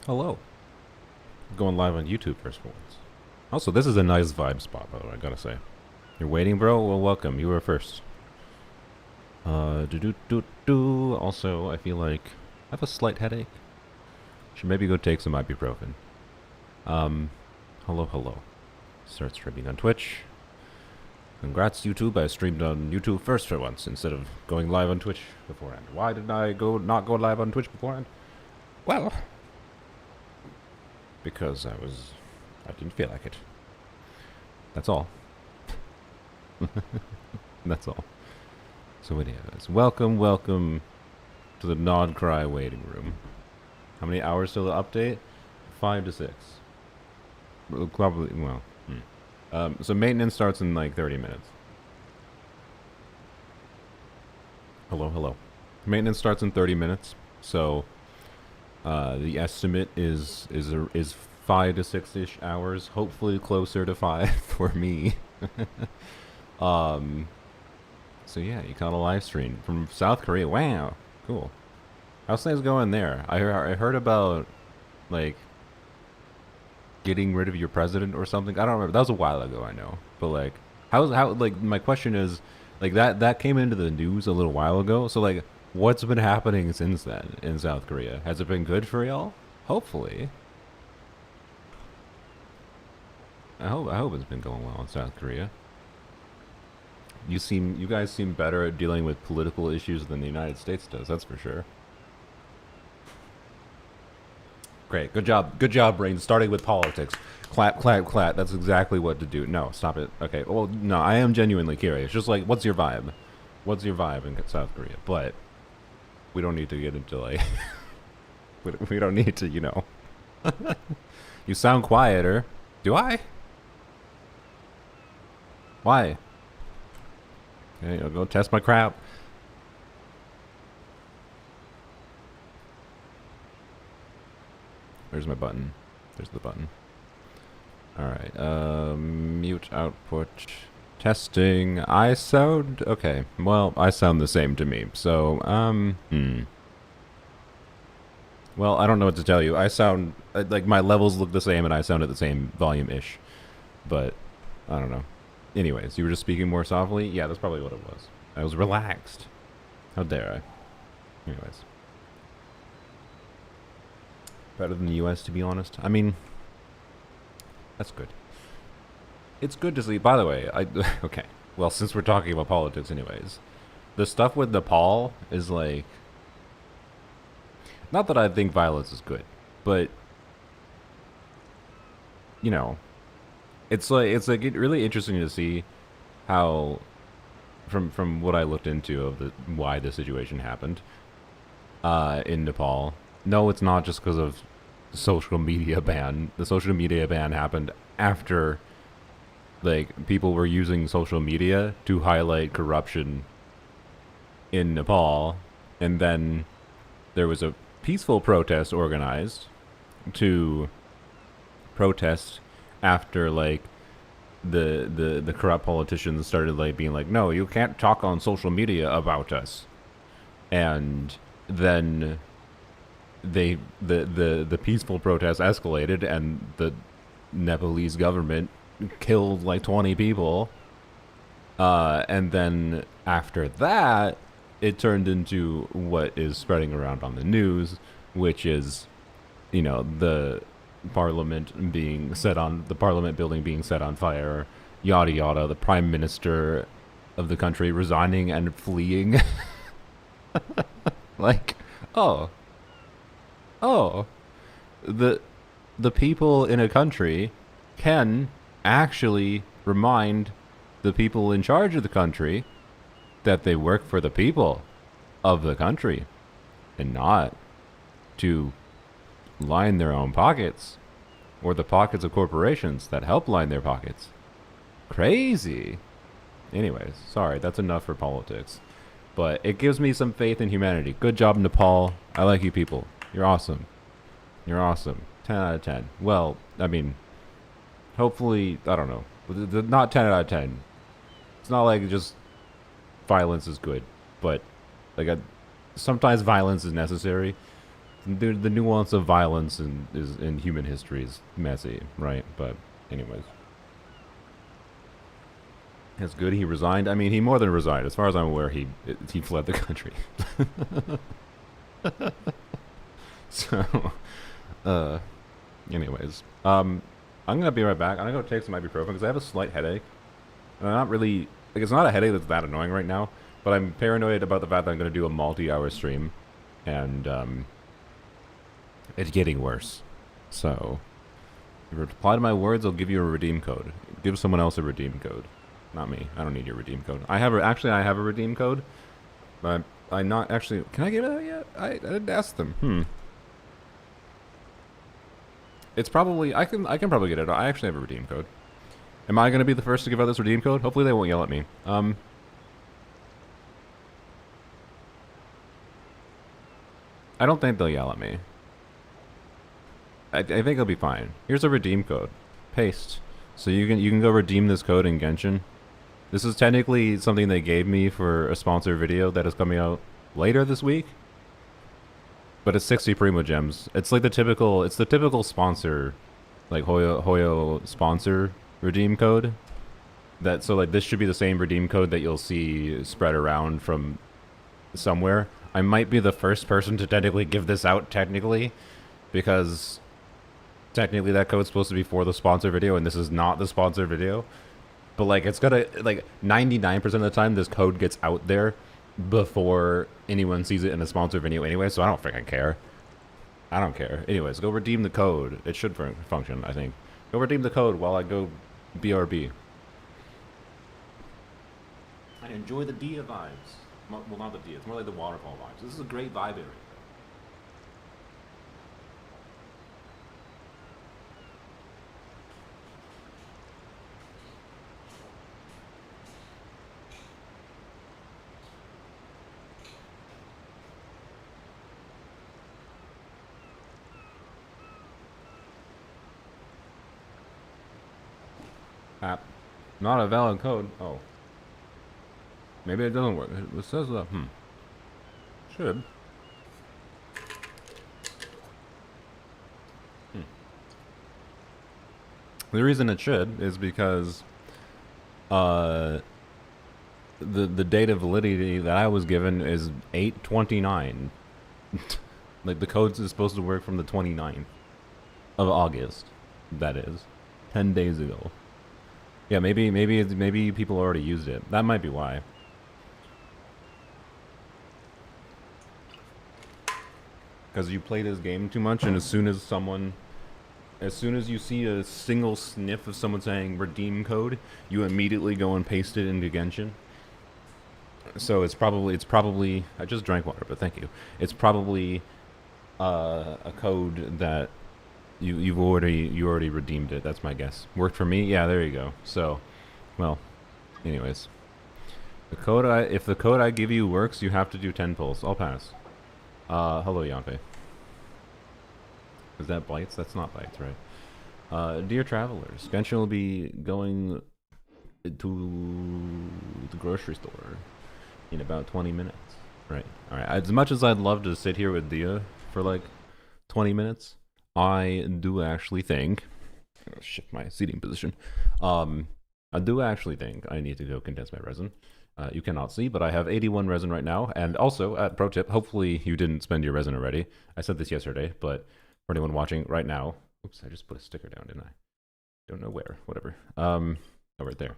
Hello. Going live on YouTube first for once. Also, this is a nice vibe spot, by the way, I gotta say. You're waiting, bro? Well, welcome. You were first. Do. Also, I feel like I have a slight headache. Should maybe go take some ibuprofen. Um, hello. Start streaming on Twitch. Congrats, YouTube. I streamed on YouTube first for once instead of going live on Twitch beforehand. Why did I not go live on Twitch beforehand? Well, because I didn't feel like it. That's all. That's all. So anyways, welcome to the Nod-Krai waiting room. How many hours till the update? 5 to 6. Probably, well. So maintenance starts in like 30 minutes. Hello. Maintenance starts in 30 minutes. So the estimate is 5 to 6-ish hours. Hopefully closer to 5 for me. So yeah, you caught a live stream from South Korea. Wow, cool. How's things going there? I heard about like getting rid of your president or something. I don't remember. That was a while ago, I know. But like, how like my question is like that came into the news a little while ago. So like, what's been happening since then in South Korea? Has it been good for y'all? Hopefully. I hope it's been going well in South Korea. You guys seem better at dealing with political issues than the United States does. That's for sure. Great, good job, Brain. Starting with politics, clap. That's exactly what to do. No, stop it. Okay, well, no, I am genuinely curious. Just like, what's your vibe? What's your vibe in South Korea? But we don't need to get into like, we don't need to, you know. You sound quieter. Do I? Why? Okay, I'll go test my crap. Where's my button? There's the button. Alright, mute output. Testing. I sound... Okay, well, I sound the same to me. So, Well, I don't know what to tell you. I sound... Like, my levels look the same and I sound at the same volume-ish. But, I don't know. Anyways, you were just speaking more softly? Yeah, that's probably what it was. I was relaxed. How dare I? Anyways. Better than the US, to be honest. I mean, that's good. It's good to see. By the way, okay. Well, since we're talking about politics anyways, the stuff with Nepal is like... Not that I think violence is good, but... You know, it's like really interesting to see how, from what I looked into of why the situation happened, in Nepal. No, it's not just because of social media ban. The social media ban happened after, like, people were using social media to highlight corruption in Nepal, and then there was a peaceful protest organized to protest after like the corrupt politicians started like being like, no, you can't talk on social media about us, and then the peaceful protest escalated and the Nepalese government killed like 20 people, and then after that it turned into what is spreading around on the news, which is, you know, the parliament building being set on fire, yada yada, the prime minister of the country resigning and fleeing. Like, oh, the people in a country can actually remind the people in charge of the country that they work for the people of the country and not to line their own pockets or the pockets of corporations that help line their pockets. Crazy. Anyways, sorry, that's enough for politics. But it gives me some faith in humanity. Good job, Nepal. I like you people. You're awesome. You're awesome. 10 out of 10. Well, I mean, hopefully, I don't know. Not 10 out of 10. It's not like just violence is good. But, like, sometimes violence is necessary. the nuance of violence in human history is messy, right? But anyways, it's good he resigned. I mean, he more than resigned. As far as I'm aware, he fled the country. So, uh, anyways, I'm gonna be right back. I'm gonna go take some ibuprofen because I have a slight headache. And I'm not really like it's not a headache that's that annoying right now, but I'm paranoid about the fact that I'm gonna do a multi-hour stream, and it's getting worse. So, if you reply to my words, I'll give you a redeem code. Give someone else a redeem code, not me. I don't need your redeem code. I have I have a redeem code, but I not actually. Can I give it out yet? I didn't ask them. It's probably I can probably get it. I actually have a redeem code. Am I gonna be the first to give out this redeem code? Hopefully they won't yell at me. I don't think they'll yell at me. I think it'll be fine. Here's a redeem code. Paste. So you can go redeem this code in Genshin. This is technically something they gave me for a sponsored video that is coming out later this week. But it's 60 Primo Gems. It's like the typical sponsor, like Hoyo sponsor redeem code. So like this should be the same redeem code that you'll see spread around from somewhere. I might be the first person to technically give this out technically, because technically that code's supposed to be for the sponsor video, and this is not the sponsor video. But like it's gonna like 99% of the time this code gets out there before anyone sees it in a sponsor video anyway, so I don't freaking care. I don't care. Anyways, go redeem the code. It should function, I think. Go redeem the code while I go BRB. I enjoy the Dia vibes. Well, not the Dia. It's more like the waterfall vibes. This is a great vibe area. App. Not a valid code. Oh. Maybe it doesn't work. It says that. Should. The reason it should is because the date of validity that I was given is 8/29. Like the code is supposed to work from the 29th of August. That is 10 days ago. Yeah, maybe people already used it. That might be why. Because you play this game too much, and as soon as you see a single sniff of someone saying redeem code, you immediately go and paste it into Genshin. So it's probably I just drank water, but thank you. It's probably a code that you already redeemed it. That's my guess. Worked for me. Yeah, there you go. So, well, anyways, if the code I give you works, you have to do 10 pulls. I'll pass. Hello, Yampe. Is that bites? That's not bites, right? Dear travelers, Genshin will be going to the grocery store in about 20 minutes. Right. All right. As much as I'd love to sit here with Dia for like 20 minutes, I do actually think. I'll shift my seating position. I do actually think I need to go condense my resin. You cannot see, but I have 81 resin right now. And also, pro tip, hopefully you didn't spend your resin already. I said this yesterday, but for anyone watching right now, oops, I just put a sticker down, didn't I? Don't know where, whatever. Oh, right there.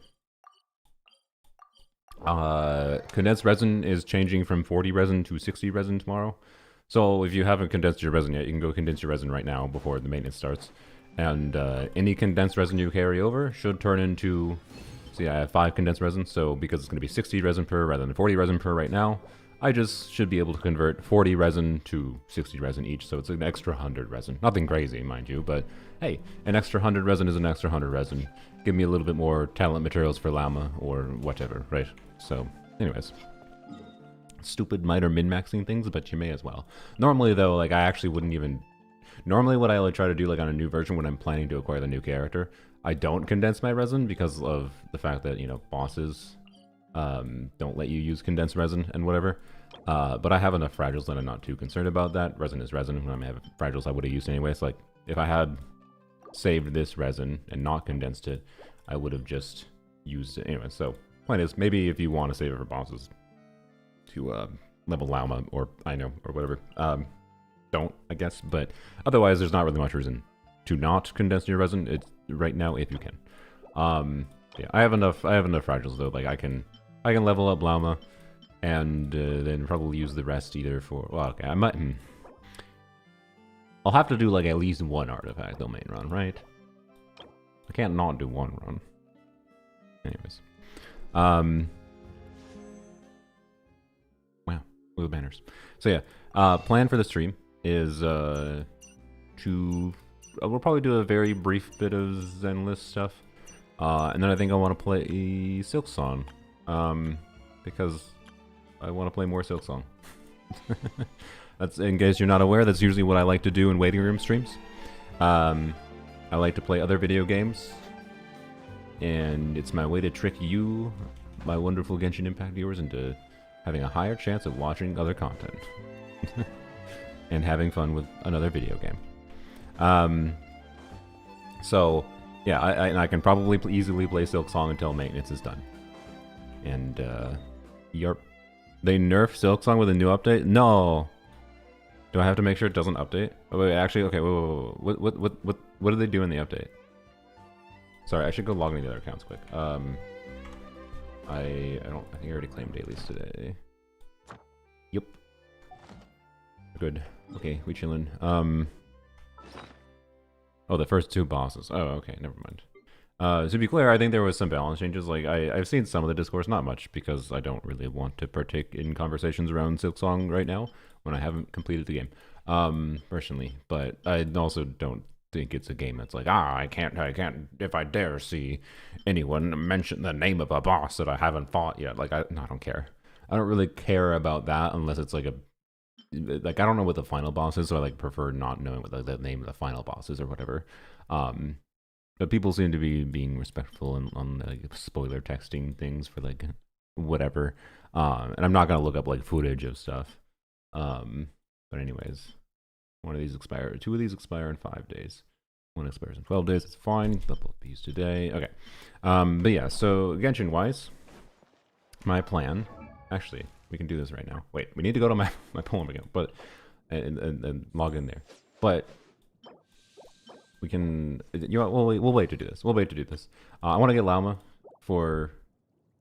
Condensed resin is changing from 40 resin to 60 resin tomorrow. So if you haven't condensed your resin yet, you can go condense your resin right now before the maintenance starts. And any condensed resin you carry over should turn into... See, I have 5 condensed resin, so because it's going to be 60 resin per rather than 40 resin per right now, I just should be able to convert 40 resin to 60 resin each, so it's an extra 100 resin. Nothing crazy, mind you, but hey, an extra 100 resin is an extra 100 resin. Give me a little bit more talent materials for llama or whatever, right? So, anyways. Stupid miter min-maxing things, but you may as well. Normally, though, like, I actually wouldn't even... Normally, what I like try to do, like, on a new version when I'm planning to acquire the new character, I don't condense my resin because of the fact that, you know, bosses don't let you use condensed resin and whatever. But I have enough fragiles that I'm not too concerned about that. Resin is resin. When I have fragiles I would have used anyway. So like, if I had saved this resin and not condensed it, I would have just used it anyway. So point is, maybe if you want to save it for bosses to level Llama or I know or whatever, don't, I guess. But otherwise, there's not really much reason to not condense your resin. It's right now if you can. Yeah, I have enough fragiles though. Like I can level up Llama, and then probably use the rest either for. Well, okay, I might. I'll have to do like at least one artifact though main run, right? I can't not do one run. Anyways, wow, little banners. So yeah, plan for the stream is we'll probably do a very brief bit of Zenless stuff. And then I think I want to play Silk Song. Because I want to play more Silk Song. That's, in case you're not aware, that's usually what I like to do in waiting room streams. I like to play other video games. And it's my way to trick you, my wonderful Genshin Impact viewers, into having a higher chance of watching other content. And having fun with another video game. So, yeah, I can probably easily play Silk Song until maintenance is done. And, yarp. They nerfed Silk Song with a new update? No! Do I have to make sure it doesn't update? Oh, wait, actually, okay, wait. What did they do in the update? Sorry, I should go log into the other accounts quick. I think I already claimed dailies today. Yep. Good. Okay, we chillin'. Oh, the first two bosses. Oh, okay, never mind. To be clear, I think there was some balance changes. Like, I've seen some of the discourse, not much, because I don't really want to partake in conversations around Silksong right now, when I haven't completed the game, personally. But I also don't think it's a game that's like, I can't, if I dare see anyone mention the name of a boss that I haven't fought yet. Like, I don't care. I don't really care about that unless it's like I don't know what the final boss is, so I like prefer not knowing what the name of the final boss is or whatever. But people seem to be being respectful on like spoiler texting things for like whatever. And I'm not gonna look up like footage of stuff. But anyways, two of these expire in 5 days. One expires in 12 days. It's fine. They'll both be used today. Okay. But yeah. So Genshin wise, my plan. Actually, we can do this right now. Wait, we need to go to my poem again, but and log in there. But we can. You know, we'll wait to do this. We'll wait to do this. I want to get Llama for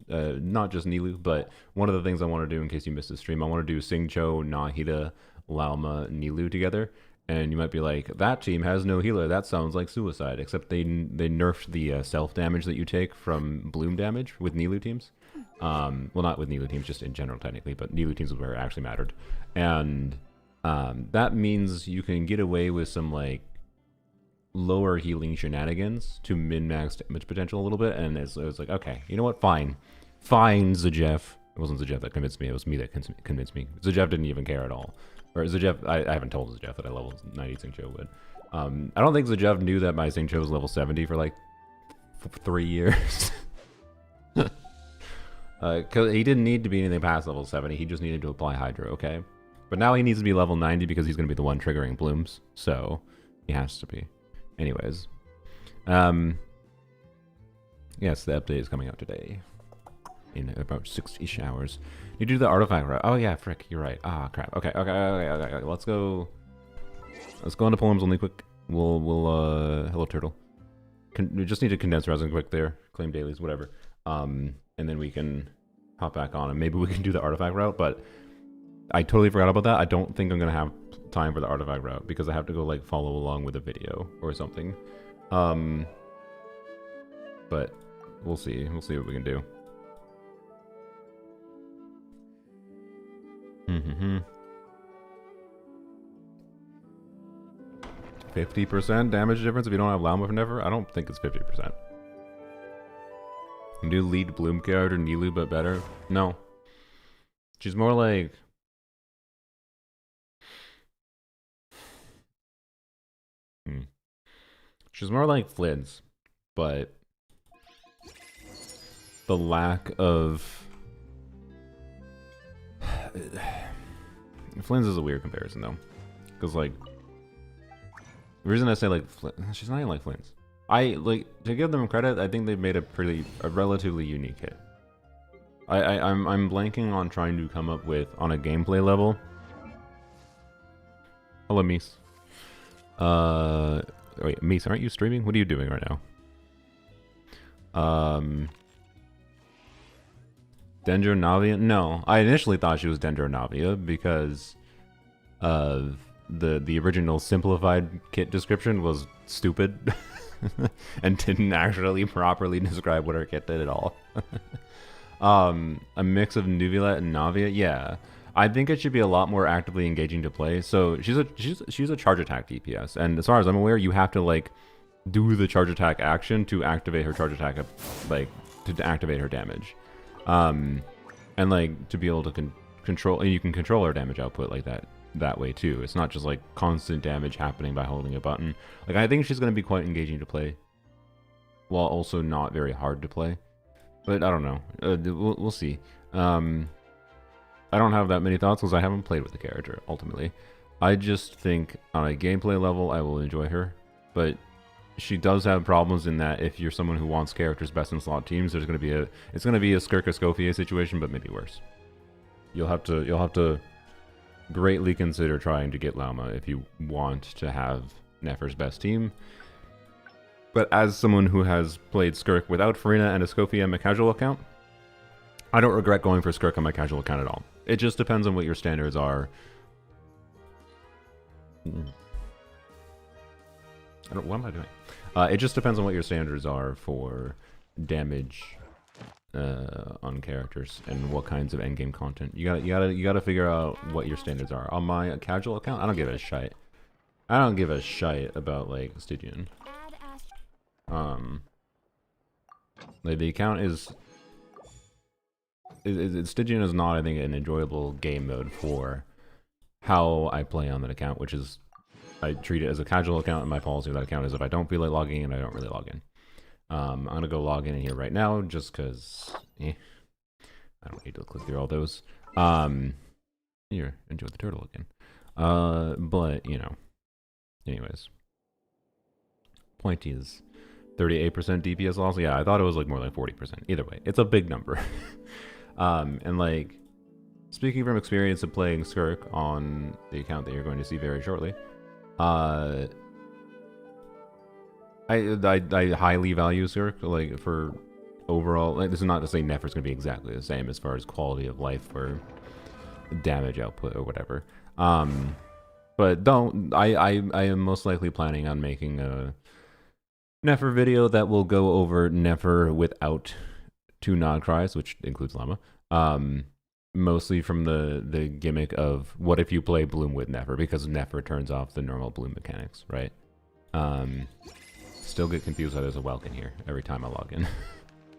not just Nilu, but one of the things I want to do in case you missed the stream, I want to do Xingqiu, Nahida, Llama, Nilu together. And you might be like, that team has no healer. That sounds like suicide. Except they nerfed the self damage that you take from bloom damage with Nilu teams. Well, not with Nilu teams, just in general technically, but Nilu teams is where it actually mattered. And that means you can get away with some like lower healing shenanigans to min-max damage potential a little bit. And it was like, okay, you know what? Fine, Zajef. It wasn't Zajef that convinced me. It was me that convinced me. Zajef didn't even care at all. Or Zajef, I haven't told Zajef that I leveled 90 Xingqiu, but I don't think Zajef knew that my Xingqiu was level 70 for like 3 years. Because he didn't need to be anything past level 70, he just needed to apply Hydro, okay? But now he needs to be level 90 because he's going to be the one triggering blooms, so he has to be. Anyways. Yes, the update is coming out today. In about 6-ish hours. You do the artifact route. Oh yeah, frick, you're right. Ah, crap. Okay. Let's go into poems only quick. We'll hello turtle. We just need to condense resin quick there. Claim dailies, whatever. And then we can hop back on and maybe we can do the artifact route, but I totally forgot about that. I don't think I'm gonna have time for the artifact route because I have to go like follow along with a video or something. But we'll see. We'll see what we can do. 50% damage difference if you don't have Llama for never? I don't think it's 50%. New lead bloom character, Nilu, but better? No. She's more like... She's more like Flids, but... the lack of... Flynn's is a weird comparison though, because like the reason I say like she's not even like Flynn's. I like to give them credit. I think they've made a relatively unique hit. I'm blanking on trying to come up with on a gameplay level. Hello, Mies. Wait, Mies, aren't you streaming? What are you doing right now? Dendro Navia? No, I initially thought she was Dendro Navia because the original simplified kit description was stupid and didn't actually properly describe what her kit did at all. A mix of Nuvilet and Navia, yeah. I think it should be a lot more actively engaging to play. So she's a charge attack DPS, and as far as I'm aware, you have to like do the charge attack action to activate her charge attack, like to activate her damage, and like to be able to control. And you can control her damage output like that way too. It's not just like constant damage happening by holding a button. Like I think she's going to be quite engaging to play, while also not very hard to play. But I don't know. We'll see. I don't have that many thoughts because I haven't played with the character, ultimately. I just think on a gameplay level, I will enjoy her. But she does have problems in that if you're someone who wants characters best in slot teams, there's going to be it's going to be a Skirka-Scofier situation, but maybe worse. You'll have to greatly consider trying to get Llama if you want to have Nefer's best team. But as someone who has played Skirk without Farina and a Scofier on my casual account, I don't regret going for Skirk on my casual account at all. It just depends on what your standards are. What am I doing? It just depends on what your standards are for damage on characters and what kinds of endgame content. You gotta figure out what your standards are. On my casual account, I don't give a shite. I don't give a shite about like Stygian. Like the account is Stygian is not, I think, an enjoyable game mode for how I play on that account, which is I treat it as a casual account, and my policy with that account is if I don't feel like logging in, I don't really log in. I'm gonna go log in here right now just because I don't need to click through all those. Here, enjoy the turtle again. But you know, anyways, point is 38% DPS loss. Yeah, I thought it was like more like 40%. Either way, it's a big number. And like, speaking from experience of playing Skirk on the account that you're going to see very shortly, I highly value Skirk, like for overall, like this is not to say Nefer's going to be exactly the same as far as quality of life or damage output or whatever. But I am most likely planning on making a Nefer video that will go over Nefer without 2 Nod-Krais, which includes Llama. Mostly from the gimmick of what if you play Bloom with Nefer, because Nefer turns off the normal Bloom mechanics, right? Still get confused why there's a Welkin here every time I log in.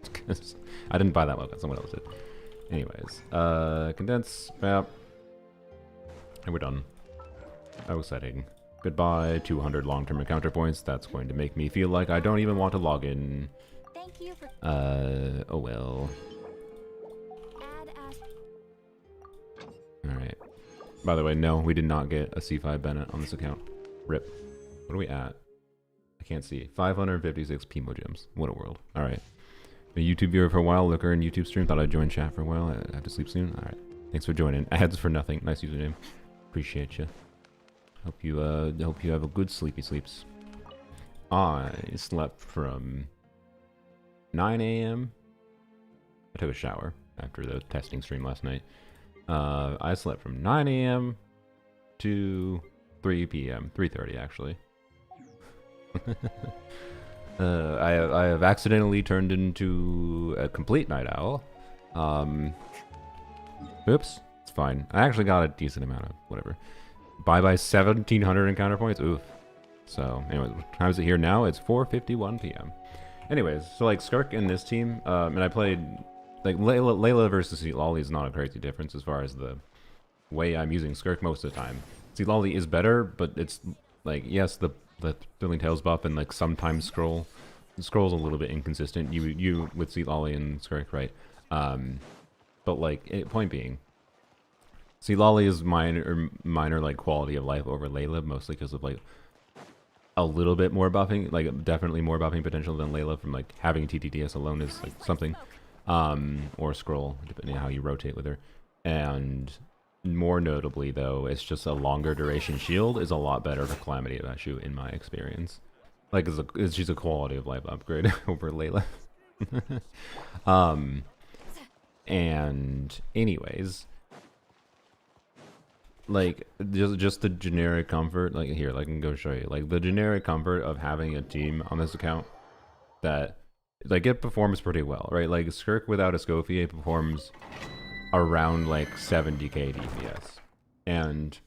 Because I didn't buy that Welkin, someone else did. Anyways, condense, map. And we're done. I was setting. Goodbye, 200 long-term encounter points. That's going to make me feel like I don't even want to log in. Thank you for Oh well. Alright. By the way, no, we did not get a C5 Bennett on this account. RIP. What are we at? I can't see. 556 Pimo gems. What a world. Alright. A YouTube viewer for a while, looker in YouTube stream. Thought I'd join chat for a while. I have to sleep soon. Alright. Thanks for joining. Ads for nothing. Nice username. Appreciate you. Hope you have a good sleepy sleeps. I slept from 9 a.m. I took a shower after the testing stream last night. I slept from 9 a.m. to 3 p.m. 3:30 actually. I have accidentally turned into a complete night owl. Oops, it's fine. I actually got a decent amount of whatever. Bye 1,700 encounter points. Oof. So, anyways, what time is it here now? It's 4:51 p.m. Anyways, so like Skirk in this team, and I played like Layla versus Seatlolly is not a crazy difference as far as the way I'm using Skirk most of the time. Seatlolly is better, but it's like yes, the Thrilling Tales buff and like sometimes scroll's a little bit inconsistent. You with Seatlolly and Skirk, right? But like point being, See, Lolly is minor like quality of life over Layla, mostly because of like a little bit more buffing, like definitely more buffing potential than Layla from like having TTDS alone is like something, or scroll depending on how you rotate with her, and more notably though, it's just a longer duration shield is a lot better for Calamity Vashu in my experience. Like it's just a quality of life upgrade over Layla. And anyways, like just the generic comfort, like here, I can go show you, like the generic comfort of having a team on this account that like it performs pretty well, right? Like Skirk without a Escoffier performs around like 70k DPS, and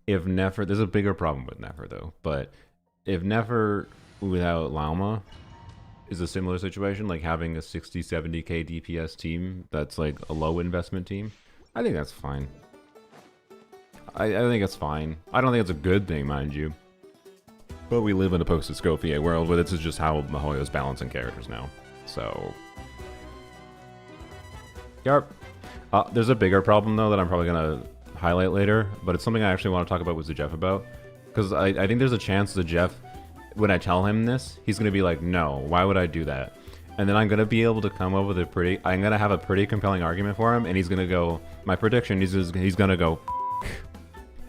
if Nefer, there's a bigger problem with Nefer though, but if Nefer without Lauma is a similar situation, like having a 60-70k DPS team that's like a low investment team, I think that's fine. I think it's fine. I don't think it's a good thing, mind you. But we live in a post-Escoffier world where this is just how Mihoyo's balancing characters now. So... Yarp. There's a bigger problem, though, that I'm probably going to highlight later. But it's something I actually want to talk about with Zajef about. Because I think there's a chance Zajef, when I tell him this, he's going to be like, no, why would I do that? And then I'm going to be able to come up with a pretty... I'm going to have a pretty compelling argument for him. And he's going to go... My prediction is he's going to go...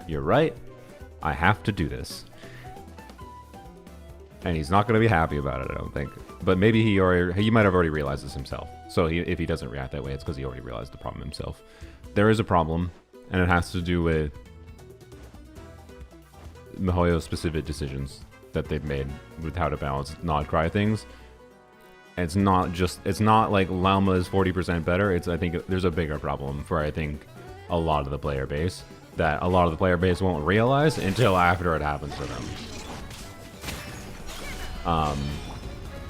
You're right. I have to do this. And he's not going to be happy about it, I don't think. But maybe he might have already realized this himself. So if he doesn't react that way, it's because he already realized the problem himself. There is a problem, and it has to do with Mihoyo's specific decisions that they've made with how to balance Nod-Krai things. And it's not like Lauma is 40% better. I think there's a bigger problem for, I think, a lot of the player base that a lot of the player base won't realize until after it happens to them.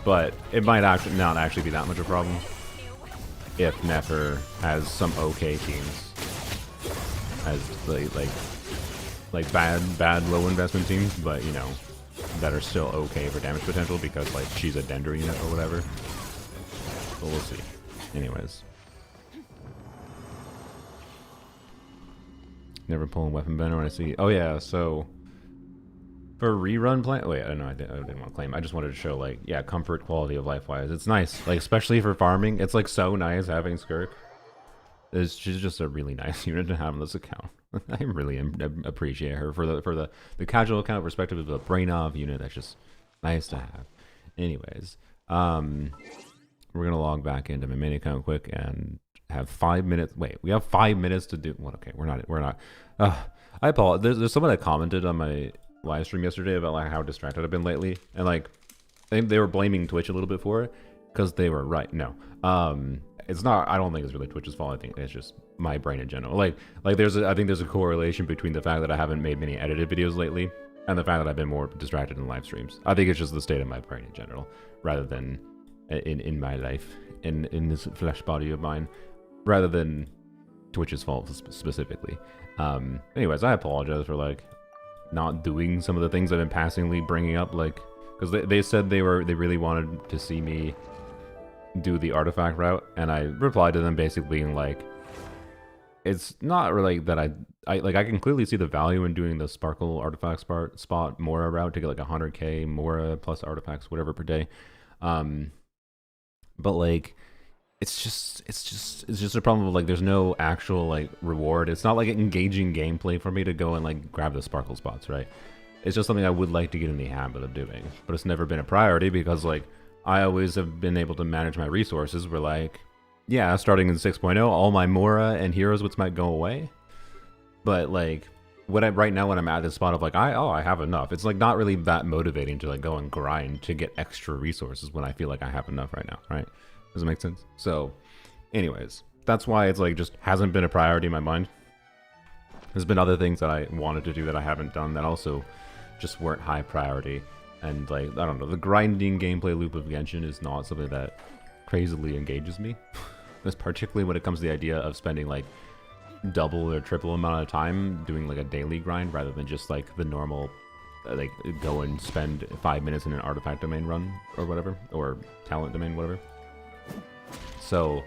But it might actually not actually be that much of a problem if Nefer has some okay teams, as like bad low investment teams, but you know, that are still okay for damage potential because like she's a Dendro unit or whatever. But we'll see. Anyways. Never pulling weapon bender when I see... Oh yeah, so... For rerun plan... Wait, I didn't want to claim. I just wanted to show, like, yeah, comfort, quality of life-wise. It's nice. Like, especially for farming. It's, like, so nice having Skirk. She's just a really nice unit to have on this account. I really appreciate her for the casual account perspective of the Brainov unit. That's just nice to have. Anyways, we're gonna log back into my main account quick and have 5 minutes. Wait, we have 5 minutes to do. What? Okay, we're not. I apologize. There's someone that commented on my live stream yesterday about like how distracted I've been lately, and like they were blaming Twitch a little bit for it because they were right. No, it's not. I don't think it's really Twitch's fault. I think it's just my brain in general. Like I think there's a correlation between the fact that I haven't made many edited videos lately and the fact that I've been more distracted in live streams. I think it's just the state of my brain in general, rather than in my life, in this flesh body of mine, rather than Twitch's fault specifically. Anyways, I apologize for like not doing some of the things I've been passingly bringing up, like because they said they really wanted to see me do the artifact route, and I replied to them basically being like, it's not really that I can clearly see the value in doing the sparkle artifact spot Mora route to get like 100k Mora plus artifacts whatever per day, but like it's just a problem of like there's no actual like reward. It's not like engaging gameplay for me to go and like grab the sparkle spots, right? It's just something I would like to get in the habit of doing, but it's never been a priority because like I always have been able to manage my resources where like, yeah, starting in 6.0, all my Mora and Heroes which might go away. But like right now when I'm at this spot of like I have enough, it's like not really that motivating to like go and grind to get extra resources when I feel like I have enough right now, right? Does it make sense? So anyways, that's why it's like just hasn't been a priority in my mind. There's been other things that I wanted to do that I haven't done that also just weren't high priority. And like, I don't know, the grinding gameplay loop of Genshin is not something that crazily engages me. That's particularly when it comes to the idea of spending like double or triple amount of time doing like a daily grind rather than just like the normal, like go and spend 5 minutes in an artifact domain run or whatever, or talent domain, whatever. So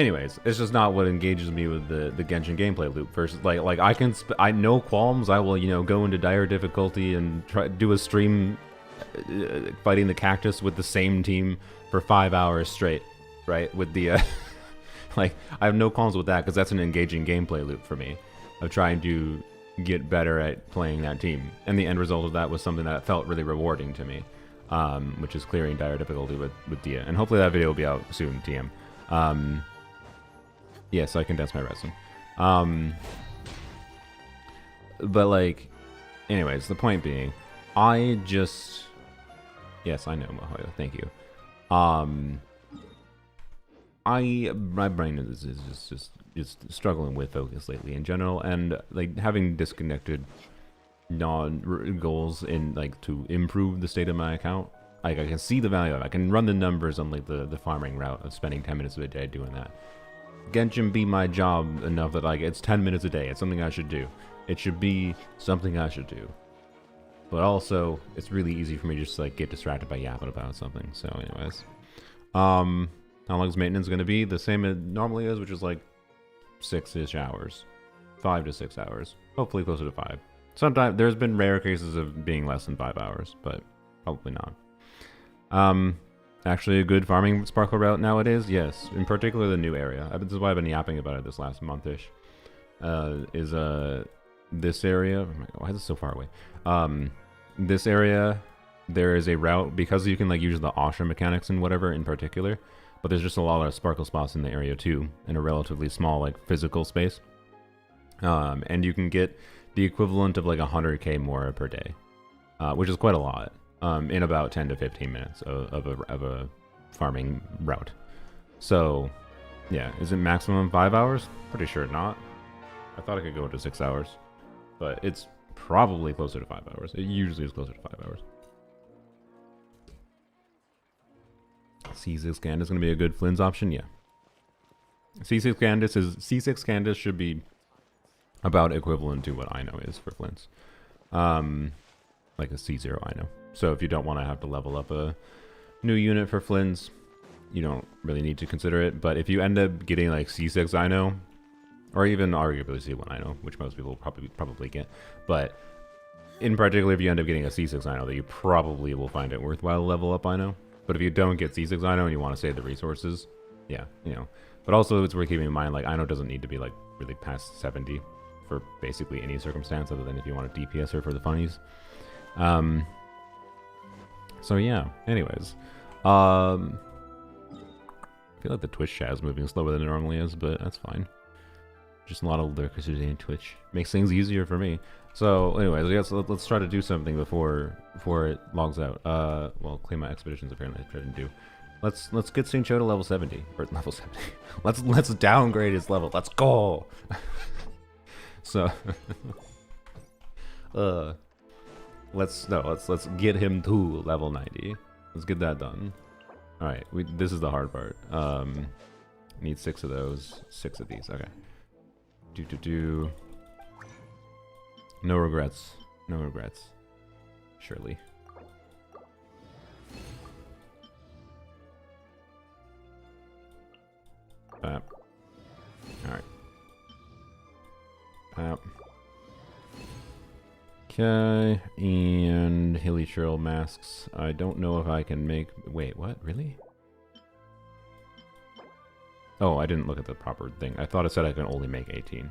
anyways, it's just not what engages me with the Genshin gameplay loop. Versus like I no qualms. I will go into dire difficulty and try do a stream fighting the cactus with the same team for 5 hours straight, right? With the like I have no qualms with that because that's an engaging gameplay loop for me of trying to get better at playing that team, and the end result of that was something that felt really rewarding to me, which is clearing dire difficulty with Dia, and hopefully that video will be out soon. TM. Yeah, so I can dance my resin. But like, anyways, the point being, yes, I know, Mahoyo, thank you. My brain is just struggling with focus lately in general, and like having disconnected goals in like to improve the state of my account. Like I can see the value of it. I can run the numbers on like the farming route of spending 10 minutes a day doing that. Genshin be my job enough that like it's 10 minutes a day. It's something I should do. It should be something I should do. But also, it's really easy for me to just like get distracted by yapping about something. So anyways. How long is maintenance going to be? The same it normally is, which is like 6-ish hours. 5 to 6 hours. Hopefully closer to 5. Sometimes there's been rare cases of being less than 5 hours, but probably not. Actually a good farming sparkle route nowadays? Yes. In particular the new area. This is why I've been yapping about it this last month-ish. This area... Oh my God, why is it so far away? This area, there is a route, because you can like use the Asha mechanics and whatever in particular, but there's just a lot of sparkle spots in the area too, in a relatively small like physical space. And you can get the equivalent of like 100k more per day, which is quite a lot. In about 10 to 15 minutes of a farming route. So, yeah, is it maximum 5 hours? Pretty sure not. I thought I could go into 6 hours, but it's probably closer to 5 hours. It usually is closer to 5 hours. C6 Candace is going to be a good Flynn's option, yeah. C6 Candace should be about equivalent to what I know is for Flynn's. Like a C0 I know. So if you don't want to have to level up a new unit for Flynn's, you don't really need to consider it. But if you end up getting like C6 I know, or even arguably C1 I know, which most people probably get, but in particular if you end up getting a C6 I know, that you probably will find it worthwhile to level up I know. But if you don't get C6 I know and you want to save the resources, yeah, But also it's worth keeping in mind, like I know doesn't need to be like really past 70 for basically any circumstance other than if you want to DPS her for the funnies. So yeah, anyways. I feel like the Twitch chat is moving slower than it normally is, but that's fine. Just a lot of lurkers in Twitch. Makes things easier for me. So anyways, I guess let's try to do something before it logs out. Well, claim my expeditions apparently I didn't do. Let's get Saint Cho to level 70. Or level 70. let's downgrade his level. Let's go! So let's get him to level 90. Let's get that done. All right, this is the hard part. Need 6 of those, 6 of these. Okay. No regrets. No regrets. Surely. All right. Okay, and Hilly Trail masks. I don't know if I can make... Wait, what? Really? Oh, I didn't look at the proper thing. I thought it said I can only make 18.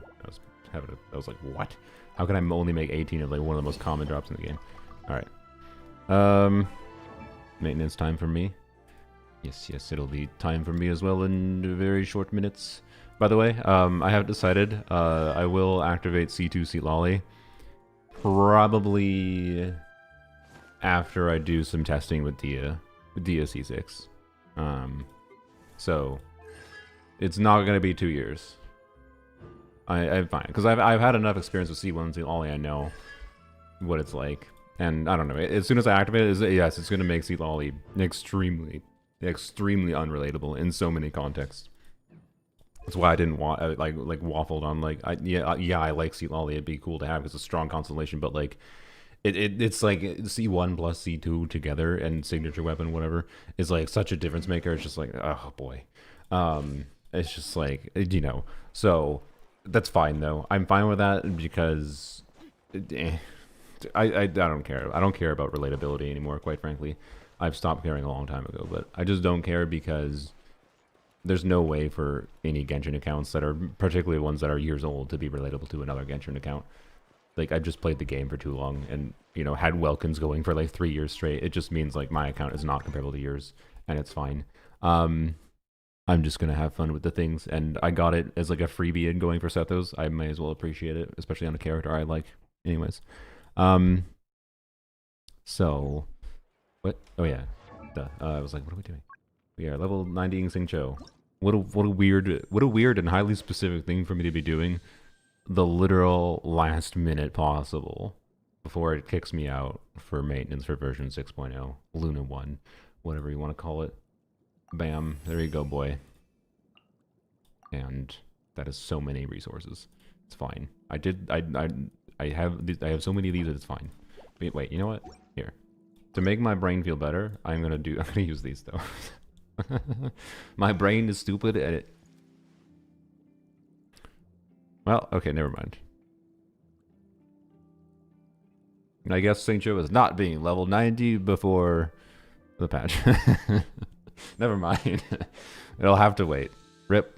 I was like, what? How can I only make 18 of like one of the most common drops in the game? Alright. Maintenance time for me. Yes, it'll be time for me as well in very short minutes. By the way, I have decided I will activate C2 Seat Lolly probably after I do some testing with Dia C6. So it's not going to be 2 years. I'm fine because I've had enough experience with C1 Seat Lolly. I know what it's like, and I don't know. As soon as I activate it, yes, it's going to make Seat Lolly extremely unrelatable in so many contexts. That's why I didn't want like waffled on like I like Seat Lolly. It'd be cool to have because it's a strong constellation, but like it's like C1 plus C2 together and signature weapon whatever is like such a difference maker. It's just like oh boy. It's just like, you know, so that's fine though. I'm fine with that because I don't care. I don't care about relatability anymore, quite frankly. I've stopped caring a long time ago, but I just don't care because there's no way for any Genshin accounts that are, particularly ones that are years old, to be relatable to another Genshin account. Like, I've just played the game for too long and, you know, had Welkins going for like 3 years straight. It just means like my account is not comparable to yours, and it's fine. I'm just gonna have fun with the things, and I got it as like a freebie and going for Sethos. I may as well appreciate it, especially on a character I like. Anyways, so what? Oh yeah, I was like, what are we doing? We are level 90ing Xingqiu. What a weird and highly specific thing for me to be doing. The literal last minute possible before it kicks me out for maintenance for version 6.0, Luna 1, whatever you want to call it. Bam, there you go, boy. And that is so many resources. It's fine. I have so many of these that it's fine. Wait, you know what? Here. To make my brain feel better, I'm gonna use these though. My brain is stupid and it. Well, okay, never mind. I guess Xingqiu is not being level 90 before the patch. Never mind. It'll have to wait. Rip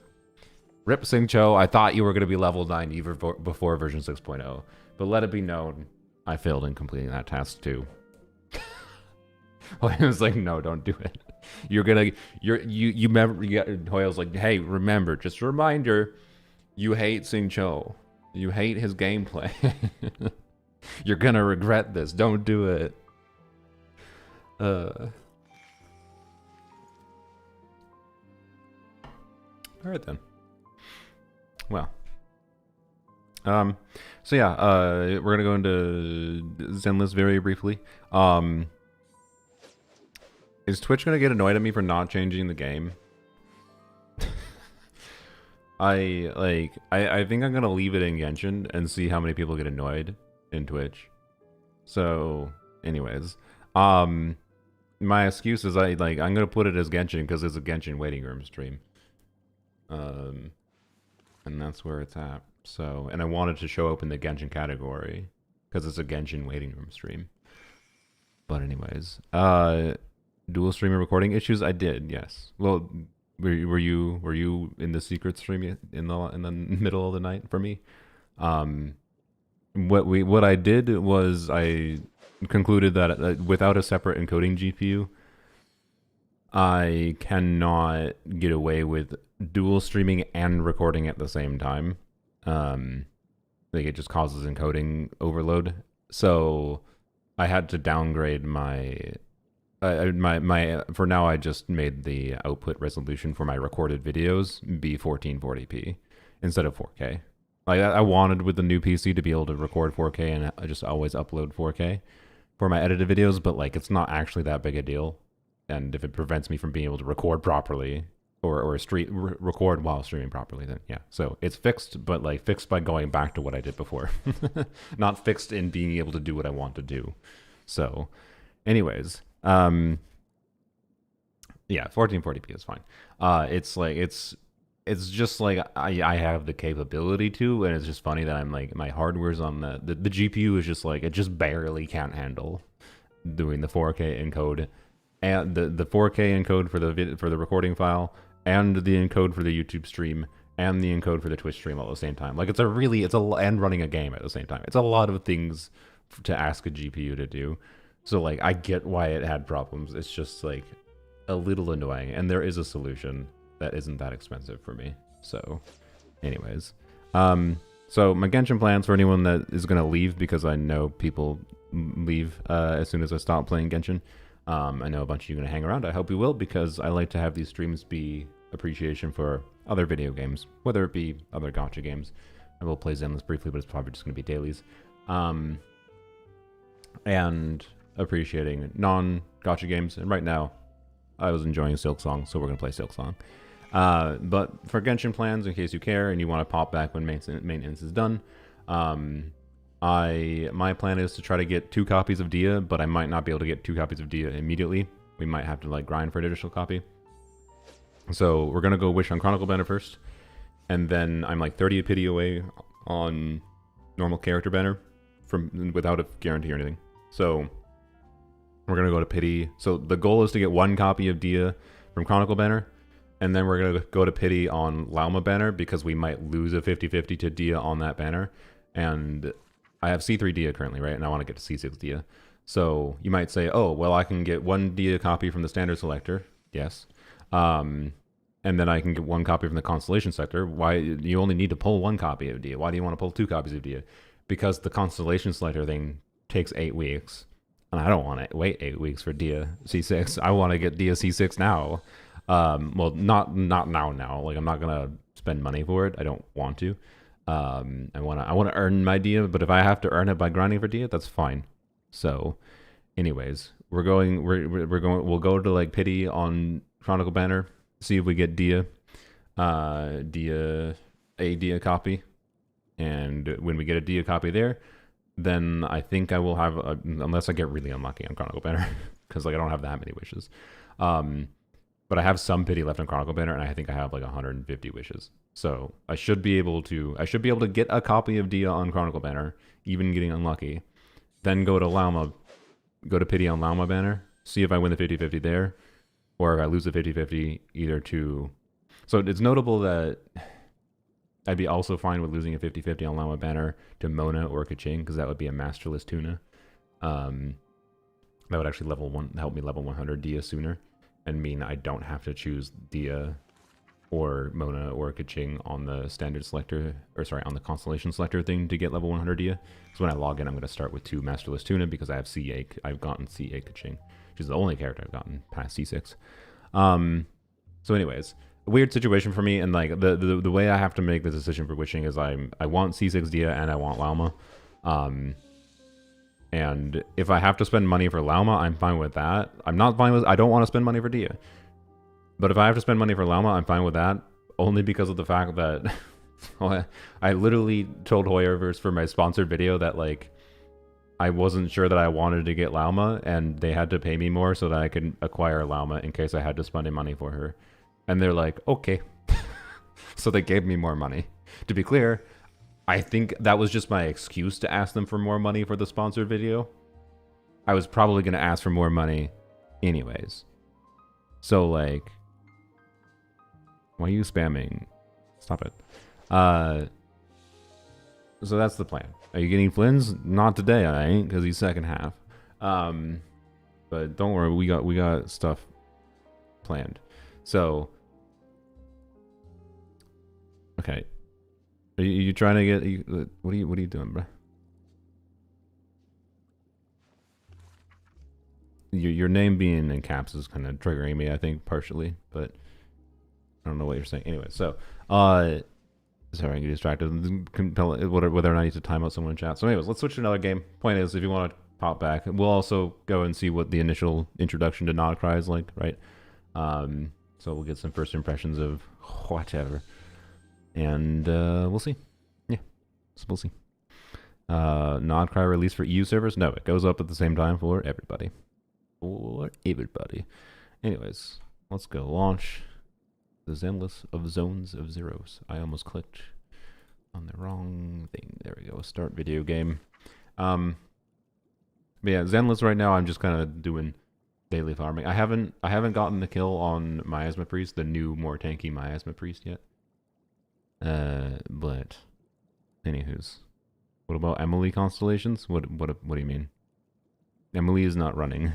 Xingqiu. I thought you were going to be level 90 before version 6.0, but let it be known, I failed in completing that task too. I was like, no, don't do it. You remember, Hoyle's like, hey, remember, just a reminder, you hate Xingqiu. You hate his gameplay. You're gonna regret this. Don't do it. Alright then. Well. So yeah, we're gonna go into Zenless very briefly. Is Twitch gonna get annoyed at me for not changing the game? I think I'm gonna leave it in Genshin and see how many people get annoyed in Twitch. So, anyways, my excuse is I'm gonna put it as Genshin because it's a Genshin waiting room stream. And that's where it's at. So, and I wanted to show up in the Genshin category because it's a Genshin waiting room stream. But anyways, dual streamer recording issues. I did, yes. Well, were you in the secret stream in the middle of the night for me? What I did was I concluded that without a separate encoding GPU, I cannot get away with dual streaming and recording at the same time. Like it just causes encoding overload. So I had to downgrade my for now. I just made the output resolution for my recorded videos be 1440p instead of 4K. Like I wanted with the new PC to be able to record 4K and I just always upload 4K for my edited videos, but like it's not actually that big a deal. And if it prevents me from being able to record properly or record while streaming properly, then yeah. So it's fixed, but like fixed by going back to what I did before, not fixed in being able to do what I want to do. So, anyways, yeah, 1440p is fine. It's just like I have the capability to, and it's just funny that I'm like my hardware's on the GPU is just like it just barely can't handle doing the 4K encode and the 4K encode for the recording file and the encode for the YouTube stream and the encode for the Twitch stream all at the same time. Like and running a game at the same time. It's a lot of things to ask a GPU to do. So like I get why it had problems. It's just like a little annoying, and there is a solution that isn't that expensive for me. So anyways, so my Genshin plans for anyone that is going to leave, because I know people leave as soon as I stop playing Genshin. I know a bunch of you are going to hang around. I hope you will, because I like to have these streams be appreciation for other video games, whether it be other gacha games. I will play Zenless briefly, but it's probably just going to be dailies. And appreciating non-gacha games. And right now, I was enjoying Silksong, so we're going to play Silksong. But for Genshin plans, in case you care and you want to pop back when maintenance is done, my plan is to try to get 2 copies of Dia, but I might not be able to get 2 copies of Dia immediately. We might have to like grind for an additional copy. So we're gonna go wish on Chronicle banner first, and then I'm like 30 pity away on normal character banner from without a guarantee or anything. So we're gonna go to pity. So the goal is to get 1 copy of Dia from Chronicle banner, and then we're gonna go to pity on Lauma banner because we might lose a 50-50 to Dia on that banner. And I have C3 Dia currently, right? And I want to get to C6 Dia. So you might say, oh, well, I can get 1 Dia copy from the standard selector. Yes. And then I can get 1 copy from the constellation sector. Why? You only need to pull 1 copy of Dia. Why do you want to pull 2 copies of Dia? Because the constellation selector thing takes 8 weeks. And I don't want to wait 8 weeks for Dia C6. I want to get Dia C6 now. Well, not now. Like, I'm not going to spend money for it. I don't want to. I want to earn my Dia, but if I have to earn it by grinding for Dia, that's fine. So, anyways, we'll go to like pity on Chronicle banner, see if we get Dia copy, and when we get a Dia copy there, then I think I will have unless I get really unlucky on Chronicle banner, because like I don't have that many wishes. But I have some pity left on Chronicle banner, and I think I have like 150 wishes. So I should be able to get a copy of Dia on Chronicle banner, even getting unlucky. Then go to Lauma, go to pity on Lauma banner, see if I win the 50-50 there, or if I lose the 50-50 either to. So it's notable that I'd be also fine with losing a 50-50 on Lauma banner to Mona or Kaching, because that would be a masterless tuna. That would actually help me level 100 Dia sooner, and mean I don't have to choose Dia or Mona or Kaching on the standard selector, or sorry, on the constellation selector thing to get level 100 Dia. So when I log in, I'm going to start with 2 Masterless Tuna because I have C8. I've gotten C8 Kaching, which is the only character I've gotten past C6. So anyways, weird situation for me, and like the way I have to make the decision for wishing is I want C6 Dia and I want Lauma. And if I have to spend money for Lauma, I'm fine with that. I don't want to spend money for Dia. But if I have to spend money for Lauma, I'm fine with that, only because of the fact that I literally told Hoyoverse for my sponsored video that like I wasn't sure that I wanted to get Lauma, and they had to pay me more so that I could acquire Lauma in case I had to spend money for her. And they're like, okay. So they gave me more money. To be clear, I think that was just my excuse to ask them for more money for the sponsored video. I was probably going to ask for more money anyways. So like, why are you spamming? Stop it. So that's the plan. Are you getting Flynn's? Not today, I ain't, because he's second half. But don't worry, we got stuff planned. So, okay. Are you trying to get? What are you doing, bro? Your name being in caps is kind of triggering me, I think, partially, but I don't know what you're saying. Anyway, so, sorry, I get distracted. Whether or not I need to time out someone in chat. So anyways, let's switch to another game. Point is, if you want to pop back, we'll also go and see what the initial introduction to Nod-Krai is like, right? So we'll get some first impressions of whatever. And we'll see. Yeah, so we'll see. Nod-Krai release for EU servers? No, it goes up at the same time for everybody. Anyways, let's go launch the Zenless of Zones of Zeros. I almost clicked on the wrong thing. There we go. Start video game. But yeah, Zenless right now. I'm just kind of doing daily farming. I haven't gotten the kill on Miasma Priest, the new, more tanky Miasma Priest yet. But anywho's, what about Emily constellations? What do you mean? Emily is not running.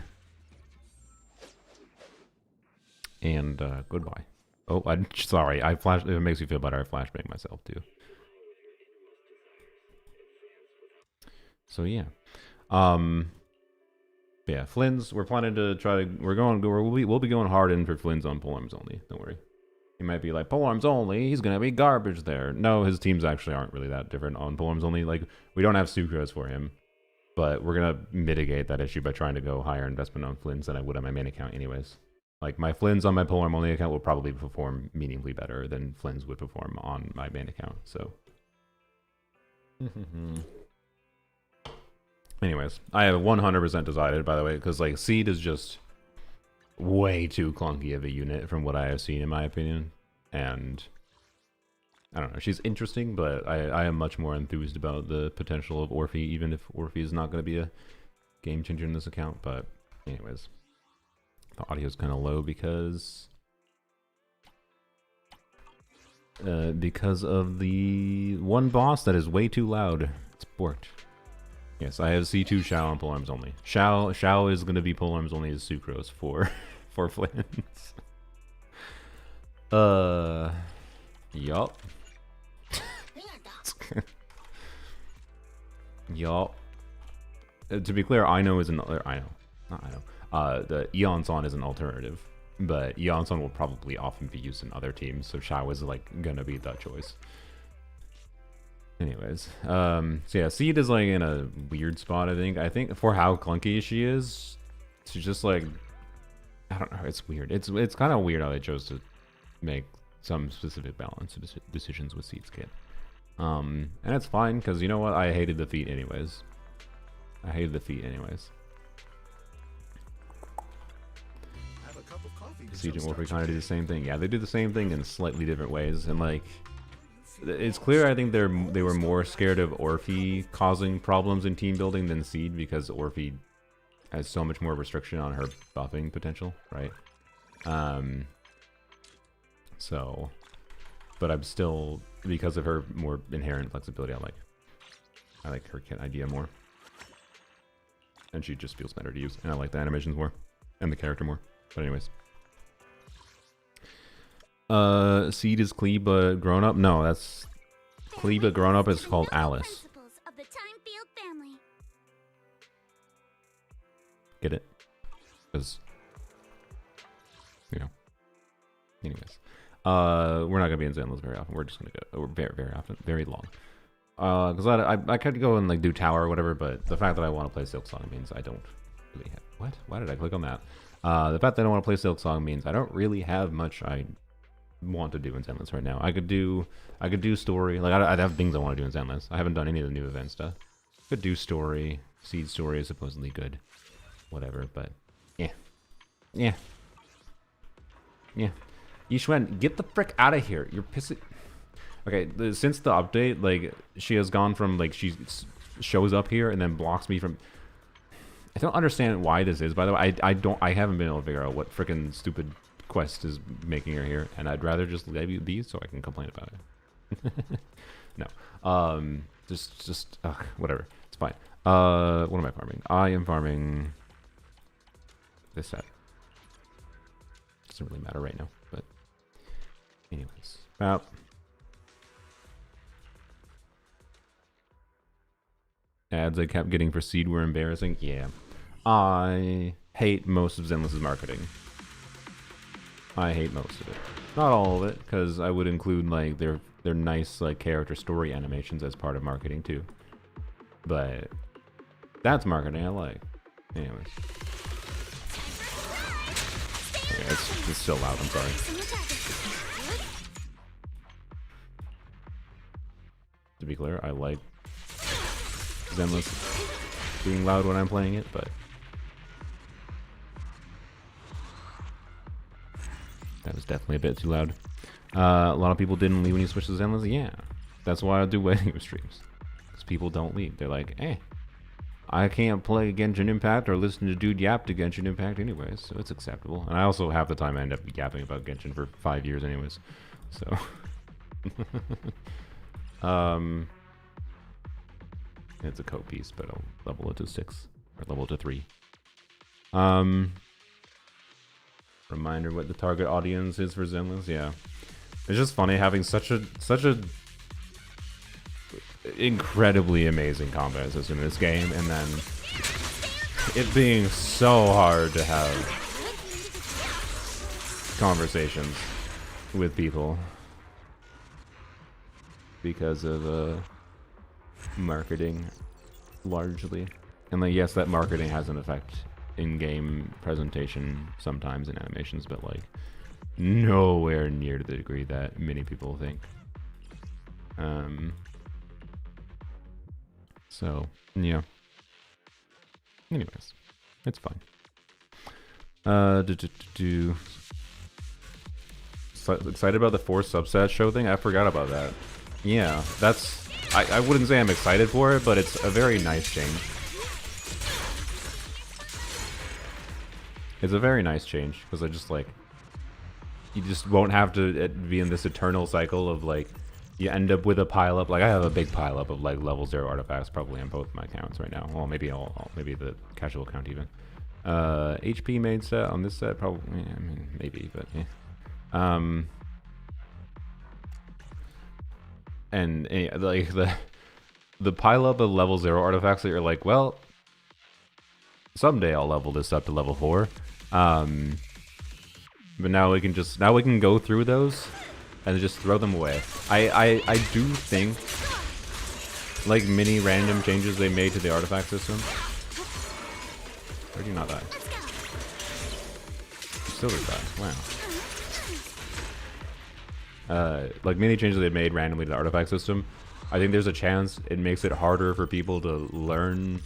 And goodbye. Oh, I'm sorry. I flashed. If it makes you feel better, I flashbang myself too. So yeah, yeah. Flynn's. We're planning to try to. We'll be going hard in for Flynn's on polearms only. Don't worry. He might be like, polearms only. He's gonna be garbage there. No, his teams actually aren't really that different on polearms only. Like, we don't have sucrose for him, but we're gonna mitigate that issue by trying to go higher investment on Flynn's than I would on my main account, anyways. Like, my Flynn's on my polearm only account will probably perform meaningfully better than Flynn's would perform on my main account. So, anyways, I have 100% decided, by the way, because like Seed is just way too clunky of a unit from what I have seen, in my opinion. And I don't know, she's interesting, but I am much more enthused about the potential of Orphe, even if Orphe is not going to be a game changer in this account. But anyways, the audio is kind of low because of the one boss that is way too loud. It's borked. Yes, I have C2 Xiao on polearms only. Xiao is going to be polearms only as Sucrose for for Flans. Yup. Yup. To be clear, Ino is an I know, not Ino. The Eon-san is an alternative, but Eon-san will probably often be used in other teams, so Xiao is like gonna be the choice. Anyways, so yeah, Seed is like in a weird spot. I think for how clunky she is, she's just like, I don't know. It's weird. It's kind of weird how they chose to make some specific balance decisions with Seed's kit. And it's fine because you know what? I hated the feat anyways. Seed and Orphe kind of do the same thing. Yeah, they do the same thing in slightly different ways, and like. It's clear I think they were more scared of Orphe causing problems in team building than Seed because Orphe has so much more restriction on her buffing potential, right? So, but I'm still, because of her more inherent flexibility, I like her kit idea more. And she just feels better to use, and I like the animations more, and the character more. But anyways. Seed is Kleba grown up? No, that's Kleba grown up is called Alice. Get it? Because, you know. Anyways. We're not gonna be in Zenless very often. We're just gonna go very, very often, very long. Because I could go and like do tower or whatever, but the fact that I want to play Silk Song means I don't really have. What? Why did I click on that? The fact that I don't want to play Silk Song means I don't really have much I want to do in Zenless right now. I could do story. Like I'd have things I want to do in Zenless. I haven't done any of the new event stuff. Could do story. Seed story is supposedly good. Whatever, but yeah. Yishwen, get the frick out of here. You're pissing. Okay, since the update, like she has gone from like she shows up here and then blocks me from. I don't understand why this is. By the way, I haven't been able to figure out what frickin' stupid quest is making her here, and I'd rather just leave you these so I can complain about it. No, just whatever. It's fine. What am I farming? I am farming this set. Doesn't really matter right now, but anyways. Ads I kept getting for Seed were embarrassing. Yeah. I hate most of Zenless's marketing. I hate most of it. Not all of it, because I would include like their nice like character story animations as part of marketing too. But that's marketing I like. Anyways. Okay, it's still loud, I'm sorry. To be clear, I like Zenless being loud when I'm playing it, but that was definitely a bit too loud. A lot of people didn't leave when you switched to Zenless. Yeah, that's why I do waiting streams. Because people don't leave. They're like, I can't play Genshin Impact or listen to Dude yap to Genshin Impact anyways, so it's acceptable. And I also, half the time, I end up yapping about Genshin for 5 years anyways. So, it's a code piece, but I'll level it to 6 or level it to 3. Reminder what the target audience is for Zenless. Yeah, it's just funny having such a incredibly amazing combat system in this game, and then it being so hard to have conversations with people because of marketing largely. And like, yes, that marketing has an effect in-game presentation sometimes in animations, but like nowhere near to the degree that many people think. So yeah, anyways, it's fine. So excited about the 4 subset show thing? I forgot about that. Yeah, that's... I wouldn't say I'm excited for it, but it's a very nice change. It's a very nice change, because I just, like... You just won't have to be in this eternal cycle of, like... You end up with a pileup. Like, I have a big pileup of, like, level 0 artifacts probably on both my accounts right now. Well, maybe maybe the casual account even. HP main set on this set, probably... I mean, maybe, but yeah. And like the pileup of level 0 artifacts that you're like, well, someday I'll level this up to level 4. But now we can go through those and just throw them away. I do think, like, mini random changes they made to the artifact system. Where do you not die? You still did die. Wow. Like many changes they made randomly to the artifact system, I think there's a chance it makes it harder for people to learn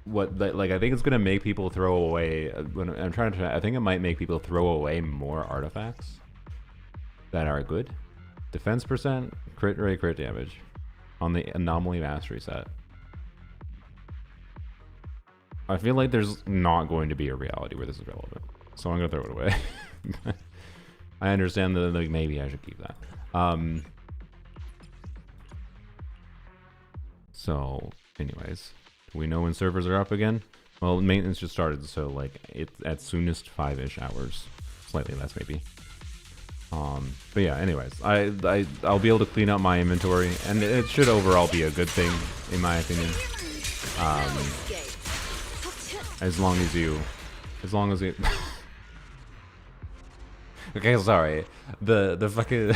what, like, I think it's gonna make people throw away, when I'm trying to, I think it might make people throw away more artifacts that are good. Defense percent, crit rate, crit damage on the anomaly mastery set. I feel like there's not going to be a reality where this is relevant, so I'm gonna throw it away. I understand that, like, maybe I should keep that. So, anyways, do we know when servers are up again? Well, maintenance just started, so, like, it's at soonest 5-ish hours, slightly less maybe. But yeah, anyways, I'll be able to clean up my inventory, and it should overall be a good thing, in my opinion. As long as you. Okay, sorry. The fucking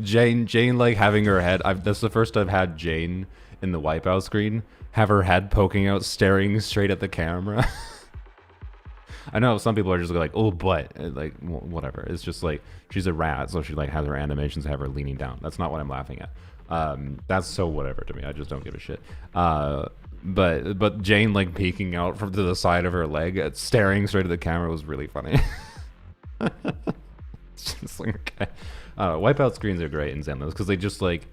Jane like having her head. That's the first I've had Jane in the wipeout screen have her head poking out, staring straight at the camera. I know some people are just like, oh, but like whatever. It's just like she's a rat, so she like has her animations have her leaning down. That's not what I'm laughing at. That's so whatever to me. I just don't give a shit. But Jane like peeking out from to the side of her leg, staring straight at the camera was really funny. It's just like, okay. Wipeout screens are great in Zenless because they just like,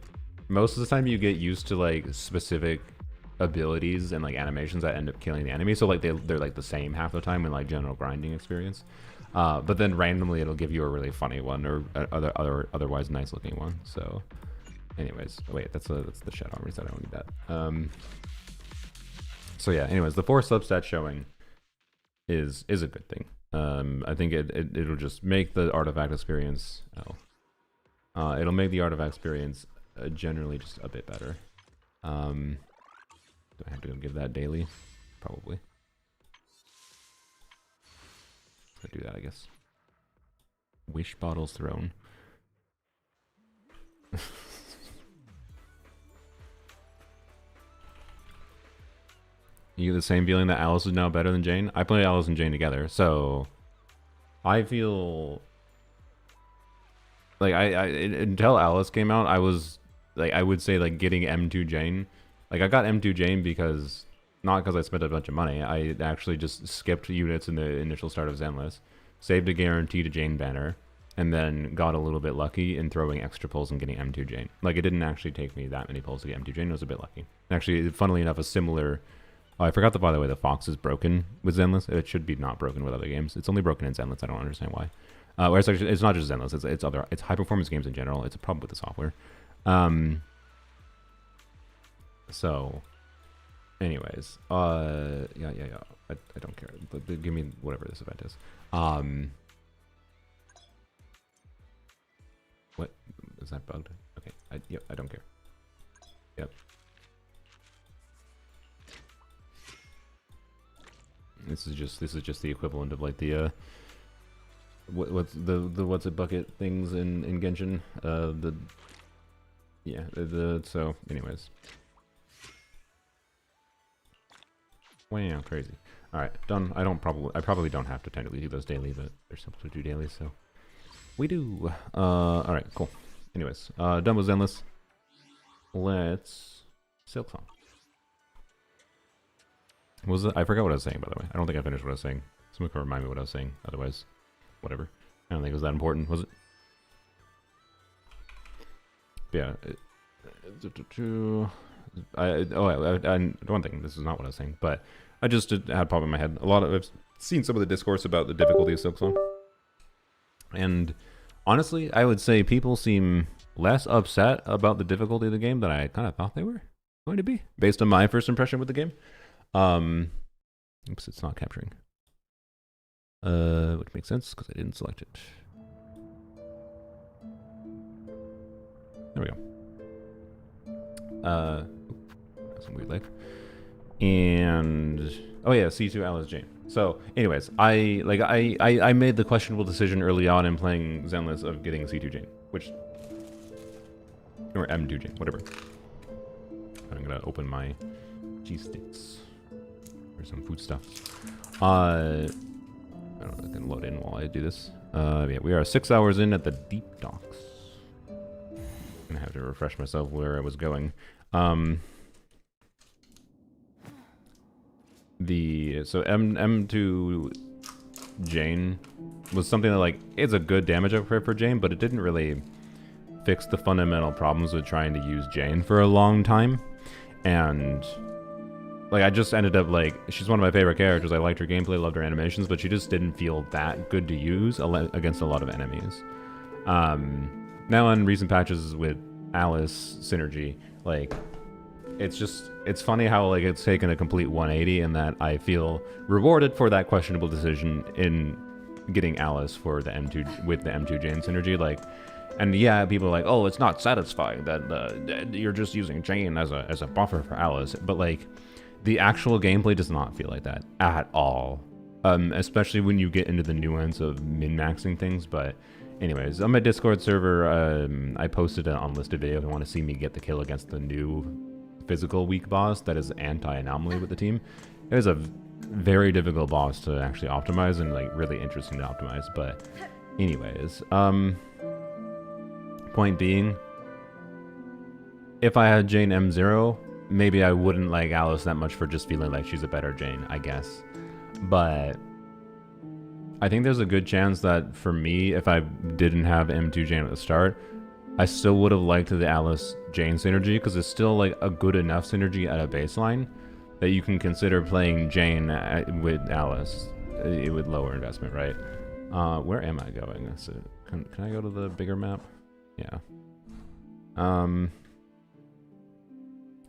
most of the time you get used to like specific abilities and like animations that end up killing the enemy, so like they're like the same half the time in like general grinding experience, but then randomly it'll give you a really funny one or otherwise nice looking one. So anyways, wait, that's the shadow reset. I don't need that. So yeah, anyways, the 4 substat showing is a good thing. I think it'll just make the artifact experience. It'll make the artifact experience generally just a bit better. Do I have to go give that daily? Probably. Let's do that, I guess. Wish bottles thrown. You get the same feeling that Alice is now better than Jane? I play Alice and Jane together, so I feel like until Alice came out, I was like, I would say like getting M2 Jane. Like I got M2 Jane because, not because I spent a bunch of money, I actually just skipped units in the initial start of Zenless, saved a guarantee to Jane banner, and then got a little bit lucky in throwing extra pulls and getting M2 Jane. Like it didn't actually take me that many pulls to get M2 Jane, I was a bit lucky. Actually, funnily enough, a similar... Oh, I forgot that, by the way, the Fox is broken with Zenless. It should be not broken with other games. It's only broken in Zenless. I don't understand why. Whereas actually, it's not just Zenless. It's high performance games in general. It's a problem with the software. So, anyways, yeah. I don't care. But give me whatever this event is. What is that bugged? Okay. Yep. I don't care. Yep. This is just the equivalent of like the what's it bucket things in Genshin. So anyways. Wow, crazy. All right, done. I probably don't have to technically do those daily, but they're simple to do daily, so we do. All right, cool. Anyways, done with Zenless. Let's Silksong. What was it? I forgot what I was saying, by the way. I don't think I finished what I was saying. Someone can remind me what I was saying. Otherwise, whatever. I don't think it was that important, was it? Yeah. One thing, this is not what I was saying, but I just had pop in my head. I've seen some of the discourse about the difficulty of Silksong. And honestly, I would say people seem less upset about the difficulty of the game than I kind of thought they were going to be, based on my first impression with the game. Oops, it's not capturing. Which makes sense, because I didn't select it. There we go. Some weird lag. And oh yeah, C2 Alice Jane. So, anyways, I made the questionable decision early on in playing Zenless of getting C2 Jane, or M2 Jane, whatever. I'm gonna open my G-sticks for some food stuff. I don't know if I can load in while I do this. Yeah, we are 6 hours in at the deep docks. I'm gonna have to refresh myself where I was going. So M2 Jane was something that, like, it's a good damage upgrade for Jane, but it didn't really fix the fundamental problems with trying to use Jane for a long time. And like, I just ended up, like, she's one of my favorite characters. I liked her gameplay, loved her animations, but she just didn't feel that good to use against a lot of enemies. Now on recent patches with Alice synergy, like, it's funny how, like, it's taken a complete 180 and that I feel rewarded for that questionable decision in getting Alice for the M2 with the M2 Jane synergy. Like, and yeah, people are like, oh, it's not satisfying that you're just using Jane as a buffer for Alice, but like, the actual gameplay does not feel like that at all. Especially when you get into the nuance of min-maxing things. But anyways, on my Discord server, I posted an unlisted video if you want to see me get the kill against the new physical weak boss that is anti-anomaly with the team. It was a very difficult boss to actually optimize and, like, really interesting to optimize. But anyways, point being, if I had Jane M0, maybe I wouldn't like Alice that much for just feeling like she's a better Jane, I guess. But I think there's a good chance that for me, if I didn't have M2 Jane at the start, I still would have liked the Alice Jane synergy, because it's still, like, a good enough synergy at a baseline that you can consider playing Jane with Alice with lower investment, right? Where am I going? So, can I go to the bigger map? Yeah.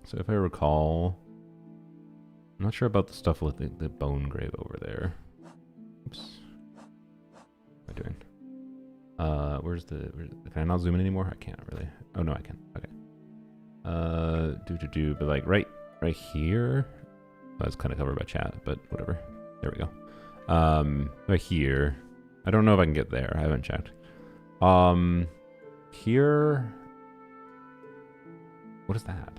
So if I recall, I'm not sure about the stuff with the bone grave over there. Oops. What am I doing? Can I not zoom in anymore? I can't really. Oh no, I can. Okay. But like right here. Well, that's kind of covered by chat, but whatever. There we go. Right here. I don't know if I can get there. I haven't checked. Here. What is that?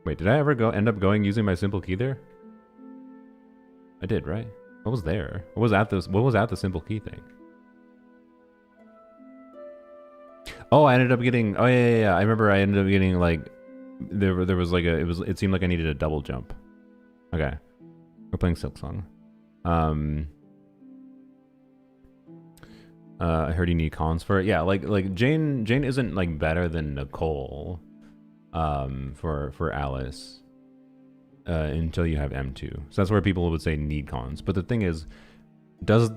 Wait, did I ever end up using my simple key there? I did, right? What was there? What was at the simple key thing? Oh, I ended up getting. Oh yeah. I remember I ended up getting, like, there was like it seemed like I needed a double jump. Okay, we're playing Silksong. I heard you need cons for it. Yeah, like Jane isn't, like, better than Nicole. For Alice, until you have M2. So that's where people would say need cons. But the thing is, do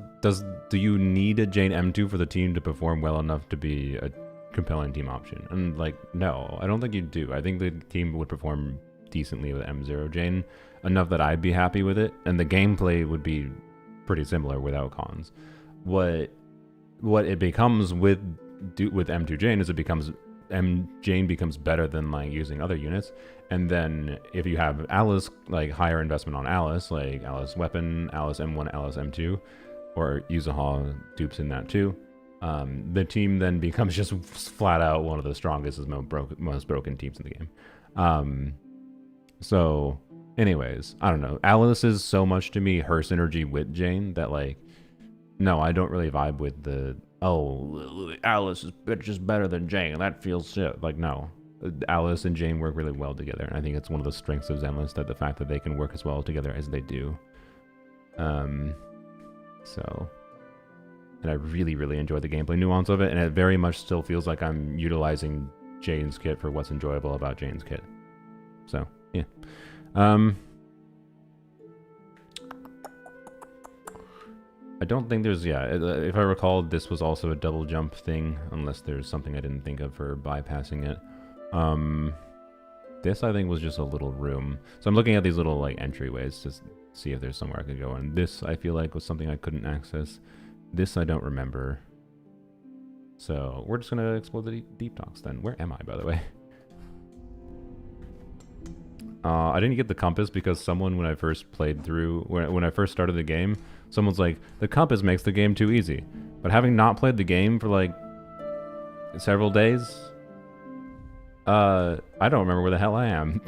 you need a Jane M2 for the team to perform well enough to be a compelling team option? And, like, no, I don't think you do. I think the team would perform decently with M0 Jane, enough that I'd be happy with it, and the gameplay would be pretty similar without cons. What it becomes with M2 Jane is Jane becomes better than, like, using other units. And then if you have Alice, like, higher investment on Alice, like Alice Weapon, Alice M1, Alice M2, or Yuzuha dupes in that too, the team then becomes just flat out one of the strongest, most broken teams in the game. So anyways, I don't know. Alice is so much to me her synergy with Jane that, like, no, I don't really vibe with the, oh, Alice is just better than Jane, that feels shit. Like, no. Alice and Jane work really well together, and I think it's one of the strengths of Zenless, that the fact that they can work as well together as they do. So, and I really, really enjoy the gameplay nuance of it, and it very much still feels like I'm utilizing Jane's kit for what's enjoyable about Jane's kit. So, yeah. I don't think there's, yeah, if I recall, this was also a double jump thing, unless there's something I didn't think of for bypassing it. This, I think, was just a little room. So I'm looking at these little, like, entryways to see if there's somewhere I could go. And this, I feel like, was something I couldn't access. This, I don't remember. So we're just going to explore the deep talks then. Where am I, by the way? I didn't get the compass because someone, when I first played through, when I first started the game, someone's like, the compass makes the game too easy. But having not played the game for like several days, I don't remember where the hell I am.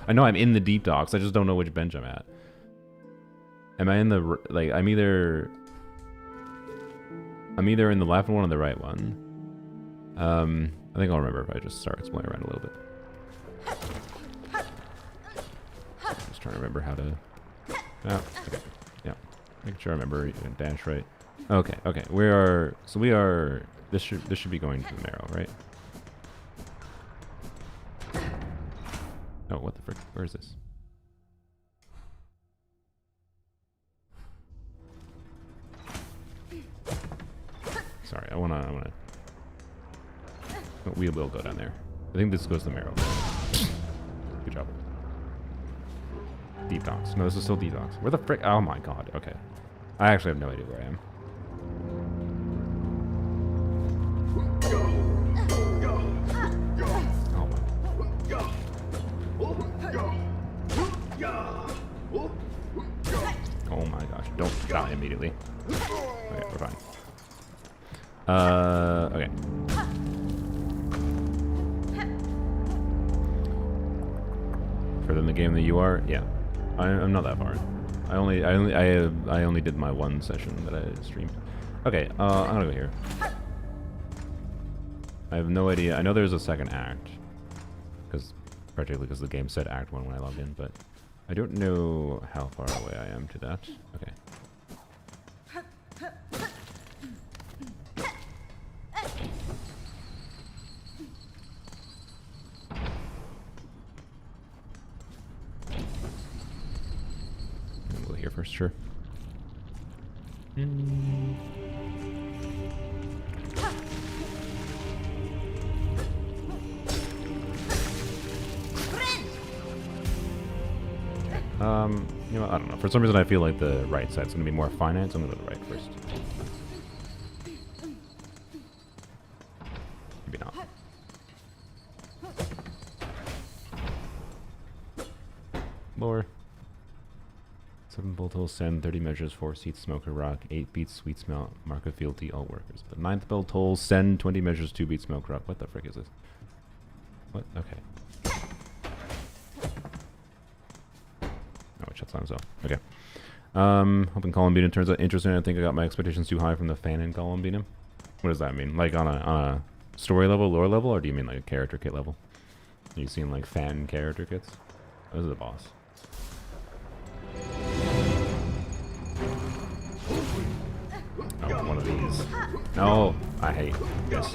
I know I'm in the deep docks, I just don't know which bench I'm at. Am I in the, like, I'm either in the left one or the right one. I think I'll remember if I just start exploring around a little bit. Just trying to remember how to... Oh, okay. Yeah. Making sure I remember dash right. Okay, okay. We are... So we are... This should be going to the marrow, right? Oh, what the frick? Where is this? Sorry, I wanna... Oh, we will go down there. I think this goes to the marrow. Good job. Detox. No, this is still detox. Where the frick? Oh my god. Okay. I actually have no idea where I am. Oh my gosh. Don't die immediately. Okay, we're fine. Okay. Further in the game than you are? Yeah. I'm not that far. I only did my one session that I streamed. Okay, I'm gonna go here. I have no idea. I know there's a second act, particularly because the game said Act 1 when I logged in, but I don't know how far away I am to that. Okay. We'll go here first, sure. You know, I don't know. For some reason, I feel like the right side's gonna be more finance. I'm gonna go to the right first. Maybe not. Lower. 7 bolt hole send, 30 measures, 4 seats, smoker rock, 8 beats, sweet smell, mark of fealty, all workers. The 9th bolt hole send, 20 measures, 2 beats, smoke rock. What the frick is this? What? Okay. Oh, it shuts on itself. Okay. Hoping Column Beatum turns out interesting. I think I got my expectations too high from the fan in Column Beatum. What does that mean? Like on a story level, lore level, or do you mean like a character kit level? Are you seeing like fan character kits? Oh, this is the boss. Oh, one of these. No, I hate this.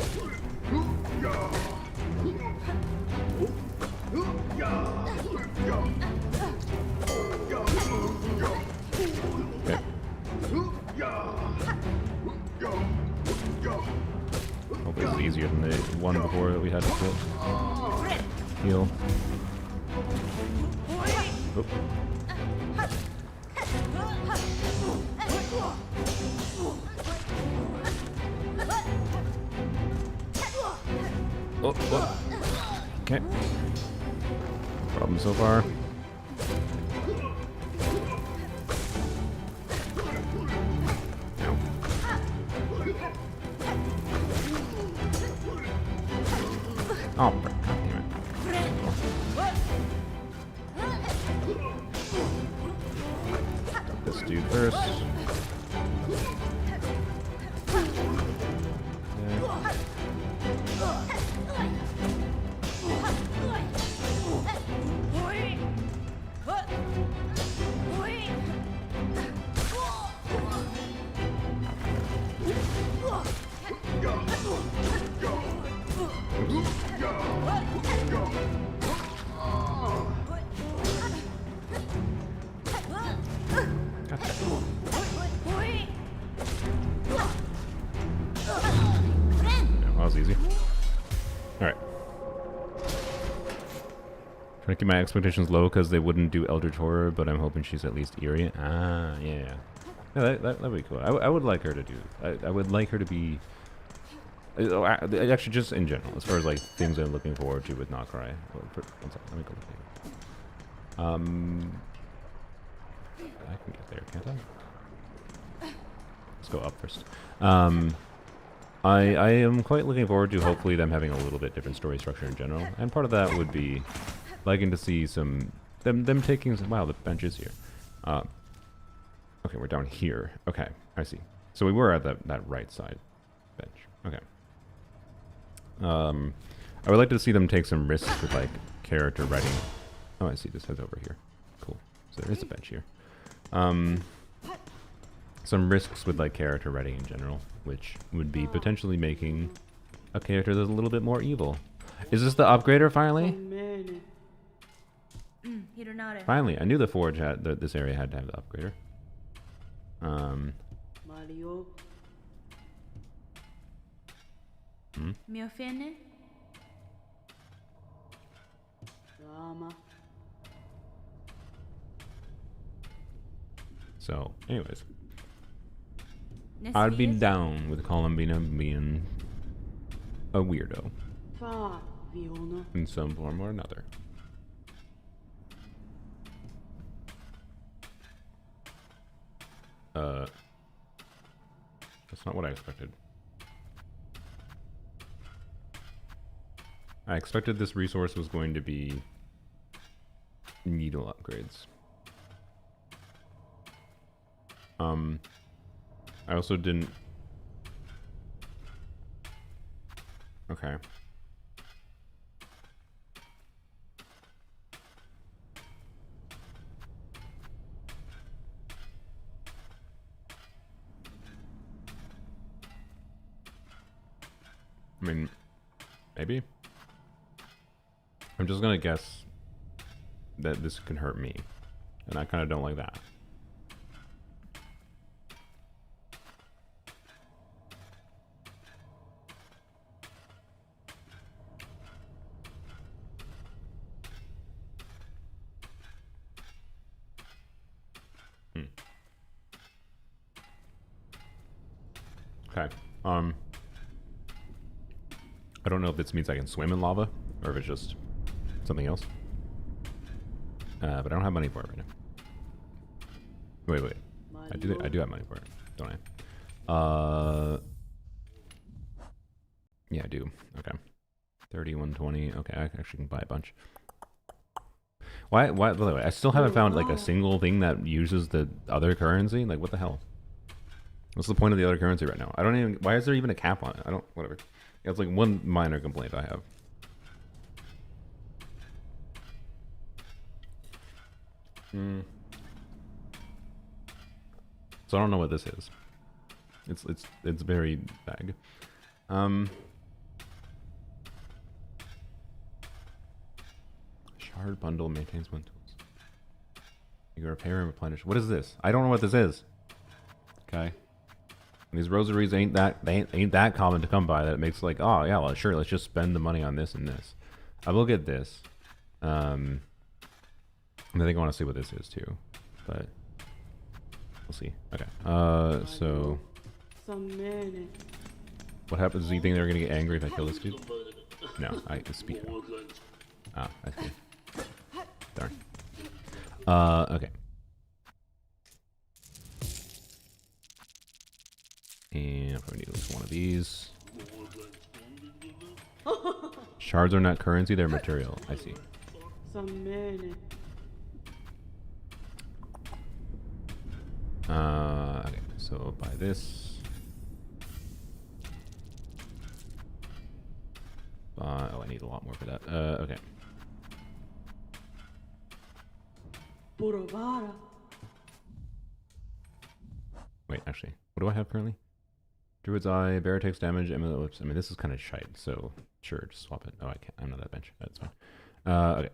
Okay. Hopefully it's easier than the one before that we had to kill. Heal. Oop. Oh, oh. Okay. Problem so far. No. Oh, god damn it. Got this dude first. Trying to keep my expectations low because they wouldn't do Eldritch Horror, but I'm hoping she's at least eerie. Ah, yeah. Yeah, that'd be cool. I would like her to do. I would like her to be. Actually, just in general, as far as like things I'm looking forward to with Nod-Krai. One second, let me go look here. I can get there, can't I? Let's go up first. I am quite looking forward to hopefully them having a little bit different story structure in general, and part of that would be liking to see some them taking some. Wow, the bench is here. Okay, we're down here. Okay, I see. So we were at that right side bench. Okay. I would like to see them take some risks with like character writing. Oh, I see. This heads over here. Cool. So there is a bench here. Some risks with like character writing in general, which would be potentially making a character that's a little bit more evil. Is this the upgrader finally? Finally, I knew the forge had this area had to have the upgrader. Mario. Me ofende? Drama. So, anyways, I'd be down with Columbina being a weirdo Fa, Fiona. in some form or another. That's not what I expected. I expected this resource was going to be needle upgrades. I also didn't... Okay. I mean, maybe. I'm just gonna guess that this can hurt me, and I kind of don't like that. Okay. I don't know if this means I can swim in lava, or if it's just something else. But I don't have money for it right now. Wait. I do have money for it, don't I? Yeah, I do. Okay. 3120. Okay, I actually can buy a bunch. Why, by the way, I still haven't found like a single thing that uses the other currency. Like, what the hell? What's the point of the other currency right now? I don't even... Why is there even a cap on it? I don't... Whatever. Yeah, it's like one minor complaint I have. So I don't know what this is. It's very vague. Shard bundle maintains one tools. You can repair and replenish. What is this? I don't know what this is. Okay. And these rosaries ain't that common to come by that it makes like, oh yeah, well sure, let's just spend the money on this and this. I will get this. And I think I want to see what this is too, but we'll see. Okay. So what happens? Do you think they're gonna get angry if I kill this dude? No, I can speak. Ah, I see. Darn. Okay. And I probably need at least one of these. Shards are not currency, they're material. I see. Okay, so buy this. Oh, I need a lot more for that. Okay. Wait, actually, what do I have currently? Druid's Eye, Bear takes damage, Emily Lips. I mean, this is kind of shite, so sure, just swap it. Oh, I can't. I'm not that bench. That's fine. Okay.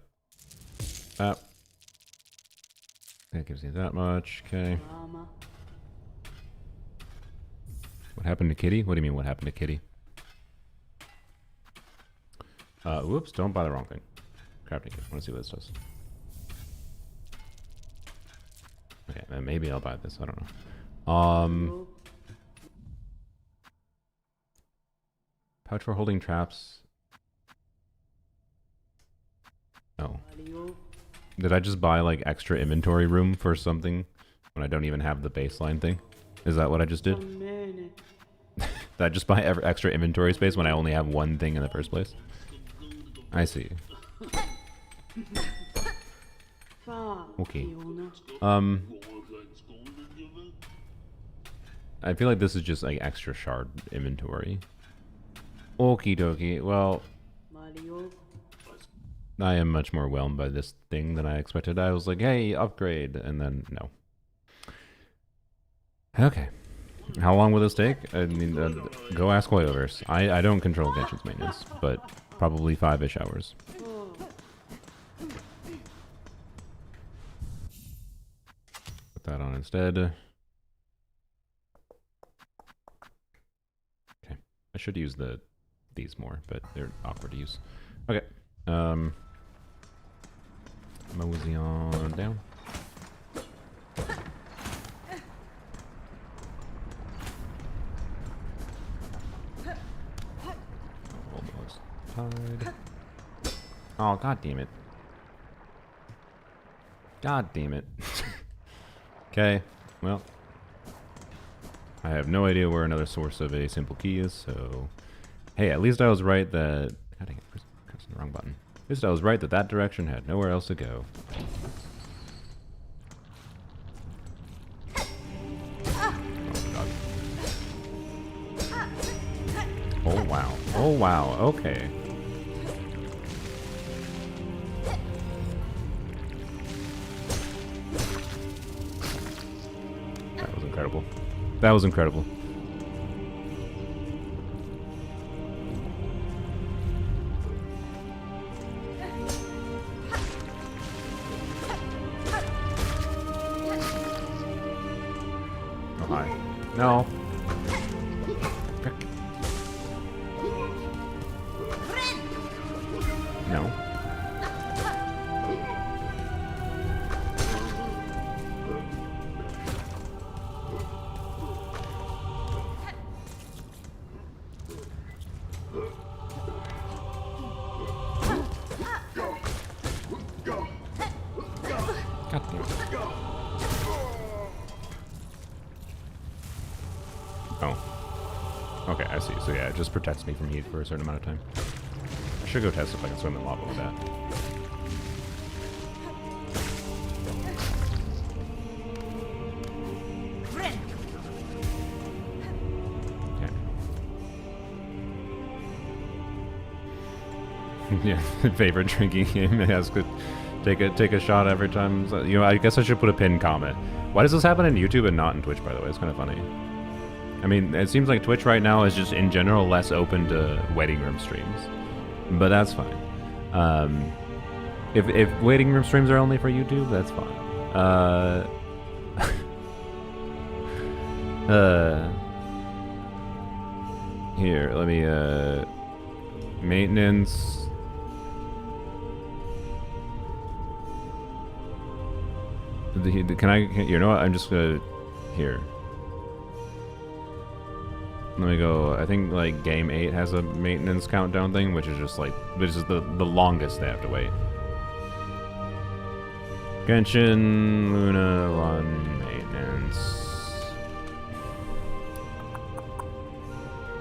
That gives you that much. Okay. What happened to Kitty? What do you mean, what happened to Kitty? Whoops, don't buy the wrong thing. Crafting kit. I want to see what this does. Okay, then maybe I'll buy this. I don't know. Pouch for holding traps. Oh. Did I just buy like extra inventory room for something when I don't even have the baseline thing? Is that what I just did? Did I just buy extra inventory space when I only have one thing in the first place? I see. Okay. I feel like this is just like extra shard inventory. Okie dokie. Well, I am much more whelmed by this thing than I expected. I was like, hey, upgrade, and then no. Okay. How long will this take? I mean, go ask Hoyoverse. I don't control Genshin's maintenance, but probably 5-ish hours. Put that on instead. Okay. I should use these more, but they're awkward to use. Okay. Mosey on down. Almost tied. Oh, god damn it. God damn it. Okay, well. I have no idea where another source of a simple key is, so... Hey, at least I was right that... God dang it, pressing the wrong button. At least I was right that that direction had nowhere else to go. Oh wow. Oh wow, okay. That was incredible. That was incredible. Oh hi. No. No. God damn it. Oh. Okay, I see. So yeah, it just protects me from heat for a certain amount of time. I should go test if I can swim in lava with that. Okay. Yeah, favorite drinking game. It has good. Take a shot every time. So, you know, I guess I should put a pinned comment. Why does this happen in YouTube and not in Twitch? By the way, it's kind of funny. I mean, it seems like Twitch right now is just in general less open to waiting room streams. But that's fine. If waiting room streams are only for YouTube, that's fine. Here, let me, maintenance. Can I, you know what, I'm just gonna, here. Let me go. I think like game 8 has a maintenance countdown thing, which is just like, which is the longest they have to wait. Genshin Luna 1 maintenance.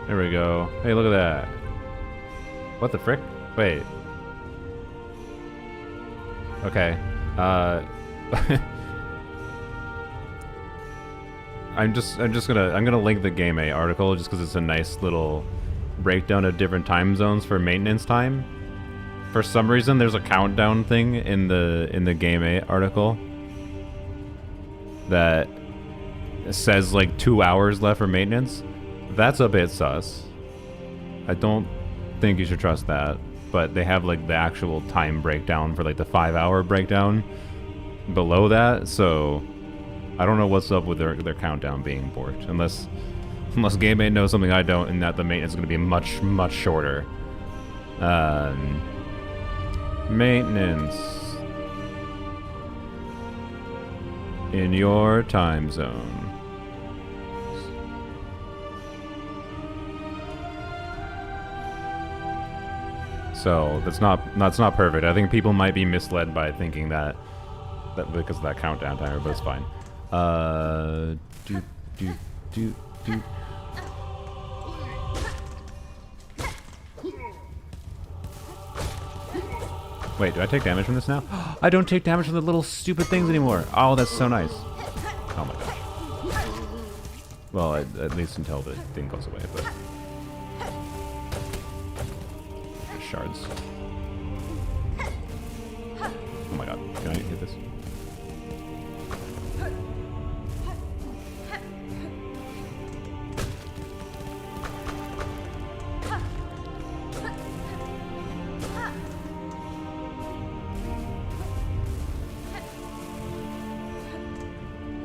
There we go. Hey, look at that. What the frick? Wait. Okay. I'm gonna link the Game A article just because it's a nice little breakdown of different time zones for maintenance time. For some reason, there's a countdown thing in the Game A article that says like 2 hours left for maintenance. That's a bit sus. I don't think you should trust that, but they have like the actual time breakdown for like the 5-hour breakdown below that, so I don't know what's up with their countdown being borked, unless Game 8 knows something I don't, and that the maintenance is going to be much shorter. Maintenance. In your time zone. So that's not perfect. I think people might be misled by thinking that because of that countdown timer, but it's fine. Do do do do. Wait, do I take damage from this now? I don't take damage from the little stupid things anymore. Oh, that's so nice. Oh my gosh. Well, at least until the thing goes away, but... Shards. Oh my god, can I hit this?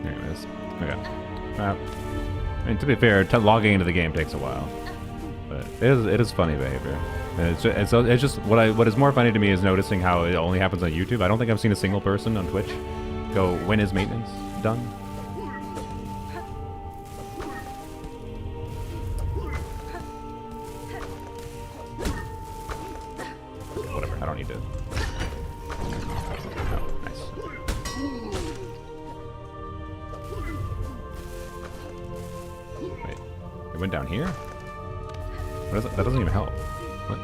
Anyways, okay. I mean, to be fair, logging into the game takes a while, but it is funny behavior. And it's just what is more funny to me is noticing how it only happens on YouTube. I don't think I've seen a single person on Twitch go, "When is maintenance done?" Whatever. I don't need to. Oh, nice. Wait, it went down here? What is it? That doesn't even help. What?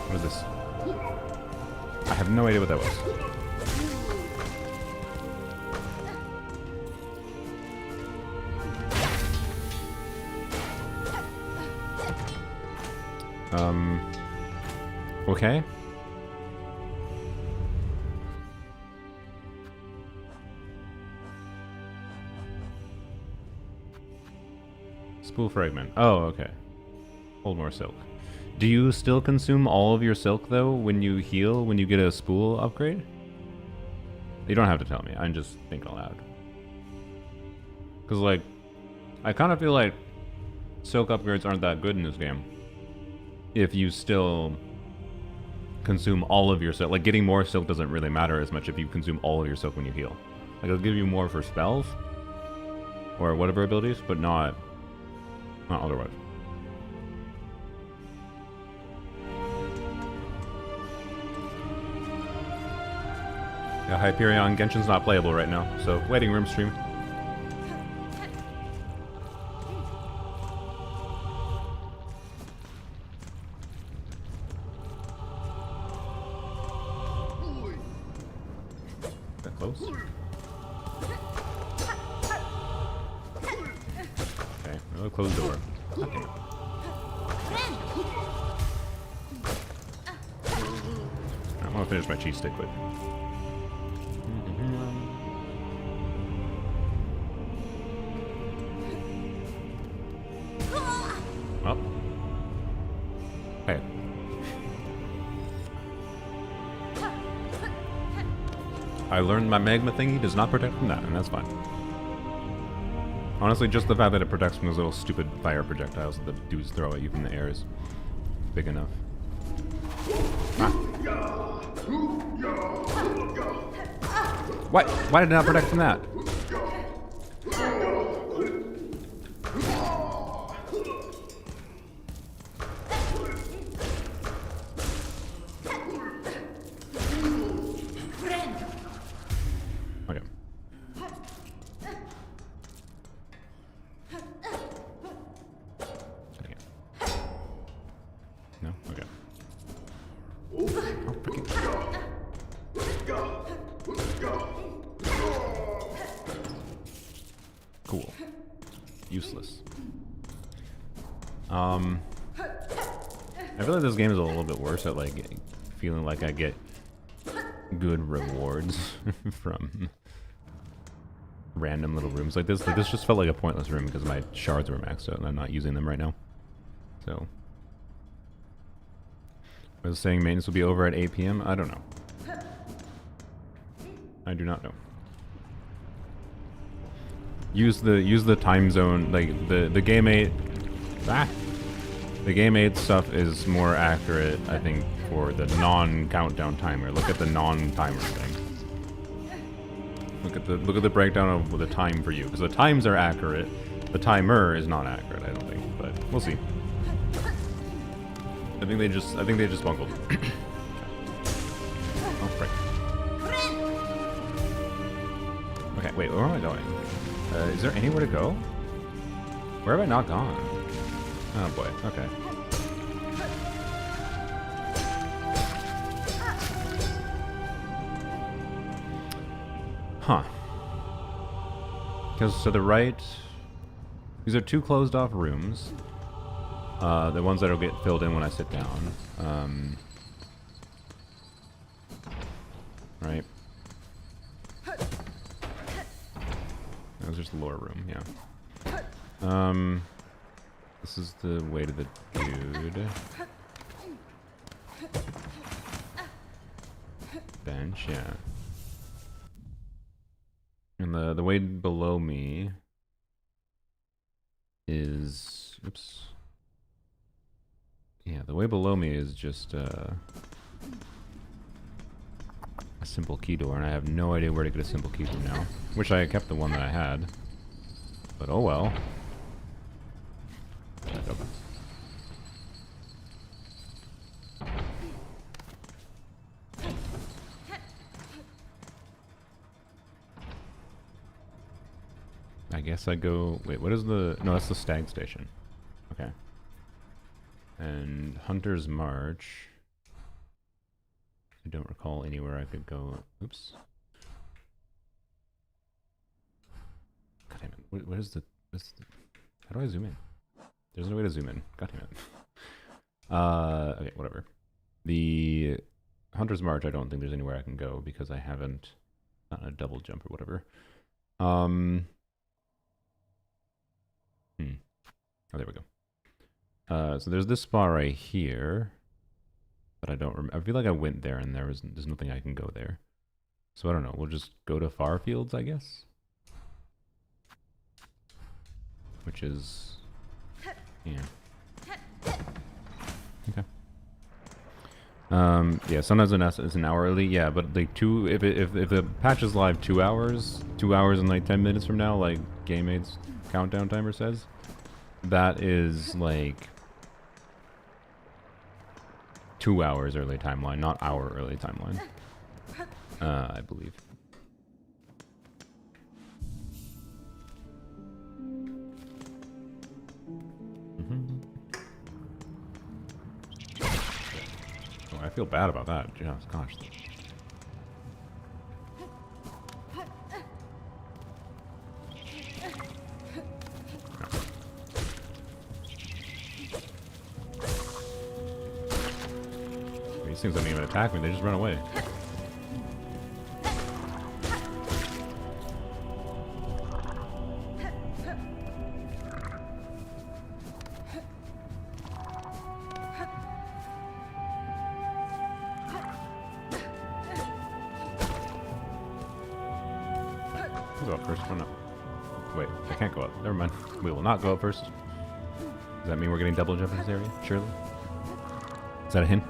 What is this? I have no idea what that was. Okay. Spool fragment. Oh, okay. Hold more silk. Do you still consume all of your silk, though, when you heal, when you get a spool upgrade? You don't have to tell me. I'm just thinking aloud. Because, like, I kind of feel like silk upgrades aren't that good in this game. If you still consume all of your silk. Like, getting more silk doesn't really matter as much if you consume all of your silk when you heal. Like, it'll give you more for spells or whatever abilities, but not otherwise. Yeah, Hyperion, Genshin's not playable right now, so waiting room stream. That close? Okay, we'll close the door. Okay. I want to finish my cheese stick quick. Well. Hey. I learned my magma thingy does not protect from that, and that's fine. Honestly, just the fact that it protects from those little stupid fire projectiles that the dudes throw at you from the air is big enough. Ah. What? Why did it not protect from that? Okay. No? Okay. Oh, freaking. Cool. Useless. I feel like this game is a little bit worse at, like, feeling like I get good rewards from random little rooms like this. Like, this just felt like a pointless room because my shards were maxed out and I'm not using them right now. So, I was saying maintenance will be over at 8 p.m. I don't know. I do not know. Use the time zone, like the game 8 Ah! The game aid stuff is more accurate, I think, for the non-countdown timer. Look at the non-timer thing. Look at the breakdown of the time for you, because the times are accurate. The timer is not accurate, I don't think, but we'll see. I think they just bungled. Oh, frick. Okay, wait, where am I going? Is there anywhere to go? Where have I not gone? Oh boy, okay. Huh. Because to the right, these are two closed off rooms. The ones that'll get filled in when I sit down. Right. That was just the lower room, yeah. This is the way to the dude. Bench, yeah. And the way below me is... Oops. Yeah, the way below me is just a simple key door, and I have no idea where to get a simple key from now. Wish I had kept the one that I had. But oh well. Back up. I guess I go... Wait, what is the... No, that's the stag station. Okay. And Hunter's March. I don't recall anywhere I could go. Oops. God damn it. What is the... How do I zoom in? There's no way to zoom in. God damn it. Okay, whatever. The Hunter's March, I don't think there's anywhere I can go because I haven't gotten a double jump or whatever. Oh, there we go. So there's this spot right here, but I don't remember. I feel like I went there and there's nothing I can go there. So I don't know. We'll just go to Farfields, I guess. Which is, yeah. Okay. Yeah. Sometimes it's an hour early. Yeah, but like if the patch is live 2 hours, 2 hours and like 10 minutes from now, like GameAid's countdown timer says. That is like 2 hours early timeline, not hour early timeline. I believe. Oh, I feel bad about that. Just, gosh. These things don't even attack me, they just run away. I'll go up first. Oh no. Wait, I can't go up. Never mind. We will not go up first. Does that mean we're getting double jump in this area? Surely? Is that a hint?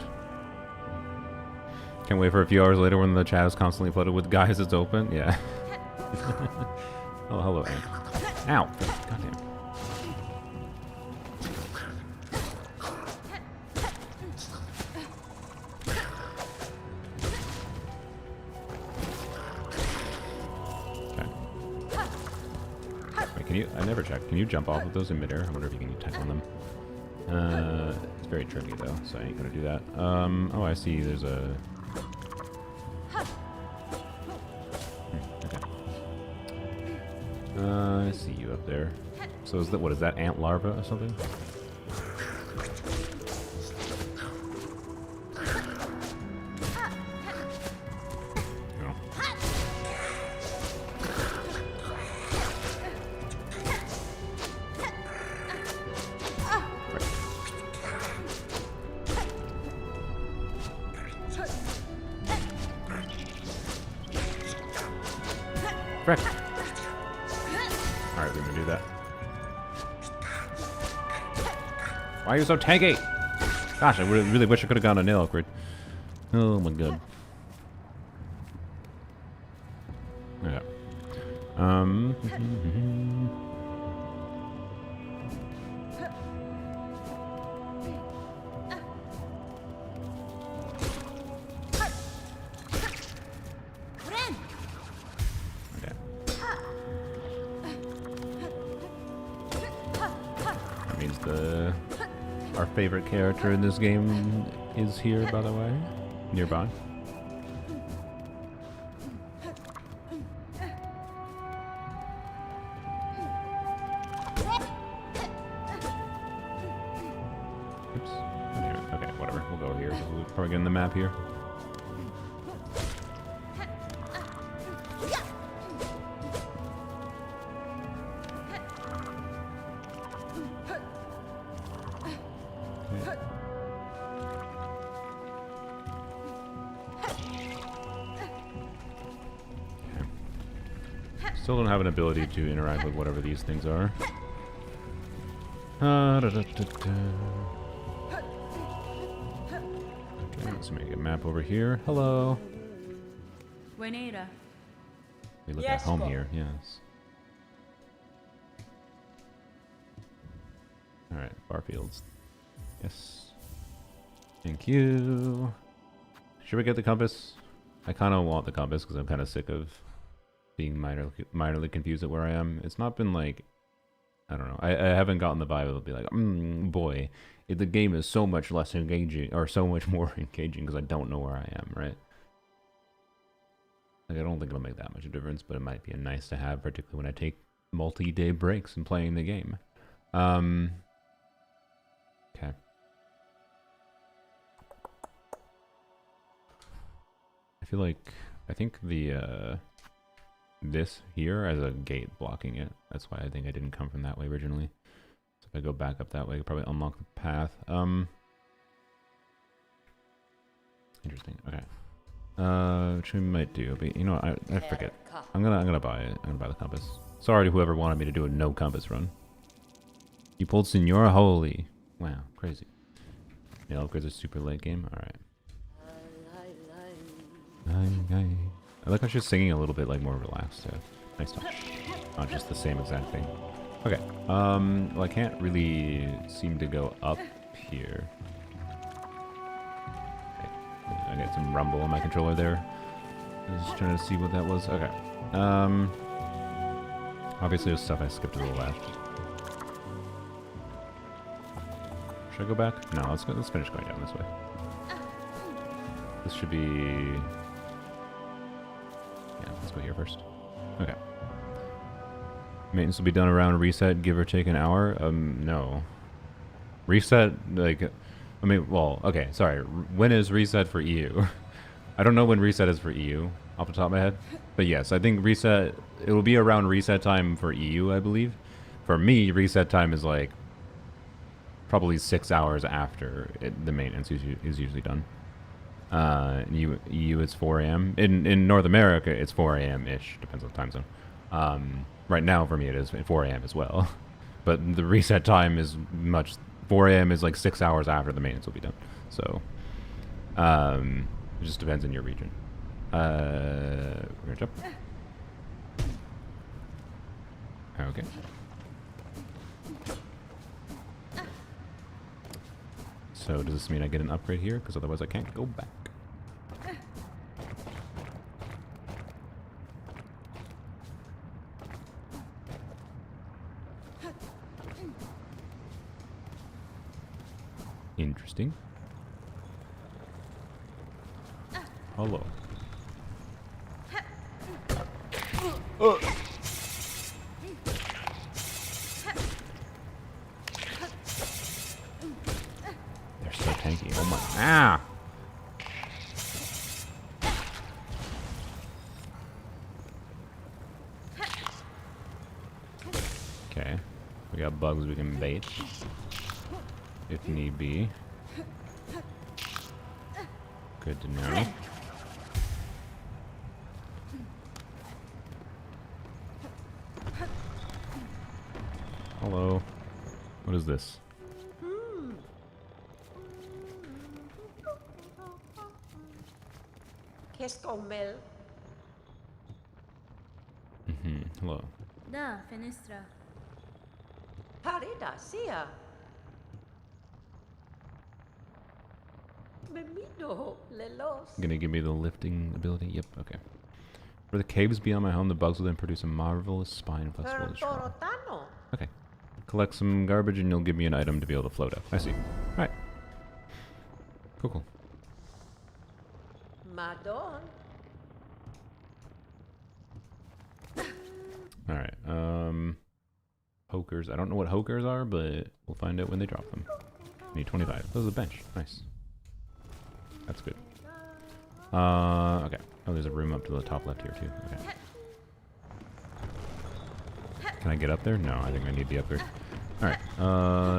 Can't wait for a few hours later when the chat is constantly flooded with guys it's open. Yeah. Oh, hello, Ant. Ow! Goddamn. Okay. Wait, can you... I never checked. Can you jump off of those in midair? I wonder if you can tap on them. It's very tricky though, so I ain't gonna do that. Oh, I see. There's a... I see you up there. So is that, what is that, ant larva or something? No. Frick. Alright, we're gonna do that. Why are you so tanky? Gosh, I really wish I could have gone a nail upgrade. Oh my god. Yeah. Okay. That means our favorite character in this game is here, by the way, nearby. Oops. Okay, whatever. We'll go here. We'll probably get in the map here. Still don't have an ability to interact with whatever these things are. Okay, let's make a map over here. Hello. Buenera. We look at home here, yes. Alright, Barfields. Yes. Thank you. Should we get the compass? I kind of want the compass because I'm kind of sick of being minorly confused at where I am. It's not been like, I don't know. I haven't gotten the vibe of be like, boy, the game is so much less engaging, or so much more engaging because I don't know where I am, right? Like, I don't think it'll make that much of a difference, but it might be a nice to have, particularly when I take multi-day breaks in playing the game. Okay. I feel like, I think the, this here as a gate blocking it. That's why I think I didn't come from that way originally. So if I go back up that way, I'll probably unlock the path. Interesting. Okay. Which we might do, but you know what, I forget. I'm gonna buy it. I'm gonna buy the compass. Sorry to whoever wanted me to do a no compass run. You pulled Senora Holy. Wow, crazy. Yeah, upgrades are super late game. Alright. I like how she's singing a little bit like more relaxed. Nice touch. Not just the same exact thing. Okay. Well, I can't really seem to go up here. Okay. I got some rumble on my controller there. I was just trying to see what that was. Okay. Obviously there's stuff I skipped to the left. Should I go back? No, let's finish going down this way. This should be... Yeah, let's go here first. Okay. Maintenance will be done around reset, give or take an hour? No. Reset, like... I mean, well, okay, sorry. When is reset for EU? I don't know when reset is for EU, off the top of my head. But yes, I think reset... It will be around reset time for EU, I believe. For me, reset time is like... Probably 6 hours after the maintenance is usually done. EU it's 4 a.m. In North America, it's 4 a.m.-ish. Depends on the time zone. Right now, for me, it is 4 a.m. as well. But the reset time is much... 4 a.m. is like 6 hours after the maintenance will be done. So, it just depends on your region. We're gonna jump. Okay. So does this mean I get an upgrade here? Because otherwise I can't go back. Interesting. Hello. They're so tanky. Oh my. Ah! Okay. We got bugs we can bait. If need be. Good to know. Hello. What is this? Keskomel. Hello. Da, fenestra. Parida sia. Memido lelos. Gonna give me the lifting ability? Yep, okay. For the caves beyond my home, the bugs will then produce a marvelous spine flexible and strong. Torotano. Okay. Collect some garbage and you'll give me an item to be able to float up. I see. Alright. Cool, cool. Madon. Alright, hokers. I don't know what hokers are, but we'll find out when they drop them. Need 25. Those are the bench. Nice. That's good. Okay. Oh, there's a room up to the top left here, too. Okay. Can I get up there? No, I think I need the upgrade. Alright,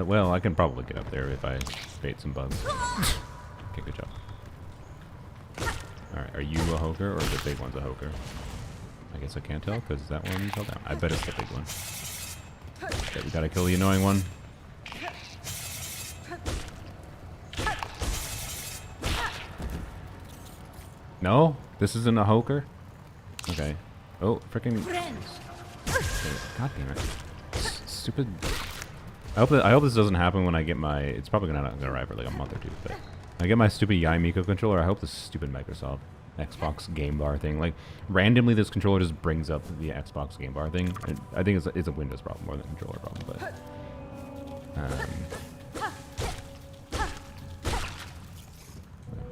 well, I can probably get up there if I bait some bugs. Okay, good job. Alright, are you a hoker or the big one's a hoker? I guess I can't tell because that one fell down. I bet it's the big one. Okay, we gotta kill the annoying one. No? This isn't a hoker? Okay. Oh, freaking. God damn it. Stupid. I hope this doesn't happen when I get my. It's probably not gonna arrive for like a month or two, but when I get my stupid Yai Miko controller. I hope this stupid Microsoft Xbox game bar thing, like randomly, this controller just brings up the Xbox game bar thing. I think it's a Windows problem more than a controller problem, but.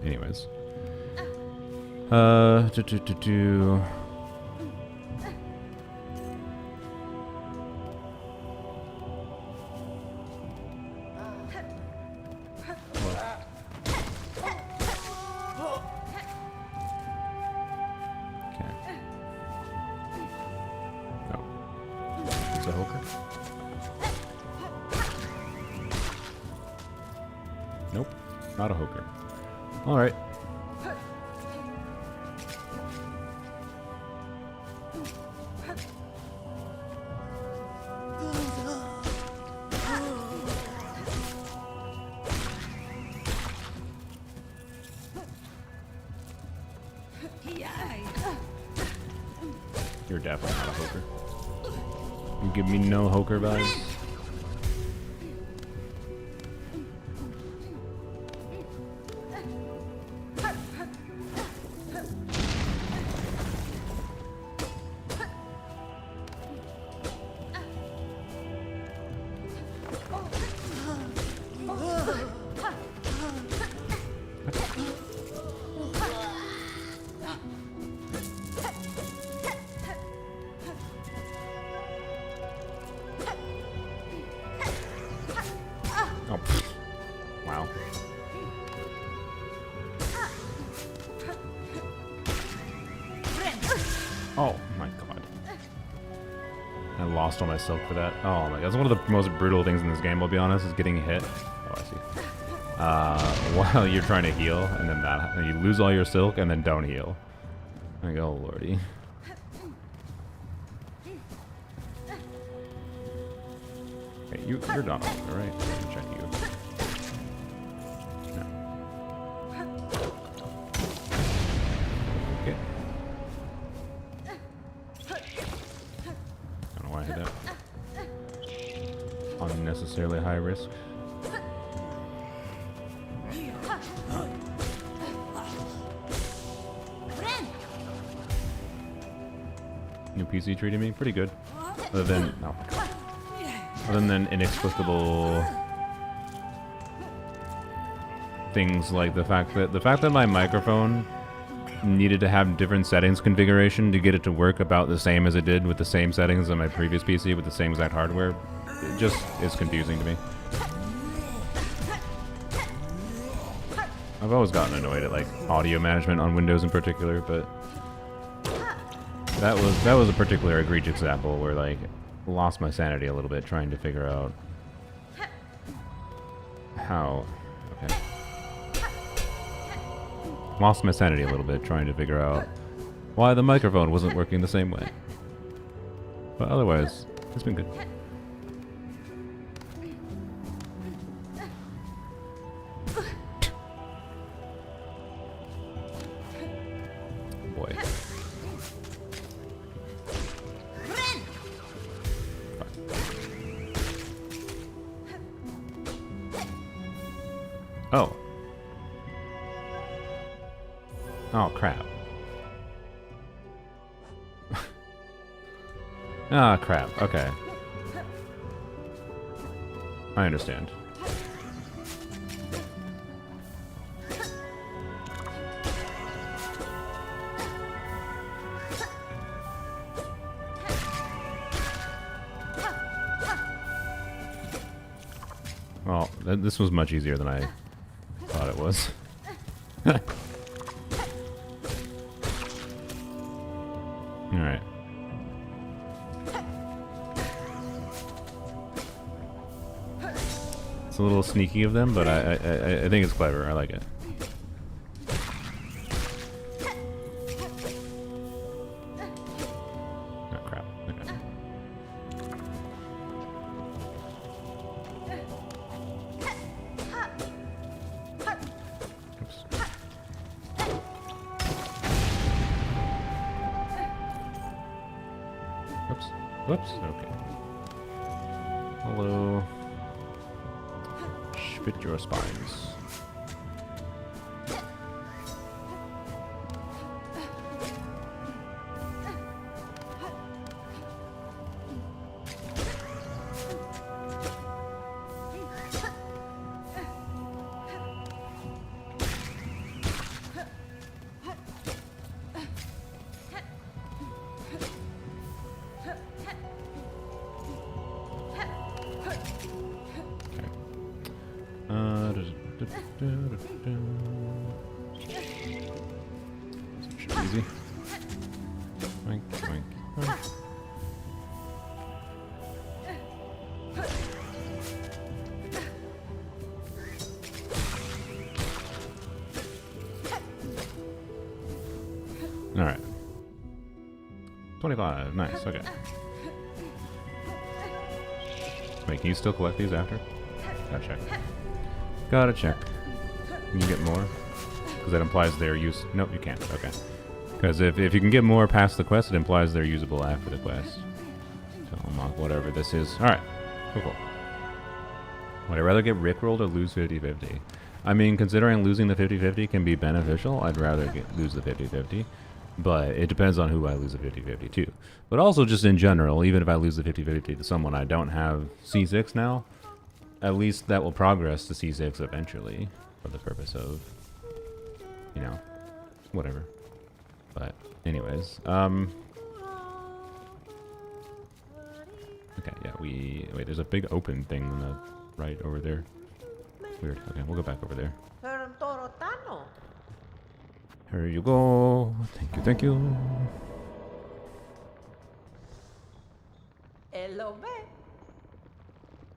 Anyways. A hoker? Nope, not a hoker. All right. You're definitely not a hoker. You give me no hoker vibes. Oh, wow. Oh my god. I lost all my silk for that. Oh my god. That's one of the most brutal things in this game, I'll be honest, is getting hit. Oh, I see. While you're trying to heal, and then and you lose all your silk, and then don't heal. Like, oh lordy. Hey, you're not over, right? Let me check you. No. Okay. I don't know why I hit that. Unnecessarily high risk. New PC treating me pretty good. Other than other than inexplicable things like the fact that my microphone needed to have different settings configuration to get it to work about the same as it did with the same settings on my previous PC with the same exact hardware. It just is confusing to me. I've always gotten annoyed at like audio management on Windows in particular, but that was a particular egregious example where like lost my sanity a little bit trying to figure out how. Okay. Lost my sanity a little bit trying to figure out why the microphone wasn't working the same way. But otherwise, it's been good. Oh, crap. Ah, crap. Okay. I understand. Well, this was much easier than I thought it was. Alright. It's a little sneaky of them, but I think it's clever. I like it. Oh, crap. Okay. Oops. Whoops. Whoops. Okay. Hello. Spit your spines. Easy. Oink, oink, oink. All right. 25. Nice. Okay. Wait, can you still collect these after? Gotta check. Gotta check. Can you get more? Because that implies they're use. Nope, you can't. Okay. Because if you can get more past the quest, it implies they're usable after the quest. So unlock whatever this is. Alright. Cool. Would I rather get rickrolled or lose 50-50? I mean, considering losing the 50-50 can be beneficial, I'd rather lose the 50-50. But it depends on who I lose the 50-50 to. But also just in general, even if I lose the 50-50 to someone I don't have C6 now, at least that will progress to C6 eventually. For the purpose of, you know, whatever. But anyways, okay, yeah, wait, there's a big open thing on the right over there. Weird. Okay, we'll go back over there. Here you go. Thank you, thank you.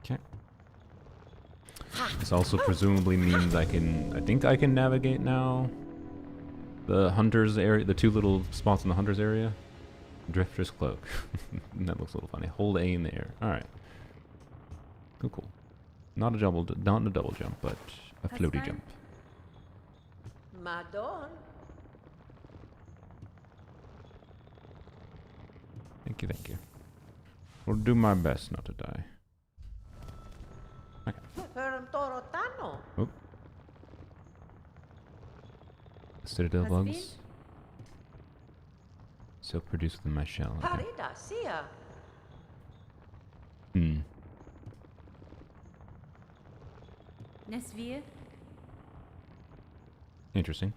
Okay. This also presumably means I think I can navigate now. The hunter's area, the two little spots in the hunter's area. Drifter's cloak. That looks a little funny. Hold A in the air. Alright. Cool. Not a double jump, but a floaty jump. Madon. Thank you, thank you. Will do my best not to die. Okay. Oh. Citadel bugs. Silk produced within my shell. Okay. Nesvir. Interesting.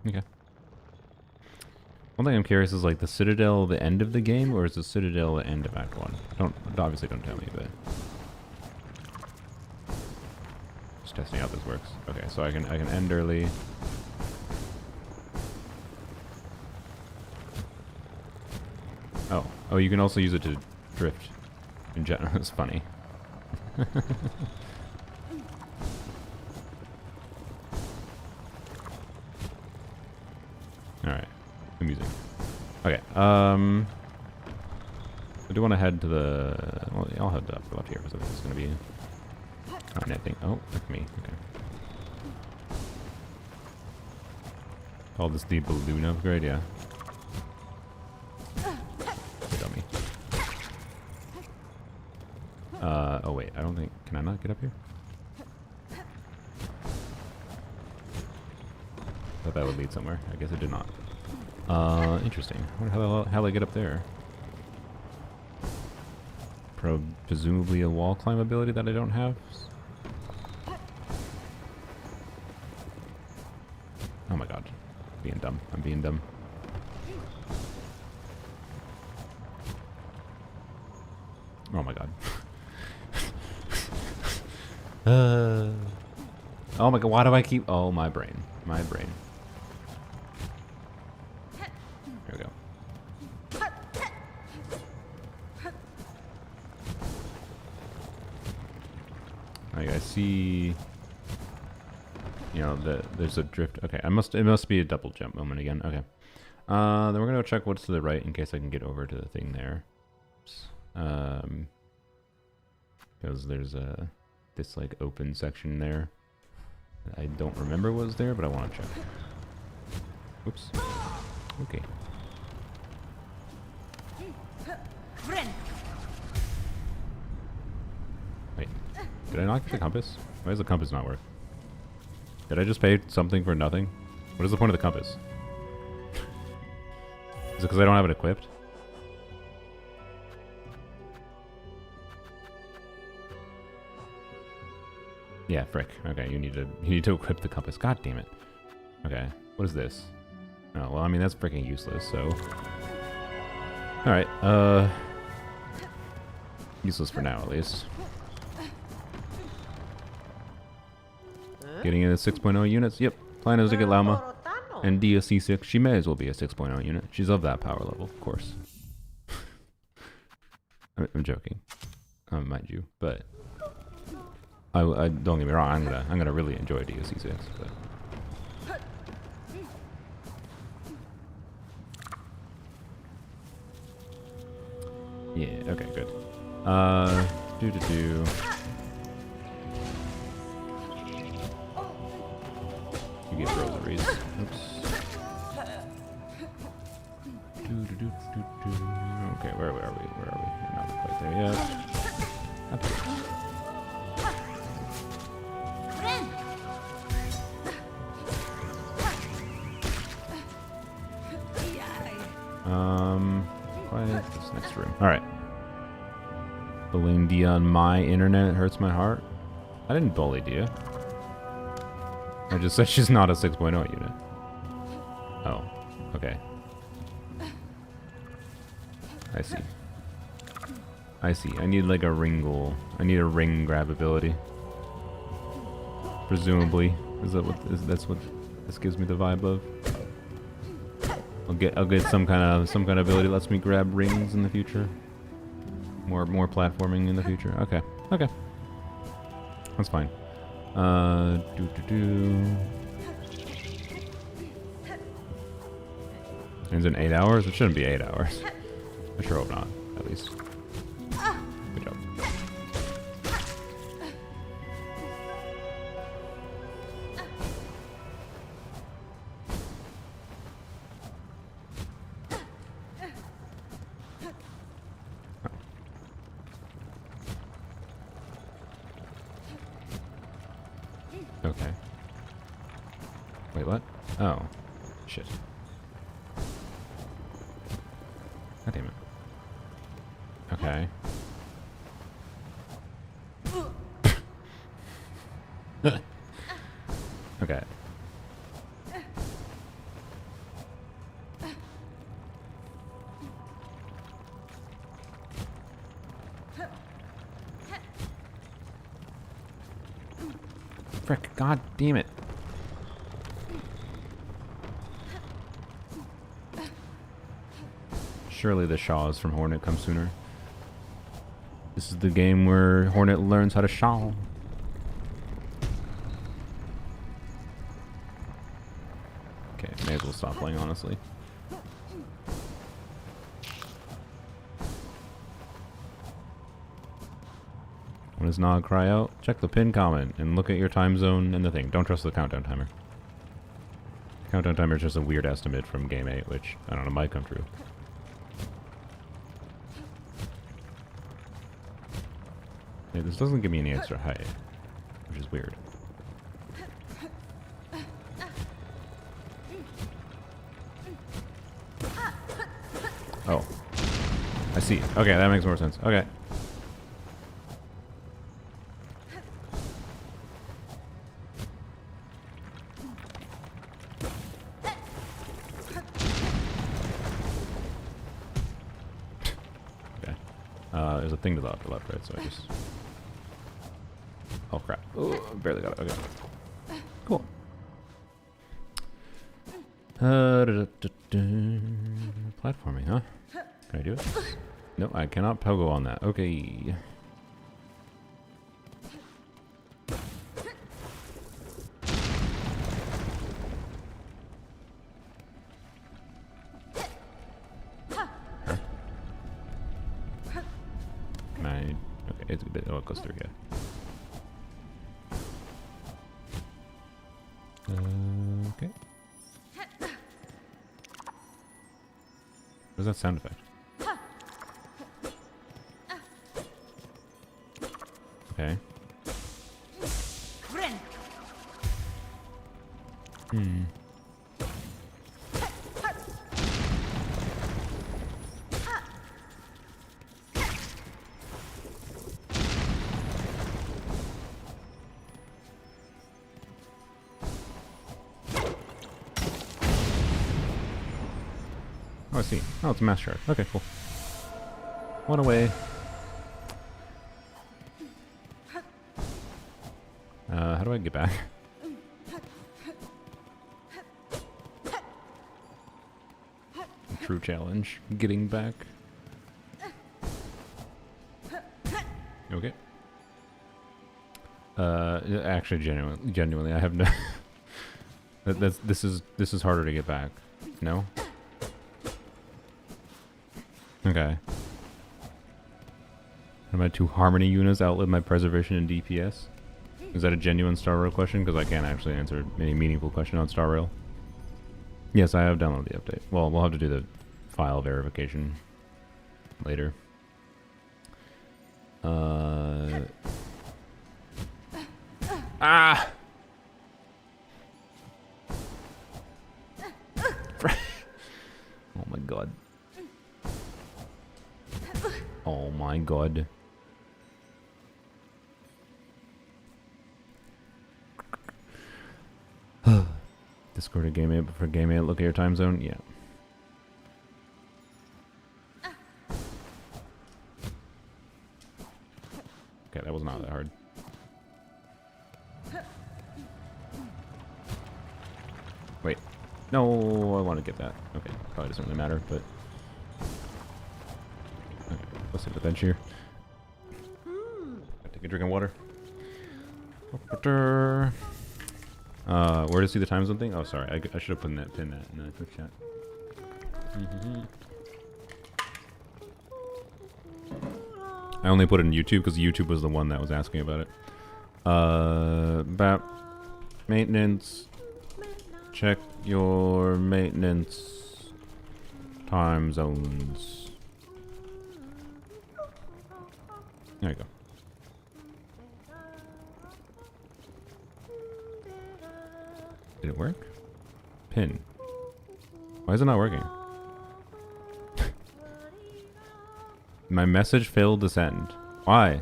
Okay. One thing I'm curious is like the Citadel the end of the game, or is the Citadel the end of Act 1? Obviously don't tell me, but just testing how this works. Okay, so I can end early. Oh, you can also use it to drift in general. It's funny. Alright. Amusing. Okay, I do want to head to the... Well, I'll head up left here, because I think it's going to be... Oh, nothing. Oh, look at me. Okay. Call this the balloon upgrade, yeah. Dummy. Oh wait, I don't think... Can I not get up here? Thought that would lead somewhere. I guess it did not. Interesting. I wonder how I get up there. Presumably a wall climb ability that I don't have. Oh my god. Being dumb. I'm being dumb. Oh my god. Oh my god, why do I keep... Oh, my brain. My brain. There we go. Like, I see... You know, there's a drift... Okay, it must be a double jump moment again. Okay. Then we're gonna go check what's to the right in case I can get over to the thing there. Because there's this like open section there. I don't remember what was there, but I want to check. Oops. Okay. Wait, did I not get the compass? Why does the compass not work? Did I just pay something for nothing? What is the point of the compass? Is it because I don't have it equipped? Yeah, frick. Okay, you need to equip the compass. God damn it. Okay, what is this? Oh, well, I mean, that's freaking useless, so... Alright, useless for now, at least. Getting in at 6.0 units? Yep. Plan is to get Lauma and DSC 6. She may as well be a 6.0 unit. She's of that power level, of course. I'm joking. Mind you, but... I don't get me wrong. I'm gonna really enjoy DSC 6, but yeah. Okay, good. Do. You get rosaries. Oops. Do. Okay, where are we? Where are we? We're not quite there yet. Up here. Quiet this next room. Alright. Bullying Dia on my internet hurts my heart. I didn't bully Dia. I just said she's not a 6.0 unit. Oh, okay. I see. I see. I need like a ringle. I need a ring grab ability. Presumably. That's what this gives me the vibe of? I'll get some kind of ability that lets me grab rings in the future. More platforming in the future. Okay. Okay. That's fine. Ends in 8 hours? It shouldn't be 8 hours. I sure hope not, at least. Good job. Okay. Wait, what? Oh. Shit. God damn it. Okay. Okay. Frick, god damn it. Surely the Shaws from Hornet come sooner. This is the game where Hornet learns how to Shaw. Okay, may as well stop playing, honestly. When does Nod-Krai out? Check the pin comment and look at your time zone and the thing. Don't trust the countdown timer. Countdown timer is just a weird estimate from Game 8, which, I don't know, might come true. Yeah, this doesn't give me any extra height, which is weird. Oh. I see. Okay, that makes more sense. Okay. Okay. There's a thing to the left, right? So I just... Oh, crap. Oh, barely got it. Okay. Cool. Platforming, huh? Can I do it? No, I cannot pogo on that. Okay. Can I... Okay, it's a bit... Oh, it goes through, yeah. Okay. What is that sound effect? Okay. Hmm. Oh, I see. Oh, it's a mass shark. Okay, cool. One away. How do I get back? True challenge. Getting back. Okay. Actually, genuinely, I have no... this is harder to get back. No? Okay. Have my 2 harmony units outlive my preservation and DPS? Is that a genuine Star Rail question? Because I can't actually answer any meaningful question on Star Rail. Yes, I have downloaded the update. Well, we'll have to do the file verification later. Ah! Oh my god. Oh my god. Discord a game 8 for game 8, look at your time zone? Yeah. Okay, that was not that hard. Wait. No, I want to get that. Okay, probably doesn't really matter, but... Okay, let's take the bench here. Take a drink of water. Where to see the time zone thing? Oh, sorry. I should have put that in the quick chat. I only put it in YouTube because YouTube was the one that was asking about it. About maintenance. Check your maintenance time zones. There you go. Did it work? Pin. Why is it not working? My message failed to send. Why?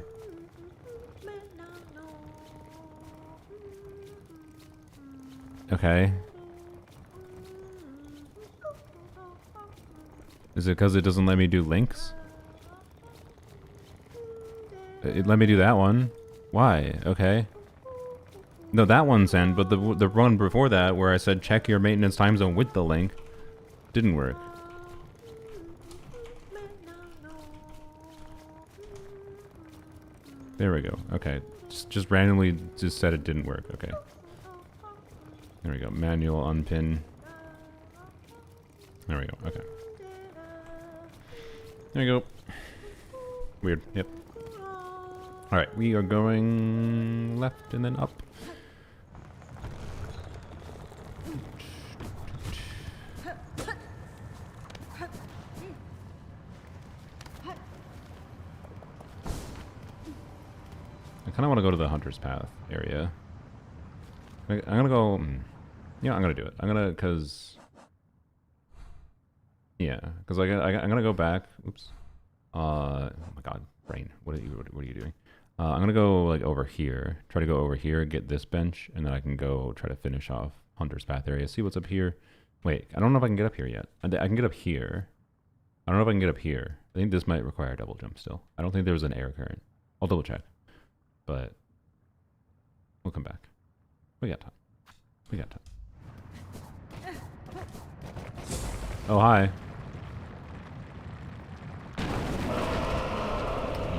Okay. Is it because it doesn't let me do links? It let me do that one. Why? Okay. No, that one sent, but the one before that, where I said check your maintenance time zone with the link, didn't work. There we go. Okay, just randomly just said it didn't work. Okay. There we go. Manual unpin. There we go. Okay. There you go. Weird. Yep. All right, we are going left and then up. kind of want to go to the Hunter's Path area. I'm gonna go. Yeah, I'm gonna do it. I'm gonna because I'm gonna go back. Oops. Oh my God, brain. What are you doing? I'm gonna go like over here. Try to go over here, get this bench, and then I can go try to finish off Hunter's Path area. See what's up here. Wait, I don't know if I can get up here yet. I can get up here. I don't know if I can get up here. I think this might require a double jump still. I don't think there was an air current. I'll double check. But we'll come back. We got time. We got time. Oh, hi.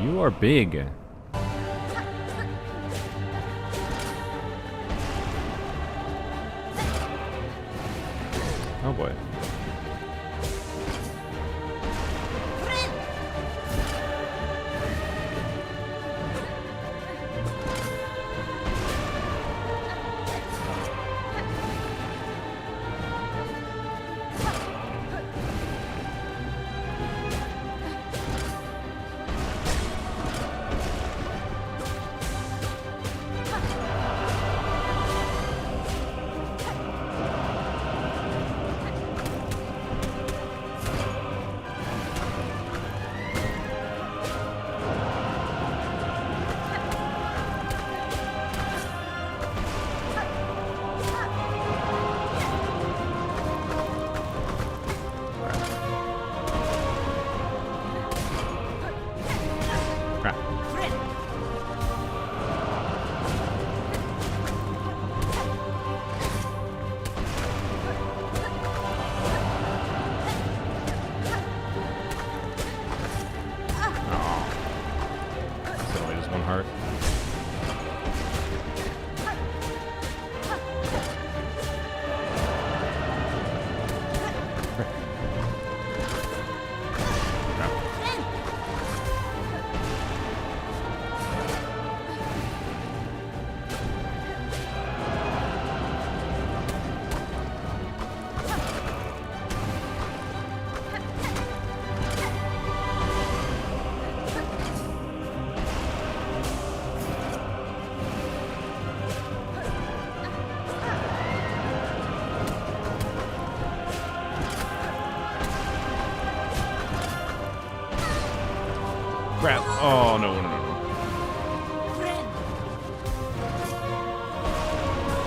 You are big. Oh boy. Crap. Oh, no.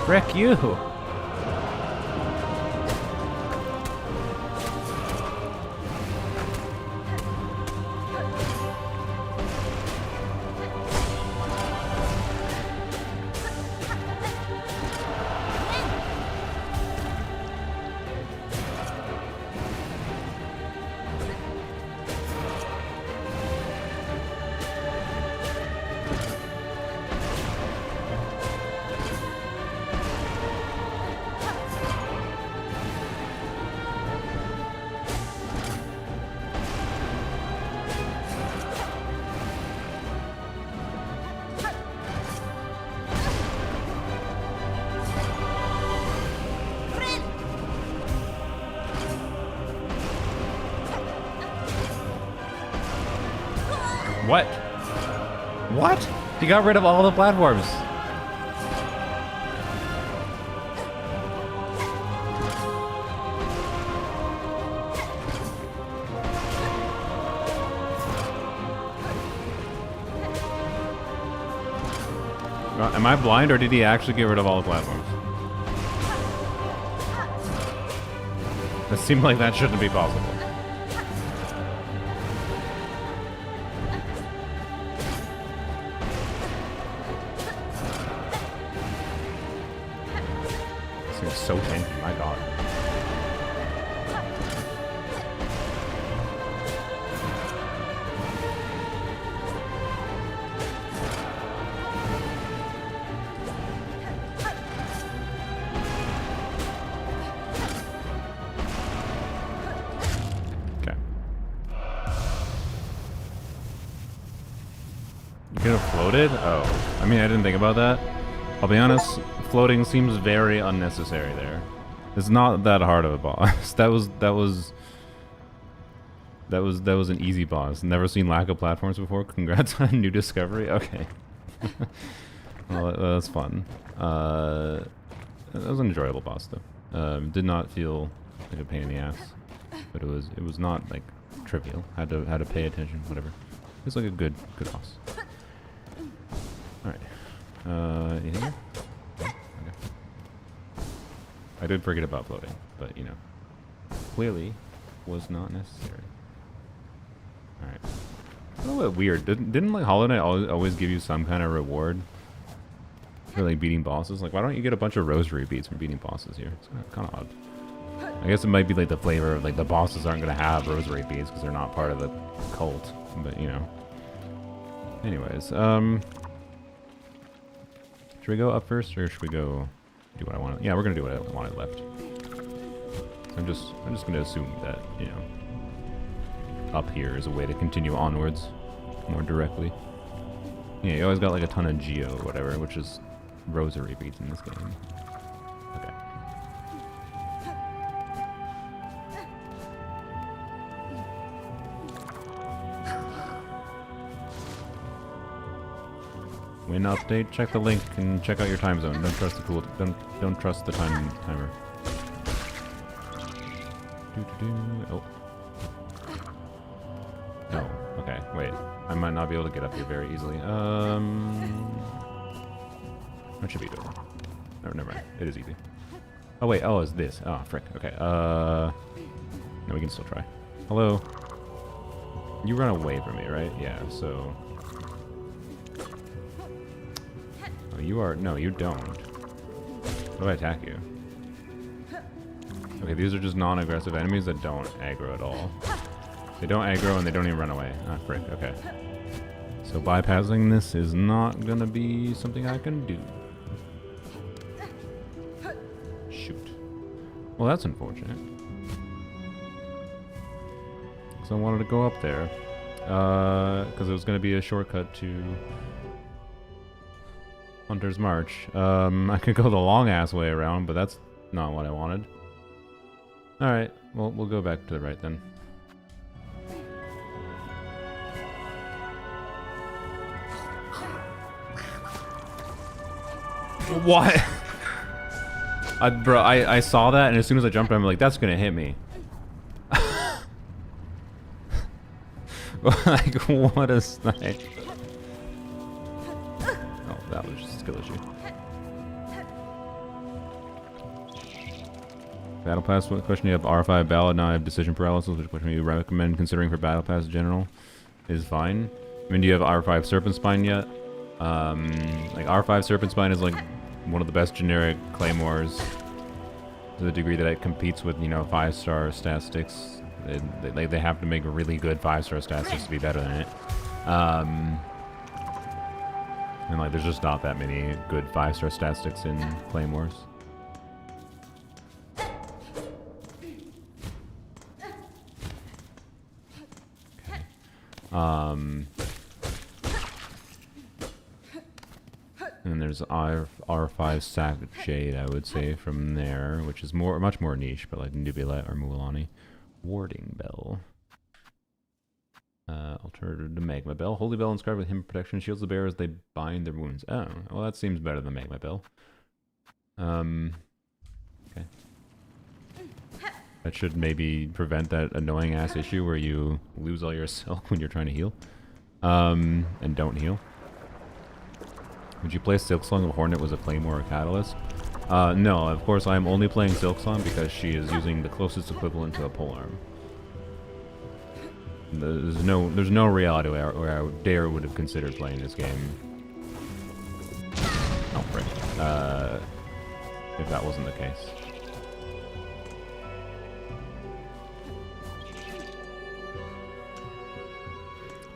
Frick you. What? What? He got rid of all the platforms. Am I blind, or did he actually get rid of all the platforms? It seemed like that shouldn't be possible. This thing's so tanky, my god. Could have floated? Oh. I mean, I didn't think about that. I'll be honest, floating seems very unnecessary there. It's not that hard of a boss. That was an easy boss. Never seen lack of platforms before. Congrats on a new discovery. Okay. Well, that's fun. That was an enjoyable boss though. Did not feel like a pain in the ass, but it was not like trivial. Had to pay attention. Whatever. It was like a good boss. All right. Anything here? Okay. I did forget about floating, but you know, clearly was not necessary. All right. A little bit weird. Didn't like Hollow Knight always give you some kind of reward for like beating bosses? Like, why don't you get a bunch of rosary beads from beating bosses here? It's kind of odd. I guess it might be like the flavor of like the bosses aren't gonna have rosary beads because they're not part of the cult. But you know. Anyways, should we go up first or should we go do what I want? Yeah, we're gonna do what I wanted left. I'm just gonna assume that, you know, up here is a way to continue onwards more directly. Yeah, you always got like a ton of Geo or whatever, which is rosary beads in this game. Okay. Win update, check the link and check out your time zone. Don't trust the don't trust the timer. Oh. Oh, okay, wait. I might not be able to get up here very easily. What should be doing? No, never mind. It is easy. Oh wait, oh, it's this. Oh, frick. Okay, no, we can still try. Hello? You run away from me, right? Yeah, so... Oh, you are... No, you don't. How do I attack you? Okay, these are just non-aggressive enemies that don't aggro at all. They don't aggro and they don't even run away. Ah, frick. Okay. So bypassing this is not gonna be something I can do. Shoot. Well, that's unfortunate. So I wanted to go up there. Because it was gonna be a shortcut to Hunter's March. I could go the long-ass way around, but that's not what I wanted. Alright, well, we'll go back to the right then. What? Bro, I saw that, and as soon as I jumped, I'm like, that's gonna hit me. Like, what a snipe. Oh, that was just a skill issue. Battle Pass, what question? You have R5 Ballad, now I have Decision Paralysis, which question you recommend considering for Battle Pass General is fine. I mean, do you have R5 Serpent Spine yet? Like, R5 Serpent Spine is like one of the best generic claymores to the degree that it competes with, you know, 5-star statistics. They have to make really good 5-star statistics to be better than it. And like, there's just not that many good 5-star statistics in claymores. And there's R5 Sack Jade, I would say, from there, which is much more niche, but like Nubilet or Mualani. Warding Bell. Alternative to Magma Bell. Holy Bell inscribed with hymn protection shields the bear as they bind their wounds. Oh, well, that seems better than Magma Bell. Okay. That should maybe prevent that annoying ass issue where you lose all your silk when you're trying to heal. And don't heal. Would you play Silksong if Hornet was a Claymore or Catalyst? No, of course I'm only playing Silksong because she is using the closest equivalent to a polearm. There's no reality where I dare would have considered playing this game. Oh, frick. If that wasn't the case.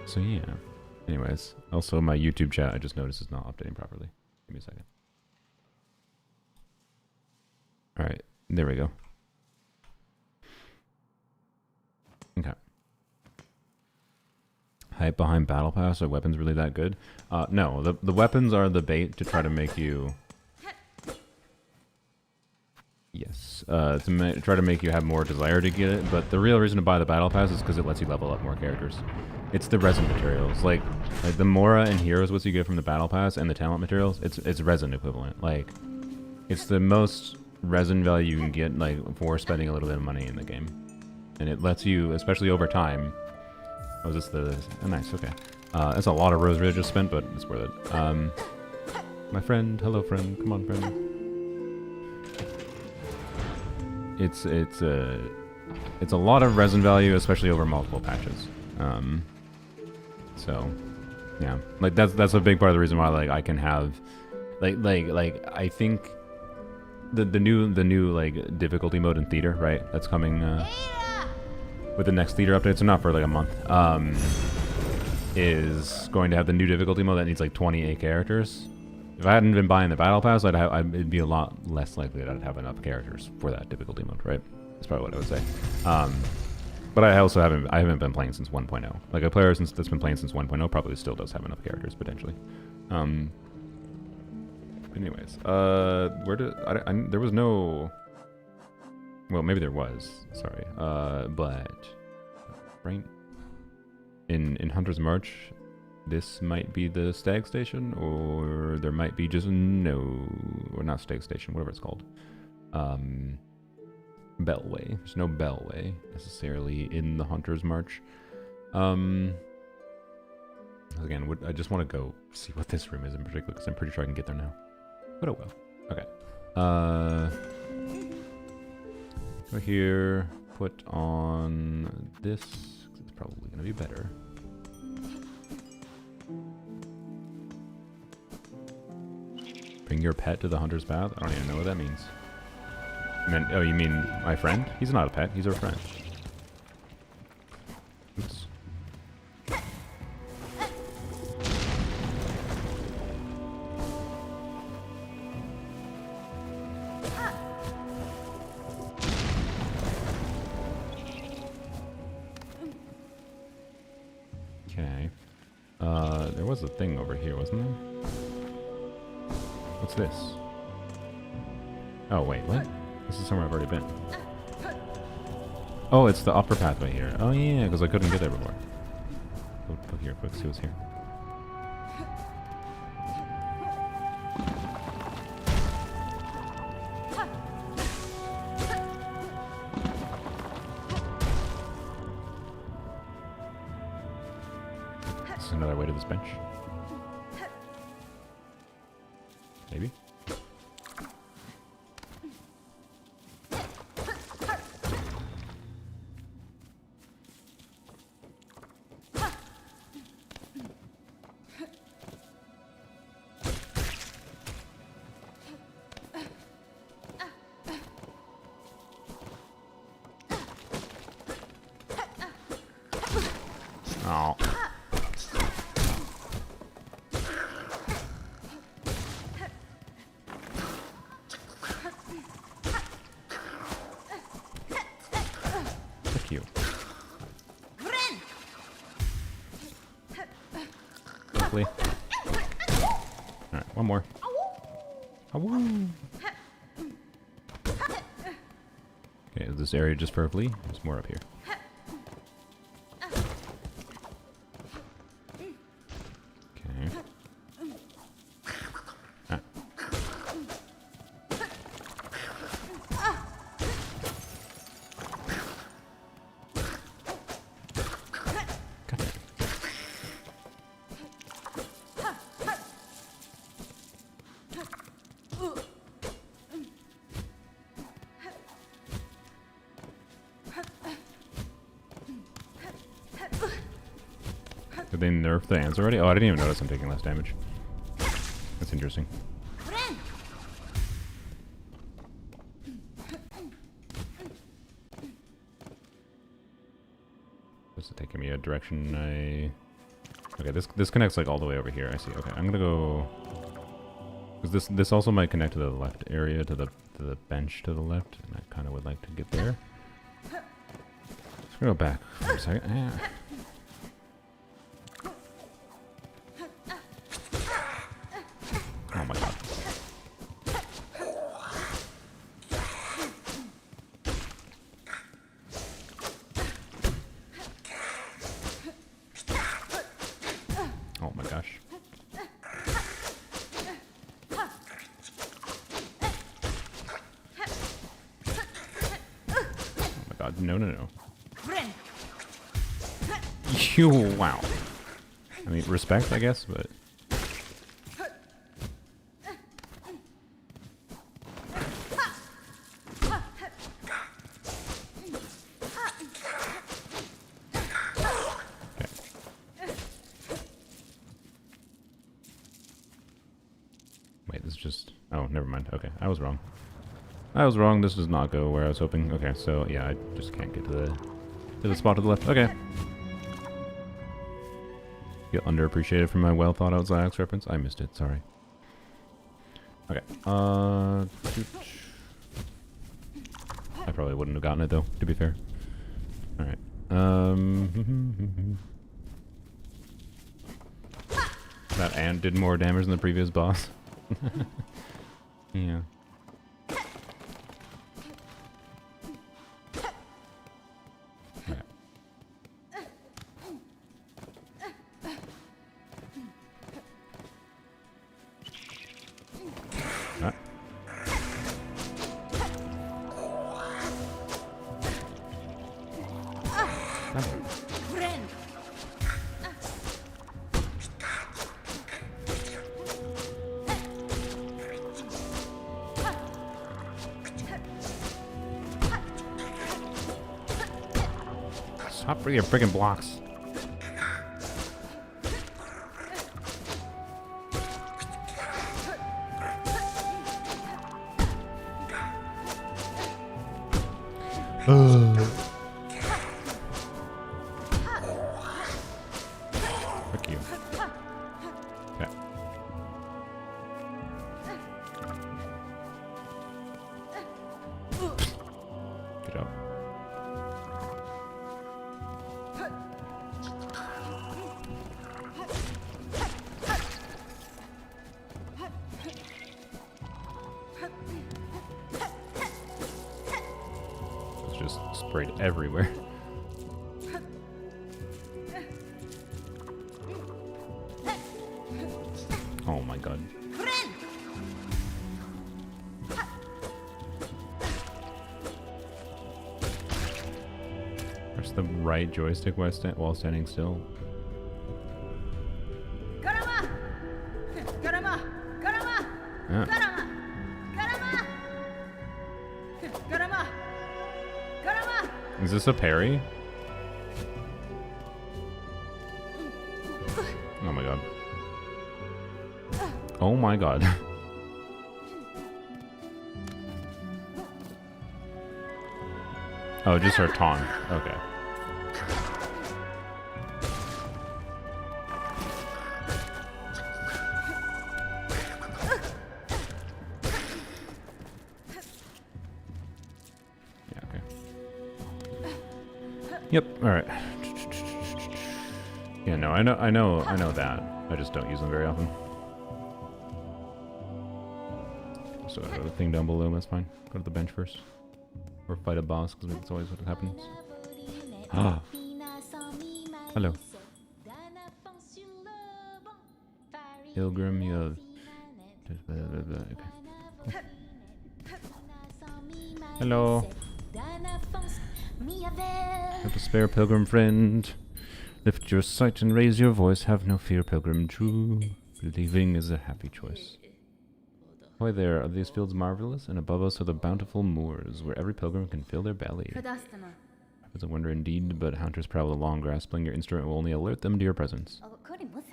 So yeah. Anyways, also my YouTube chat I just noticed is not updating properly. Give me a second. Alright, there we go. Okay. Hype behind Battle Pass, are weapons really that good? No, the weapons are the bait to try to make you... Yes, to try to make you have more desire to get it, but the real reason to buy the Battle Pass is because it lets you level up more characters. It's the resin materials. Like the Mora and Heroes, what you get from the battle pass and the talent materials, it's resin equivalent. Like it's the most resin value you can get, like, for spending a little bit of money in the game. And it lets you, especially over time. Oh, is this the... Oh, nice, okay. That's a lot of rose red just spent, but it's worth it. My friend, hello friend, come on friend. It's a lot of resin value, especially over multiple patches. So, yeah, like that's a big part of the reason why, like, I can have, like I think the new like difficulty mode in theater, right? That's coming with the next theater update, so not for like a month. Is going to have the new difficulty mode that needs like 28 characters. If I hadn't been buying the battle pass, it'd be a lot less likely that I'd have enough characters for that difficulty mode, right? That's probably what I would say. But I also haven't been playing since 1.0. Like a player that's been playing since 1.0 probably still does have enough characters potentially. Anyways, there was no. Well, maybe there was. Sorry, but right in Hunter's March, this might be the stag station, or there might be just or not stag station, whatever it's called. Bellway. There's no Bellway necessarily in the Hunter's March. Again, I just want to go see what this room is in particular, because I'm pretty sure I can get there now. But oh well. Okay. Go here. Put on this. It's probably gonna be better. Bring your pet to the Hunter's Path? I don't even know what that means. Oh, you mean my friend? He's not a pet. He's our friend. Oops. Okay. There was a thing over here, wasn't there? What's this? Oh, wait, what? This is somewhere I've already been. Oh, it's the upper pathway here. Oh, yeah, because I couldn't get there before. Go here quick, see what's here. This is another way to this bench. Maybe? Oh. Fuck you. Hopefully. Alright, one more. Okay, is this area just for a flea? There's more up here. Did they nerf the ants already? Oh, I didn't even notice I'm taking less damage. That's interesting. This is taking me a direction Okay, this connects like all the way over here. I see. Okay, I'm gonna go. Because this also might connect to the left area, to the bench to the left, and I kind of would like to get there. Let's go back for a second. Oh my god. No, no, no. You, wow. I mean, respect, I guess, but... Wait, this is just... Oh, never mind. Okay, I was wrong. I was wrong. This does not go where I was hoping. Okay, so yeah, I just can't get to the spot to the left. Okay. Feel underappreciated for my well thought out Zyx reference. I missed it. Sorry. Okay. I probably wouldn't have gotten it though. To be fair. All right. That ant did more damage than the previous boss. Yeah. Stop for your friggin' blocks. Fuck you. Okay. Good job. It's just sprayed everywhere. Oh my god. Press the right joystick while standing still. Yeah. Is this a parry? Oh my god. Oh my god. Oh, just her taunt. Okay. Yeah, okay. Yep, alright. Yeah, no, I know that. I just don't use them very often. So the thing down below, that's fine. Go to the bench first. Or fight a boss, because that's always what happens. Ah. Hello. Pilgrim, you have... Okay. Hello. Have a spare pilgrim friend. Lift your sight and raise your voice. Have no fear, pilgrim. True believing is a happy choice. Why there are these fields marvelous, and above us are the bountiful moors, where every pilgrim can fill their belly. It's a wonder indeed, but hunters prowl along, grasping your instrument will only alert them to your presence.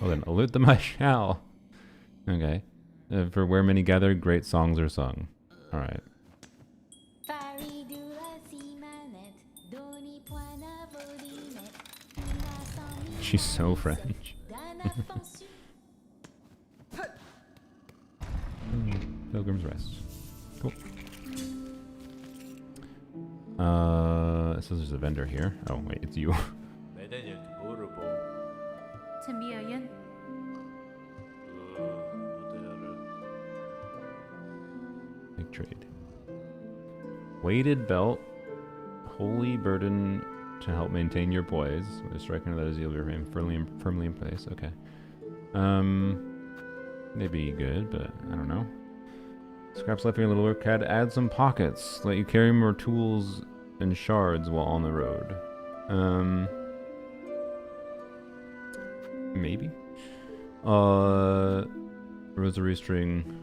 Well then, alert them I shall. Okay. For where many gather, great songs are sung. Alright. She's so French. Pilgrim's Rest. Cool. It says there's a vendor here. Oh wait, it's you. Big trade. Weighted belt. Holy burden to help maintain your poise. With a striker that is you'll remain firmly in place. Okay. Maybe good, but I don't know. Scraps left me a little work. Had to add some pockets. Let you carry more tools and shards while on the road. Maybe. Rosary string.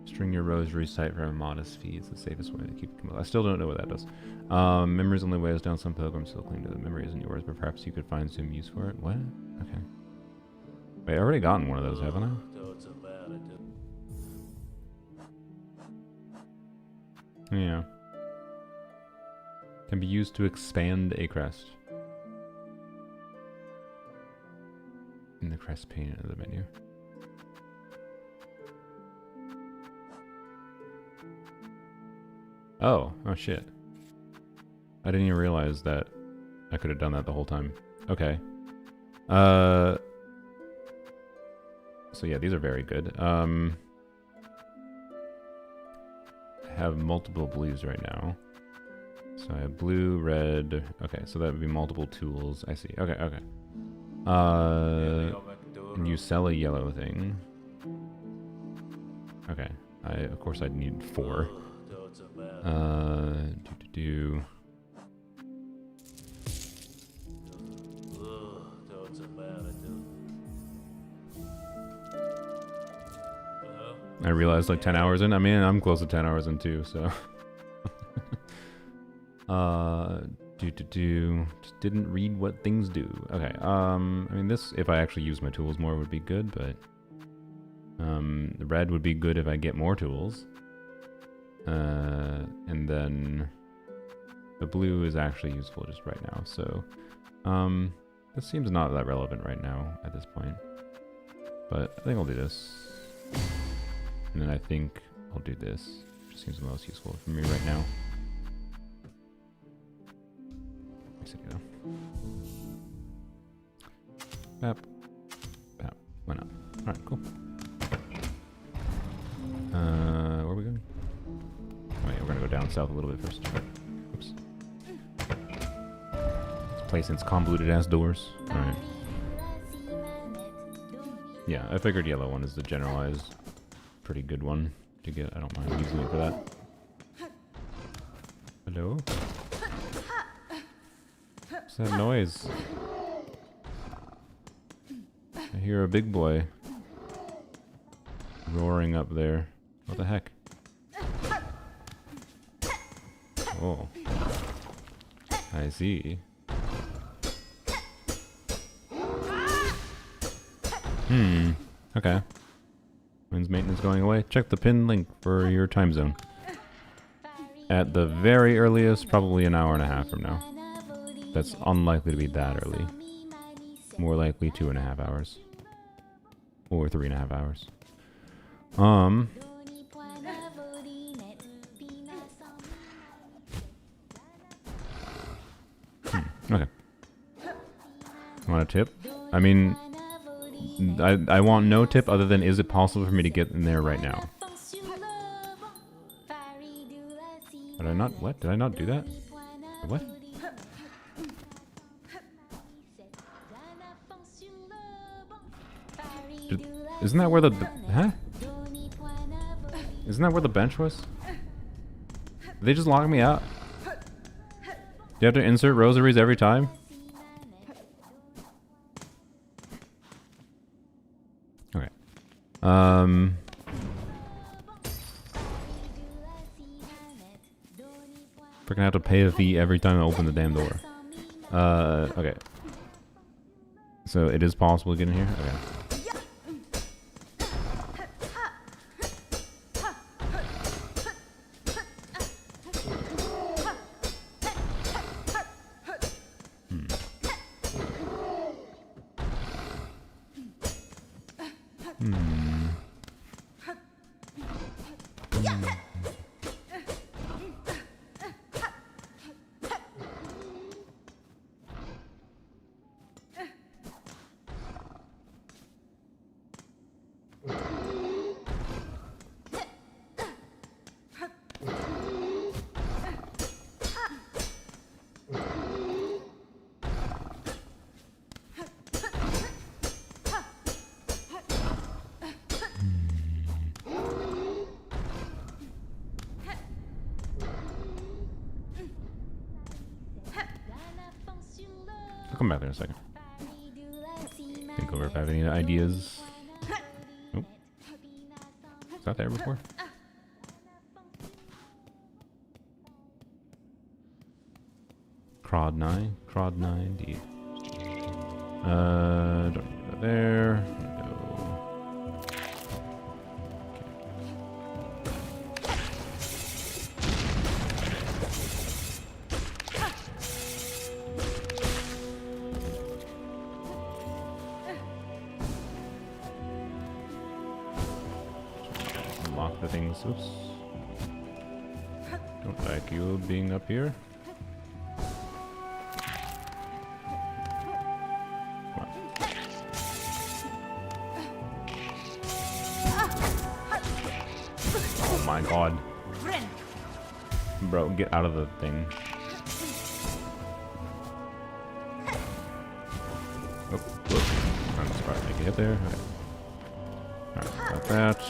String your rosaries tight for a modest fee is the safest way to keep it. I still don't know what that does. Memories only weighs down. Some pilgrims still cling to the memory isn't yours, but perhaps you could find some use for it. What? Okay. Wait, I already gotten one of those, haven't I? Yeah. Can be used to expand a crest. In the crest pane of the menu. Oh shit. I didn't even realize that I could have done that the whole time. Okay. So yeah, these are very good. I have multiple blues right now. So I have blue, red. Okay, so that would be multiple tools. I see. Okay, okay. And you sell a yellow thing. Okay. Of course I'd need 4. I realized like 10 hours in. I mean, I'm close to 10 hours in too, so. Just didn't read what things do. Okay, I mean this, if I actually use my tools more, would be good, but the red would be good if I get more tools. And then the blue is actually useful just right now, so this seems not that relevant right now at this point. But I think I'll do this. And then I think I'll do this. Which seems the most useful for me right now. Bap. Bap. Why not? Alright, cool. Where are we going? Oh yeah, we're gonna go down south a little bit first. Oops. This place has convoluted ass doors. Alright. Yeah, I figured yellow one is the generalized pretty good one to get. I don't mind using it for that. Hello? What's that noise? I hear a big boy roaring up there. What the heck? Oh. I see. Okay. When's maintenance going away? Check the pinned link for your time zone. At the very earliest, probably an hour and a half from now. That's unlikely to be that early. More likely 2.5 hours. Or 3.5 hours. Okay. Want a tip? I mean, I want no tip other than, is it possible for me to get in there right now? Did I not? What? Did I not do that? What? Isn't that where the... Huh? Isn't that where the bench was? Did they just lock me out? Do you have to insert rosaries every time? Okay. We're gonna have to pay a fee every time I open the damn door. Okay. So it is possible to get in here? Okay. come back there in a second. Think over if I have any ideas. Nope. Was that there before? Crod 9 indeed. Don't need to go there. No. Lock the things. Oops. Don't like you being up here. Oh my god. Bro, get out of the thing. Oh, whoop. I'm surprised I can hit there. Alright, got that.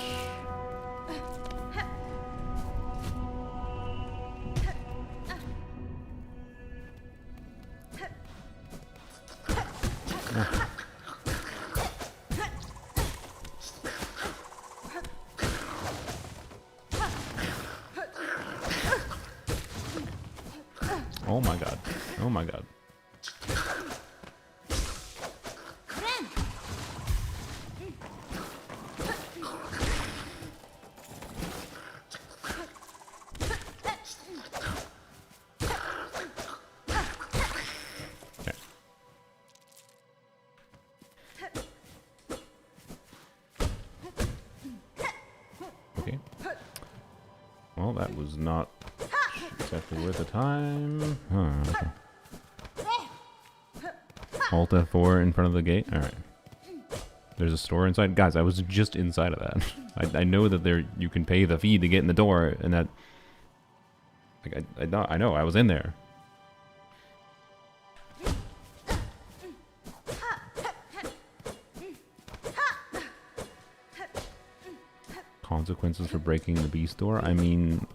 Oh my god. Oh my god. Okay. Well, that was not exactly worth the time. Huh, okay. Alt F4 in front of the gate? Alright. There's a store inside? Guys, I was just inside of that. I know that there you can pay the fee to get in the door, and that... Like, I know, I was in there. Consequences for breaking the beast door? I mean,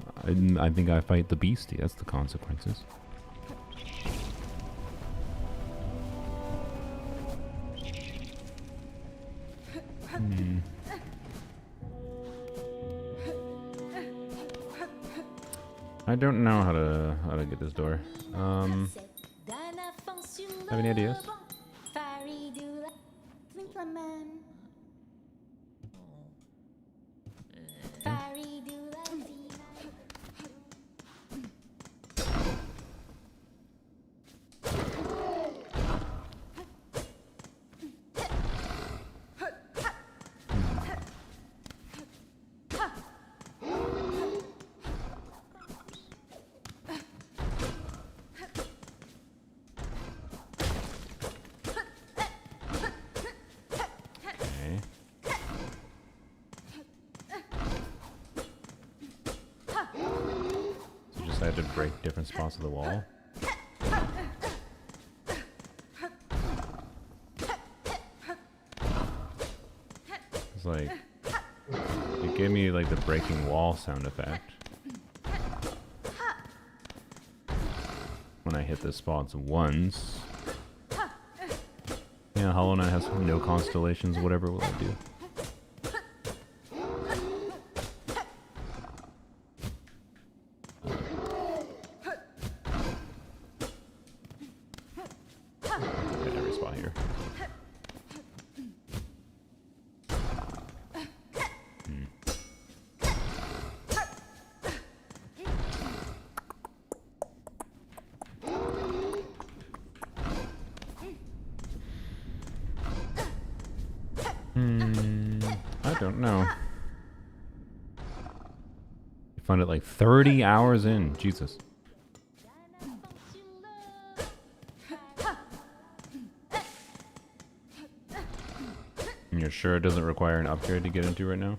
I think I fight the beastie. That's the consequences. I don't know how to get this door. Have any ideas? I had to break different spots of the wall. It's like, it gave me like the breaking wall sound effect when I hit the spots once. Yeah, Hollow Knight has no constellations, whatever will I do? I don't know. You found it like 30 hours in. Jesus. And you're sure it doesn't require an upgrade to get into right now?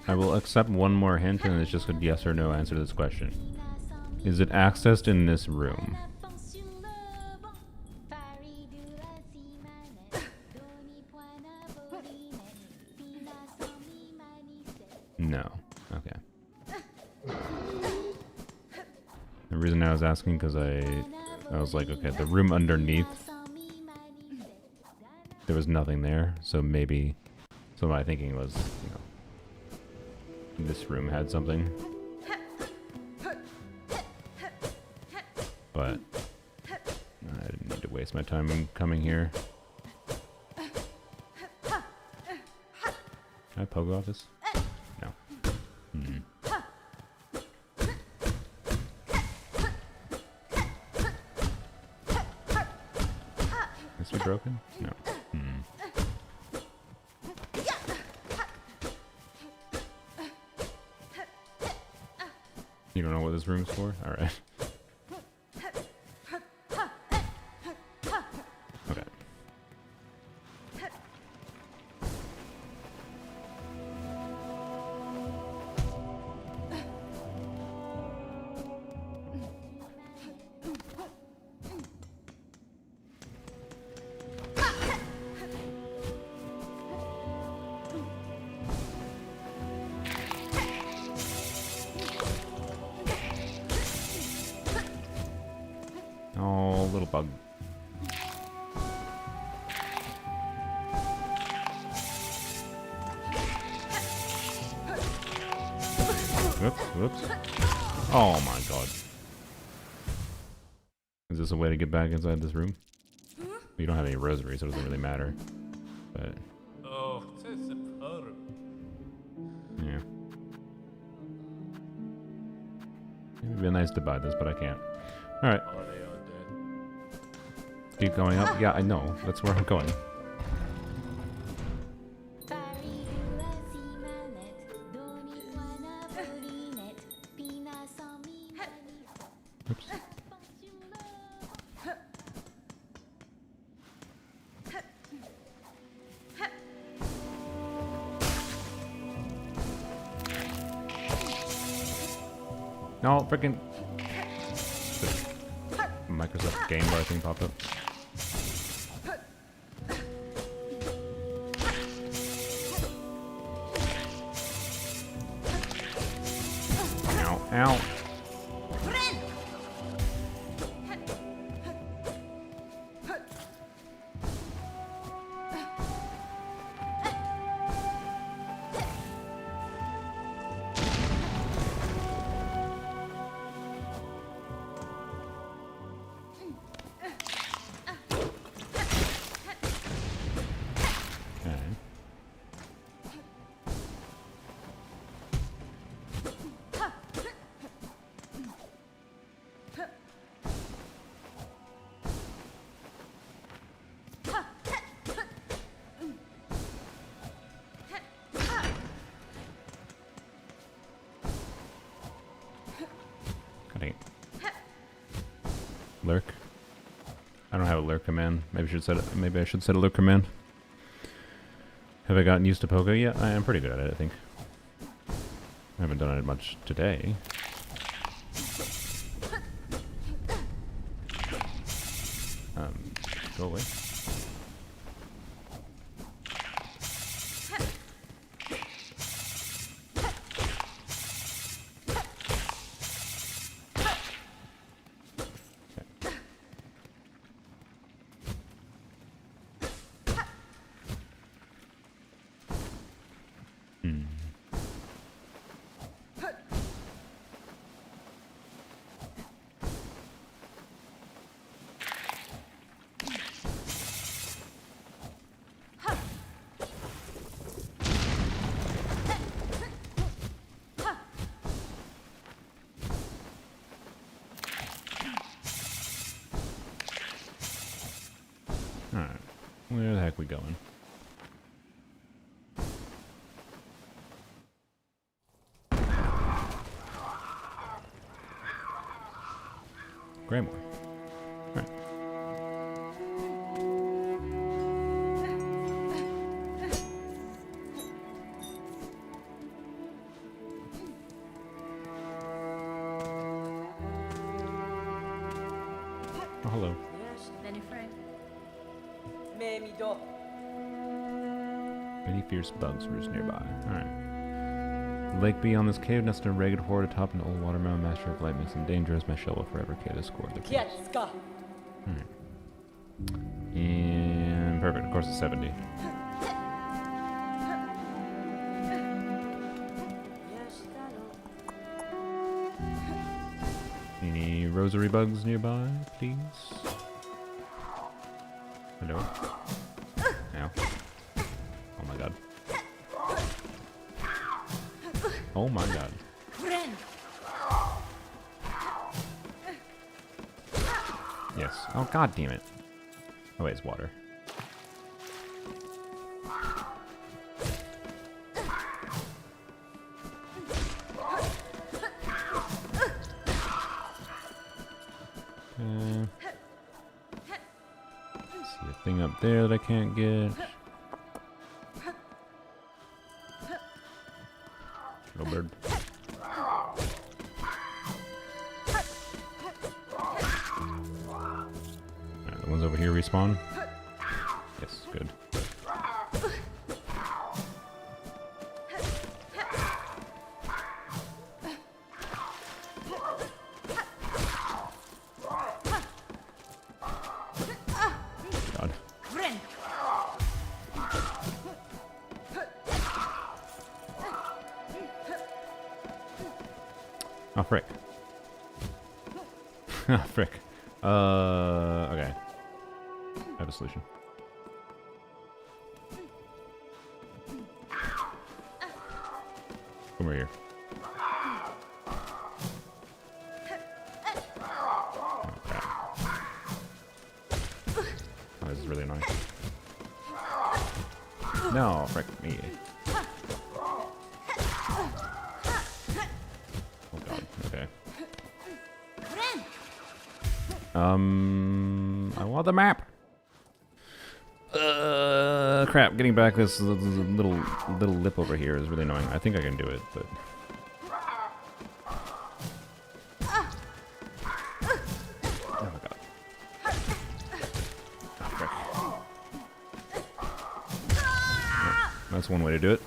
I will accept one more hint, and it's just a yes or no answer to this question. Is it accessed in this room? No. Okay. The reason I was asking because I was like, okay, the room underneath, there was nothing there, so maybe. So my thinking was, you know, this room had something. But I didn't need to waste my time coming here. Can I pogo off this? No. Hmm. Is he broken? No. Hmm. You don't know what this room's for? Alright. Okay. Oh, little bug. Whoops, whoops. Oh my god. Is this a way to get back inside this room? We don't have any rosary, so it doesn't really matter. But Oh, c'est superbe. yeah. It'd be nice to buy this, but I can't. Alright. Oh, they are dead. Keep going up. Yeah, I know. That's where I'm going. Oops. No, freaking Microsoft Game Bar thing popped up. Ow, ow. Lurk. I don't have a lurk command. Maybe I should set a lurk command. Have I gotten used to pogo yet? I am pretty good at it, I think. I haven't done it much today. Go away. Alright. Where the heck we going? Greymoor. Alright. Then Frank. Me mi do. Many fierce bugs roost nearby. Alright. Lake beyond this cave nested a ragged horde atop an old water mountain. Master of light makes them dangerous. My shell will forever carry the score of the creatures. Kietska. And perfect. Of course, it's 70. Any rosary bugs nearby, please? Hello? Ow. Oh my god. Oh my god. Yes. Oh god damn it. Oh wait, it's water. See a thing up there that I can't get. Go bird. Alright, the ones over here respawn. Yes, good. God. Oh, frick. Oh, frick. Okay. I have a solution. Come over here. Oh, crap. Oh, this is really annoying. No, frick me. Oh god, okay. I want the map. Crap. Getting back this little lip over here is really annoying. I think I can do it, but. Oh my god. Oh, frick. Yep, that's one way to do it.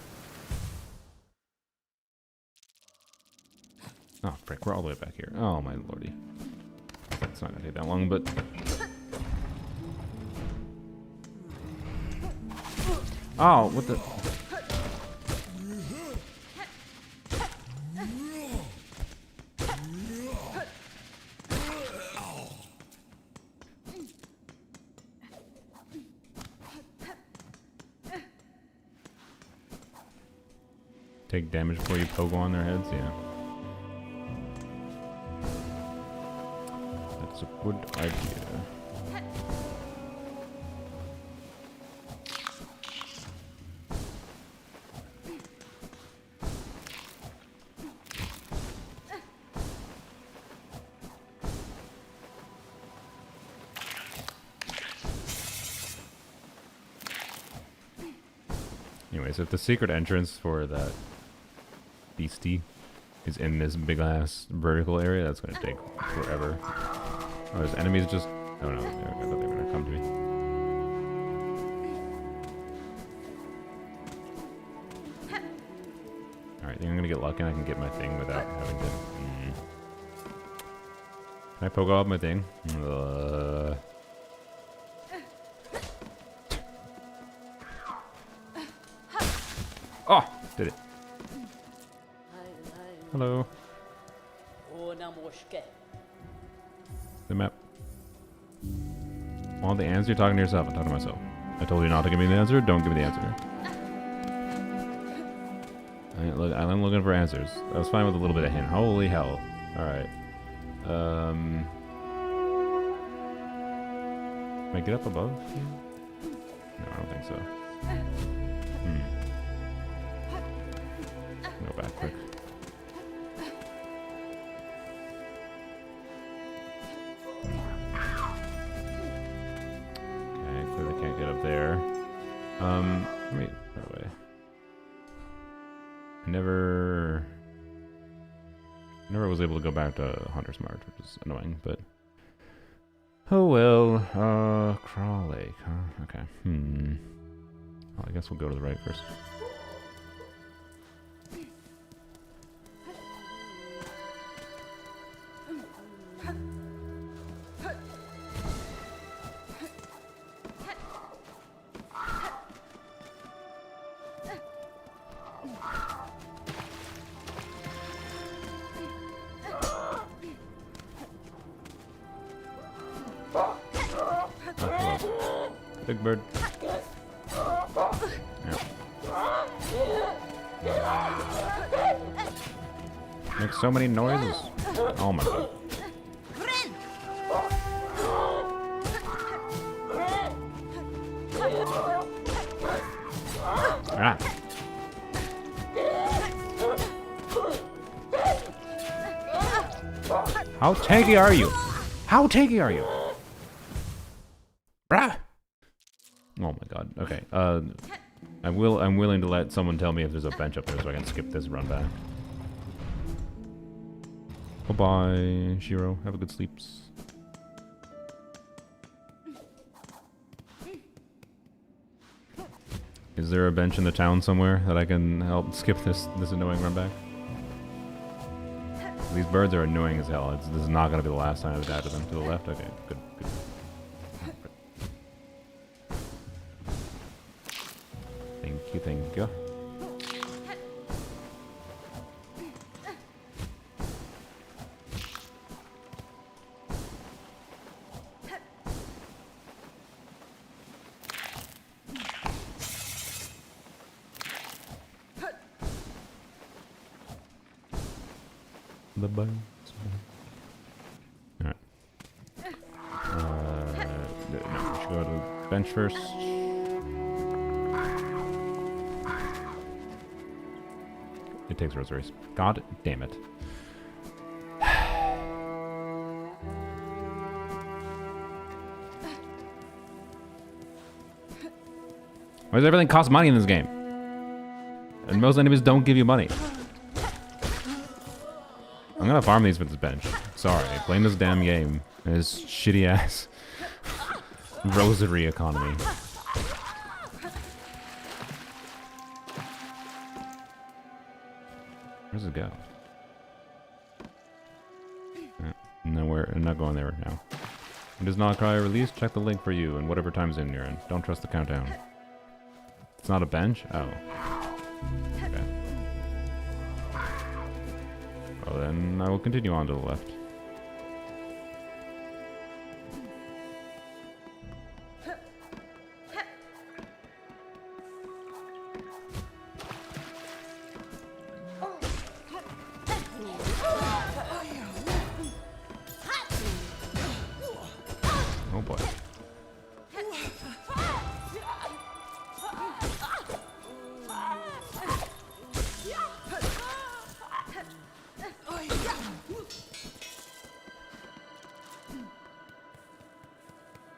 Oh frick, we're all the way back here. Oh my lordy. It's not gonna take that long, but. Oh, what the? Take damage before you pogo on their heads? Yeah. That's a good idea. Anyways, if the secret entrance for that beastie is in this big ass vertical area, that's gonna take forever. Oh, there's enemies just. Oh no, I thought they were gonna come to me. Alright, I think I'm gonna get lucky and I can get my thing without having to. Can I poke off my thing? Oh, did it. Hello. The map. Want the answer? You're talking to yourself. I'm talking to myself. I told you not to give me the answer. Don't give me the answer. I'm looking for answers. I was fine with a little bit of hint. Holy hell. Alright. Can I get up above here? No, I don't think so. Go back quick. Okay, clearly can't get up there. Wait, that way. I never was able to go back to Hunter's March, which is annoying, but Oh well, Crawl Lake, huh? Okay. Well, I guess we'll go to the right first. Big bird. Yeah. Makes so many noises. Oh my god. Ah. How tanky are you? How tanky are you? Bruh! Oh my god. Okay. I'm willing to let someone tell me if there's a bench up there so I can skip this run back. Bye-bye, Shiro. Have a good sleeps. Is there a bench in the town somewhere that I can help skip this annoying run back? These birds are annoying as hell. This is not going to be the last time I've added them. To the left? Okay, good. Thank you. The bugs. Alright. No, we should go to the bench first. It takes rosaries. God damn it. Why does everything cost money in this game? And most enemies don't give you money. I'm gonna farm these with this bench. Sorry, playing this damn game is shitty ass rosary economy. Where does it go? Nowhere. I'm not going there now. When does Nod-Krai release? Check the link for you and whatever time zone you're in. Don't trust the countdown. It's not a bench? Oh. Okay. Well then, I will continue on to the left. Oh boy.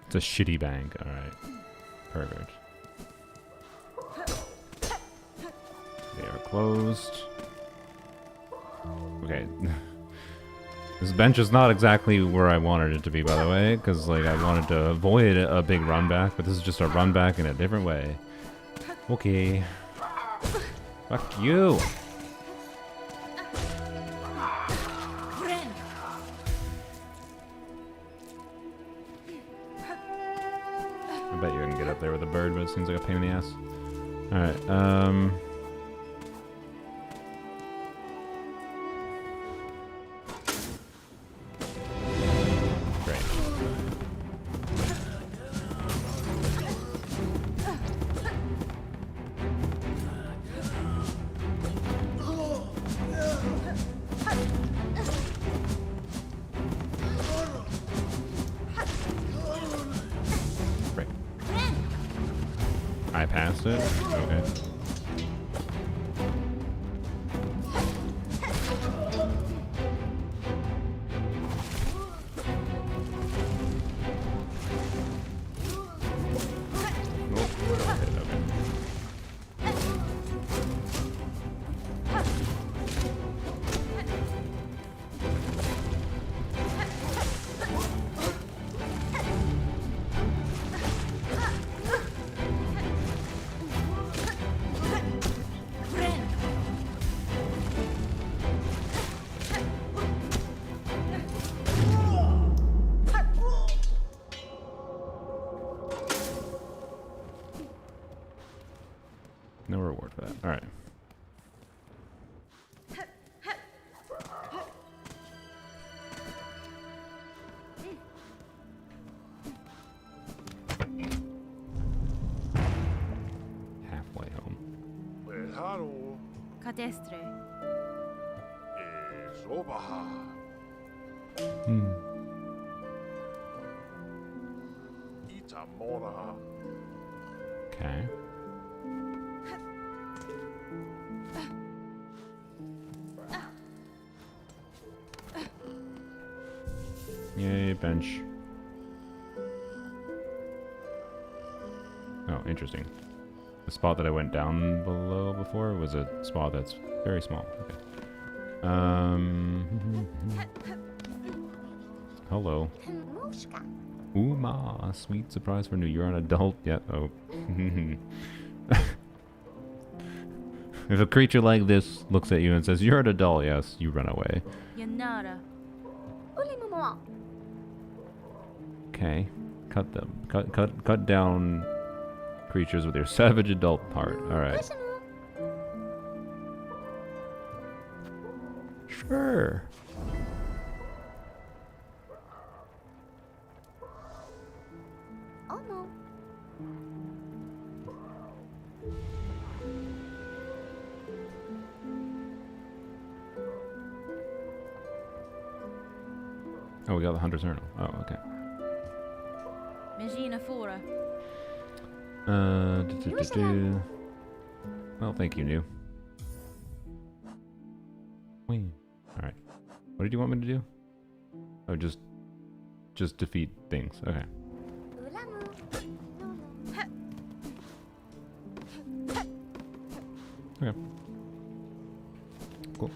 It's a shitty bank, alright. Perfect. They are closed. Okay. This bench is not exactly where I wanted it to be, by the way, because like I wanted to avoid a big run back, but this is just a run back in a different way. Okay. Fuck you! I bet you can get up there with a bird, but it seems like a pain in the ass. Alright, great. Great. I passed it? Okay. No reward for that. All right. Halfway home. Well, Cadestre. is Obaha. Itamona. Okay. Yay, bench. Oh, interesting. The spot that I went down below before was a spot that's very small. Okay. Hello. Uma, sweet surprise for new. You're an adult yet. Oh. If a creature like this looks at you and says, "You're an adult," yes, you run away. Yanara. Okay. Cut them. Cut down creatures with your savage adult heart. Alright. Sure. Oh, we got the Hunter's Journal. Oh, okay. Megina Fora. Well, thank you, New. Wing. Alright. What did you want me to do? Oh, just defeat things. Okay. Okay. Cool.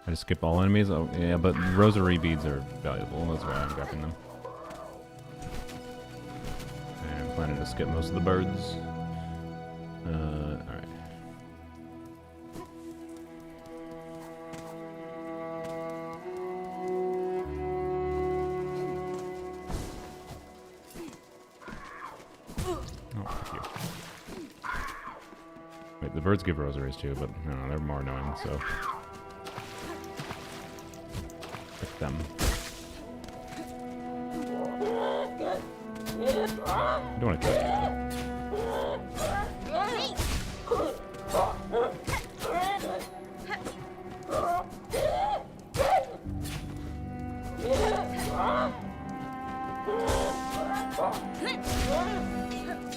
I just skip all enemies? Oh, yeah, but rosary beads are valuable. That's why I'm grabbing them. And I'm planning to skip most of the birds. Alright. Oh, thank you. Wait, the birds give rosaries too, but no, they're more annoying, so... them. I don't want to kill you.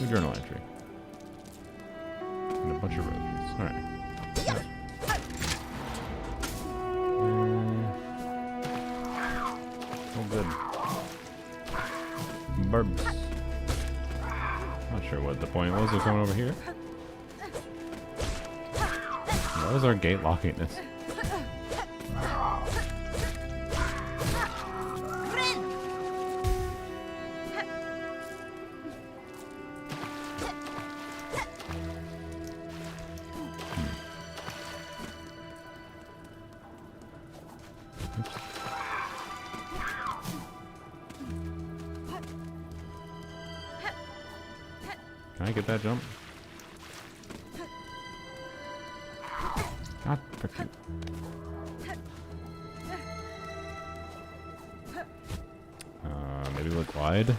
New journal entry. And a bunch of rosaries. Alright. Good. Burbs. Not sure what the point was of coming over here. Why was our gate locking this? Can I get that jump? God, frick you. Maybe look wide.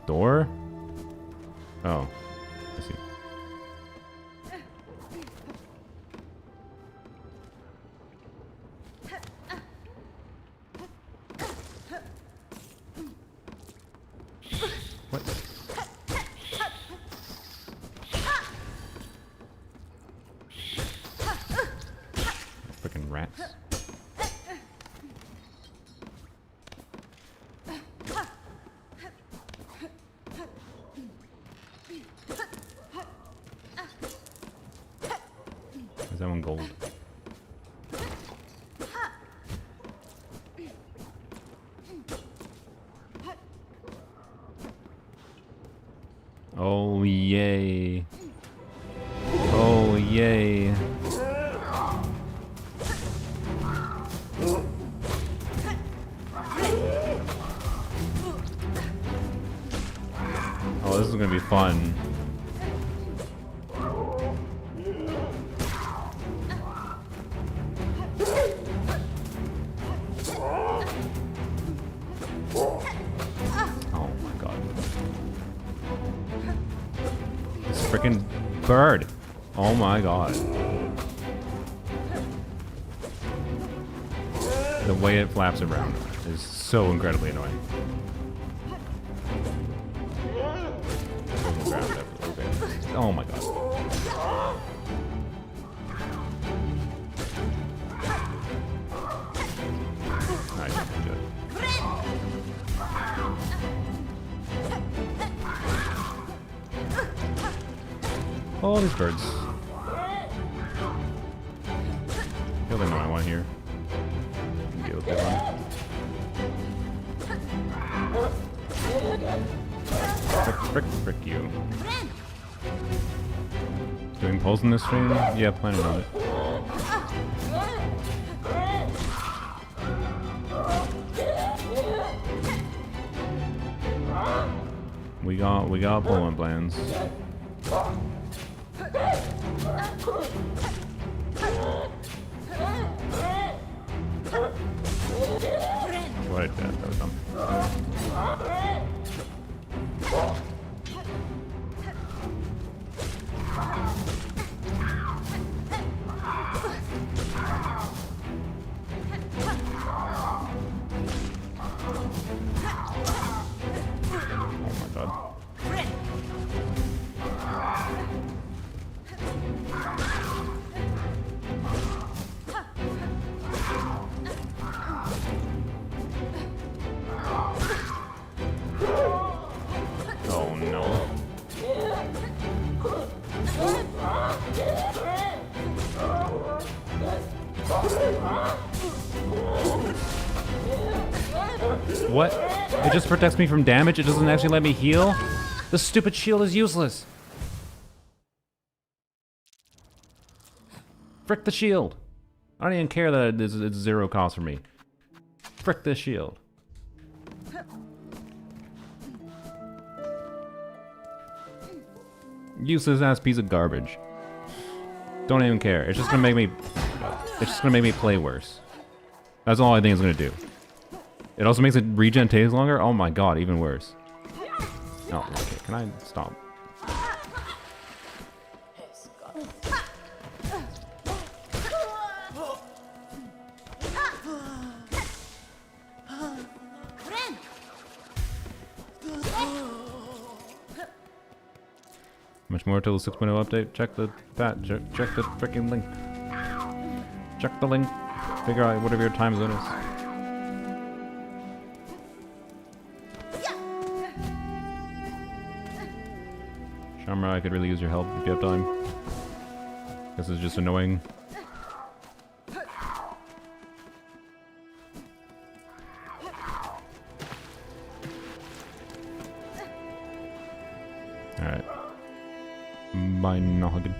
Door? Oh, I see. What? Freaking rats. Oh yay. Oh yay. Oh, this is gonna be fun. Oh my god. This freaking bird. Oh my god. The way it flaps around is so incredibly annoying. Oh my god. Nice. Good. All these birds. Kill them I want here. Deal with that one. Frick you. Doing polls in this stream? Yeah, planning on it. We got polling plans. What? That was dumb. What? It just protects me from damage? It doesn't actually let me heal? This stupid shield is useless. Frick the shield. I don't even care that it's zero cost for me. Frick this shield. Useless ass piece of garbage. Don't even care. It's just gonna make me. It's just gonna make me play worse. That's all I think it's gonna do. It also makes it regen takes longer. Oh my god, even worse. Oh, okay. Can I stop? Much more till the 6.0 update. Check the check the freaking link. Check the link. Figure out whatever your time zone is. Shamra, I could really use your help if you have time. This is just annoying. Alright. Bye, Noggin.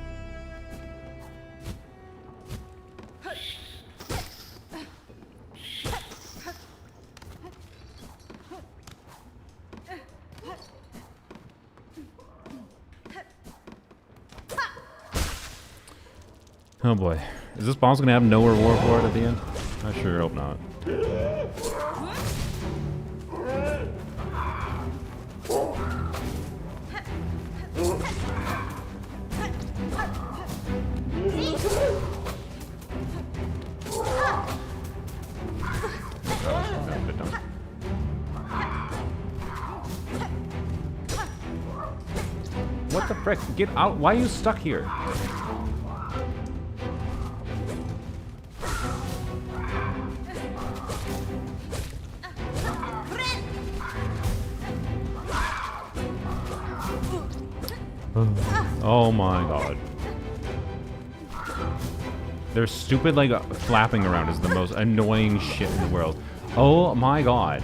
Oh boy. Is this boss gonna have no reward for it at the end? I sure hope not. What the frick? Get out! Why are you stuck here? Oh my god. Their stupid, like, flapping around is the most annoying shit in the world. Oh my god.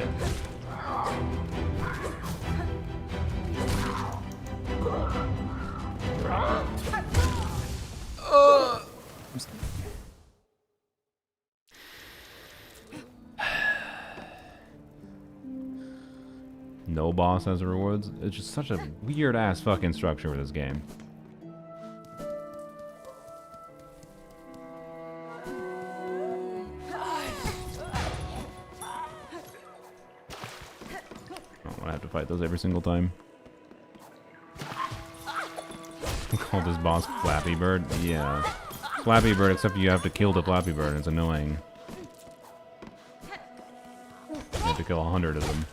no boss has rewards. It's just such a weird ass fucking structure for this game. I have to fight those every single time. Call this boss Flappy Bird? Yeah. Flappy Bird, except you have to kill the Flappy Bird. It's annoying. You have to kill 100 of them.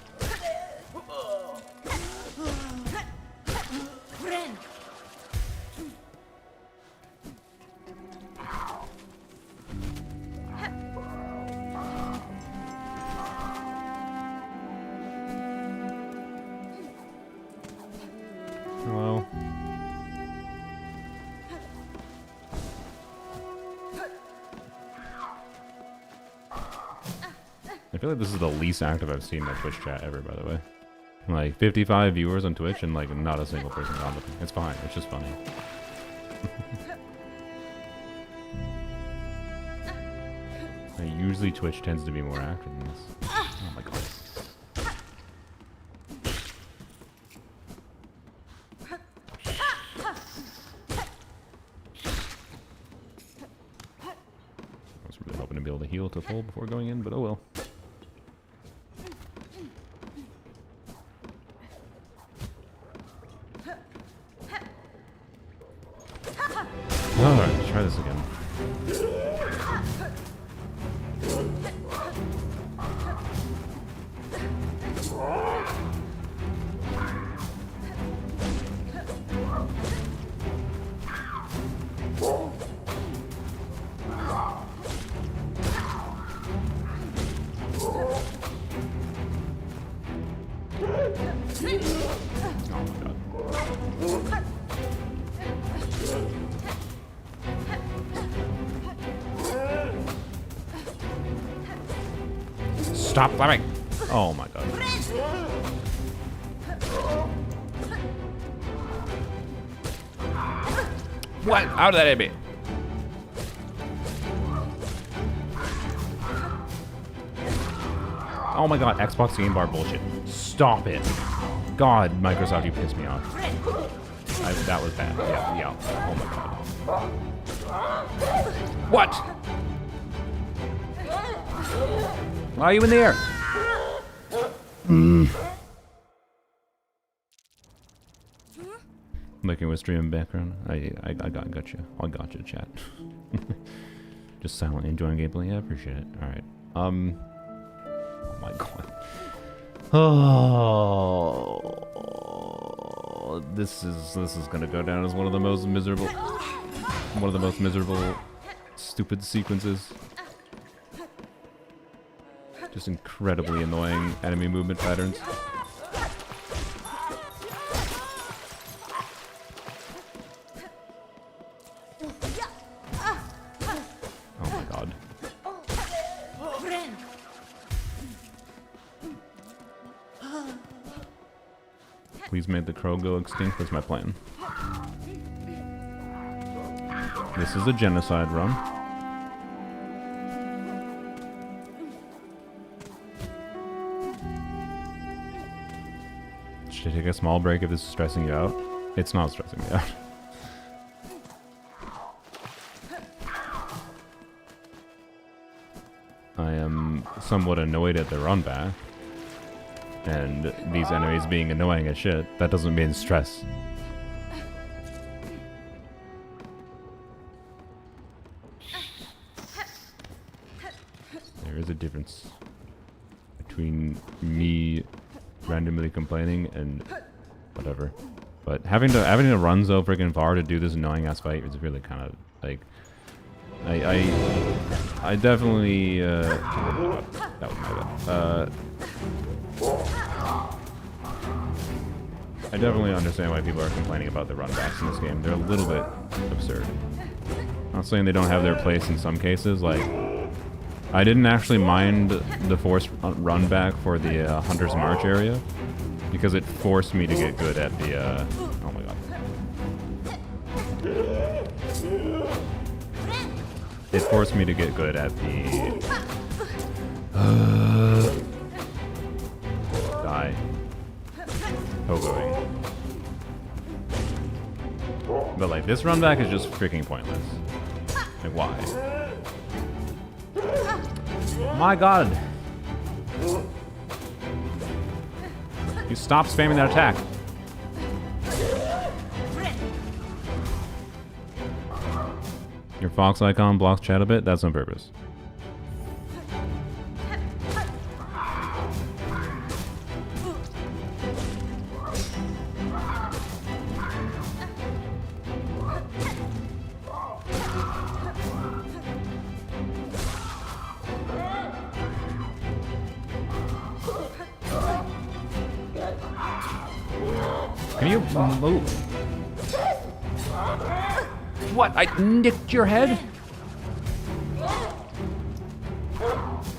Hello. I feel like this is the least active I've seen my Twitch chat ever, by the way. Like, 55 viewers on Twitch and, like, not a single person commenting. It's fine. It's just funny. Usually Twitch tends to be more active than this. Oh my god. I was really hoping to be able to heal to full before going in, but oh well. Alright, let's try this again. Stop flapping! Oh my god. What? How did that hit me? Oh my god, Xbox game bar bullshit. Stop it. God, Microsoft, you pissed me off. That was bad. Yeah, yeah. Oh my god. What? Why are you in the air? Making with stream in background. I got you. I got you, chat. Just silently enjoying gameplay. Yeah, I appreciate it. All right. Oh my god. Oh, this is gonna go down as one of the most miserable, stupid sequences. Just incredibly annoying enemy movement patterns. Oh my god. Please make the crow go extinct. That's my plan. This is a genocide run. Should I take a small break if this is stressing you out? It's not stressing me out. I am somewhat annoyed at the run back. And these enemies being annoying as shit. That doesn't mean stress. There is a difference between me randomly complaining and whatever. But having to run so freaking far to do this annoying ass fight is really kind of like I definitely that was my bad. I definitely understand why people are complaining about the runbacks in this game. They're a little bit absurd. I'm not saying they don't have their place in some cases. Like, I didn't actually mind the forced run back for the Hunter's March area because it forced me to get good at the oh my god. It forced me to get good at the die. This run back is just freaking pointless. Like, why? My god! You stop spamming that attack. Your fox icon blocks chat a bit? That's on purpose. Can you move? What? I nicked your head?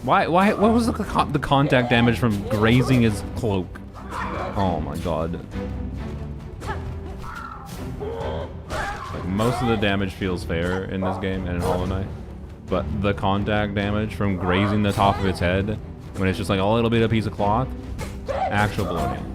Why? What was the contact damage from grazing his cloak? Oh my god. Like, most of the damage feels fair in this game and in Hollow Knight, but the contact damage from grazing the top of its head, when it's just like a little bit of piece of cloth, actual baloney.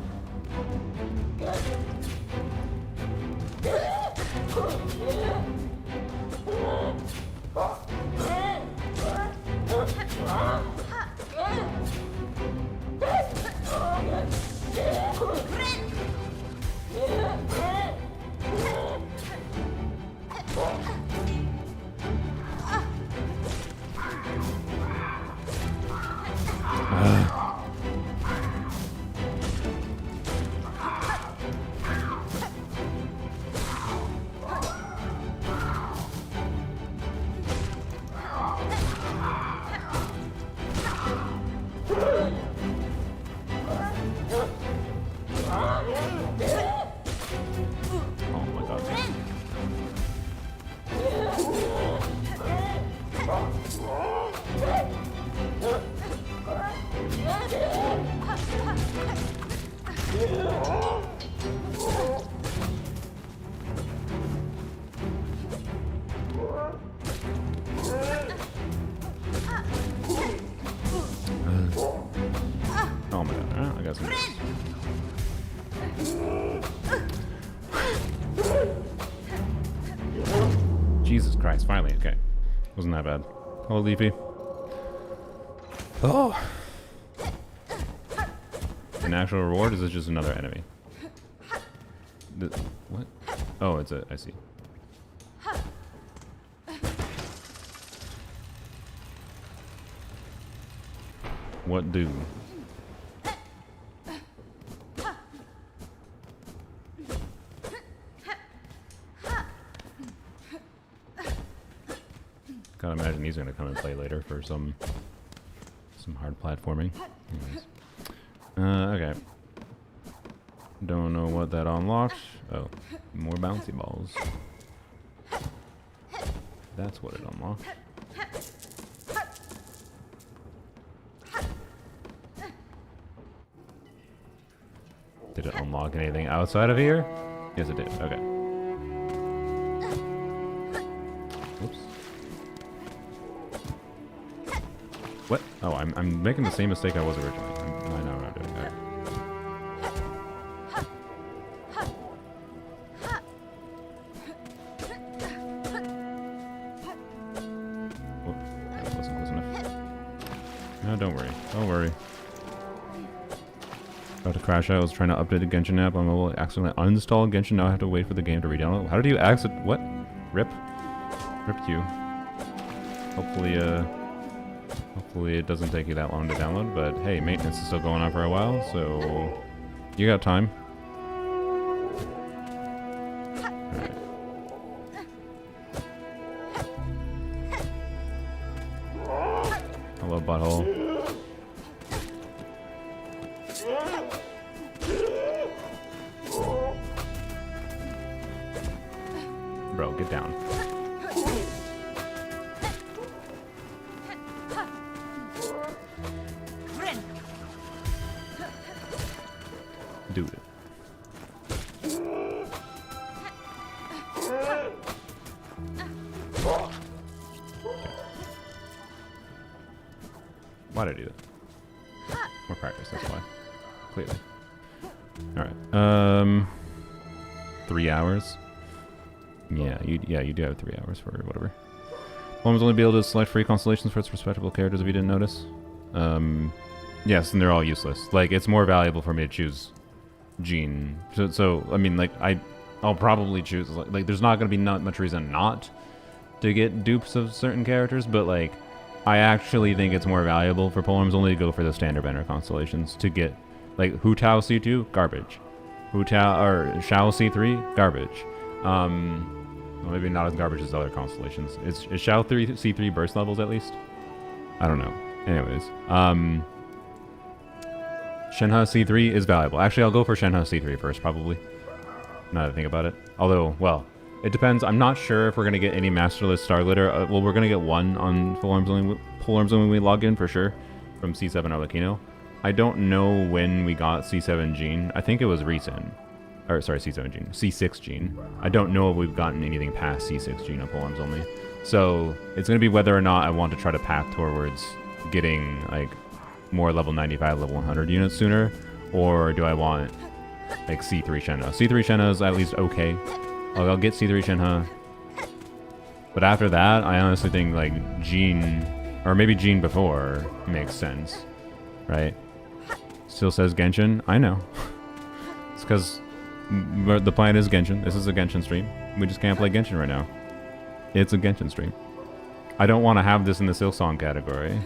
Oh my god, I got some. Jesus Christ, finally, okay. Wasn't that bad. Oh, Leafy. Oh! An actual reward, or is this just another enemy? What? Oh, it's a, I see. What do? Gotta imagine he's gonna come and play later for some hard platforming. Anyways. Okay. Don't know what that unlocks. Oh, more bouncy balls. That's what it unlocks. Did it unlock anything outside of here? Yes, it did. Okay. Whoops. What? Oh, I'm making the same mistake I was originally. I know what I'm doing. Okay. Whoop, that wasn't close enough. No, don't worry. Don't worry. About to crash out. I was trying to update the Genshin app on mobile. Accidentally uninstalled Genshin. Now I have to wait for the game to re-download. How did you exit? What? Rip. Ripped you. Hopefully it doesn't take you that long to download, but hey, maintenance is still going on for a while, so you got time. Alright. Hello, butthole. Bro, get down. Do it. Why'd I do that? More practice, that's why. Clearly. Alright. 3 hours. Yeah, you do have 3 hours for whatever. Poems only be able to select free constellations for its respectable characters if you didn't notice. Yes, and they're all useless. Like, it's more valuable for me to choose Jean. So I mean, like, I'll probably choose, like there's not going to be not much reason not to get dupes of certain characters, but like, I actually think it's more valuable for poems only to go for the standard banner constellations to get, like, Hu Tao C2, garbage. Hu Tao, or Shao C3, garbage. Well, maybe not as garbage as other constellations. Is Shao C3 burst levels at least? I don't know. Anyways, Shenhe C3 is valuable. Actually, I'll go for Shenhe C3 first, probably. Now that I think about it. Although, well, it depends. I'm not sure if we're going to get any Masterless Star Glitter. Well, we're going to get one on Full Arms when we log in, for sure, from C7 Arlecchino. I don't know when we got C7 Jean. I think it was recent. Or, sorry, C7 Jean. C6 Jean. I don't know if we've gotten anything past C6 Jean on Full Arms only. So, it's going to be whether or not I want to try to path towards getting, like, more level 95, level 100 units sooner, or do I want, like, C3 Shenhe? C3 Shenhe is at least okay. I'll get C3 Shenhe. But after that, I honestly think, like, Jean, or maybe Jean before, makes sense. Right? Still says Genshin? I know. It's because the plan is Genshin. This is a Genshin stream. We just can't play Genshin right now. It's a Genshin stream. I don't want to have this in the Silksong category.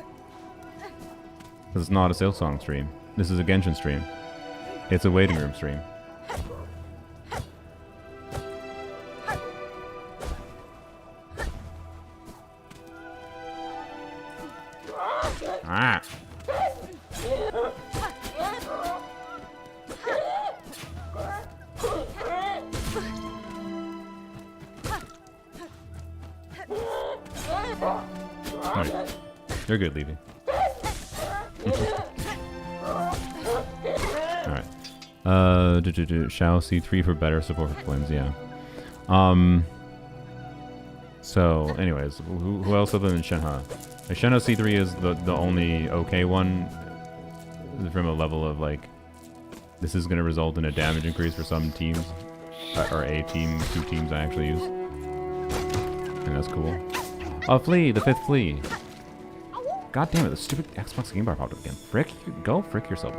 This is not a Silksong stream. This is a Genshin stream. It's a waiting room stream. Ah! Alright. You're good, Levy. Alright. Shao C3 for better support for flames, yeah. So, anyways, who else other than Shenhe? Like, Shenhe C3 is the only okay one from a level of, like, this is going to result in a damage increase for some teams. Or a team, 2 teams I actually use. And that's cool. Oh, Flea, the 5th Flea. God damn it, the stupid Xbox game bar popped up again. Frick, go frick yourself.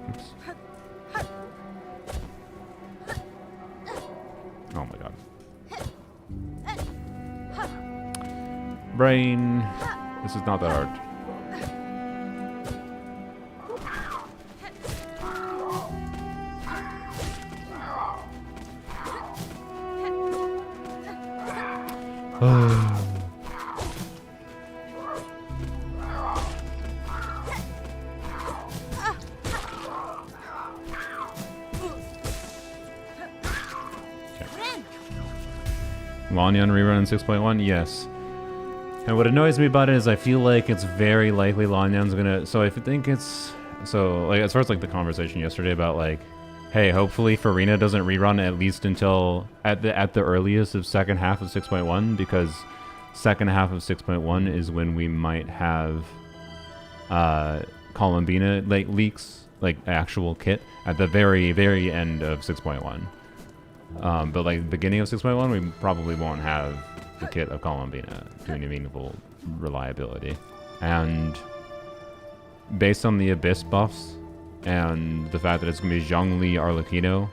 Oops. Oh my god. Brain. This is not that hard. Lanyan rerun in 6.1? Yes. And what annoys me about it is I feel like it's very likely Lanyan's gonna... So I think it's... So, like, as far as, like, the conversation yesterday about, like, hey, hopefully Farina doesn't rerun at least until... At the earliest of second half of 6.1, because second half of 6.1 is when we might have Columbina, like, leaks, like, actual kit, at the very, very end of 6.1. But like beginning of 6.1, we probably won't have the kit of Columbina to any meaningful reliability. And based on the Abyss buffs and the fact that it's going to be Zhongli, Arlecchino,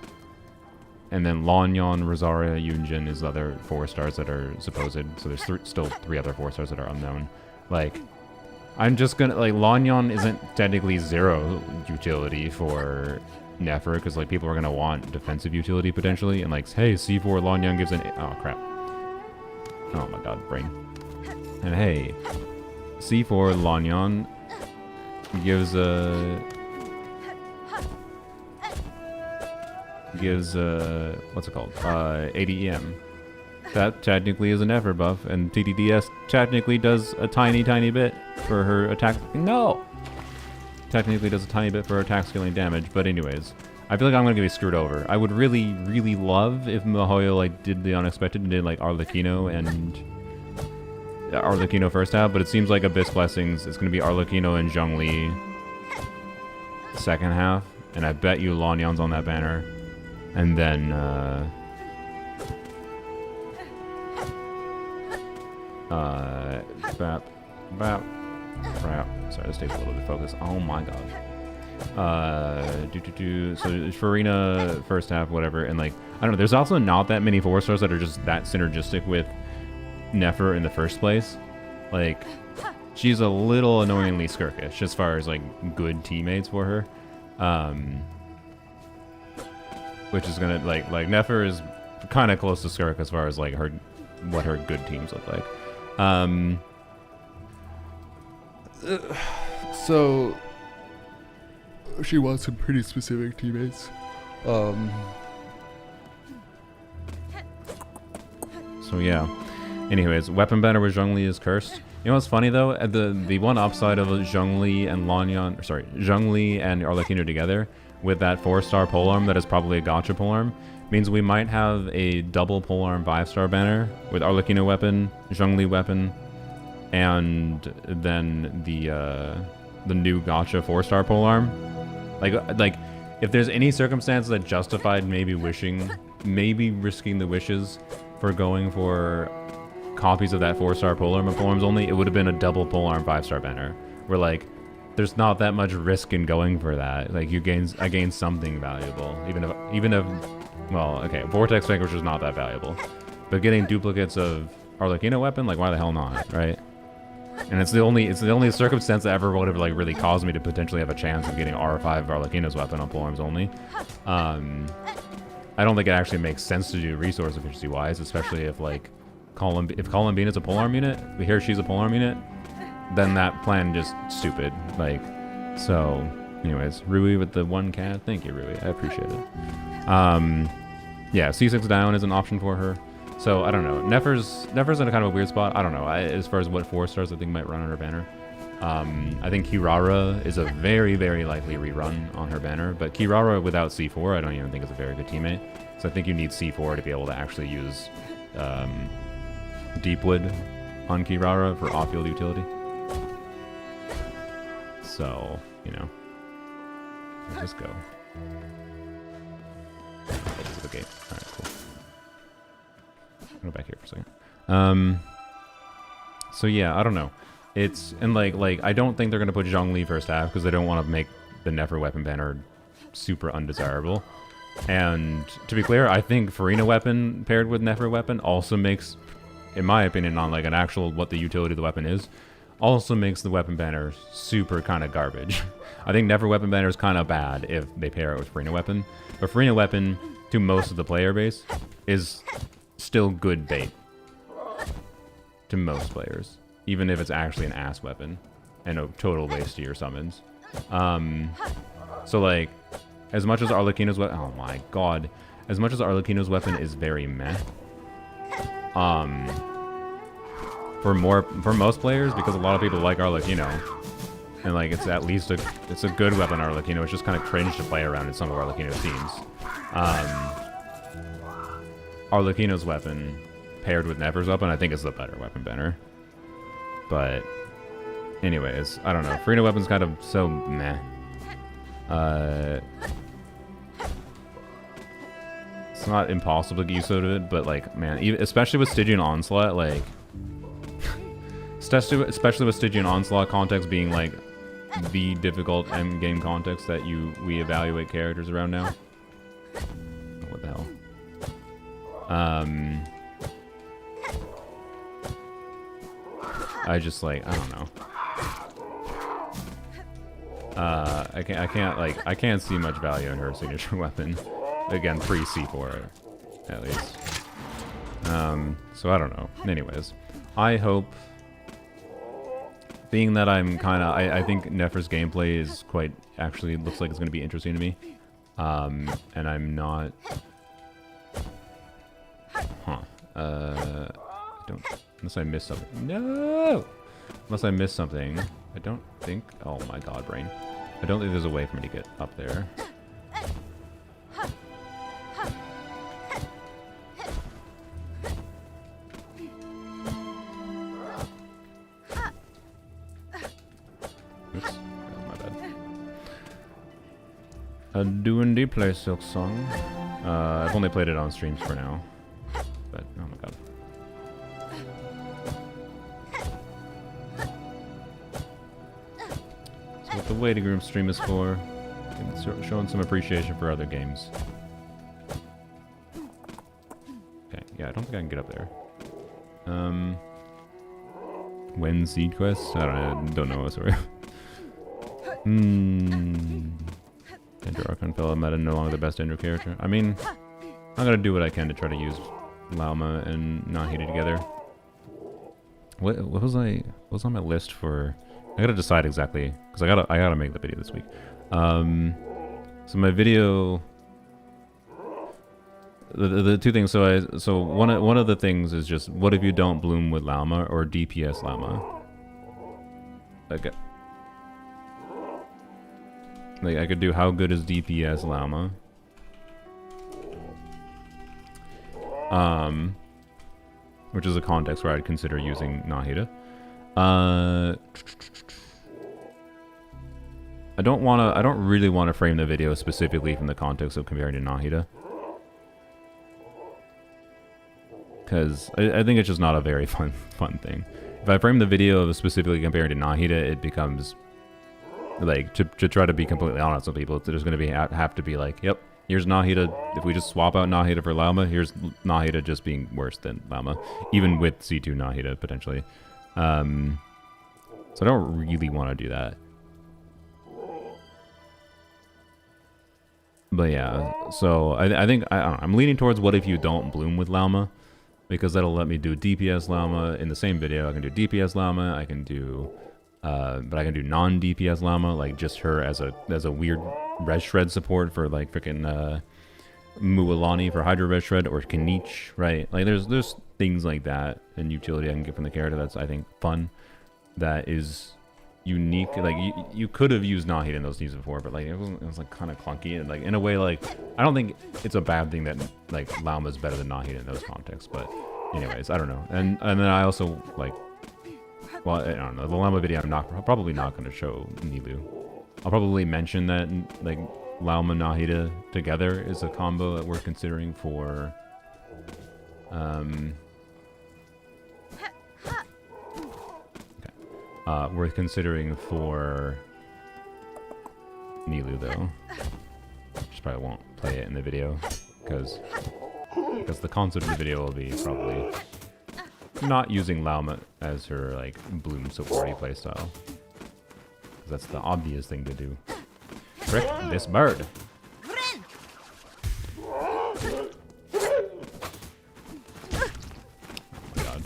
and then Lanyan, Rosaria, Yunjin is the other 4 stars that are supposed. So there's still 3 other 4 stars that are unknown. Like, I'm just gonna, like, Lanyan isn't technically 0 utility for Nefer, because, like, people are going to want defensive utility potentially, and, like, hey, C4 Lanyan gives an... Oh, crap. Oh my god, brain. And hey, C4 Lanyan gives a... what's it called? ADEM. That technically is a Nefer buff, and TTDS technically does a tiny bit for her attack... No! Technically does a tiny bit for attack scaling damage, but anyways, I feel like I'm gonna be screwed over. I would really, really love if Mihoyo like did the unexpected and did like Arlecchino and Arlecchino first half, but it seems like Abyss Blessings is gonna be Arlecchino and Zhongli second half, and I bet you Lanyang's on that banner, and then sorry, this takes a little bit of focus. Oh my god. So Farina first half, whatever, and like I don't know. There's also not that many 4-stars that are just that synergistic with Nefer in the first place. Like she's a little annoyingly skirkish as far as like good teammates for her, which is gonna like Nefer is kind of close to Skirk as far as like what her good teams look like. So she wants some pretty specific teammates. So yeah. Anyways, weapon banner with Zhongli is cursed. You know what's funny though? The one upside of Zhongli and Zhongli and Arlecchino together with that 4-star polearm that is probably a gacha polearm means we might have a double polearm 5-star banner with Arlecchino weapon, Zhongli weapon, and then the new gacha 4-star polearm. Like if there's any circumstance that justified maybe risking the wishes for going for copies of that 4-star polearm and polearms only, it would have been a double polearm 5-star banner. Where like there's not that much risk in going for that. Like I gain something valuable, even if well, okay, Vortex Vanquish is not that valuable, but getting duplicates of Arlecchino weapon, like why the hell not, right? And it's the only circumstance that ever would have like really caused me to potentially have a chance of getting R5 of Arlecchino's weapon on polearms only. I don't think it actually makes sense to do resource efficiency wise, especially if like if Colin Bean is a polearm unit, we hear she's a polearm unit, then that plan just stupid. Like, so anyways, Rui with the 1 cat. Thank you, Rui. I appreciate it. Yeah, C6 down is an option for her. So I don't know. Nefer's in a kind of a weird spot. I don't know. As far as what 4-stars I think might run on her banner. I think Kirara is a very, very likely rerun on her banner, but Kirara without C4 I don't even think is a very good teammate. So I think you need C4 to be able to actually use Deepwood on Kirara for off-field utility. So, you know, let's just go. Okay, alright, cool. Go back here for a second. So yeah, I don't know. It's, and like I don't think they're gonna put Zhongli first half because they don't want to make the Nefer weapon banner super undesirable. And to be clear, I think Farina weapon paired with Nefer weapon also makes, in my opinion, on like an actual what the utility of the weapon is, also makes the weapon banner super kind of garbage. I think Nefer weapon banner is kind of bad if they pair it with Farina weapon, but Farina weapon to most of the player base is still good bait to most players, even if it's actually an ass weapon and a total waste to your summons. So like, as much as Arlecchino's weapon, oh my god, as much as Arlecchino's weapon is very meh, for most players, because a lot of people like Arlecchino, and like it's at least it's a good weapon Arlecchino, it's just kind of cringe to play around in some of Arlecchino's teams. Arlecchino's weapon paired with Nefer's weapon, I think is the better weapon banner. But anyways, I don't know. Farina weapon's kind of so meh. It's not impossible to get use out of it, but like, man, especially with Stygian Onslaught, like, especially with Stygian Onslaught context being like the difficult end game context that we evaluate characters around now. What the hell? I just like, I don't know. I can't see much value in her signature weapon. Again, pre C4 at least. So I don't know. Anyways, I hope, being that I'm kind of, I think Nefer's gameplay is quite, actually looks like it's going to be interesting to me. And I'm not, don't, unless I missed something. No! Unless I missed something. I don't think, oh my god, brain. I don't think there's a way for me to get up there. Doing the play Silk Song. I've only played it on streams for now. But, oh my god. That's what the waiting room stream is for. Showing some appreciation for other games. Okay, yeah, I don't think I can get up there. When seed quest? I don't know. Sorry. Ender Archon fella meta no longer the best Ender character. I mean, I'm gonna do what I can to try to use Lauma and Nahida together. What was on my list for? I gotta decide exactly because I gotta make the video this week. So my video, the two things. So one of the things is just what if you don't bloom with Lauma or DPS Lauma. Like I could do how good is DPS Lauma. Which is a context where I'd consider using Nahida. I don't really want to frame the video specifically from the context of comparing to Nahida. Because I think it's just not a very fun thing. If I frame the video of specifically comparing to Nahida, it becomes like to try to be completely honest with people, there's going to have to be like, yep, here's Nahida. If we just swap out Nahida for Lauma, here's Nahida just being worse than Lauma, even with C2 Nahida potentially. So I don't really want to do that. But yeah, so I think I'm leaning towards what if you don't bloom with Lauma, because that'll let me do DPS Lauma in the same video. I can do DPS Lauma. I can do, but I can do non-DPS Lauma, like just her as a weird res shred support for like freaking Mualani for Hydro res shred, or Kanich, right? Like there's things like that and utility I can get from the character that's I think fun, that is unique. Like you could have used Nahida in those needs before, but like it was like kind of clunky, and like in a way, like I don't think it's a bad thing that like Lauma is better than Nahida in those contexts. But anyways, I don't know. And then I also like, well, I don't know, the Lauma video I'm probably not going to show Nilu. I'll probably mention that like Lauma Nahida together is a combo that we're considering for we're considering for Nilu though. Just probably won't play it in the video because the concept of the video will be probably not using Lauma as her like bloom supporty playstyle. That's the obvious thing to do. Frick this bird. Oh my god.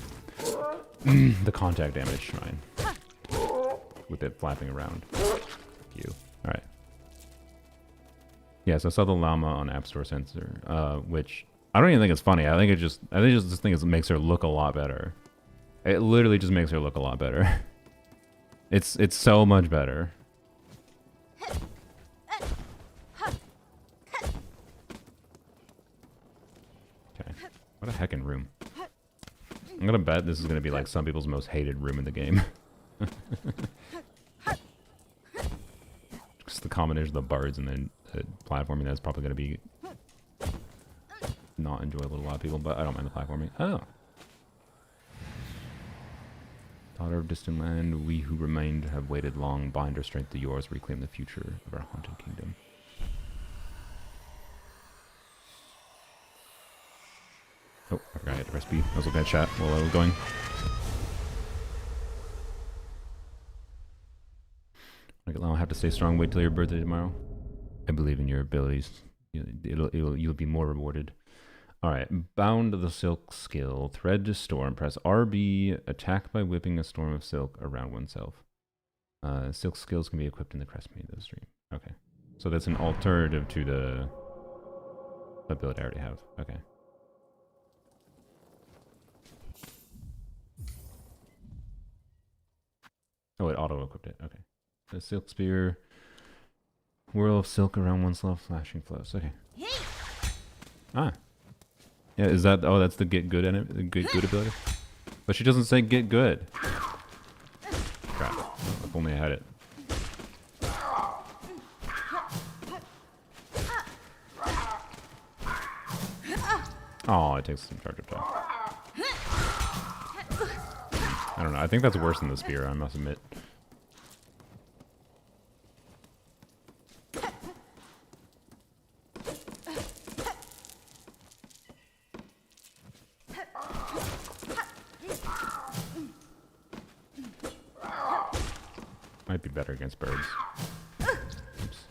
The contact damage shrine. With it flapping around. You. Alright. Yeah, so I saw the Llama on App Store Sensor, which I don't even think it's funny. I think this thing makes her look a lot better. It literally just makes her look a lot better. It's so much better. Okay. What a heckin' room. I'm gonna bet this is gonna be like some people's most hated room in the game. Just the combination of the bards and then the platforming, that's probably going to be not enjoyable to a lot of people, but I don't mind the platforming. Oh. Daughter of distant land, we who remained have waited long, bind our strength to yours, reclaim the future of our haunted kingdom. Oh, I forgot I had to press B. I was looking at chat while I was going. I'll have to stay strong. Wait till your birthday tomorrow. I believe in your abilities. You'll be more rewarded. All right. Bound to the silk skill. Thread to storm. Press RB. Attack by whipping a storm of silk around oneself. Silk skills can be equipped in the crest menu of the stream. Okay. So that's an alternative to the ability I already have. Okay. Oh, it auto-equipped it. Okay. The silk spear, whirl of silk around oneself, flashing flows. Okay. Ah, yeah. Is that? Oh, that's the get good good ability. But she doesn't say get good. Crap. If only I had it. Oh, it takes some charge up top. I don't know. I think that's worse than the spear, I must admit. Might be better against birds. Oops.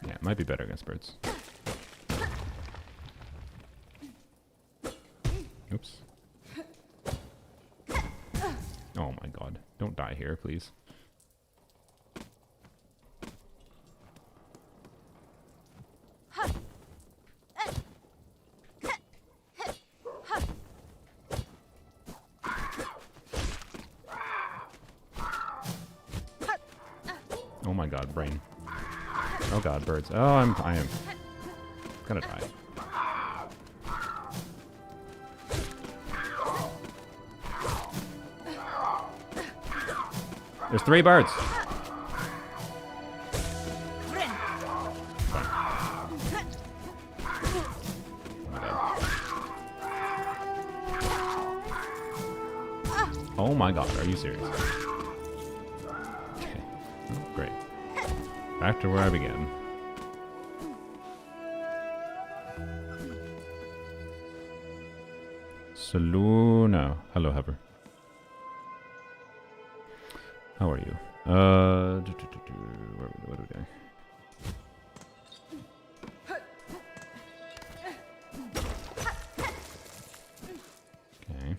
Yeah, it might be better against birds. Oops. Oh my god. Don't die here, please. Oh my god, brain. Oh god, birds. Oh, I am gonna die. There's 3 birds. Oh my god, are you serious? Okay. Oh, great. Back to where I began. Saluna. Hello, Hover. How are you? What are we doing? Okay.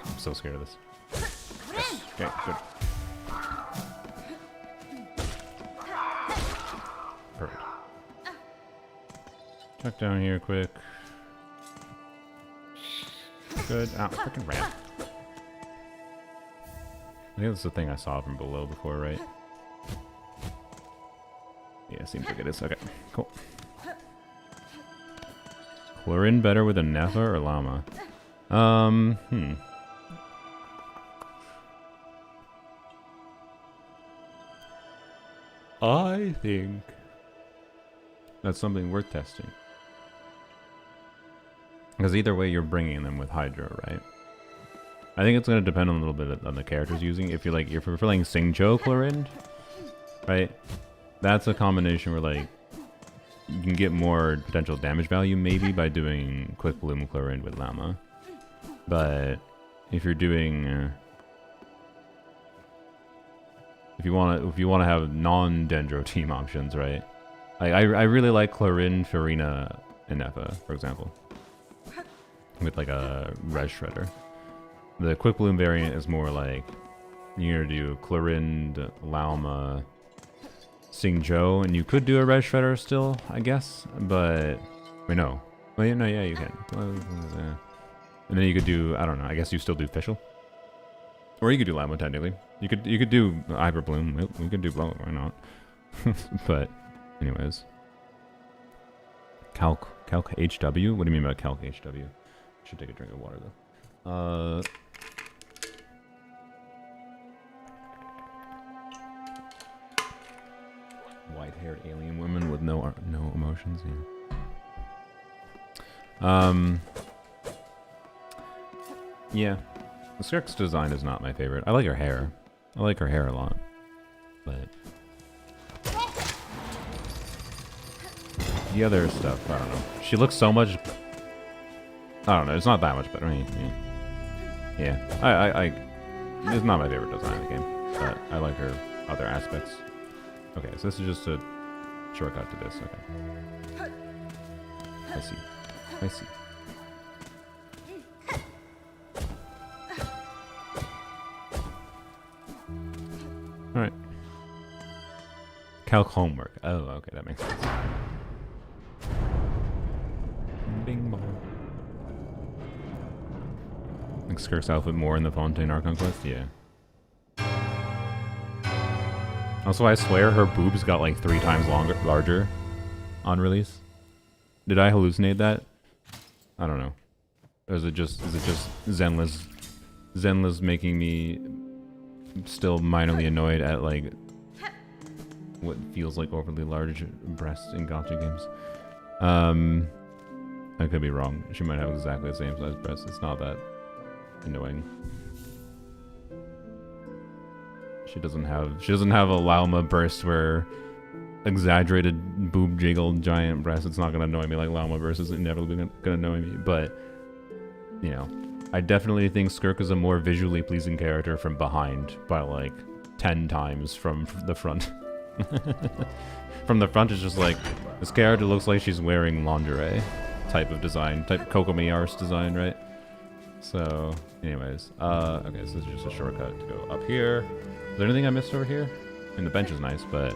I'm so scared of this. Yes. Okay, good. Perfect. Check down here quick. Good. Ow, freaking rat. I think that's the thing I saw from below before, right? Yeah, seems like it is. Okay, cool. Chlorin better with a Nepha or Llama? I think that's something worth testing. Because either way, you're bringing them with Hydro, right? I think it's going to depend on a little bit on the characters using. If you're playing Xingqiu Chlorinde, right? That's a combination where like you can get more potential damage value maybe by doing Quick Bloom Chlorinde with Llama. But if you're doing if you want to have non-Dendro team options, right? I really like Chlorinde, Farina, and Nepha, for example, with like a Res Shredder. The Quick Bloom variant is more like you're gonna do Chlorinde, Llama, Xingqiu, and you could do a Res Shredder still, I guess, but wait, no. Well, no, yeah, you can. And then you could do, I don't know, I guess you still do Fischl. Or you could do Llama, technically. You could do Hyper Bloom. We could do Blow, why not? But, anyways. Calc HW? What do you mean by Calc HW? Should take a drink of water, though. White-haired alien woman with no emotions, yeah. Yeah. The Skirk's design is not my favorite. I like her hair. I like her hair a lot. But the other stuff, I don't know. She looks so much... I don't know, it's not that much better. I mean, yeah. It's not my favorite design in the game. But I like her other aspects. Okay, so this is just a shortcut to this. Okay. I see. I see. Alright. Calc homework. Oh, okay, that makes sense. Bing bong. Like Skirk's outfit more in the Fontaine Archon quest? Yeah. Also, I swear her boobs got like 3 times larger on release. Did I hallucinate that? I don't know. Or is it just Zenless making me still minorly annoyed at like what feels like overly large breasts in gacha games? I could be wrong. She might have exactly the same size breasts. It's not that annoying. She doesn't have a Lauma burst where exaggerated boob jiggle giant breasts. It's not gonna annoy me like Lauma burst is inevitably gonna annoy me. But you know, I definitely think Skirk is a more visually pleasing character from behind by like 10 times from the front. From the front, it's just like this character looks like she's wearing lingerie type of design, type Kokomi Arse design, right? So, anyways, okay, so this is just a shortcut to go up here. Is there anything I missed over here? I mean, the bench is nice, but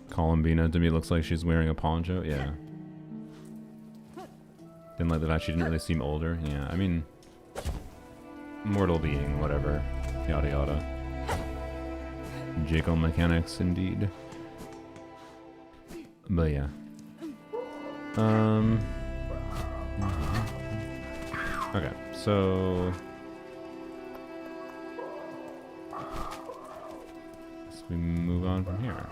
Columbina to me looks like she's wearing a poncho. Yeah. Didn't like that. She didn't really seem older. Yeah, I mean, mortal being, whatever. Yada yada. Jiggle mechanics, indeed. But yeah. Okay, so we move on from here.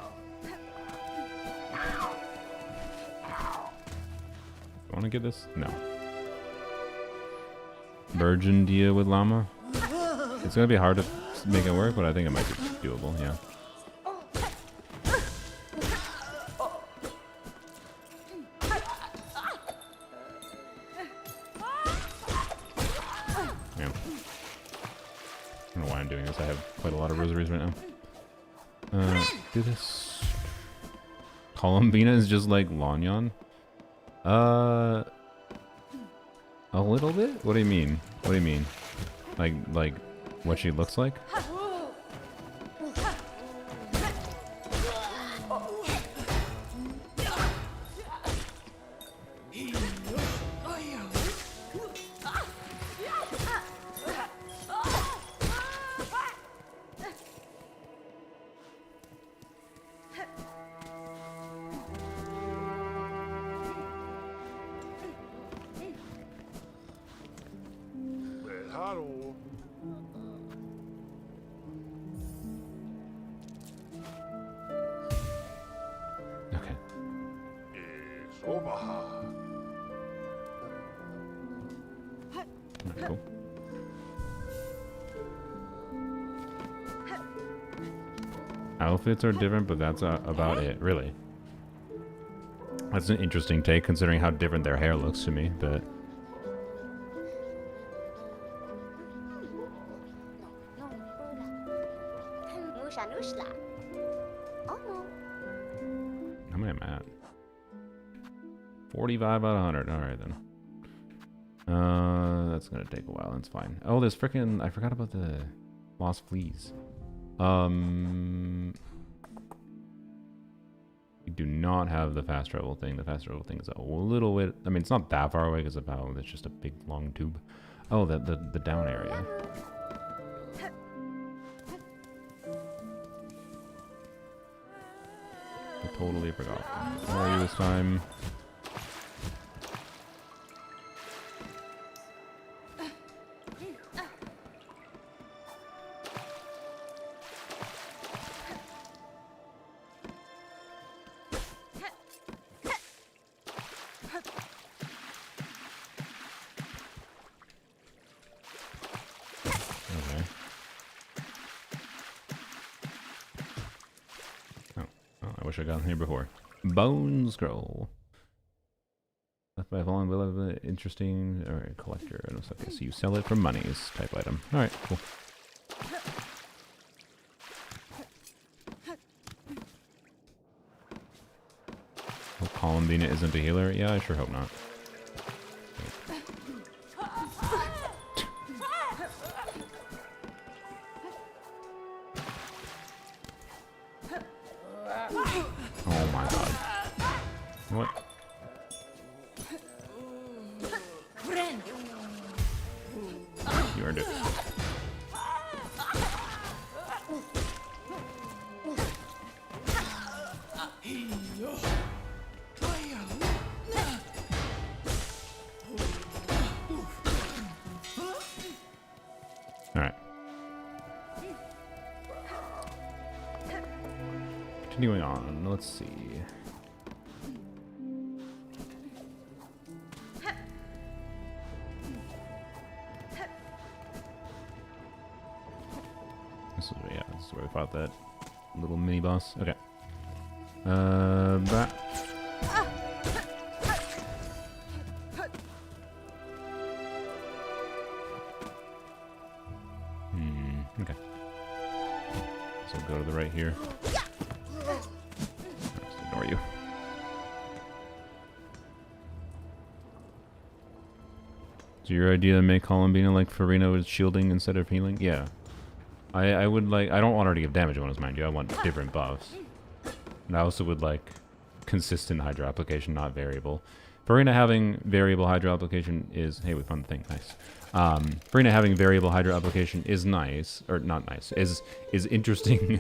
Want to get this? No. Virgin Dia with llama? It's gonna be hard to make it work, but I think it might be doable, yeah. Yeah. I don't know why I'm doing this. I have quite a lot of rosaries right now. Do this. Columbina is just like Lanyan? A little bit? What do you mean? What do you mean? Like what she looks like? Hello. Okay. It's Omaha. Cool. Outfits are different, but that's about it, really. That's an interesting take, considering how different their hair looks to me, but... How many am I at? 45 out of 100. Alright then. That's gonna take a while. That's fine. Oh, there's frickin'... I forgot about the lost fleas. We do not have the fast travel thing. The fast travel thing is a little bit... I mean, it's not that far away because of how it's just a big, long tube. Oh, the down area. I totally forgot. How are you this time? I wish I got here before. Bone scroll. Left by falling below interesting. Alright, collector. Okay, so you sell it for monies type item. Alright, cool. Hope Columbina isn't a healer. Yeah, I sure hope not. Oh my god. What? You earned it. All right. Continuing on, let's see. This is where we fought that little mini boss. Okay. That. Okay. So go to the right here. I'll just ignore you. So your idea to make Columbina like Farina with shielding instead of healing? Yeah. I would like, I don't want her to give damage bonus, mind you. I want different buffs. And I also would like consistent hydro application, not variable. Farina having variable hydro application is, hey, we found the thing, nice. Farina having variable hydro application is nice, or not nice, is interesting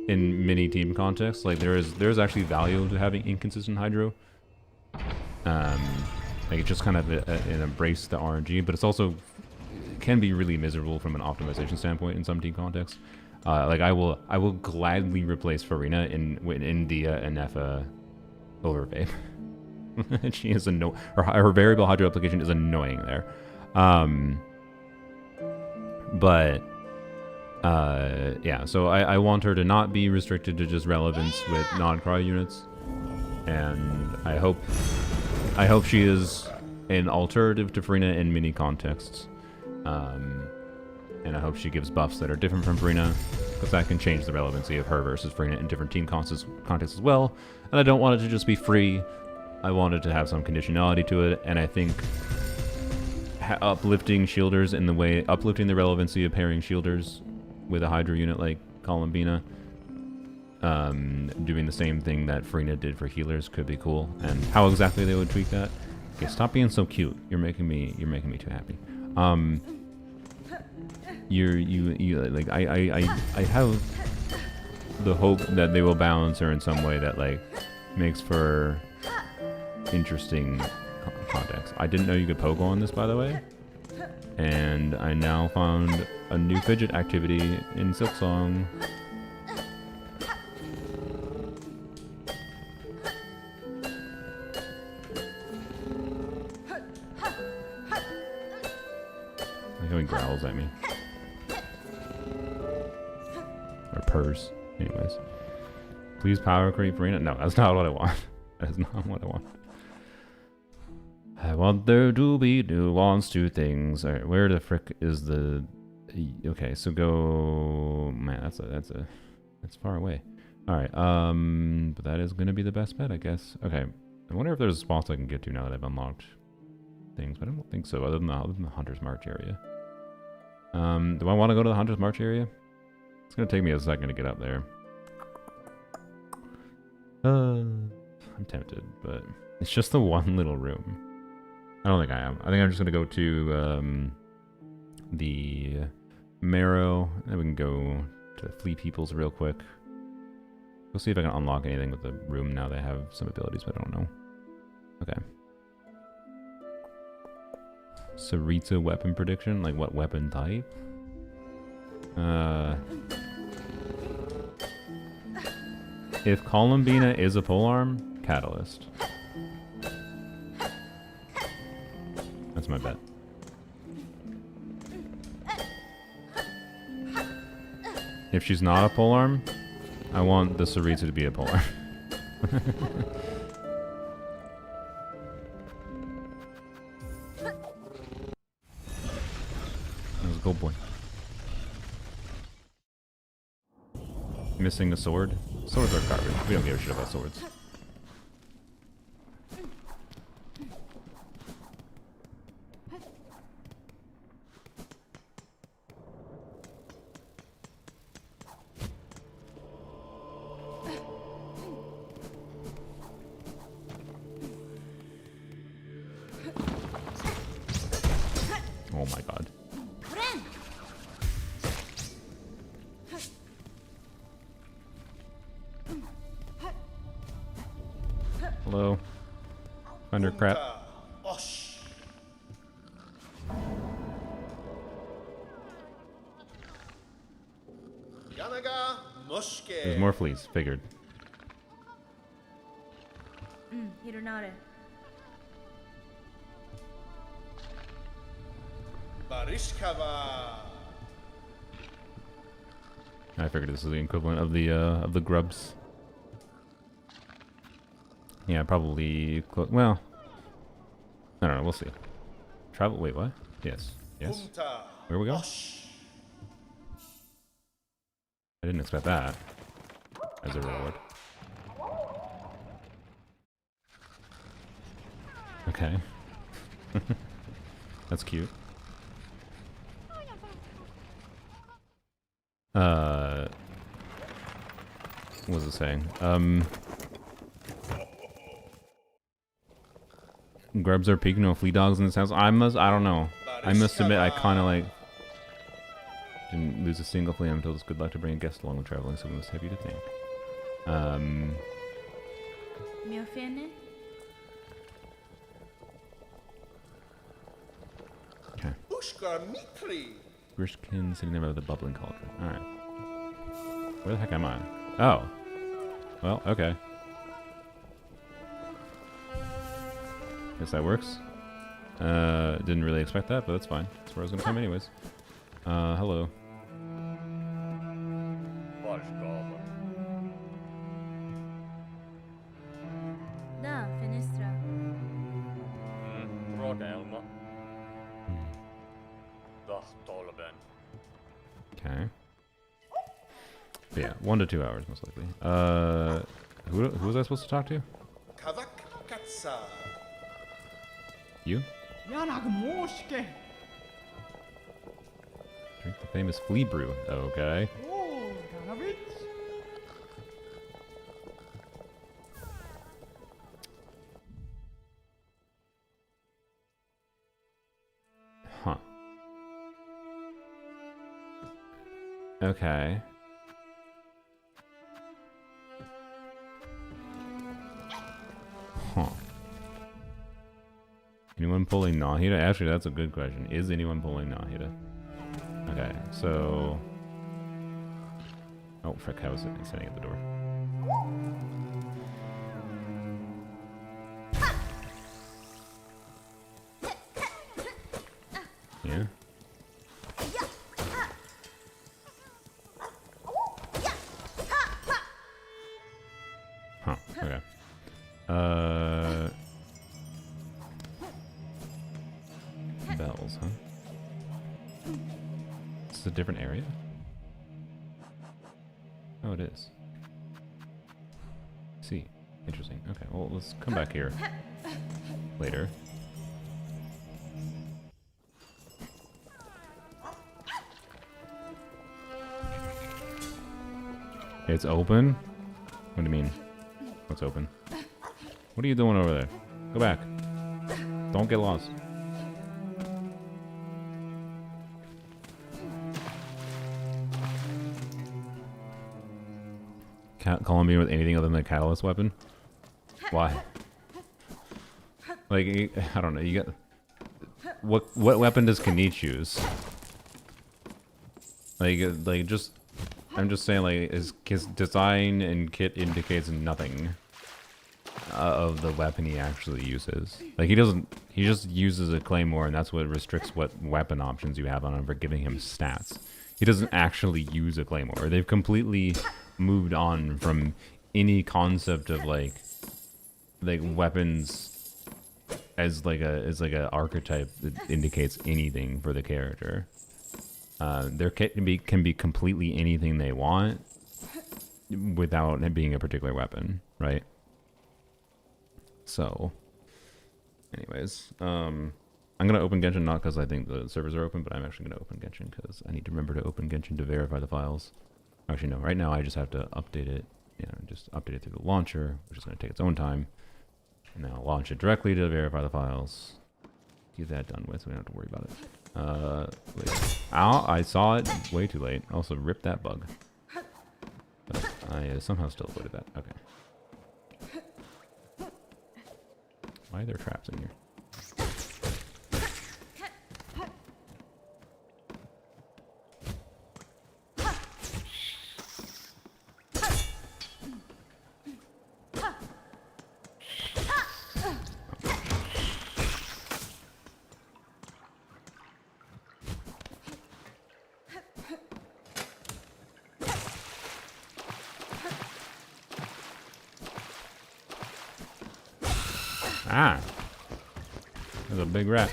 in mini team context. Like there's actually value to having inconsistent hydro. Like it's just kind of an embrace the RNG, but it's also can be really miserable from an optimization standpoint in some team contexts. Like I will gladly replace Farina in Dia and Nefa over Vape. She is her variable hydro application is annoying there. But yeah, so I want her to not be restricted to just relevance with Nod-Krai units, and I hope she is an alternative to Farina in many contexts. And I hope she gives buffs that are different from Farina, because that can change the relevancy of her versus Farina in different team contexts as well. And I don't want it to just be free. I want it to have some conditionality to it, and I think uplifting shielders in the way, uplifting the relevancy of pairing shielders with a Hydra unit like Columbina, doing the same thing that Farina did for healers could be cool. And how exactly they would tweak that? Okay, stop being so cute. You're making me too happy. You like I have the hope that they will balance her in some way that like makes for interesting context. I didn't know you could pogo on this, by the way, and I now found a new fidget activity in Silksong. Like how he growls at me. Or purrs. Anyways. Please power creep Farina. No, that's not what I want. That's not what I want. I want there to be nuance to things. Alright, where the frick is the... Okay, so go... Man, that's far away. Alright, but that is gonna be the best bet, I guess. Okay, I wonder if there's spots I can get to now that I've unlocked things, but I don't think so, other than the Hunter's March area. Do I want to go to the Hunter's March area? It's gonna take me a second to get up there. I'm tempted, but it's just the one little room. I don't think I am. I think I'm just gonna go to the Marrow, and then we can go to the Flea Peoples real quick. We'll see if I can unlock anything with the room now that I have some abilities, but I don't know. Okay. Sarita weapon prediction? Like what weapon type? If Columbina is a polearm, Catalyst. That's my bet. If she's not a polearm, I want the Sarita to be a polearm. Let's go, boy. Missing a sword? Swords are garbage. We don't give a shit about swords. Oh my god. Hello. Thunder crap. Yanaga Mushke. There's more fleas. Figured. Hironare. Barishkava. I figured this is the equivalent of the grubs. Yeah, probably. Well, I don't know. We'll see. Travel. Wait, what? Yes. Yes. Punta. Where we go? Osh. I didn't expect that as a reward. Okay. That's cute. What was it saying? Grubs are peak, no flea dogs in this house. I don't know. I must admit, I kind of like didn't lose a single flea. I'm told it's good luck to bring a guest along when traveling, so we must have you to thank. Miofene. Okay. Ushkar Mitri. Grishkin sitting there by the bubbling cauldron. Alright. Where the heck am I? Oh. Well, okay. Guess that works. Didn't really expect that, but that's fine. That's where I was gonna come anyways. Hello. Da, Fenestra. Rodelma. Dahtolben. Okay. But yeah, 1 to 2 hours most likely. Who was I supposed to talk to? Kavak Katsa. You? Yanagmoshke. Drink the famous flea brew. Okay. Oh, Ganavit. Huh. Okay. Huh. Anyone pulling Nahida? Actually, that's a good question. Is anyone pulling Nahida? Okay, so... Oh, frick, how was it standing at the door? Yeah? Huh, okay. Bells, huh? This is a different area? Oh, it is. See. Interesting. Okay, well, let's come back here later. It's open? What do you mean? What's open? What are you doing over there? Go back. Don't get lost. Calling me with anything other than a catalyst weapon? Why? Like, I don't know. You got what weapon does Kanich use? Like just. I'm just saying, like, his design and kit indicates nothing of the weapon he actually uses. Like, he just uses a claymore, and that's what restricts what weapon options you have on him for giving him stats. He doesn't actually use a claymore. They've completely moved on from any concept of like weapons as like a archetype that indicates anything for the character. Their kit can be completely anything they want without it being a particular weapon, right? So, anyways, I'm gonna open Genshin not because I think the servers are open, but I'm actually gonna open Genshin because I need to remember to open Genshin to verify the files. Actually, no. Right now, I just have to update it. Just update it through the launcher, which is gonna take its own time, and then I'll launch it directly to verify the files. Get that done with, so we don't have to worry about it. Wait. Ow, I saw it way too late. Also, ripped that bug. But I somehow still avoided that. Okay. Why are there traps in here? Ah! There's a big rat.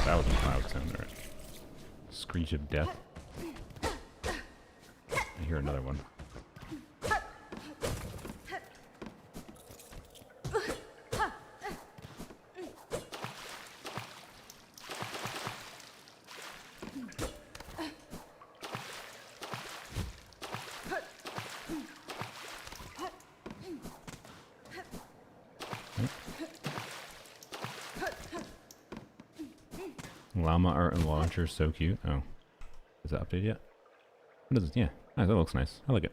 That was a loud sound there. Screech of death. I hear another one. Llama art and launcher, so cute. Oh. Is that updated yet? What is it? Yeah. Nice, that looks nice. I like it.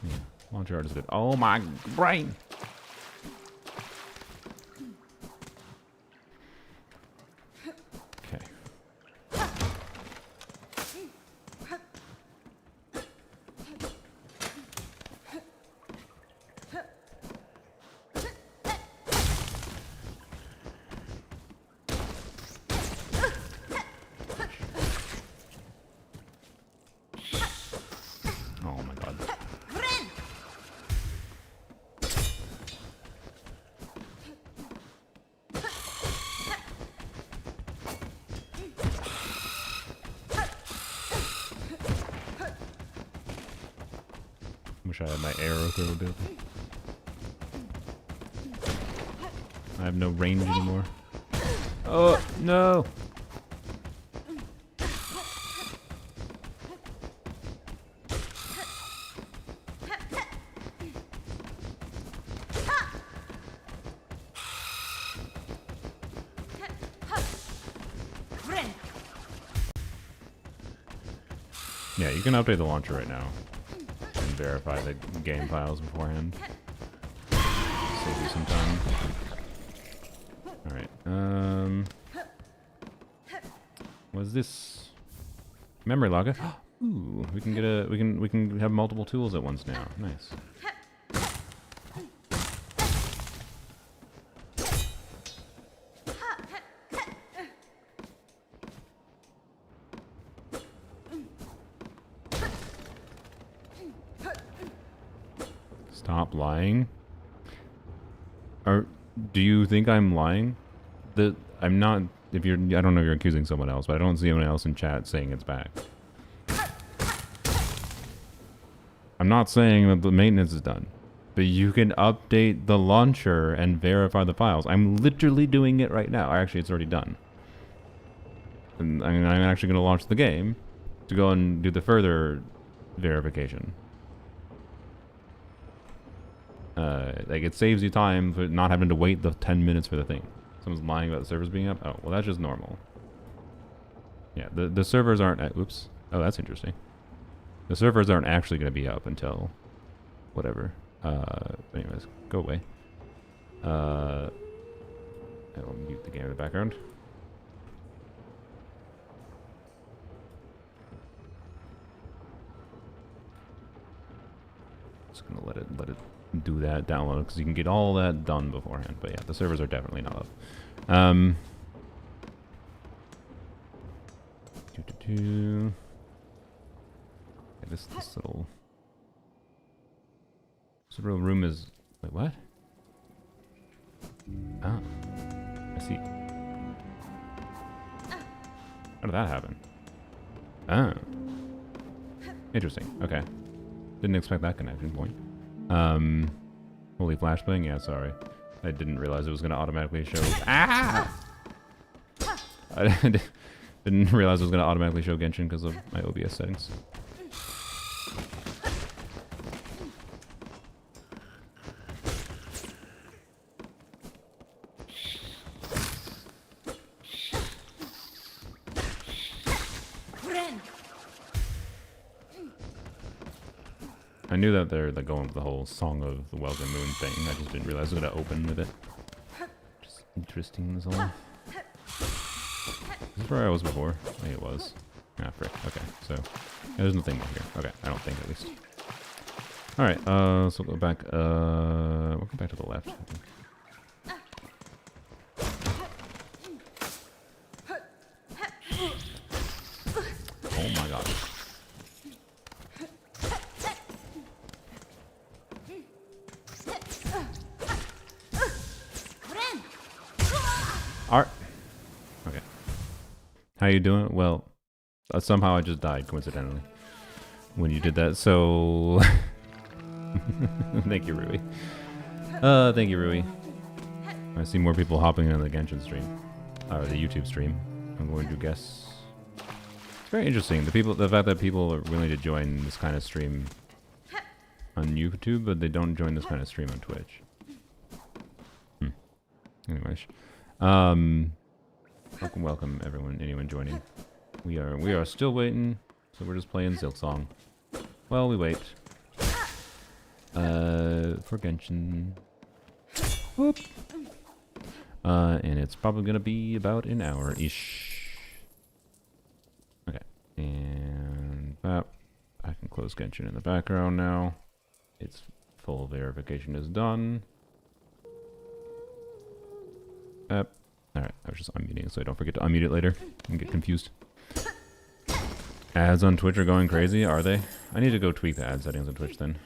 Yeah. Launcher art is good. Oh my brain! Okay. Oh my god. Wish I had my arrow throw ability. I have no range anymore. Oh, no! Yeah, you can update the launcher right now and verify the game files beforehand. Save you some time. Alright, what's this? Memory logger. Ooh, we can get a we can have multiple tools at once now. Nice. Stop lying. Do you think I'm lying? I'm not. If you're, I don't know if you're accusing someone else, but I don't see anyone else in chat saying it's back. I'm not saying that the maintenance is done, but you can update the launcher and verify the files. I'm literally doing it right now. Actually, it's already done. And I'm actually going to launch the game to go and do the further verification. Like, it saves you time for not having to wait the 10 minutes for the thing. Someone's lying about the servers being up. Oh, well, that's just normal. Yeah, the servers aren't... oops. Oh, that's interesting. The servers aren't actually going to be up until... whatever. Anyways, go away. I will mute the game in the background. Just gonna let it do that download, because you can get all that done beforehand. But yeah, the servers are definitely not up. Yeah, this little room is... Wait, what? Ah, I see. How did that happen? Ah, interesting. Okay, didn't expect that connection point. Holy flashbang? Yeah, sorry. I didn't realize it was going to automatically show... Ah! I didn't realize it was going to automatically show Genshin because of my OBS settings. I knew that they're like going with the whole Song of the Welcome Moon thing. I just didn't realize it was going to open with it. Just interesting as all. Is this where I was before? I think it was. Ah, frick. Okay, so there's nothing more here. Okay, I don't think at least. All right. So we'll go back. We'll go back to the left. I think. Oh my god. Art. Okay. How you doing? Well, somehow I just died coincidentally when you did that. So thank you, Rui. Thank you, Rui. I see more people hopping on the Genshin stream or the YouTube stream. I'm going to guess. It's very interesting. The fact that people are willing to join this kind of stream on YouTube, but they don't join this kind of stream on Twitch. Anyways, welcome everyone, anyone joining. We are still waiting, so we're just playing Silksong. Well, we wait. For Genshin. Whoop. And it's probably gonna be about an hour-ish. Okay, and I can close Genshin in the background now. Its full verification is done. Alright, I was just unmuting so I don't forget to unmute it later and get confused. Ads on Twitch are going crazy, are they? I need to go tweak the ad settings on Twitch then.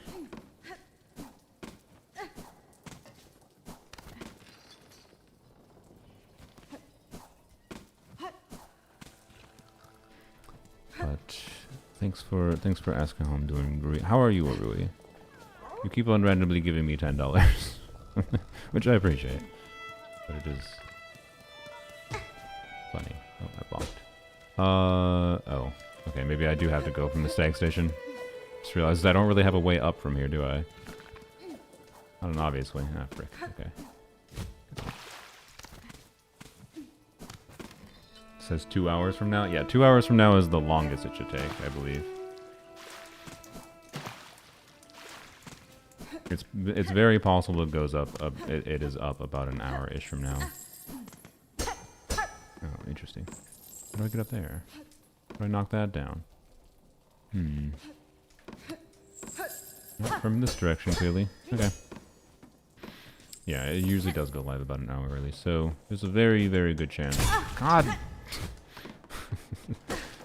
But thanks for asking how I'm doing, Rui. How are you, Rui? You keep on randomly giving me $10, which I appreciate. But it is funny. Oh, I blocked. Oh. Okay, maybe I do have to go from the stag station. Just realized I don't really have a way up from here, do I? Not an obvious way. Ah, frick. Okay. It says 2 hours from now? Yeah, 2 hours from now is the longest it should take, I believe. It's very possible it goes up. It is up about an hour-ish from now. Oh, interesting. How do I get up there? How do I knock that down? Not from this direction, clearly. Okay. Yeah, it usually does go live about an hour early, so there's a very, very good chance. God!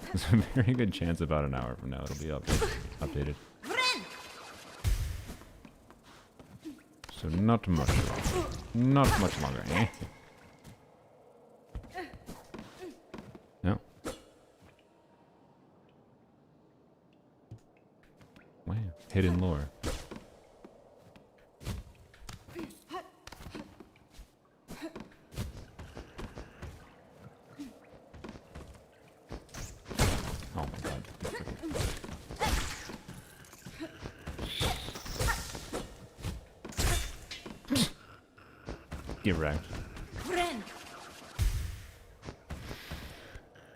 There's a very good chance about an hour from now it'll be updated. So not much longer. Not much longer, eh? No. Wow. Hidden lore. Oh my god. Get wrecked.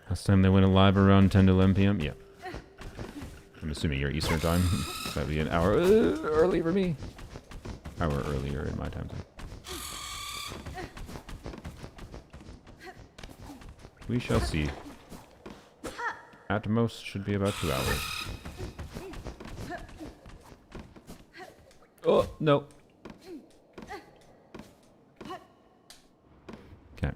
Last time they went live around 10 to 11 p.m. Yep. I'm assuming you're Eastern time. That'd be an hour early for me. Hour earlier in my time zone. We shall see. At most, should be about 2 hours. Oh, no. Okay.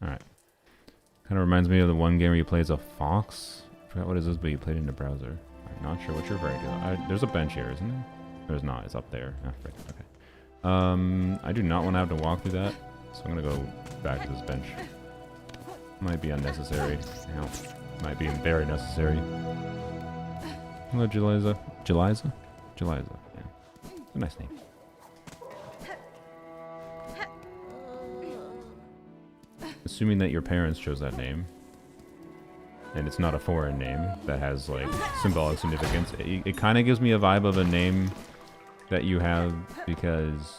Alright. Kind of reminds me of the one game where you play as a fox. I forgot what it is, but you played in the browser. I'm not sure what you're referring to. There's a bench here, isn't there? There's not. It's up there. Ah, frick. Okay. I do not want to have to walk through that, so I'm gonna go back to this bench. Might be unnecessary. Ow. Might be very necessary. Hello, Jeliza. Jeliza? Jeliza. Yeah. It's a nice name. Assuming that your parents chose that name, and it's not a foreign name that has like symbolic significance, it kind of gives me a vibe of a name that you have because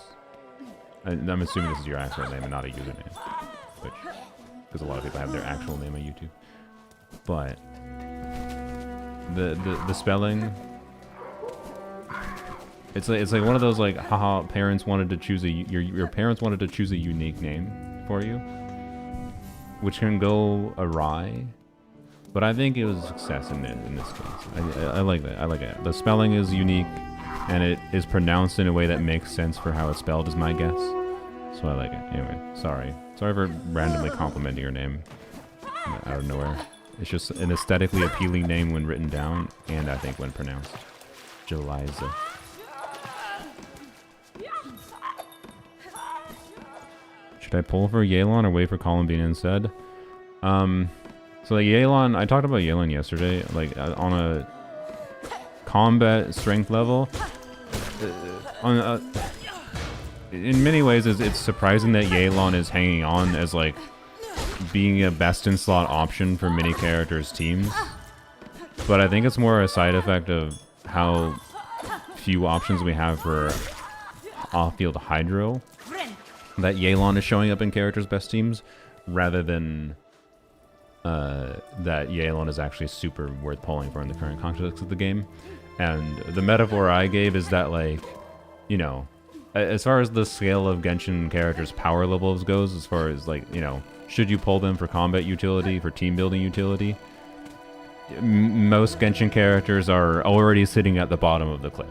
I'm assuming this is your actual name and not a username, which because a lot of people have their actual name on YouTube, but the spelling It's like one of those like haha parents wanted to choose your parents wanted to choose a unique name for you, which can go awry. But I think it was a success in this case. I like that. I like it. The spelling is unique, and it is pronounced in a way that makes sense for how it's spelled, is my guess. So I like it. Anyway, sorry for randomly complimenting your name out of nowhere. It's just an aesthetically appealing name when written down, and I think when pronounced. Jeliza. Should I pull for Yelan or wait for Columbine instead? So like Yelan, I talked about Yelan yesterday, like on a combat strength level. In many ways, it's surprising that Yelan is hanging on as like being a best in slot option for many characters' teams. But I think it's more a side effect of how few options we have for off-field hydro. That Yelan is showing up in characters' best teams, rather than that Yelan is actually super worth pulling for in the current context of the game. And the metaphor I gave is that, like, you know, as far as the scale of Genshin characters' power levels goes, as far as, like, you know, should you pull them for combat utility, for team building utility, most Genshin characters are already sitting at the bottom of the cliff,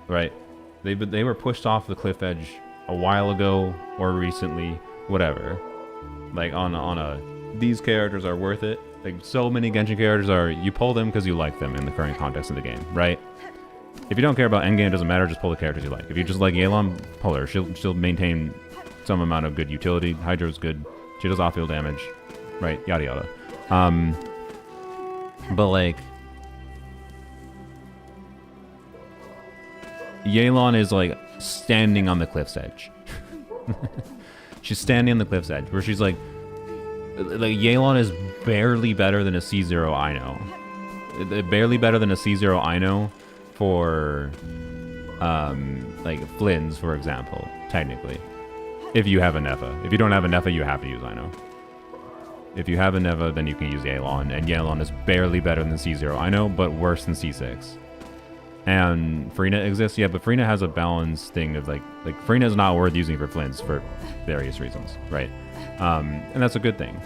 right? They were pushed off the cliff edge a while ago or recently, whatever. Like these characters are worth it. Like so many Genshin characters are, you pull them because you like them in the current context of the game, right? If you don't care about endgame, it doesn't matter, just pull the characters you like. If you just like Yelan, pull her. She'll maintain some amount of good utility. Hydra's good. She does off-field damage, right? Yada yada. But like, Yelan is like standing on the cliff's edge. She's standing on the cliff's edge, where she's like Yelan is barely better than a C0 Ino. Barely better than a C0 Ino for like Flynn's, for example, technically. If you have a Neffa. If you don't have a Neffa, you have to use Ino. If you have a Neva, then you can use Yelan, and Yelan is barely better than C0 Ino, but worse than C6. And Farina exists, yeah, but Farina has a balance thing of like Farina is not worth using for Flynn's for various reasons, right? And that's a good thing,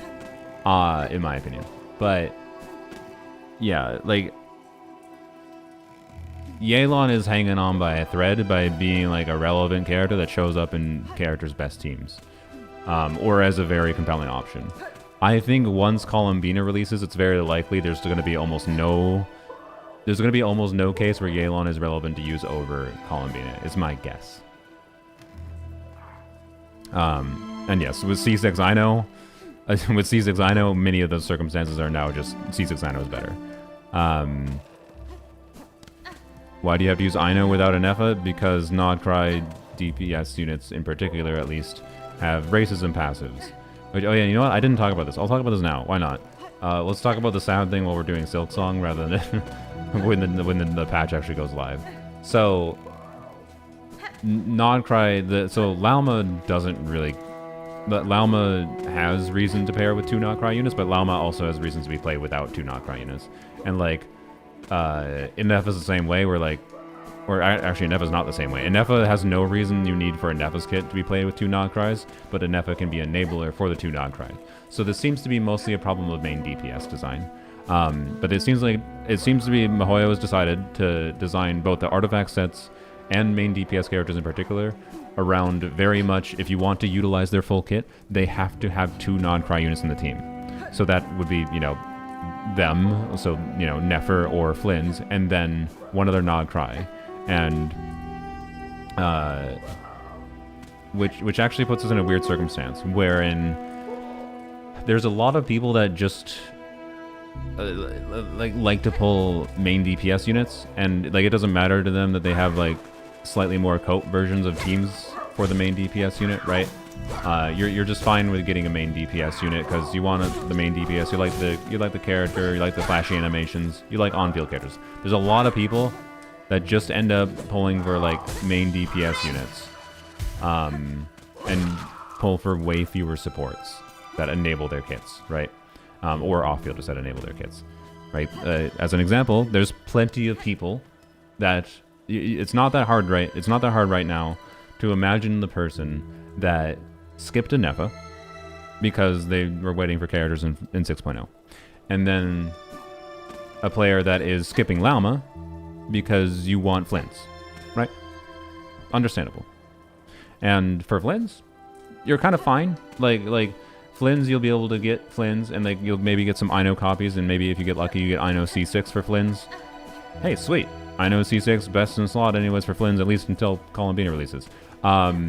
in my opinion. But yeah, like Yelan is hanging on by a thread by being like a relevant character that shows up in characters' best teams, or as a very compelling option. I think once Columbina releases, it's very likely there's going to be almost no case where Yelan is relevant to use over Columbina, is my guess. And yes, with C6 Ino, many of those circumstances are now just C6 Ino is better. Why do you have to use Ino without an Neffa? Because Nod-Krai DPS units in particular, at least, have racism passives. Which, oh yeah, you know what? I didn't talk about this. I'll talk about this now. Why not? Let's talk about the sound thing while we're doing Silk Song rather than when the patch actually goes live. So Nod-Krai, so Lauma doesn't really. But Lauma has reason to pair with 2 Nod-Krai units, but Lauma also has reasons to be played without 2 Nod-Krai units. And like, Inef is the same way, where like, or actually Inef is not the same way. Inef has no reason you need for a Neffa's kit to be played with 2 Nod-Krais, but Inef can be an enabler for the 2 Nod-Krais. So this seems to be mostly a problem of main DPS design. But it seems to be Mihoyo has decided to design both the artifact sets and main DPS characters in particular around very much, if you want to utilize their full kit, they have to have 2 Nod-Krai units in the team. So that would be, you know, them, so, you know, Nefer or Flynn's, and then one other Nod-Krai. And which actually puts us in a weird circumstance wherein there's a lot of people that just like to pull main DPS units, and like it doesn't matter to them that they have like slightly more cope versions of teams for the main DPS unit, right? You're just fine with getting a main DPS unit because you want the main DPS. You like the character, you like the flashy animations, you like on-field characters. There's a lot of people that just end up pulling for like main DPS units, and pull for way fewer supports that enable their kits, right? Or off-fielders that enable their kits, right? As an example, there's plenty of people that It's not that hard, right? It's not that hard right now to imagine the person that skipped a Nefa because they were waiting for characters in 6.0. And then a player that is skipping Lauma because you want Flins, right? Understandable. And for Flins, you're kind of fine. Like Flins, you'll be able to get Flins, and like you'll maybe get some Ino copies, and maybe if you get lucky, you get Ino C6 for Flins. Hey, sweet. Ino C6, best in slot anyways for Flins, at least until Columbina releases. That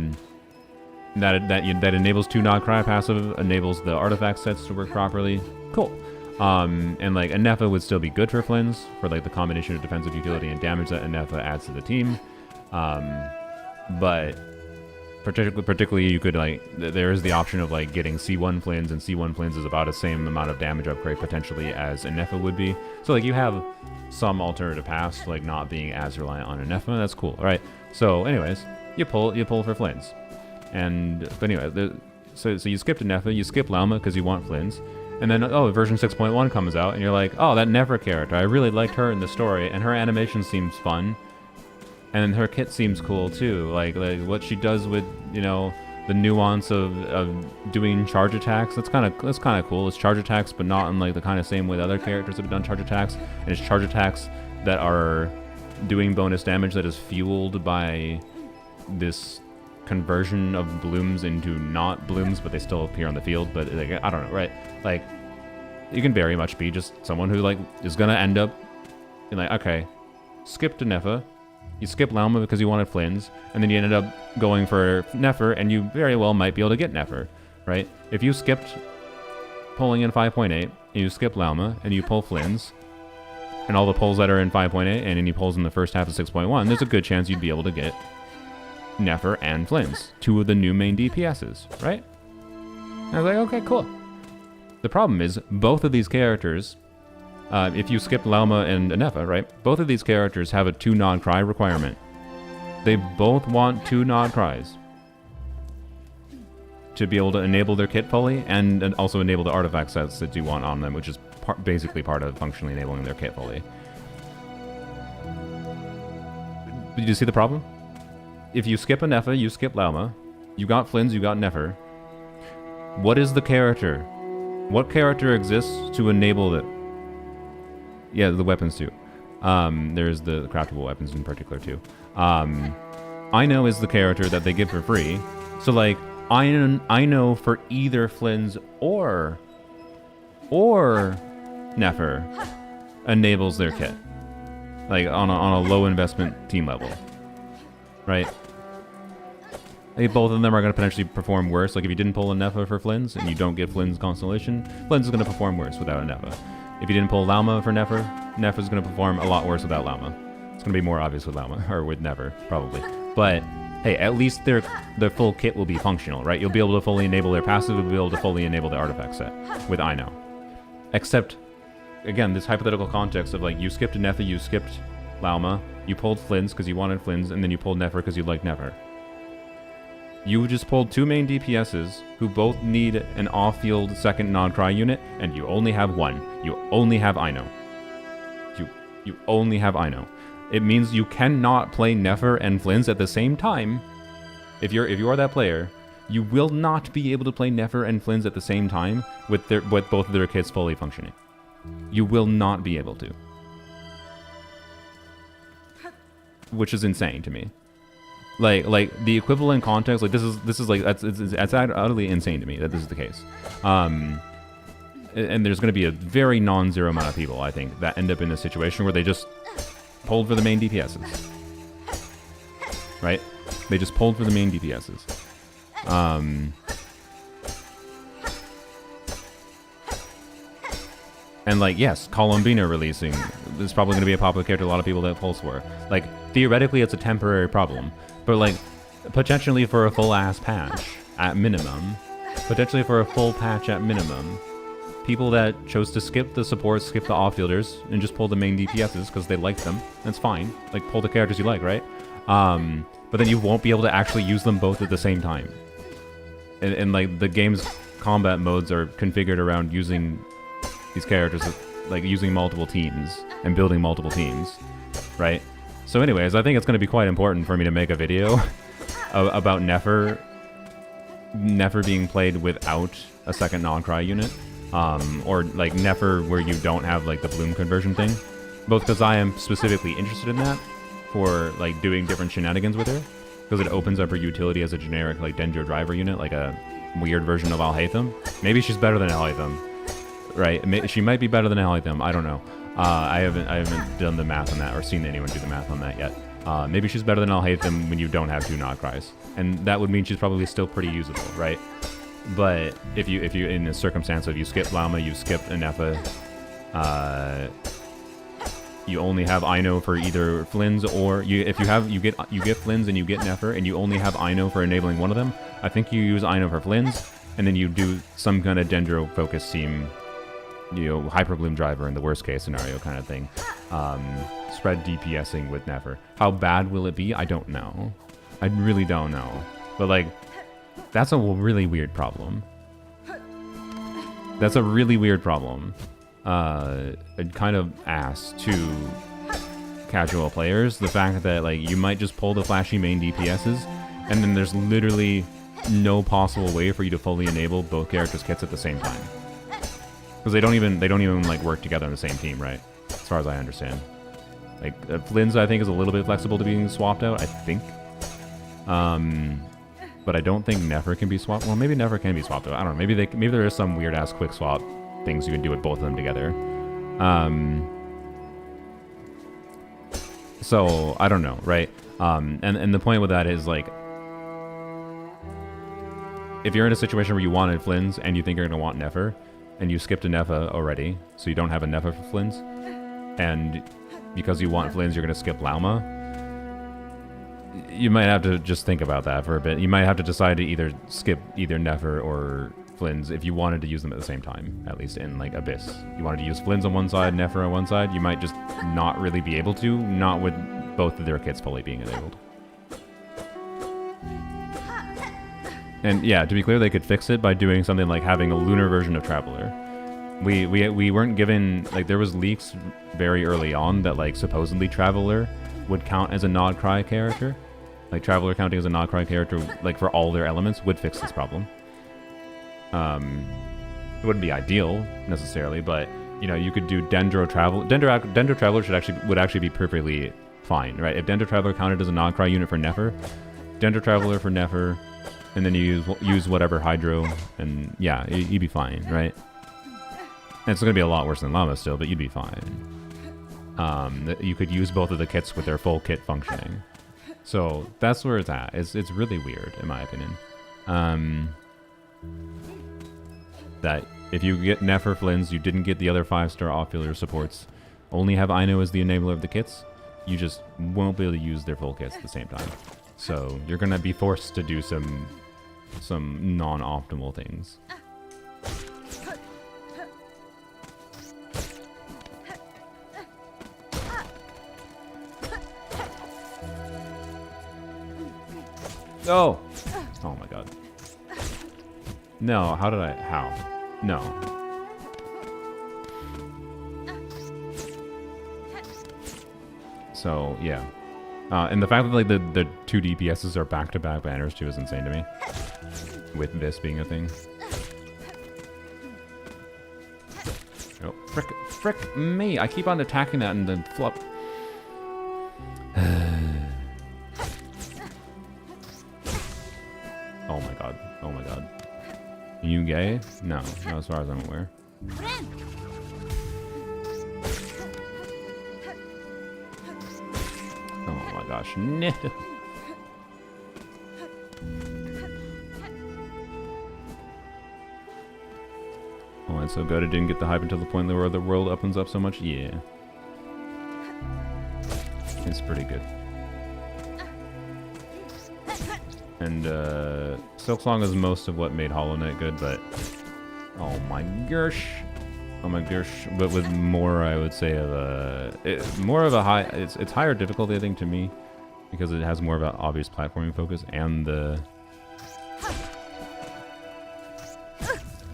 enables 2 Nod-Krai passive, enables the artifact sets to work properly. Cool. And like Anefa would still be good for Flins, for like the combination of defensive utility and damage that Anefa adds to the team. But particularly you could like, there is the option of like getting C1 Flins, and C1 Flins is about the same amount of damage upgrade potentially as Anefa would be. So like you have some alternative paths, like not being as reliant on Anefa. That's cool, right? So anyways, you pull for Flins. But anyway, so you skipped Anefa, you skip Lauma because you want Flins. And then, version 6.1 comes out, and you're like, oh, that Nefer character, I really liked her in the story, and her animation seems fun. And her kit seems cool, too. Like what she does with, the nuance of doing charge attacks, that's kind of cool. It's charge attacks, but not in, like, the kind of same way that other characters have done charge attacks. And it's charge attacks that are doing bonus damage that is fueled by this conversion of blooms into not blooms, but they still appear on the field. But like, I don't know, right? Like, you can very much be just someone who like is gonna end up being like, okay, skip to Nefa, you skip Lauma because you wanted Flins, and then you ended up going for Nefer, and you very well might be able to get Nefer, right? If you skipped pulling in 5.8, and you skip Lauma, and you pull Flins, and all the pulls that are in 5.8, and any pulls in the first half of 6.1, there's a good chance you'd be able to get Nefer and Flins, 2 of the new main DPSs, right? And I was like, okay, cool. The problem is, both of these characters, if you skip Lauma and Anefa, right? Both of these characters have a 2 Nod-Krai requirement. They both want 2 Nod-Krais to be able to enable their kit fully, and also enable the artifact sets that you want on them, which is basically part of functionally enabling their kit fully. Did you see the problem? If you skip Anefa, you skip Lauma. You got Flins, you got Nefer. What is the character? What character exists to enable it? Yeah, the weapons too. There's the craftable weapons in particular too. Ino is the character that they give for free. So like, Ino for either Flins or Nefer enables their kit. Like on a low investment team level. Right? Like both of them are going to potentially perform worse. Like if you didn't pull a Nefa for Flins and you don't get Flynn's Constellation, Flynn's is going to perform worse without a Nefa. If you didn't pull Lauma for Nefer, Nefer's going to perform a lot worse without Lauma. It's going to be more obvious with Lauma, or with Nefer, probably. But hey, at least their full kit will be functional, right? You'll be able to fully enable their passive, you'll be able to fully enable the artifact set with Ino. Except, again, this hypothetical context of like, you skipped Nefa, you skipped Lauma, you pulled Flynn's because you wanted Flynn's, and then you pulled Nefer because you liked Nefer. You just pulled 2 main DPSs who both need an off-field second Nod-Krai unit, and you only have 1. You only have Ino. You only have Ino. It means you cannot play Nefer and Flynn's at the same time. If you are that player, you will not be able to play Nefer and Flynn's at the same time with both of their kits fully functioning. You will not be able to. Which is insane to me. Like the equivalent context, like this is like that's utterly insane to me that this is the case. And there's going to be a very non-zero amount of people, I think, that end up in a situation where they just pulled for the main DPSs, right? They just pulled for the main DPSs. And like, yes, Columbina releasing is probably going to be a popular character a lot of people that pulls for. Like, theoretically, it's a temporary problem. But like, potentially for a full-ass patch, at minimum, potentially for a full patch at minimum, people that chose to skip the supports, skip the off-fielders, and just pull the main DPSs because they liked them, that's fine. Like, pull the characters you like, right? But then you won't be able to actually use them both at the same time. And like, the game's combat modes are configured around using these characters, like using multiple teams and building multiple teams, right? So anyways, I think it's going to be quite important for me to make a video about Nefer being played without a second Nod-Krai unit. Or like Nefer where you don't have like the bloom conversion thing. Both because I am specifically interested in that for like doing different shenanigans with her. Because it opens up her utility as a generic like Dendro driver unit, like a weird version of Alhaitham. Maybe she's better than Alhaitham. Right? She might be better than Alhaitham, I don't know. I haven't done the math on that or seen anyone do the math on that yet. Maybe she's better than Alhaitham when you don't have 2 Nod-Krais. And that would mean she's probably still pretty usable, right? But if you in a circumstance of you skip Lama, you skip Anefa, you only have Ino for either Flynn's or you get Flynn's and you get Nefer and you only have Ino for enabling one of them. I think you use Ino for Flynn's and then you do some kind of Dendro focus team, Hyper Bloom driver in the worst case scenario kind of thing. Spread DPSing with Nefer. How bad will it be? I don't know. I really don't know. But like, that's a really weird problem. That's a really weird problem. It kind of ass to casual players. The fact that like you might just pull the flashy main DPSs, and then there's literally no possible way for you to fully enable both characters' kits at the same time. Because they don't even like work together on the same team, right? As far as I understand. Like Flynn's, I think, is a little bit flexible to being swapped out. I think. But I don't think Nefer can be swapped. Well, maybe Nefer can be swapped out. I don't know. Maybe there is some weird ass quick swap things you can do with both of them together. So I don't know, right? And the point with that is like, if you're in a situation where you wanted Flynn's and you think you're gonna want Nefer, and you skipped a Nefa already, so you don't have a Nefa for Flynn's, and because you want Flynn's, you're gonna skip Lauma. You might have to just think about that for a bit. You might have to decide to either skip either Nefer or Flynn's if you wanted to use them at the same time, at least in like Abyss. You wanted to use Flynn's on one side, Nefer on one side, you might just not really be able to, not with both of their kits fully being enabled. And yeah, to be clear, they could fix it by doing something like having a lunar version of Traveler. We weren't given, like, there was leaks very early on that like supposedly Traveler would count as a Nod-Krai character. Like Traveler counting as a Nod-Krai character, like for all their elements, would fix this problem. It wouldn't be ideal necessarily, but you could do Dendro Traveler. Dendro Traveler would actually be perfectly fine, right? If Dendro Traveler counted as a Nod-Krai unit for Nefer, Dendro Traveler for Nefer, and then you use whatever Hydro, and yeah, you'd be fine, right? And it's going to be a lot worse than Llama still, but you'd be fine. You could use both of the kits with their full kit functioning. So that's where it's at. It's really weird, in my opinion. That if you get Nefer Flynn's, you didn't get the other 5-star off-fielder supports, only have Ino as the enabler of the kits, you just won't be able to use their full kits at the same time. So you're going to be forced to do some non-optimal things. Oh! Oh my god. No, how? No. So, yeah. And the fact that like the 2 DPSs are back-to-back banners too is insane to me. With this being a thing. Oh, frick me! I keep on attacking that and then flop. Oh my god. Oh my god. Are you gay? No, not as far as I'm aware. Oh my gosh, no. Oh, it's so good it didn't get the hype until the point where the world opens up so much? Yeah. It's pretty good. And Silksong is most of what made Hollow Knight good, but oh my gosh. Oh my gosh, but with more, I would say, of a more of a high. It's higher difficulty, I think, to me, because it has more of an obvious platforming focus, and the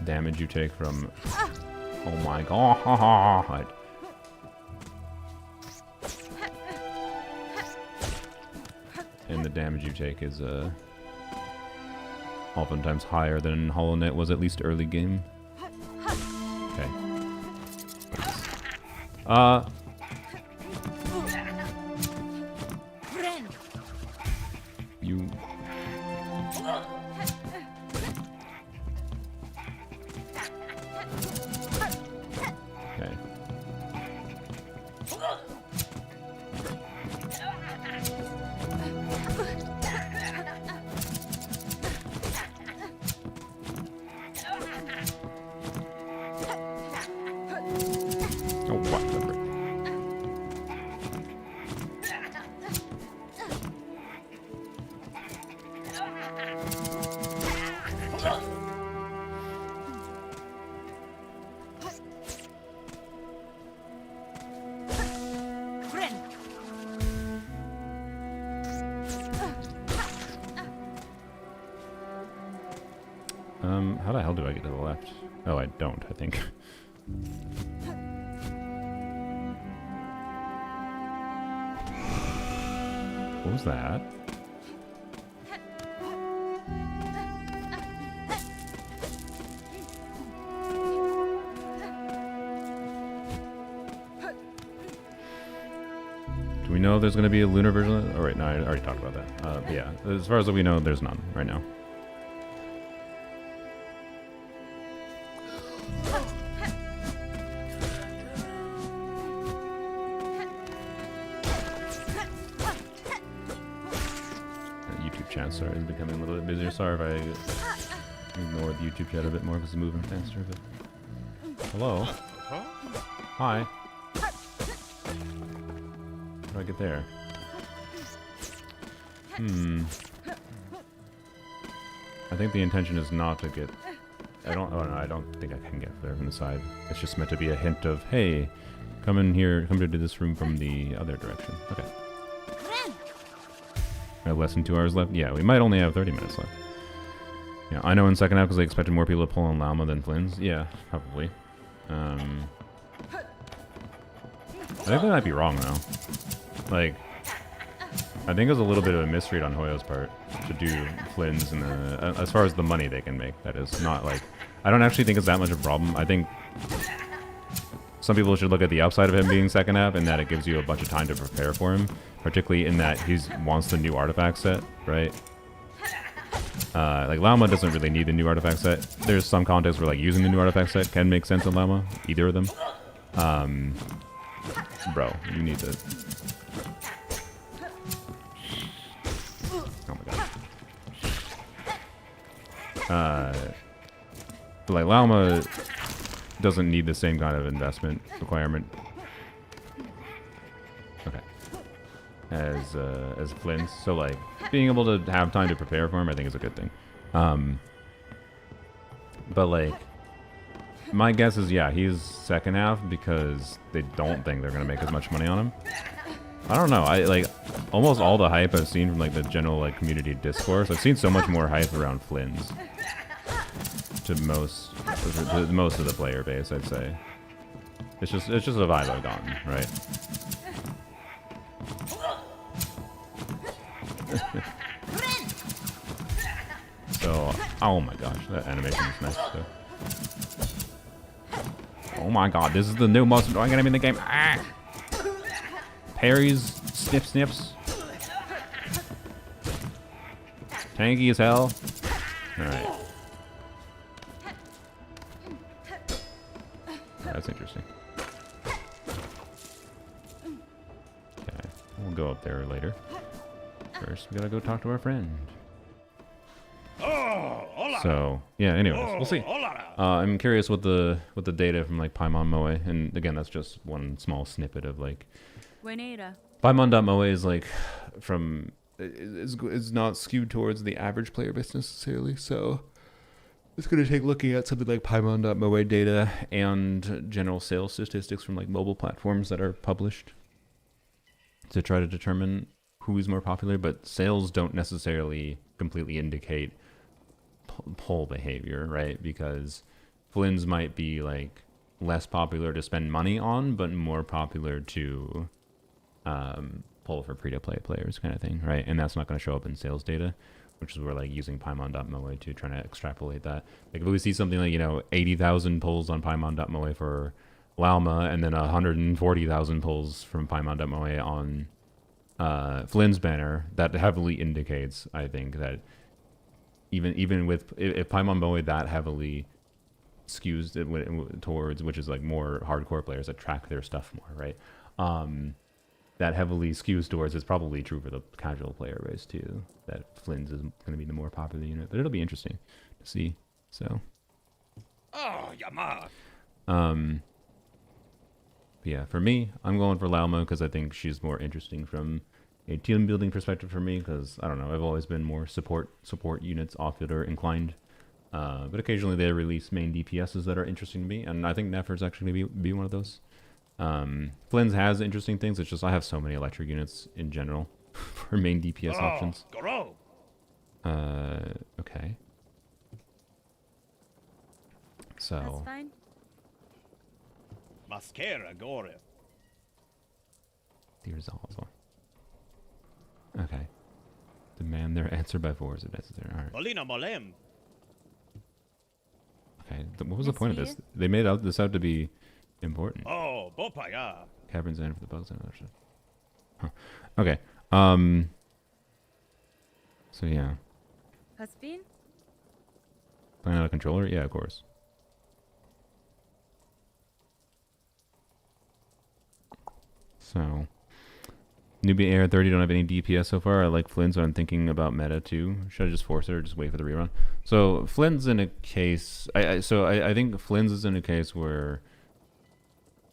damage you take from. Oh my god! and the damage you take is oftentimes higher than Hollow Knight was, at least early game. Okay. You. Okay. Oh, whatever. How the hell do I get to the left? Oh, I don't, I think. What was that? Do we know if there's going to be a lunar version of that? Oh, right, no, I already talked about that. But yeah, as far as we know, there's none right now. YouTube chat, sorry, is becoming a little bit busier. Sorry if I ignore the YouTube chat a bit more because it's moving faster. But hello, hi. How do I get there? I think the intention is not to get. Oh no, I don't think I can get there from the side. It's just meant to be a hint of, hey, come in here, come into this room from the other direction. Okay. I have less than 2 hours left. Yeah, we might only have 30 minutes left. Yeah, I know in second half because I expected more people to pull on Llama than Flynn's. Yeah, probably. I think I might be wrong though. Like, I think it was a little bit of a misread on Hoyo's part to do Flynn's and as far as the money they can make. That is not like, I don't actually think it's that much of a problem. I think some people should look at the upside of him being second half and that it gives you a bunch of time to prepare for him, particularly in that he wants the new artifact set, right? Like Llama doesn't really need the new artifact set. There's some context where like using the new artifact set can make sense in Llama, either of them. Bro, you need to. Oh my god. But like Llama doesn't need the same kind of investment requirement. Okay. As Flynn's. So like being able to have time to prepare for him I think is a good thing. But like my guess is yeah, he's second half because they don't think they're gonna make as much money on him. I don't know. I like almost all the hype I've seen from like the general like community discourse. I've seen so much more hype around Flynn's to most of the player base, I'd say. It's just a vibe I've gotten, right? So, oh my gosh, that animation is nice too. Oh my god, this is the new most annoying enemy in the game. Ah! Parries, snips. Tanky as hell. Alright. That's interesting. Okay, we'll go up there later. First, we gotta go talk to our friend. So, yeah, anyways, we'll see. I'm curious what the data from like Paimon Moe, and again, that's just one small snippet of like Buenera. Paimon.moe is like is not skewed towards the average player base necessarily, so it's going to take looking at something like Paimon.moe data and general sales statistics from like mobile platforms that are published to try to determine who is more popular, but sales don't necessarily completely indicate poll behavior, right? Because Flynn's might be like less popular to spend money on, but more popular to pull for free-to-play players kind of thing, right? And that's not going to show up in sales data, which is where like using Paimon.moe to try to extrapolate that. Like if we see something like, 80,000 pulls on Paimon.moe for Lauma and then 140,000 pulls from Paimon.moe on Flynn's banner, that heavily indicates, I think, that even with if Paimon.moe that heavily skews it towards, which is like more hardcore players that track their stuff more, right? That heavily skews towards is probably true for the casual player base too. That Flynn's is going to be the more popular unit, but it'll be interesting to see. So, yeah, for me, I'm going for Lauma because I think she's more interesting from a team building perspective for me. Because I don't know, I've always been more support units, offfielder inclined. But occasionally they release main DPSs that are interesting to me, and I think Nefer's actually going to be one of those. Flynn's has interesting things. It's just I have so many electric units in general for main DPS options. Okay. That's So fine. Mascara gore. here's also. Okay. Demand their answer by force if necessary. All right. Bolina molem. Okay. What was the Next point of to this? you. They made this out to be important. Oh, bopaya. Caverns in for the bugs and other stuff. Huh. Okay. So yeah. Husband? Playing out a controller? Yeah, of course. So newbie AR 30 don't have any DPS so far. I like Flynn, so I'm thinking about meta too. Should I just force her or just wait for the rerun? So Flynn's in a case I think Flynn's is in a case where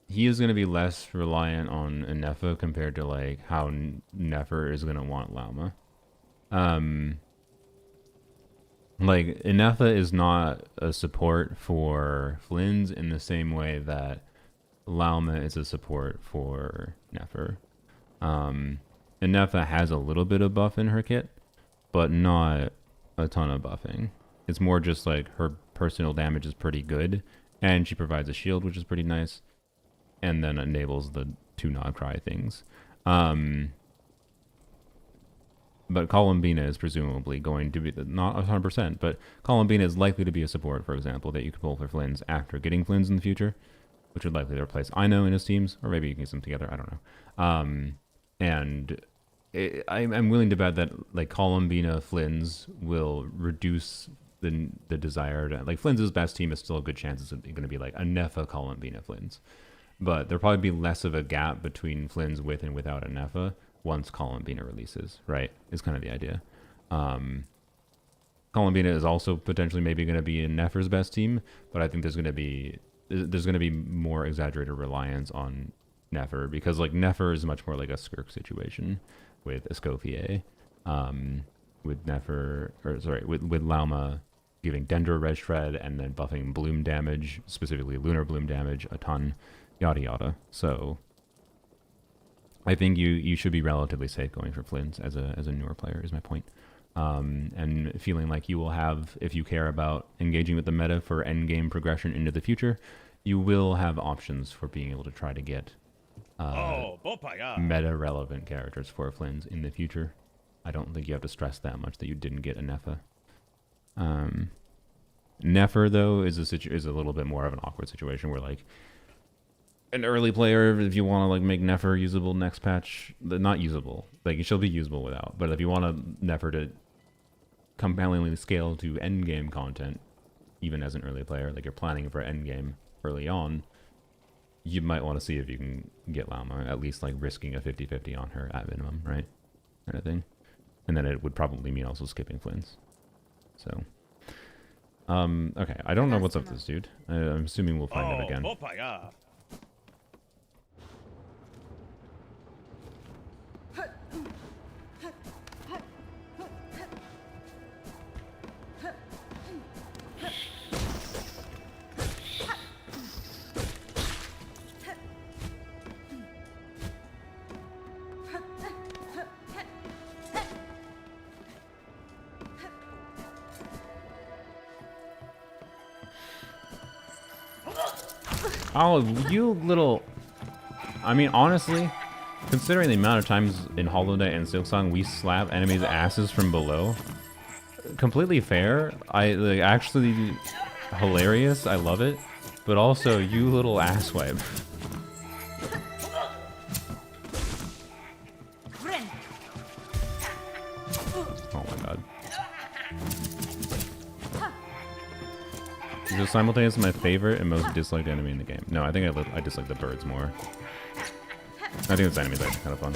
he is going to be less reliant on Nefa compared to like how Nefer is going to want Lauma. Like Inefa is not a support for Flynn's in the same way that Lauma is a support for Nefer. Inefa has a little bit of buff in her kit, but not a ton of buffing. It's more just like her personal damage is pretty good, and she provides a shield, which is pretty nice, and then enables the 2 Nod-Krai things. But Columbina is presumably going to be, not 100%, but Columbina is likely to be a support, for example, that you could pull for Flynn's after getting Flynn's in the future, which would likely replace Ino in his teams, or maybe you can get them together, I don't know. I'm willing to bet that like Columbina Flynn's will reduce the desired, like Flynn's best team is still a good chance it's going to be like a Nefa Columbina Flynn's. But there'll probably be less of a gap between Flynn's with and without a Nefa once Columbina releases, right? Is kind of the idea. Columbina is also potentially maybe going to be in Nefer's best team, but I think there's going to be more exaggerated reliance on Nefer because like Nefer is much more like a Skirk situation with Escoffier, with Nefer with Lauma giving Dendro Red Shred and then buffing bloom damage, specifically lunar bloom damage a ton, yada yada. So I think you should be relatively safe going for Flynn's as a newer player is my point. And feeling like you will have, if you care about engaging with the meta for endgame progression into the future, you will have options for being able to try to get meta relevant characters for Flynn's in the future. I don't think you have to stress that much that you didn't get a Nefa. Nefer though is a little bit more of an awkward situation where like an early player, if you want to like make Nefer usable next patch, not usable, like she'll be usable without, but if you want a Nefer to compellingly scale to end game content, even as an early player, like you're planning for end game early on, you might want to see if you can get Lauma, at least like risking a 50-50 on her at minimum, right? Kind of thing. And then it would probably mean also skipping Flynn's. So, okay, I don't know what's up with this dude. I'm assuming we'll find him again. Bopaya. Oh, you little... I mean, honestly, Considering the amount of times in Hollow Knight and Silksong we slap enemies' asses from below, completely fair. I like, actually hilarious. I love it, but also you little asswipe. Oh my god. Is it simultaneously my favorite and most disliked enemy in the game? No, I think I dislike the birds more. I think this enemy's actually kind of fun.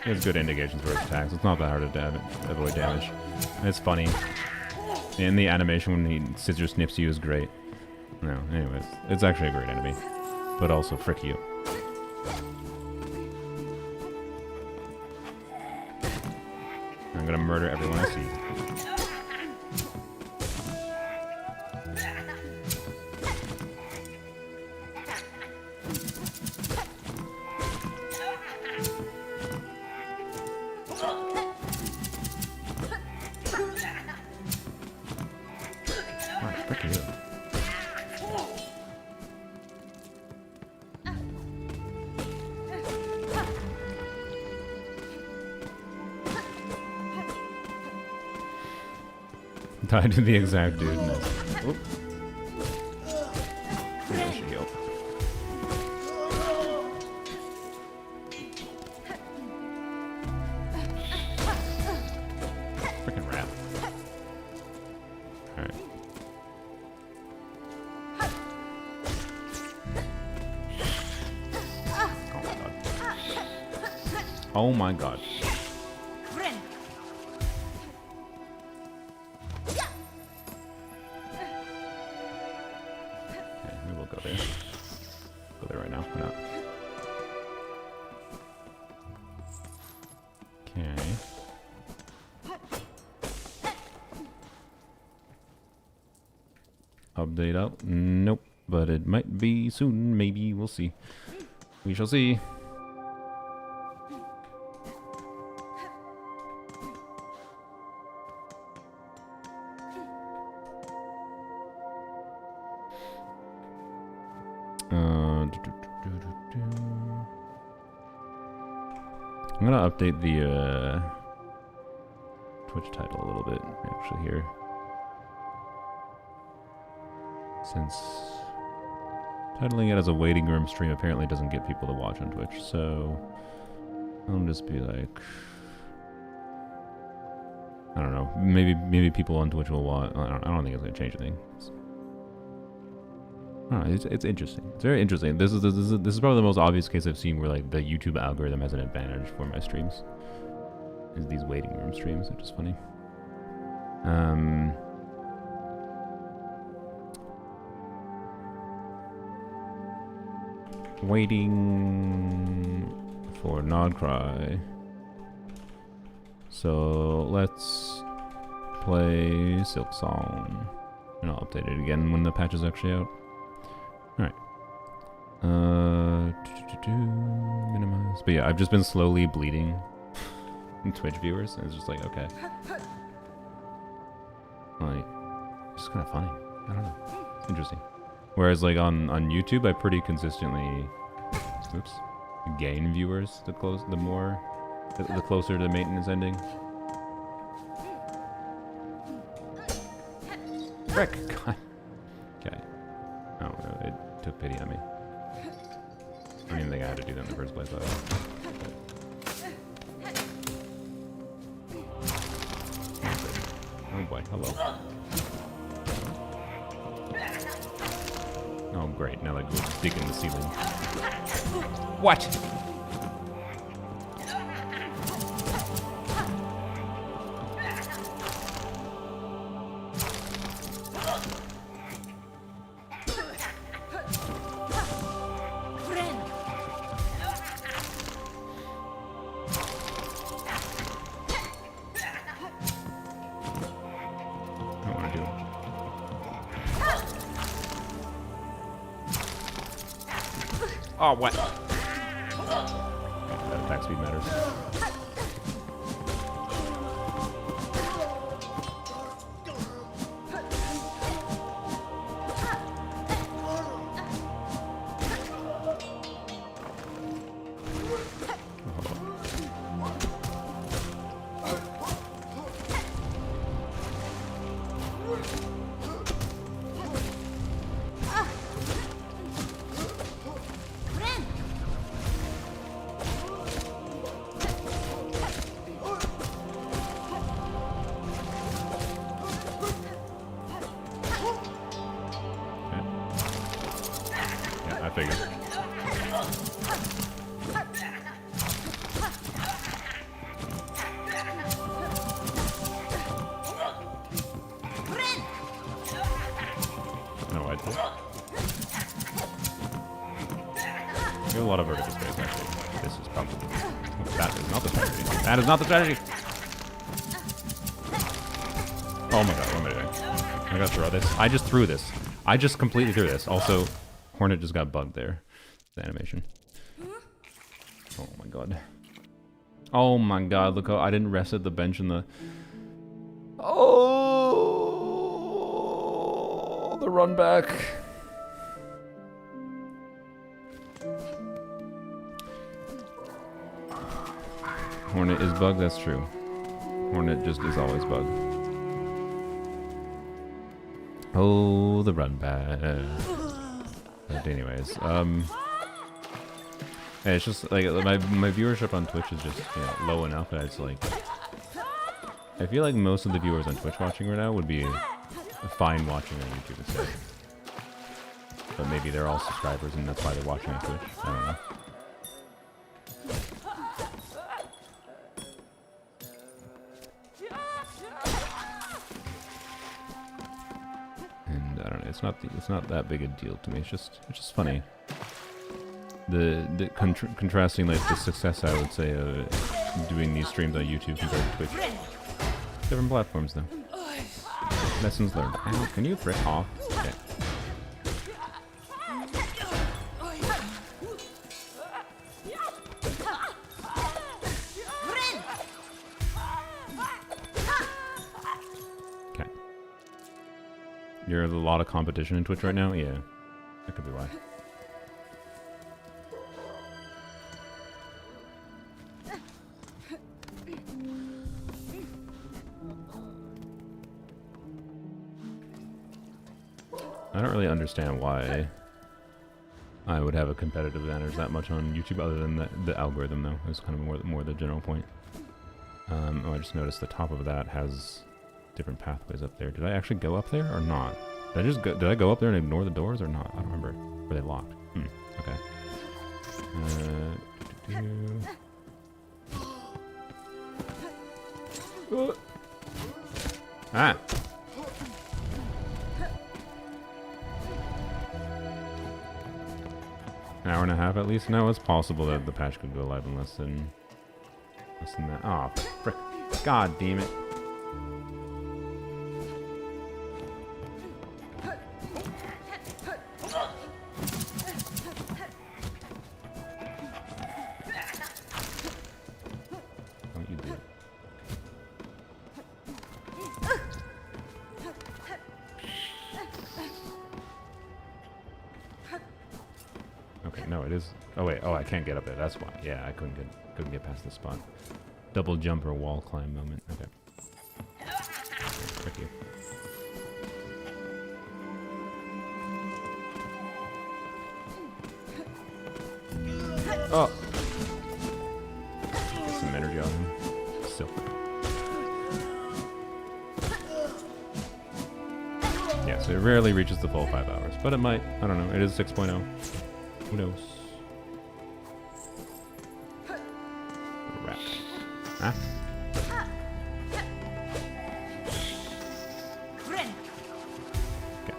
He has good indications for his attacks. It's not that hard to avoid damage. And it's funny. And the animation when he scissor snips you is great. No, anyways. It's actually a great enemy. But also, frick you. I'm gonna murder everyone I see. Tied to the exact dude. No. Oop. There she go. Freaking rat. Alright. Oh my god. Update out? Nope. But it might be soon. Maybe. We'll see. We shall see. I'm gonna update the Twitch title a little bit actually here. Since titling it as a waiting room stream apparently doesn't get people to watch on Twitch, so I'll just be like, I don't know, maybe people on Twitch will watch. I don't think it's gonna change anything. I don't know, it's interesting. It's very interesting. This is probably the most obvious case I've seen where like the YouTube algorithm has an advantage for my streams. Is these waiting room streams, which is funny. Waiting for Nod-Krai. So let's play Silksong. And I'll update it again when the patch is actually out. Alright. Minimize. But yeah, I've just been slowly bleeding Twitch viewers. And it's just like, okay. Like, it's just kind of funny. I don't know. It's interesting. Whereas like on YouTube, I pretty consistently, oops, gain viewers the closer to maintenance ending. Frick! God. Okay. Oh, no, it took pity on me. I don't even think I had to do that in the first place, though. Oh boy, hello. Oh great, now I go dig in the ceiling. What? Oh, what? That attack speed matters. figured. No, I did. You have a lot of vertical space, actually. This is probably... That is not the strategy. That is not the strategy! Oh my god, what am I doing? I gotta throw this. I just threw this. I just completely threw this. Also, Hornet just got bugged there. The animation. Oh my god. Oh my god, look how I didn't rest at the bench in the... Oh, the run back. Hornet is bugged, that's true. Hornet just is always bugged. Oh, the run back. But anyways, yeah, it's just like my viewership on Twitch is just, you know, low enough that it's like, I feel like most of the viewers on Twitch watching right now would be fine watching on YouTube instead. But maybe they're all subscribers and that's why they're watching on Twitch. I don't know. And I don't know. It's not that big a deal to me. It's just funny. The contrasting like the success, I would say, of doing these streams on YouTube compared to Twitch. Different platforms though. Lessons learned. Ow, can you frick off? Okay. Okay. There's a lot of competition in Twitch right now? Yeah. That could be why. I don't really understand why I would have a competitive advantage that much on YouTube, other than the algorithm, though. Is kind of more the general point. Oh, I just noticed the top of that has different pathways up there. Did I actually go up there or not? Did I go up there and ignore the doors or not? I don't remember. Were they locked? Okay. Ah! An hour and a half at least? No, it's possible that the patch could go live in less than that. Oh, frick. God damn it. Don't you do it. Okay, no, it is. Oh wait, oh, I can't get up there. That's why. Yeah, I couldn't get past this spot. Double jump or wall climb moment. Okay. Frick you. Oh. Get some energy on him. Still. Yeah, so it rarely reaches the full 5 hours, but it might. I don't know. It is 6.0. Who knows? Rat. Huh? Okay.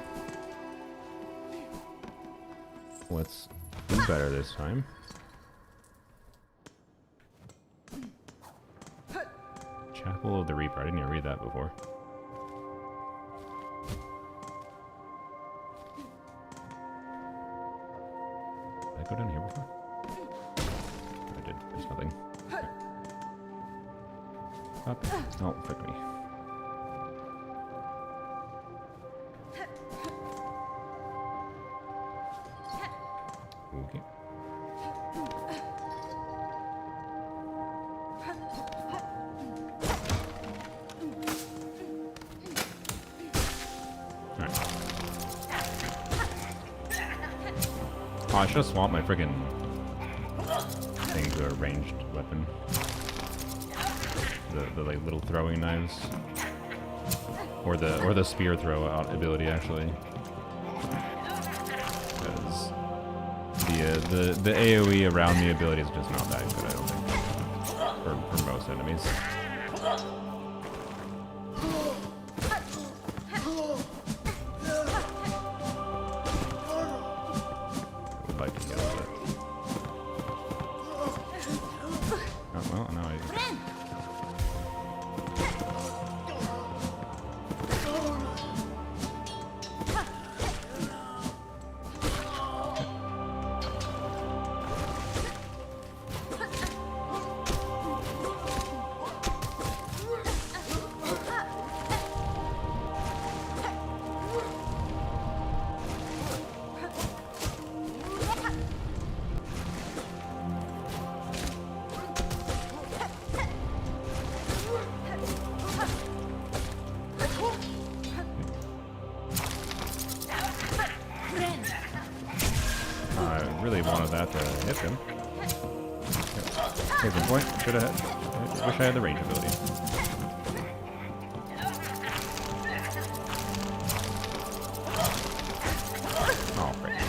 Let's do better this time. Chapel of the Reaper. I didn't even read that before. Did I go down here before? I did. There's nothing. Okay. Up. Oh, frick me. Okay. Alright. Oh, I should have swapped my friggin' thing to a ranged weapon. The like little throwing knives, or the spear throw out ability actually. Because the AOE around the ability is just not that good, I don't think, for most enemies. Would like to get it. Oh well, no, I. Really wanted that to hit him. Saving point. Should have. Wish I had the range ability. Oh, great.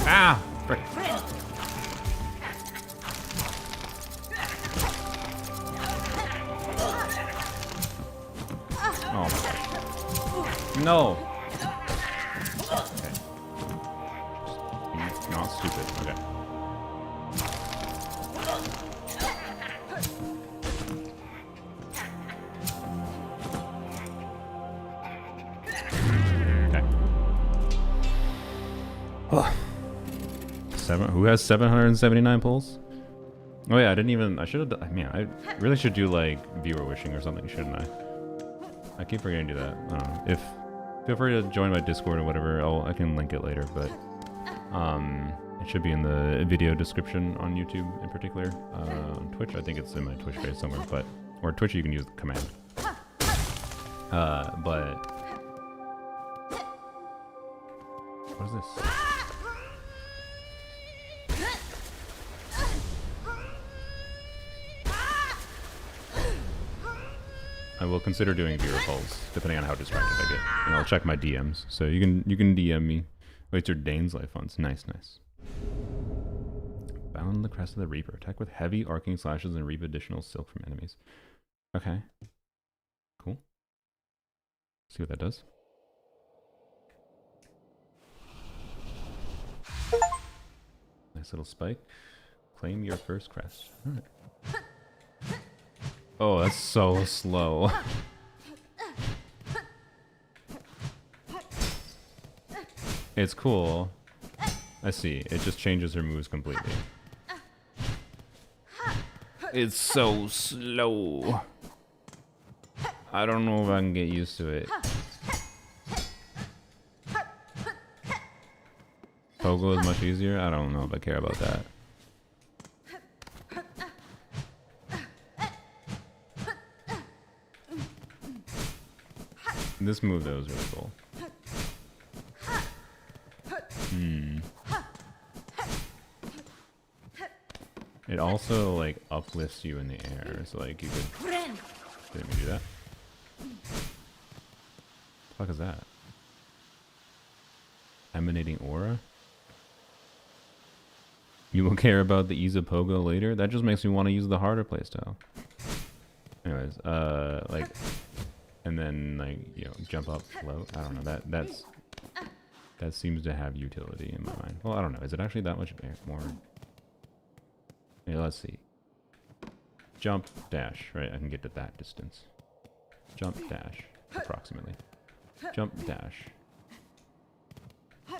Ah! Frick. Oh my god. No! Okay. Just not stupid. Okay. Okay. Oh. Who has 779 pulls? Oh yeah, I should have, man, I really should do like viewer wishing or something, shouldn't I? I keep forgetting to do that. I don't know. Feel free to join my Discord or whatever. I can link it later, but it should be in the video description on YouTube in particular. On Twitch, I think it's in my Twitch page somewhere, or Twitch you can use the command. But what is this? I will consider doing viewer polls, depending on how distracted I get. And I'll check my DMs. So you can DM me. Wait, your Dane's life funds. Nice, nice. Bound the crest of the Reaper. Attack with heavy arcing slashes and reap additional silk from enemies. Okay. Cool. See what that does. Nice little spike. Claim your first crest. Alright. Oh, that's so slow. It's cool. I see. It just changes her moves completely. It's so slow. I don't know if I can get used to it. Pogo is much easier? I don't know if I care about that. This move though is really cool. It also like uplifts you in the air, so like you could. Didn't we do that? What the fuck is that? Emanating aura? You will care about the ease of Pogo later? That just makes me want to use the harder playstyle. Anyways, like, and then like, you know, jump up, float. I don't know. That seems to have utility in my mind. Well, I don't know. Is it actually that much more? Yeah, let's see. Jump, dash. Right, I can get to that distance. Jump, dash, approximately. Jump, dash.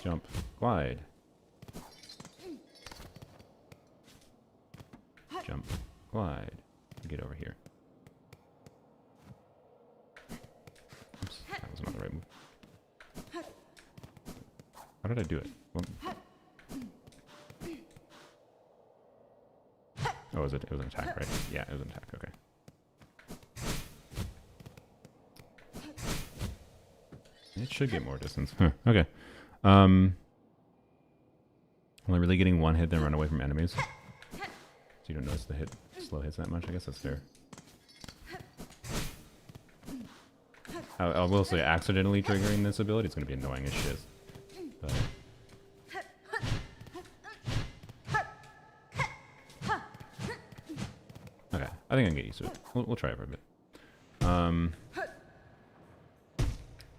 Jump, glide. Jump, glide. Get over here. Oops, that was not the right move. How did I do it? Well, oh, it was an attack, right? Yeah, it was an attack, okay. It should get more distance. Huh, okay. Only really getting one hit, then run away from enemies. So you don't notice the slow hits that much. I guess that's fair. I will say, accidentally triggering this ability, it's going to be annoying as shit. But... okay, I think I can get used to it. We'll try it for a bit.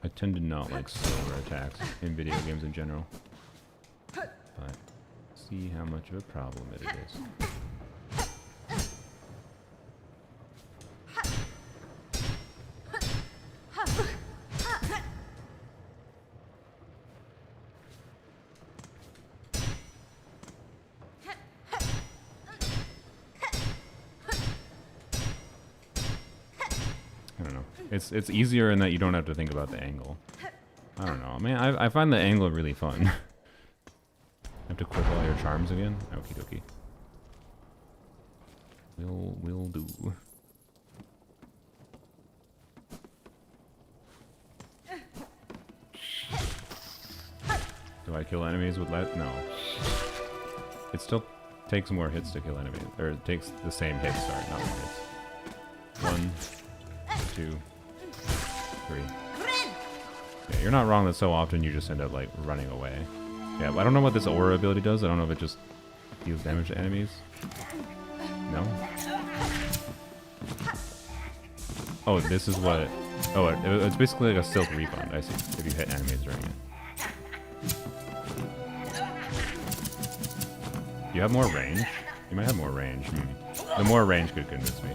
I tend to not like slower attacks in video games in general. But see how much of a problem it is. It's easier in that you don't have to think about the angle. I don't know. I mean, I find the angle really fun. Have to equip all your charms again? Okie dokie. Will do. Do I kill enemies with lead? No. It still takes more hits to kill enemies. Or it takes the same hits, sorry, not more hits. 1, 2, 3. Yeah, you're not wrong that so often you just end up like running away. Yeah, but I don't know what this aura ability does. I don't know if it just deals damage to enemies. No? Oh, this is what... oh, it's basically like a silk refund, I see, if you hit enemies during it. You have more range? You might have more range. The more range could convince me.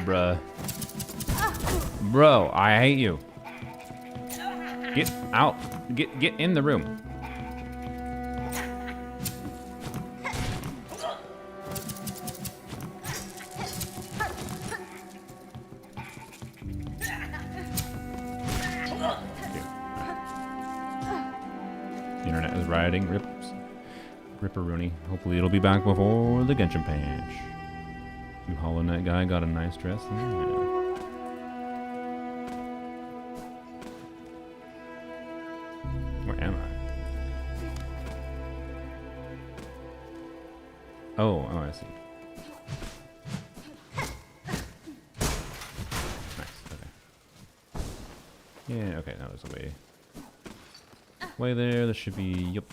Bruh. Bro, I hate you. Get out. Get in the room. The internet is rioting. Ripperoonie. Hopefully it'll be back before the Genshin patch. You Hollow Knight guy got a nice dress. Yeah. Where am I? Oh, I see. Nice, okay. Yeah, okay, now there's a way. Way there should be, yep.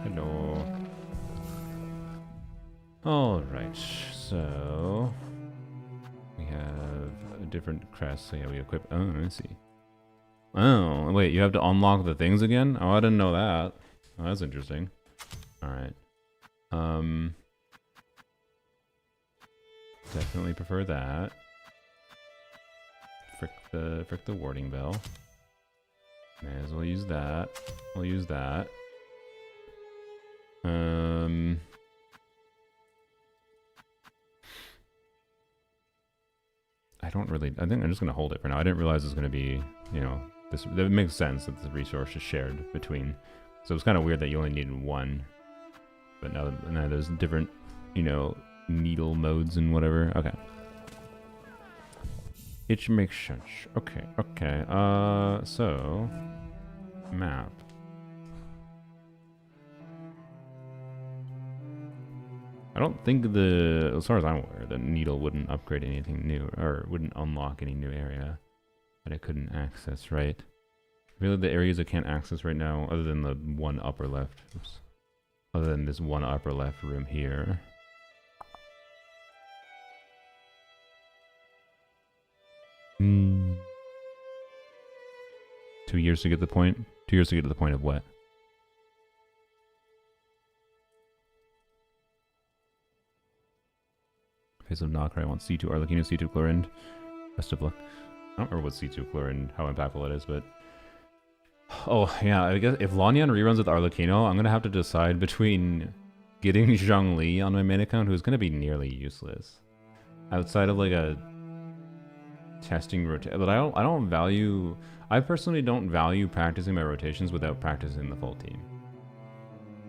Hello. Alright, so we have a different crest, so yeah, we equip, oh, I see. Oh, wait, you have to unlock the things again? Oh, I didn't know that. Oh, that's interesting. Alright. Definitely prefer that. Frick the warding bell. May as well use that. We'll use that. I think I'm just gonna hold it for now. I didn't realize it's gonna be, you know, this. It makes sense that the resource is shared between. So it's kind of weird that you only needed one. But now there's different, you know, needle modes and whatever. Okay. It makes sense. Okay. So map. I don't think as far as I'm aware, the needle wouldn't upgrade anything new, or wouldn't unlock any new area that I couldn't access, right? Really, the areas I can't access right now, other than the one upper left, other than this one upper left room here. 2 years to get the point? 2 years to get to the point of what? Face of Nod-Krai wants C2 Arlecchino, C2 Chlorind. Best of luck. I don't remember what C2 Chlorind, how impactful it is, but... oh, yeah, I guess if Lanyan reruns with Arlecchino, I'm going to have to decide between getting Zhongli on my main account, who's going to be nearly useless. outside of like a testing rotation. But I personally don't value practicing my rotations without practicing the full team.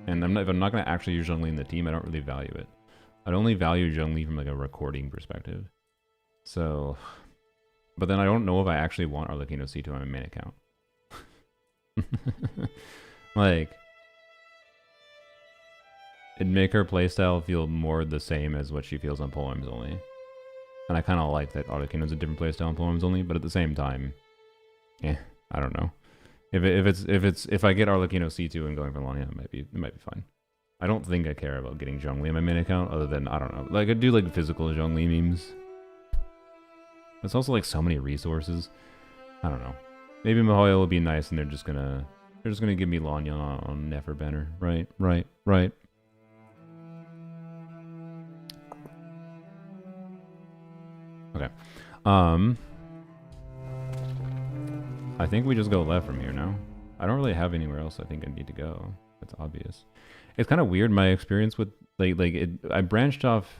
And if I'm not going to actually use Zhongli in the team, I don't really value it. I'd only value Zhongli from like a recording perspective. So, but then I don't know if I actually want Arlecchino C2 on my main account. Like, it'd make her playstyle feel more the same as what she feels on Poems Only. And I kind of like that Arlecchino's a different playstyle on Poems Only, but at the same time, I don't know. If I get Arlecchino C2 and going for Lanya, it might be fine. I don't think I care about getting Zhongli on my main account, other than, I don't know, like I do like physical Zhongli memes. It's also like so many resources. I don't know. Maybe Mihoyo will be nice and they're just gonna give me Lanya on Nefer Banner. Right. Okay. I think we just go left from here now. I don't really have anywhere else I think I need to go. That's obvious. It's kind of weird, my experience with I branched off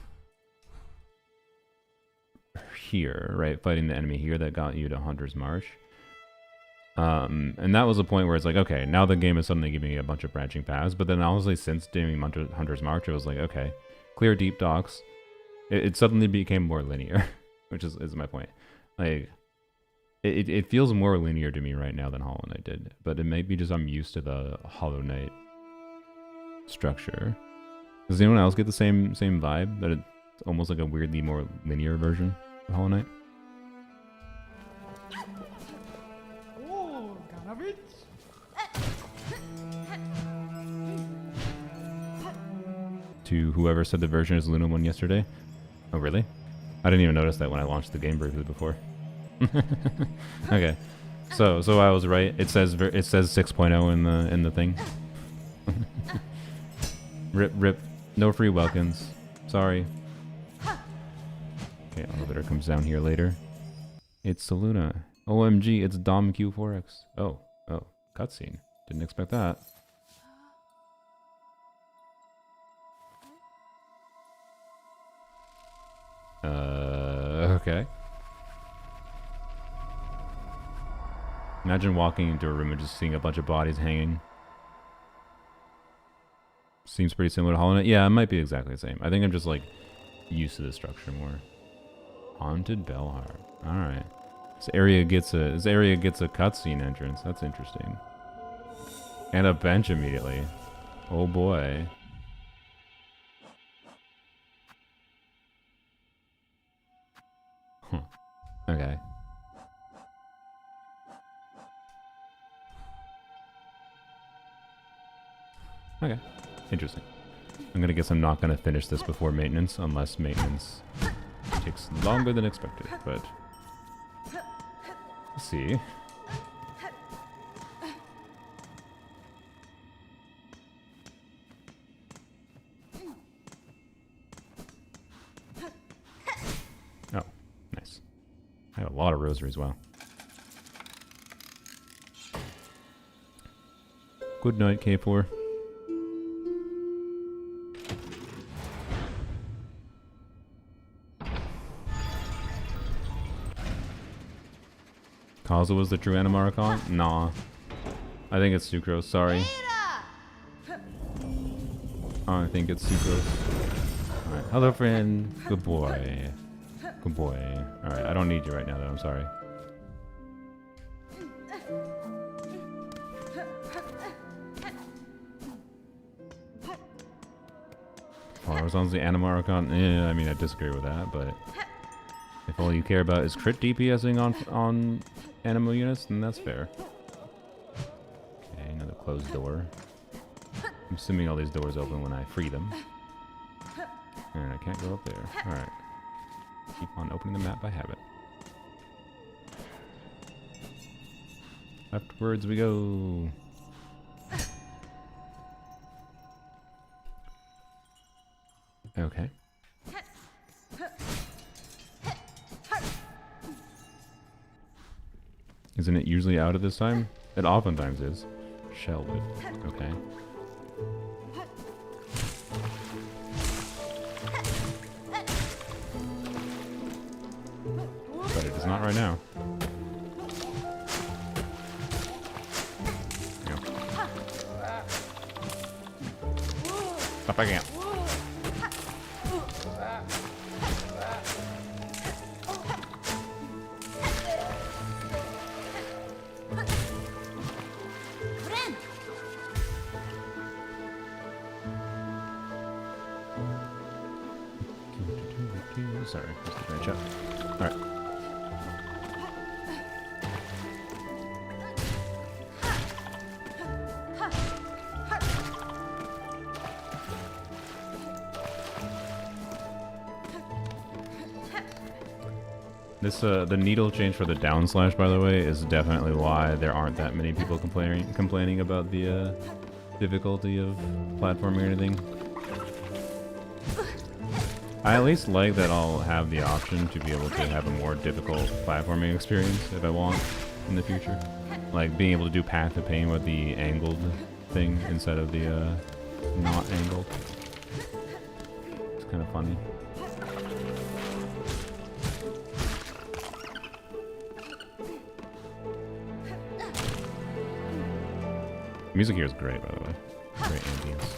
here, right? Fighting the enemy here that got you to Hunter's March. And that was a point where it's like, okay, now the game is suddenly giving me a bunch of branching paths. But then honestly, since doing Hunter's March, it was like, okay, clear deep docks. It suddenly became more linear, which is my point. Like, it feels more linear to me right now than Hollow Knight did. But it may be just I'm used to the Hollow Knight structure. Does anyone else get the same vibe? That it's almost like a weirdly more linear version of Hollow Knight? Oh, Ganavich. To whoever said the version is Luna 1 yesterday. Oh, really? I didn't even notice that when I launched the game briefly before. Okay, so I was right. It says 6.0 in the thing. Rip. No free welcomes. Sorry. Okay, elevator comes down here later. It's Saluna. OMG, it's Dom Q4X. Oh, cutscene. Didn't expect that. Okay. Imagine walking into a room and just seeing a bunch of bodies hanging. Seems pretty similar to Hollow Knight. Yeah, it might be exactly the same. I think I'm just like used to the structure more. Haunted Bellheart. All right. This area gets a cutscene entrance. That's interesting. And a bench immediately. Oh boy. Huh. Okay. Okay. Interesting. I'm gonna guess I'm not gonna finish this before maintenance, unless maintenance takes longer than expected, but let's see. Oh, nice. I have a lot of rosaries, wow. Good night, K4. Kaza was the true Animarchon? Nah. I think it's Sucrose, sorry. Oh, I think it's Sucrose. Alright, hello friend. Good boy. Good boy. Alright, I don't need you right now though, I'm sorry. Farmazon's the Animarchon? I mean, I disagree with that, but if all you care about is crit DPSing on animal units, then that's fair. Okay, another closed door. I'm assuming all these doors open when I free them. And I can't go up there. Alright. Keep on opening the map by habit. Leftwards we go. Okay. Isn't it usually out at this time? It oftentimes is. Shellwood. Okay. But it is not right now. Yeah. Stop backing out. Sorry, just a branch up. Alright. This the needle change for the down slash, by the way, is definitely why there aren't that many people complaining about the difficulty of platforming or anything. I at least like that I'll have the option to be able to have a more difficult platforming experience if I want in the future. Like being able to do Path of Pain with the angled thing instead of the not angled. It's kind of funny. Music here is great, by the way. Great ambience.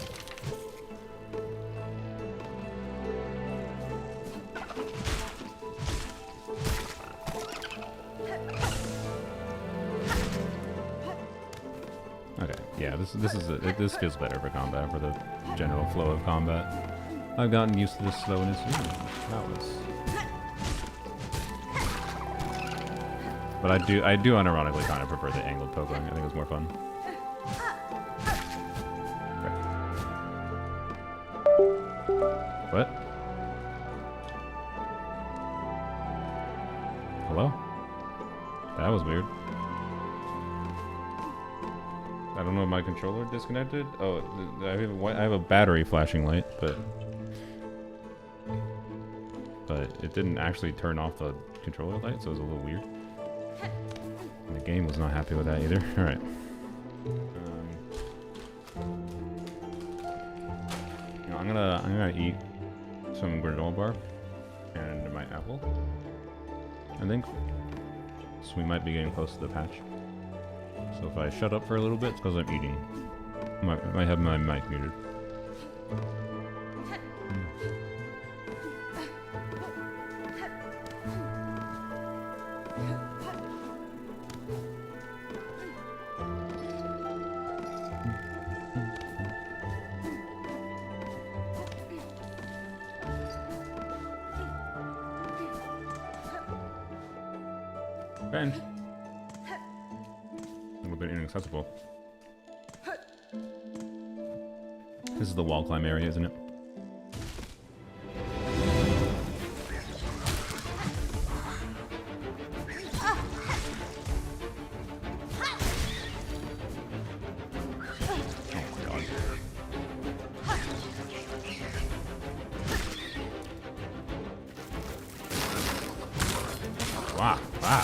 Okay, yeah, this feels better for combat, for the general flow of combat. I've gotten used to this slowness. Ooh, that was. But I do unironically kind of prefer the angled poking. I think it was more fun. What? Hello? That was weird. I don't know if my controller disconnected. Oh, I have a battery flashing light, but it didn't actually turn off the controller light, so it was a little weird. And the game was not happy with that either. All right. You know, I'm gonna eat some granola bar and my apple, I think. So we might be getting close to the patch. So if I shut up for a little bit, it's because I'm eating. Might have my mic muted. Bench. A little bit inaccessible. This is the wall climb area, isn't it? Wow, wow.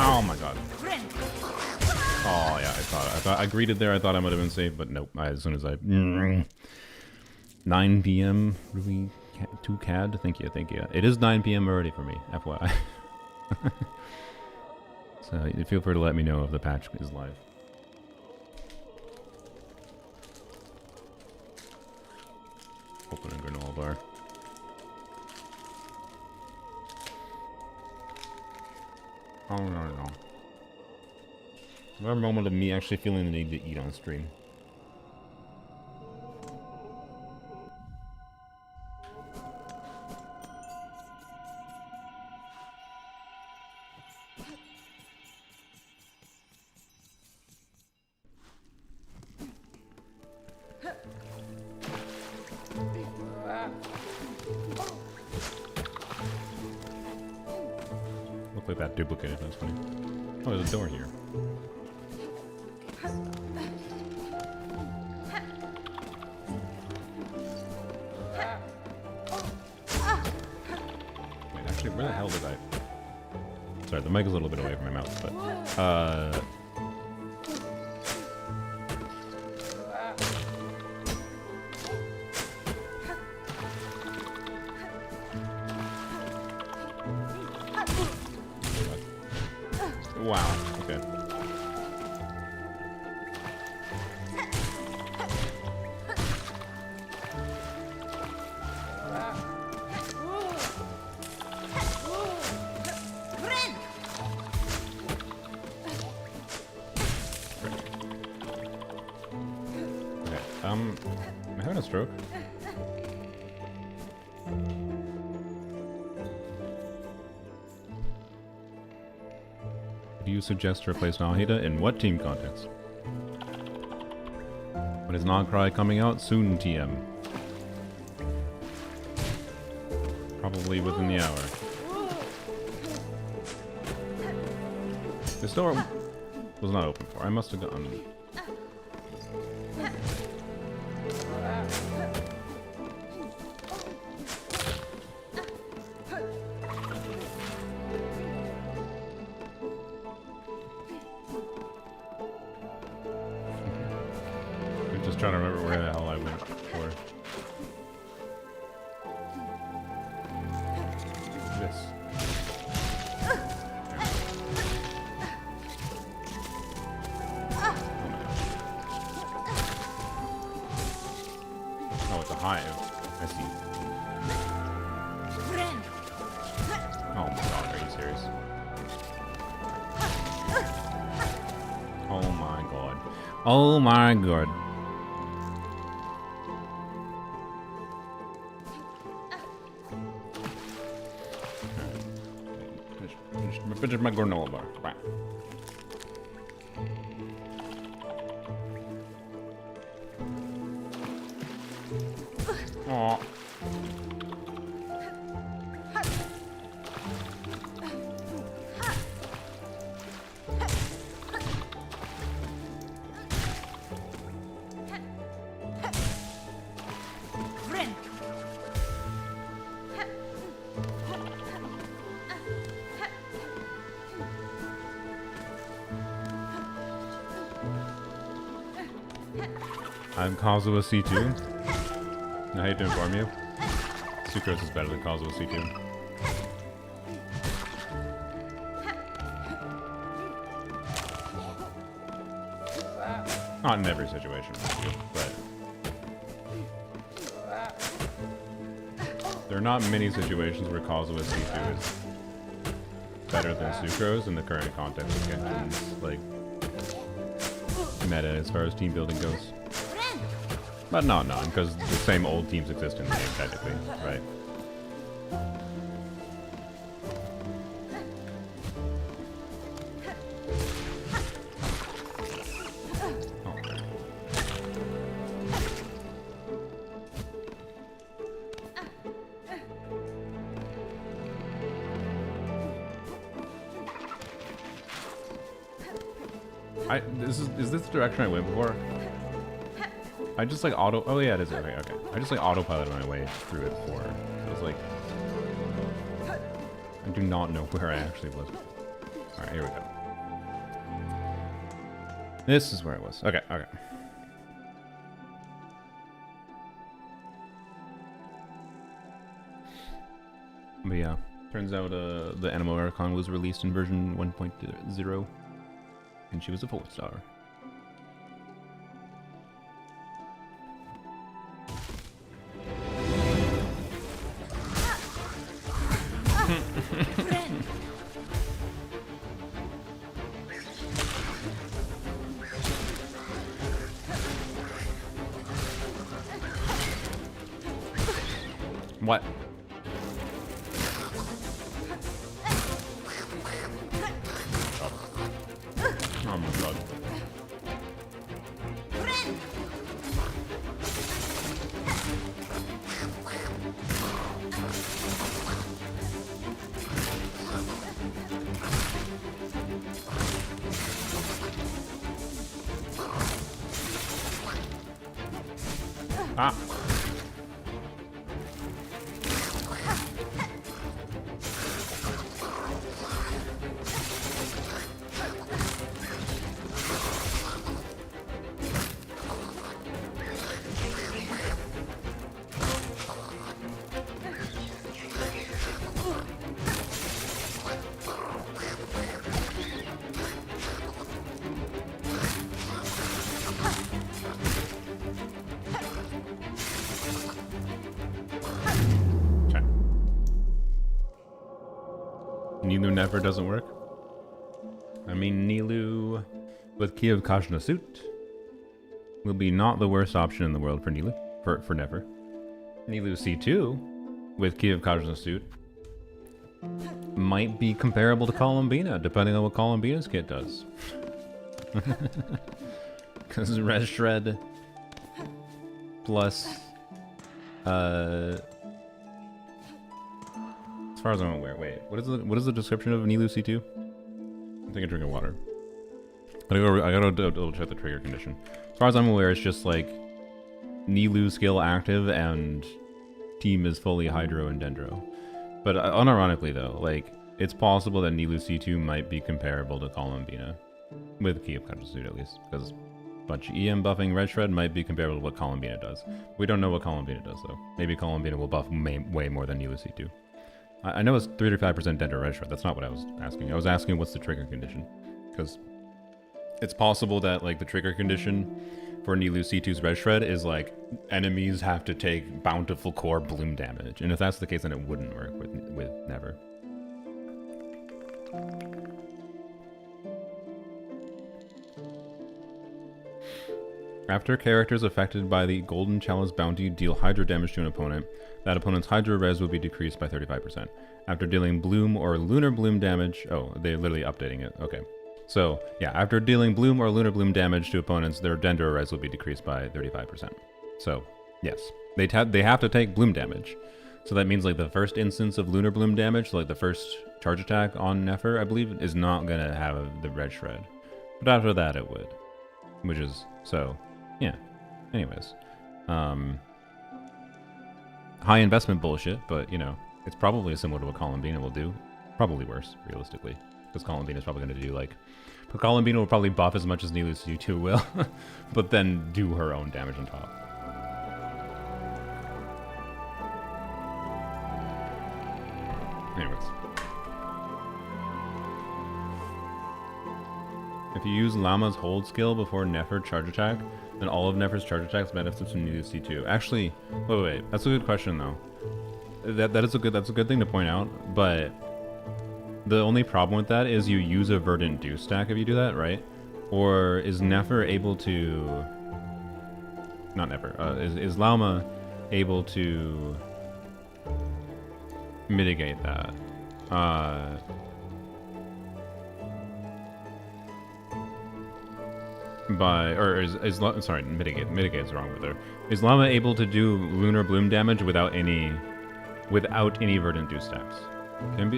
Oh my god. Oh yeah, I greeted there, I thought I might have been safe, but nope. As soon as I 9 PM Ruby 2 CAD, thank you. It is 9 PM already for me, FYI. So feel free to let me know if the patch is live. Open a granola bar. Oh no. Another moment of me actually feeling the need to eat on stream. like that duplicated. That's funny. Oh, there's a door here. Wait, actually, where the hell did I... Sorry, the mic is a little bit away from my mouth, but... Wow, okay. Okay, am I having a stroke? Do you suggest to replace Nahida in what team context? When is Nod-Krai coming out? Soon, TM. Probably within the hour. This door was not open for. I must have gone... I'm just trying to remember where the hell I went for. This. Oh, it's a hive. I see. Oh my god, are you serious? Oh my god. Oh my god. Finish my granola bar. Right. Aw. I'm Kazuha C2. I hate to inform you. Sucrose is better than Kazuha C2. Not in every situation, but there are not many situations where Kazuha C2 is better than Sucrose in the current context of Genshin's like meta as far as team building goes. But not none, because the same old teams exist in the game technically, right? Is this the direction I went before? I just like oh yeah, it is. Okay. I just like autopiloted my way through it before. So it's like I do not know where I actually was. Alright, here we go. This is where I was. Okay. But yeah, turns out the Animo Archon was released in version 1.0, and she was a 4-star. What? Oh my god. Ah. Okay. Nilu never doesn't work. I mean, Nilu with Key of Kashna suit will be not the worst option in the world for Nilu, for never. Nilu C2 with Key of Kashna suit might be comparable to Columbina, depending on what Columbina's kit does. Because Res Shred plus, as far as I'm aware, wait, what is the description of Nilu C2? I'm taking a drink of water. I gotta double check the trigger condition. As far as I'm aware, it's just like Nilu skill active and team is fully Hydro and Dendro. But unironically though, like, it's possible that Nilu C2 might be comparable to Columbina. With Key of Conscious Suit at least. Because a bunch of EM buffing Red Shred might be comparable to what Columbina does. We don't know what Columbina does though. Maybe Columbina will buff way more than Nilu C2. I know it's 35% Dendro Red Shred. That's not what I was asking. I was asking what's the trigger condition. Because it's possible that like the trigger condition for Nilu C2's Red Shred is like enemies have to take bountiful core bloom damage. And if that's the case, then it wouldn't work with Never. After characters affected by the Golden Chalice bounty deal Hydro damage to an opponent, that opponent's Hydro res will be decreased by 35%. After dealing Bloom or Lunar Bloom damage... Oh, they're literally updating it. Okay. So, yeah, after dealing Bloom or Lunar Bloom damage to opponents, their Dendro res will be decreased by 35%. So, yes. They have to take Bloom damage. So that means, like, the first instance of Lunar Bloom damage, like the first charge attack on Nefer, I believe, is not going to have the Red Shred. But after that, it would. Which is... So... Yeah. Anyways. High investment bullshit, but, you know, it's probably similar to what Columbina will do. Probably worse, realistically. Because Columbina is probably going to do, like... But Columbina will probably buff as much as Nilu C2 will. But then do her own damage on top. Anyways. If you use Llama's hold skill before Nefer charge attack, then all of Nefer's charge attacks benefits from Nilu C2. Actually, wait. That's a good question though. That's a good thing to point out, but the only problem with that is you use a Verdant Dew stack if you do that, right? Or is Nefer able to... Not Nefer. Is Llama able to mitigate that? Sorry, mitigate is wrong with her. Is Llama able to do Lunar Bloom damage without any Verdant Dew stacks? Can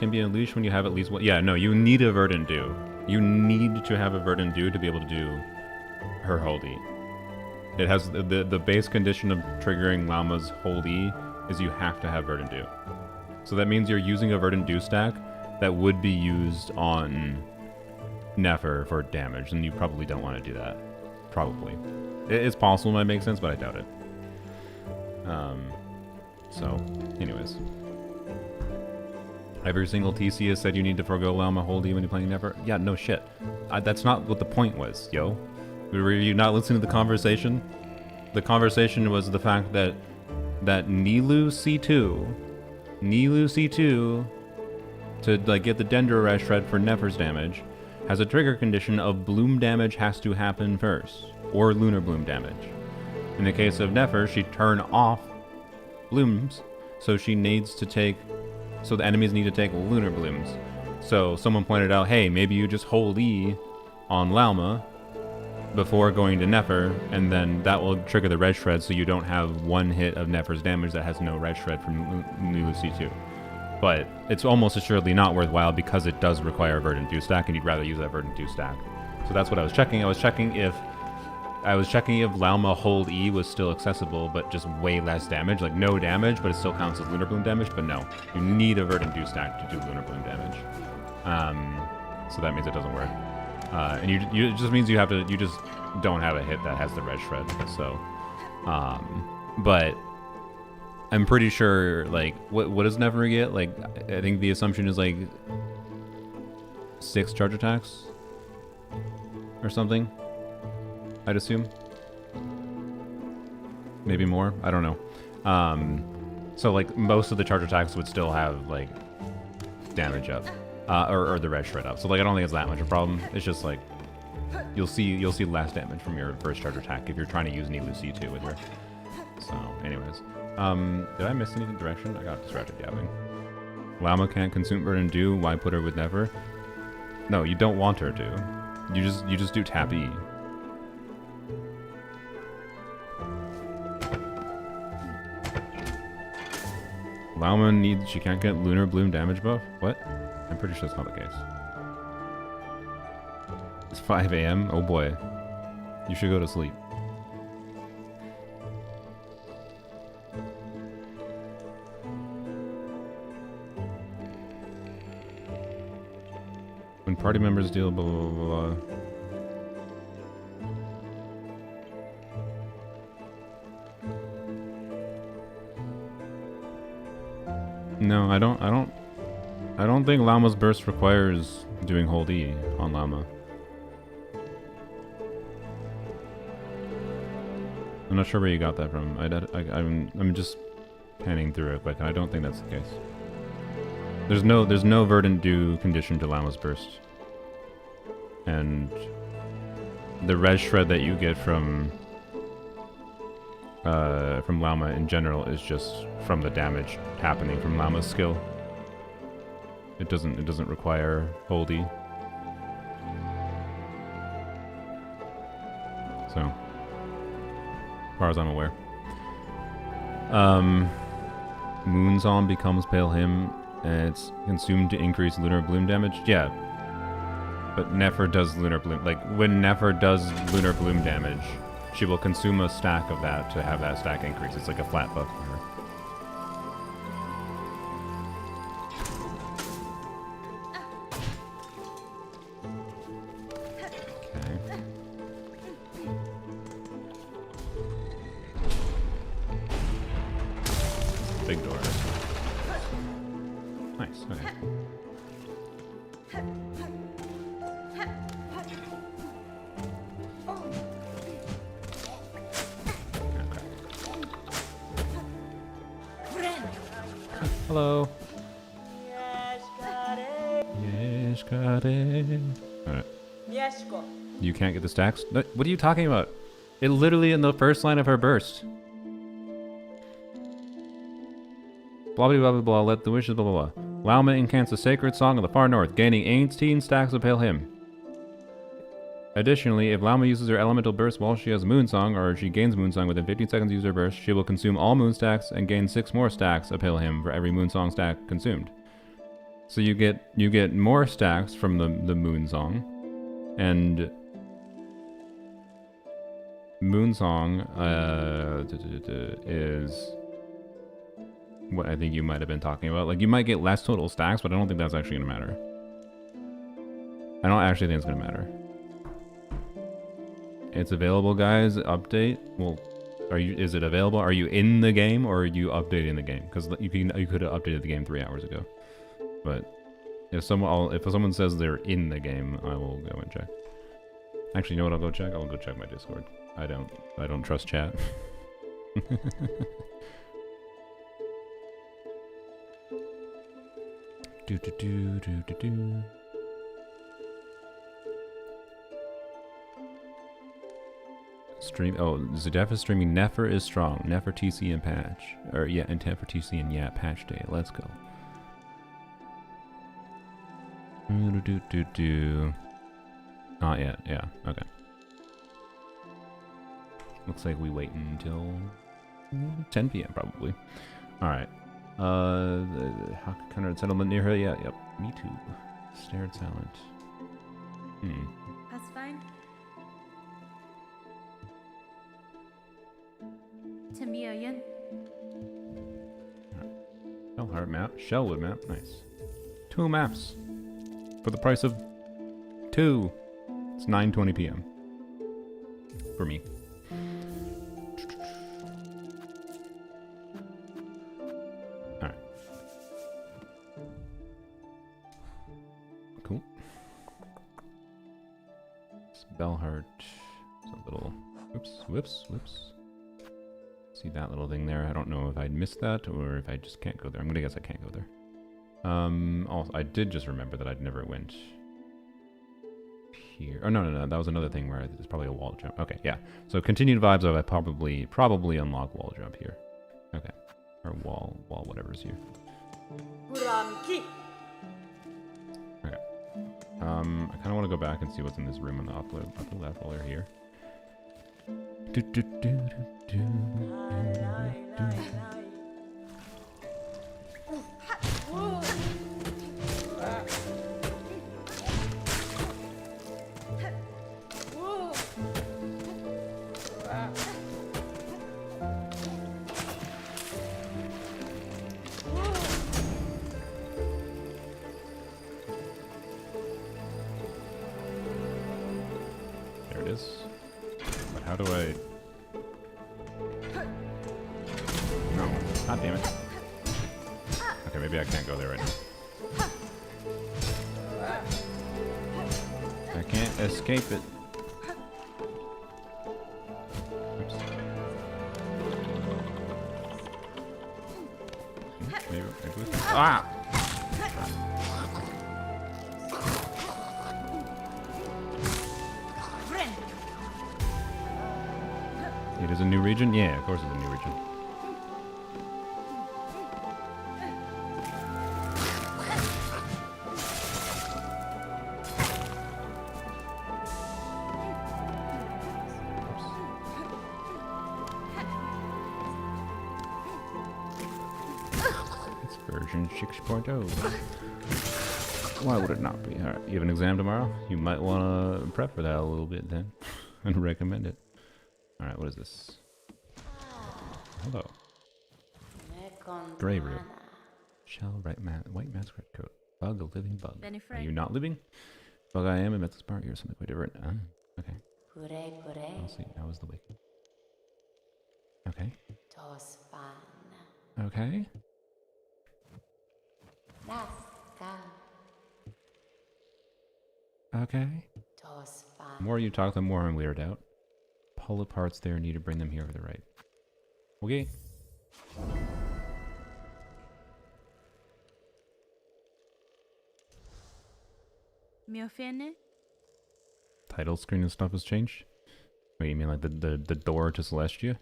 be unleashed when you have at least one. Yeah, no, you need a Verdant Dew. You need to have a Verdant Dew to be able to do her Hold E. It has the base condition of triggering Llama's Hold E is you have to have Verdant Dew. So that means you're using a Verdant Dew stack that would be used on Nefer for damage, and you probably don't want to do that. Probably. It's possible it might make sense, but I doubt it. So, anyways. Every single TC has said you need to forgo Llama Holdy when you're playing Nefer. Yeah, no shit. That's not what the point was, yo. Were you not listening to the conversation? The conversation was the fact that Nilu C2 to like get the Dendro Res Shred for Nefer's damage has a trigger condition of Bloom damage has to happen first, or Lunar Bloom damage. In the case of Nefer, she turn off Blooms, so she needs to take, so the enemies need to take Lunar Blooms. So someone pointed out, hey, maybe you just hold E on Llama before going to Nefer, and then that will trigger the Red Shred, so you don't have one hit of Nefer's damage that has no Red Shred from Nilu C2. But it's almost assuredly not worthwhile because it does require a Verdant Dew stack, and you'd rather use that Verdant Dew stack. So that's what I was checking. I was checking if I was checking if Lauma hold E was still accessible, but just way less damage. Like no damage, but it still counts as Lunar Bloom damage. But no, you need a Verdant Dew stack to do Lunar Bloom damage. So that means it doesn't work. And it just means you just don't have a hit that has the red shred. So, but I'm pretty sure, like, what does Never get? Like, I think the assumption is like 6 charge attacks or something. I'd assume. Maybe more. I don't know. So like most of the charge attacks would still have like damage up, or the red shred up. So like I don't think it's that much of a problem. It's just like you'll see less damage from your first charge attack if you're trying to use Nilou C2 with her. So, anyways, did I miss any direction? I got distracted yapping. Llama can't consume Burden Dew. Why put her with Never? No, you don't want her to. You just do tap E. Llama needs. She can't get Lunar Bloom damage buff. What? I'm pretty sure that's not the case. It's 5 a.m. Oh boy, you should go to sleep. When party members deal blah blah blah blah. No, I don't think Llama's burst requires doing hold E on Llama. I'm not sure where you got that from. I'm just panning through it quick, and I don't think that's the case. There's no Verdant Dew condition to Llama's burst, and the red shred that you get from Llama in general is just from the damage happening from Llama's skill. It doesn't require hold E. So, as far as I'm aware. Moonsong becomes Pale Hymn, and it's consumed to increase Lunar Bloom damage. Yeah, but Nefer does Lunar Bloom. Like when Nefer does Lunar Bloom damage, she will consume a stack of that to have that stack increase. It's like a flat buff for her. Okay. Big door. Nice, okay. Hello. Yes, got it. Alright. Mieszko. You can't get the stacks? No, what are you talking about? It literally in the first line of her burst. Blah blah blah blah blah, let the wishes blah blah blah. Lauma incants a sacred song of the far north, gaining 18 stacks of Pale Hymn. Additionally, if Lauma uses her elemental burst while she has Moonsong, or she gains Moonsong within 15 seconds of use her burst, she will consume all moon stacks and gain 6 more stacks of Pale Hymn for every Moonsong stack consumed. So you get more stacks from the Moonsong, and Moonsong is what I think you might have been talking about. Like you might get less total stacks, but I don't think that's actually gonna matter. I don't actually think it's gonna matter. It's available, guys. Update. Well, is it available? Are you in the game or are you updating the game? Because you could have updated the game 3 hours ago. But if someone says they're in the game, I will go and check. Actually, you know what? I'll go check. I'll go check my Discord. I don't trust chat. do do do do do do. Stream. Oh, Zadef is streaming. Nefer is strong. Nefer TC and patch. Or yeah, and Nefer TC and yeah, patch day. Let's go. Do. Not yet. Yeah. Okay. Looks like we wait until 10 p.m. probably. All right. Kind of settlement near her. Yeah. Yep. Me too. Stared silent. That's fine. Tamiayan. Shellheart map. Shellwood map. Nice. 2 maps. For the price of 2. It's 9:20 p.m. For me. Alright. Cool. Bellheart. It's a little... Whoops. See that little thing there? I don't know if I'd missed that or if I just can't go there. I'm gonna guess I can't go there. Also, I did just remember that I'd never went here. Oh, no. That was another thing where it's probably a wall jump. Okay, yeah. So continued vibes of I probably unlock wall jump here. Okay. Or wall, whatever's here. Uramiki. Okay. I kind of want to go back and see what's in this room on the upper left while they're here. There it is. But how do I... No. God damn it. Okay, maybe I can't go there right now. I can't escape it. Oops. Maybe we can... Ah! It is a new region? Yeah, of course it's a new region. It's version 6.0. Why would it not be? Alright, you have an exam tomorrow? You might want to prep for that a little bit then. And recommend it. Alright, what is this? Hello. Grey root. Shell, white masquerade coat. Bug, a living bug. Are you not living? Bug I am, and Metal Spark, you're something quite different. Okay. I'll see. How was the wake? Okay. Okay. Okay. The more you talk, the more I'm weirded out. Pull the parts there, need to bring them here for the right. Okay. Miofene. Title screen and stuff has changed? Wait, you mean like the door to Celestia?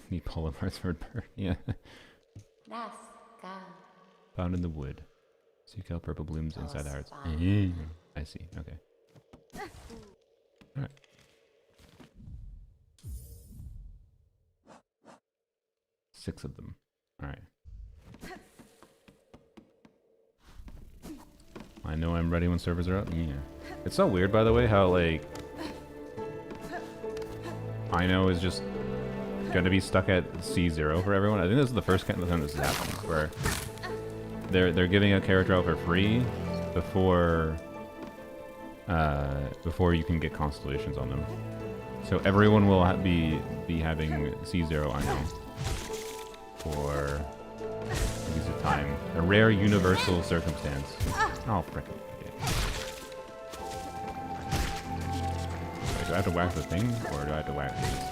Need pull the parts for bird. Yeah. Found in the wood. Seek out purple blooms inside the hearts. I see. Okay. Alright. Six of them. Alright. I know I'm ready when servers are up. Yeah. It's so weird, by the way, how, like... I know is just gonna be stuck at C0 for everyone. I think this is the first time this has happened, where they're giving a character out for free before you can get constellations on them. So everyone will be having C0, I know, for a piece of time. A rare universal circumstance. Oh, frickin'. Okay. Wait, do I have to whack the thing, or do I have to whack these?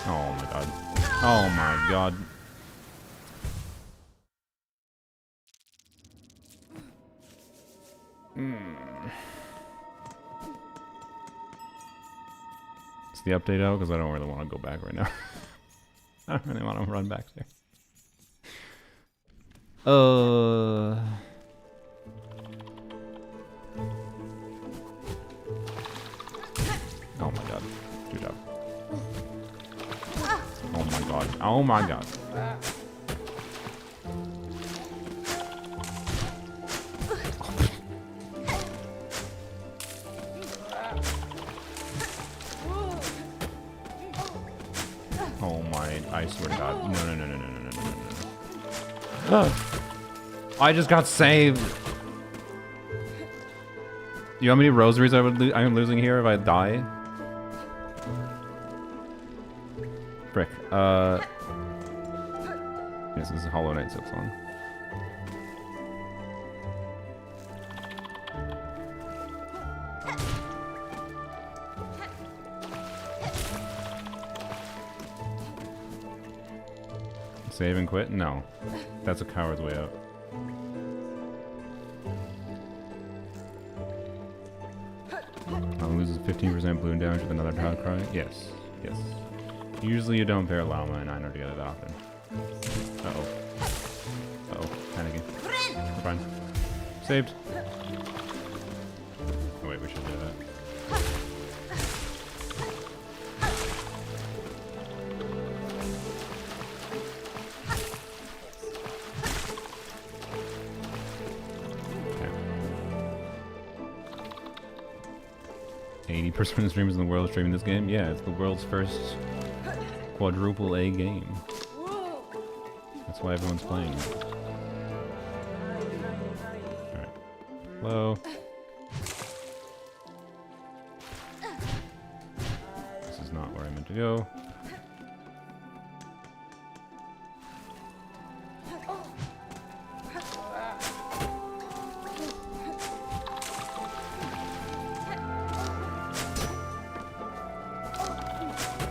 Oh my god. Oh my god. Is the update out? Because I don't really want to go back right now. I don't really want to run back there. Oh my god. Good job. Oh my god. Oh my god. I swear to God. No, no, no, no, no, no, no, no, no. I just got saved. You know how many rosaries I'm losing here if I die? Frick. Yes, this is Hollow Knight Silksong. Save and quit? No. That's a coward's way out. Loses 15% balloon damage with another Nod-Krai? Yes. Yes. Usually you don't pair llama, and I know to get it often. Uh-oh. Uh-oh. Panicking. We're fine. Saved. Oh wait, we should do that. Okay. 80% of streamers in the world streaming this game? Yeah, it's the world's first quadruple A game. That's why everyone's playing it. Alright. Hello. This is not where I meant to go.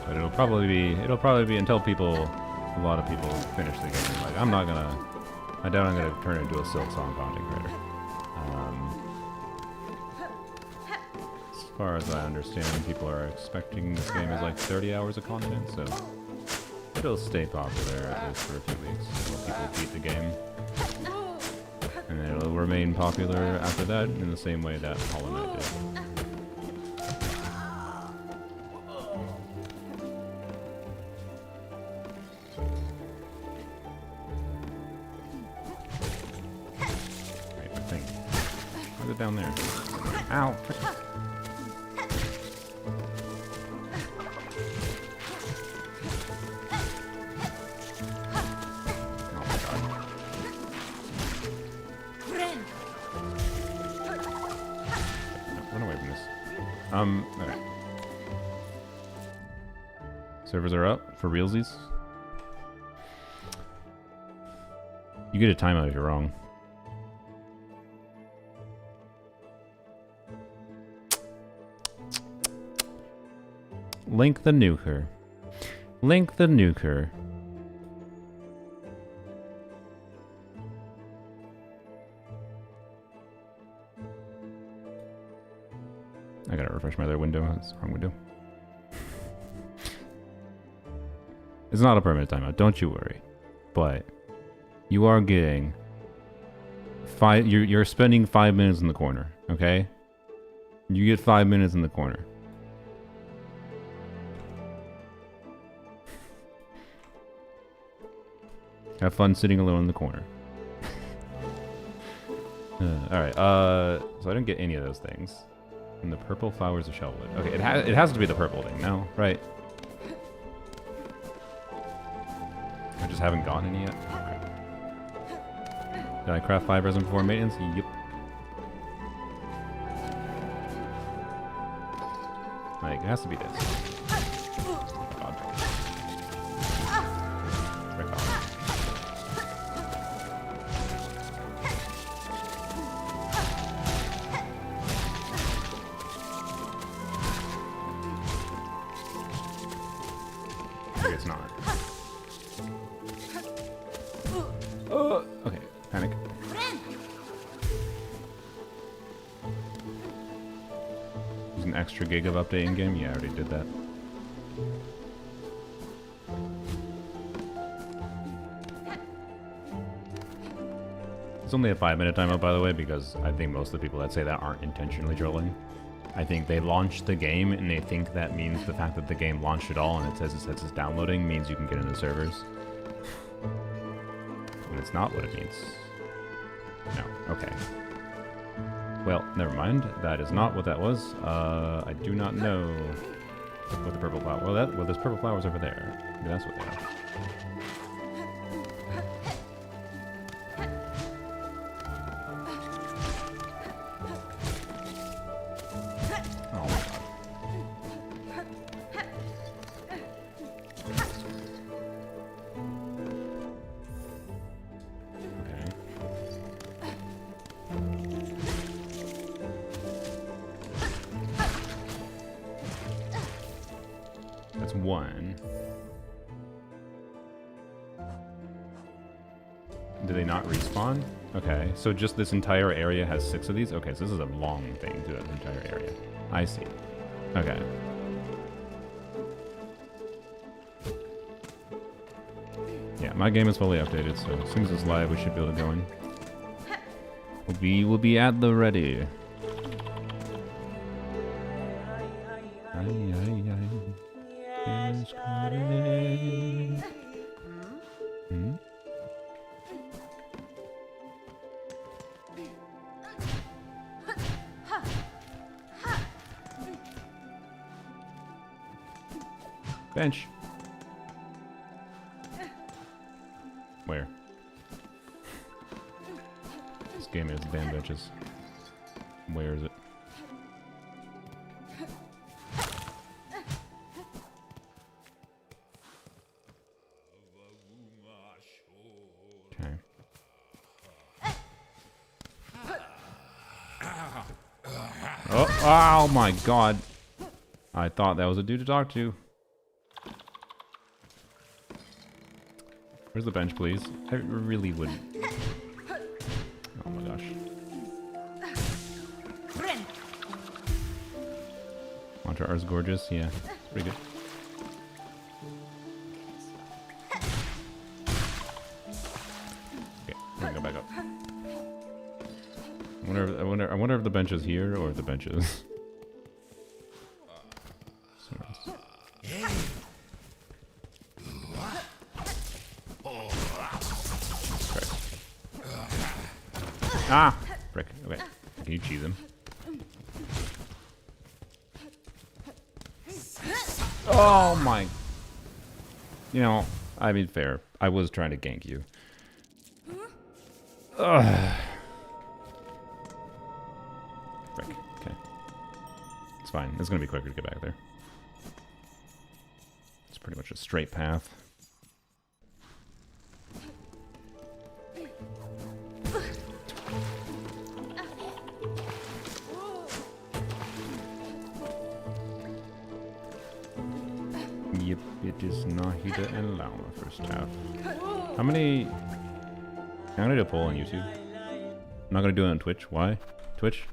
But it'll probably be until a lot of people finish the game. Like, I doubt I'm gonna turn it into a Silksong content creator. As far as I understand, people are expecting this game is like 30 hours of content, so it'll stay popular at least for a few weeks until people beat the game. And then it'll remain popular after that in the same way that Hollow Knight did. Down there. Ow. Oh my God. Run away from this. Okay. Servers are up for realsies. You get a timeout if you're wrong. Link the nuker. Link the nuker. I gotta refresh my other window. That's the wrong window. It's not a permanent timeout, don't you worry. But you are getting you're spending 5 minutes in the corner, okay? You get 5 minutes in the corner. Have fun sitting alone in the corner. Alright, so I didn't get any of those things. And the purple flowers of Shellwood. Okay, it has to be the purple thing now, right? I just haven't gotten any yet. Okay. Did I craft 5 resin before maintenance? Yep. Like, it has to be this. God. Right off. It's not. Okay, panic. There's an extra gig of update in game? Yeah, I already did that. It's only a 5-minute timeout, by the way, because I think most of the people that say that aren't intentionally trolling. I think they launched the game and they think that means the fact that the game launched at all and it says it's downloading means you can get into the servers. And it's not what it means. No, okay. Well, never mind. That is not what that was. I do not know what the purple flower. Well, there's purple flowers over there. Maybe that's what they are. 1. Do they not respawn? Okay, so just this entire area has 6 of these? Okay, so this is a long thing to that entire area. I see. Okay. Yeah, my game is fully updated, so as soon as it's live, we should be able to go in. We will be at the ready. Ay, ay, ay. Yes, hmm? Bench. Where? This game has damn benches. Where is it? Okay. Oh my god. I thought that was a dude to talk to. Where's the bench, please? I really would. Oh my gosh. Mantra R is gorgeous. Yeah, it's pretty good. Okay, I'm gonna go back up. I wonder if the bench is here or if the bench is somewhere else. Ah! Frick. Okay. Can you cheese him? Oh my... You know, I mean, fair. I was trying to gank you. Ugh. Frick. Okay. It's fine. It's gonna be quicker to get back there. It's pretty much a straight path. Yep, it is Nahida and Lama first half. How many... I'm gonna do a poll on YouTube. I'm not gonna do it on Twitch. Why? Twitch?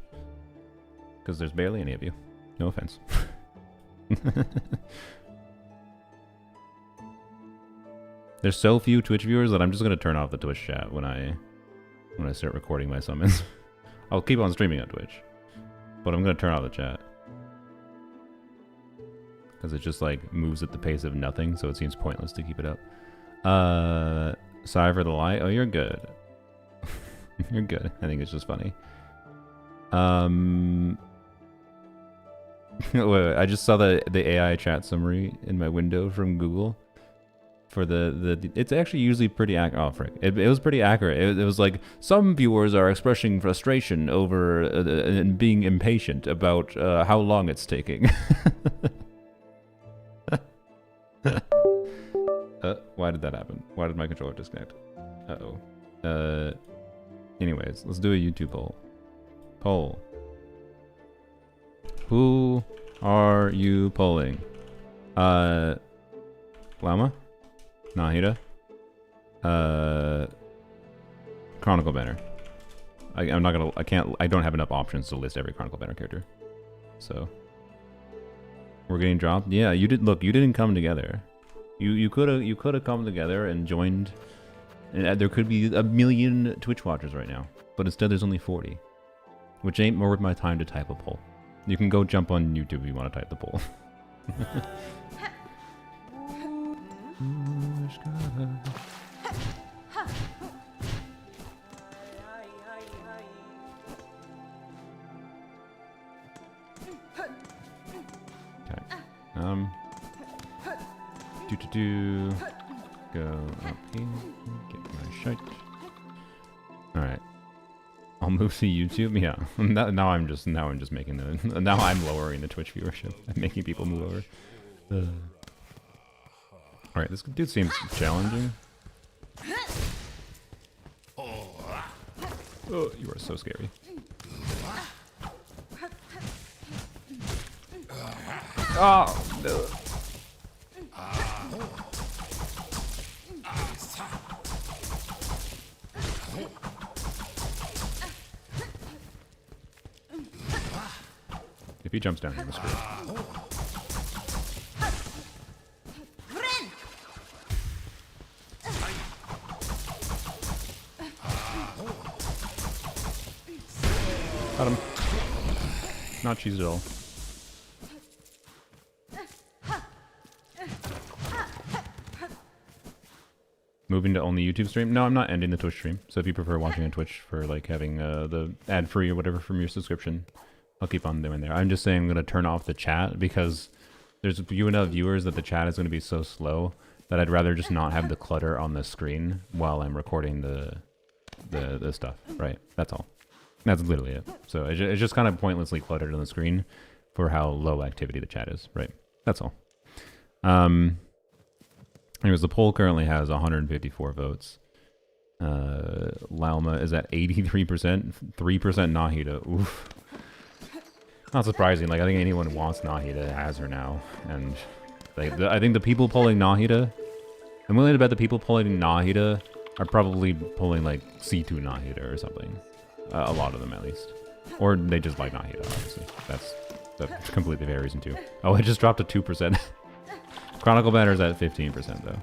Because there's barely any of you. No offense. There's so few Twitch viewers that I'm just gonna turn off the Twitch chat when I start recording my summons. I'll keep on streaming on Twitch, but I'm gonna turn off the chat. Because it just like moves at the pace of nothing, so it seems pointless to keep it up. Sorry for the lie. Oh, you're good. You're good. I think it's just funny. Wait, I just saw the AI chat summary in my window from Google. For the it's actually usually pretty accurate. Oh, frick. It was pretty accurate. It was like, some viewers are expressing frustration over and being impatient about how long it's taking. Why did that happen? Why did my controller disconnect? Uh-oh. Anyways, let's do a YouTube poll. Poll. Who are you polling? Lama? Nahida? Chronicle banner. I don't have enough options to list every Chronicle banner character. So. We're getting dropped? Yeah, you didn't come together. You could have come together and joined, and there could be 1 million Twitch watchers right now, but instead there's only 40, which ain't worth my time to type a poll. You can go jump on YouTube if you want to type the poll. Go up here, get my shite. Alright. I'll move to YouTube. Yeah. Now I'm just making the now I'm lowering the Twitch viewership and making people move over. Alright, this dude seems challenging. Oh, you are so scary. Oh no. If he jumps down here, I'm screwed. Got him. Not cheesed at all. Moving to only YouTube stream? No, I'm not ending the Twitch stream. So if you prefer watching on Twitch for like having the ad free or whatever from your subscription, I'll keep on doing there. I'm just saying I'm gonna turn off the chat because there's few enough viewers that the chat is gonna be so slow that I'd rather just not have the clutter on the screen while I'm recording the stuff. Right? That's all. That's literally it. So it's just kind of pointlessly cluttered on the screen for how low activity the chat is. Right? That's all. Anyways, the poll currently has 154 votes. Lauma is at 83%, 3% Nahida. Oof. Not surprising. Like, I think anyone who wants Nahida has her now. And I think the people polling Nahida, I'm willing to bet the people polling Nahida are probably polling like C2 Nahida or something. A lot of them at least. Or they just like Nahida, obviously. That completely varies in too. Oh, it just dropped to 2%. Chronicle Banner's at 15% though.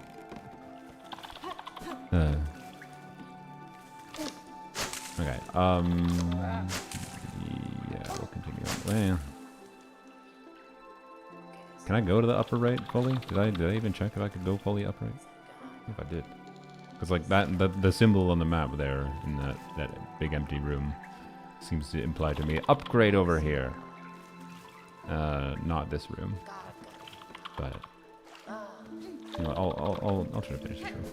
Okay. Yeah, we'll continue on. Well, can I go to the upper right fully? Did I even check if I could go fully upright? I think I did. Because like that, the symbol on the map there in that big empty room seems to imply to me upgrade over here. Not this room, but. You know, I'll try to finish this room.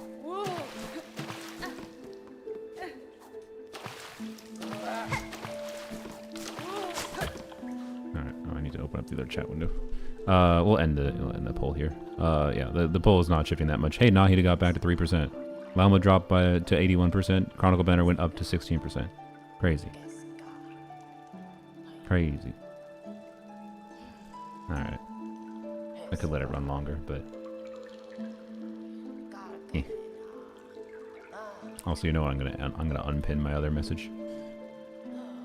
Alright, oh, I need to open up the other chat window. We'll end the poll here. Yeah, the poll is not shifting that much. Hey, Nahida got back to 3%. Lauma dropped to 81%. Chronicle Banner went up to 16%. Crazy. Crazy. Alright. I could let it run longer, but... Also, you know what? I'm gonna unpin my other message.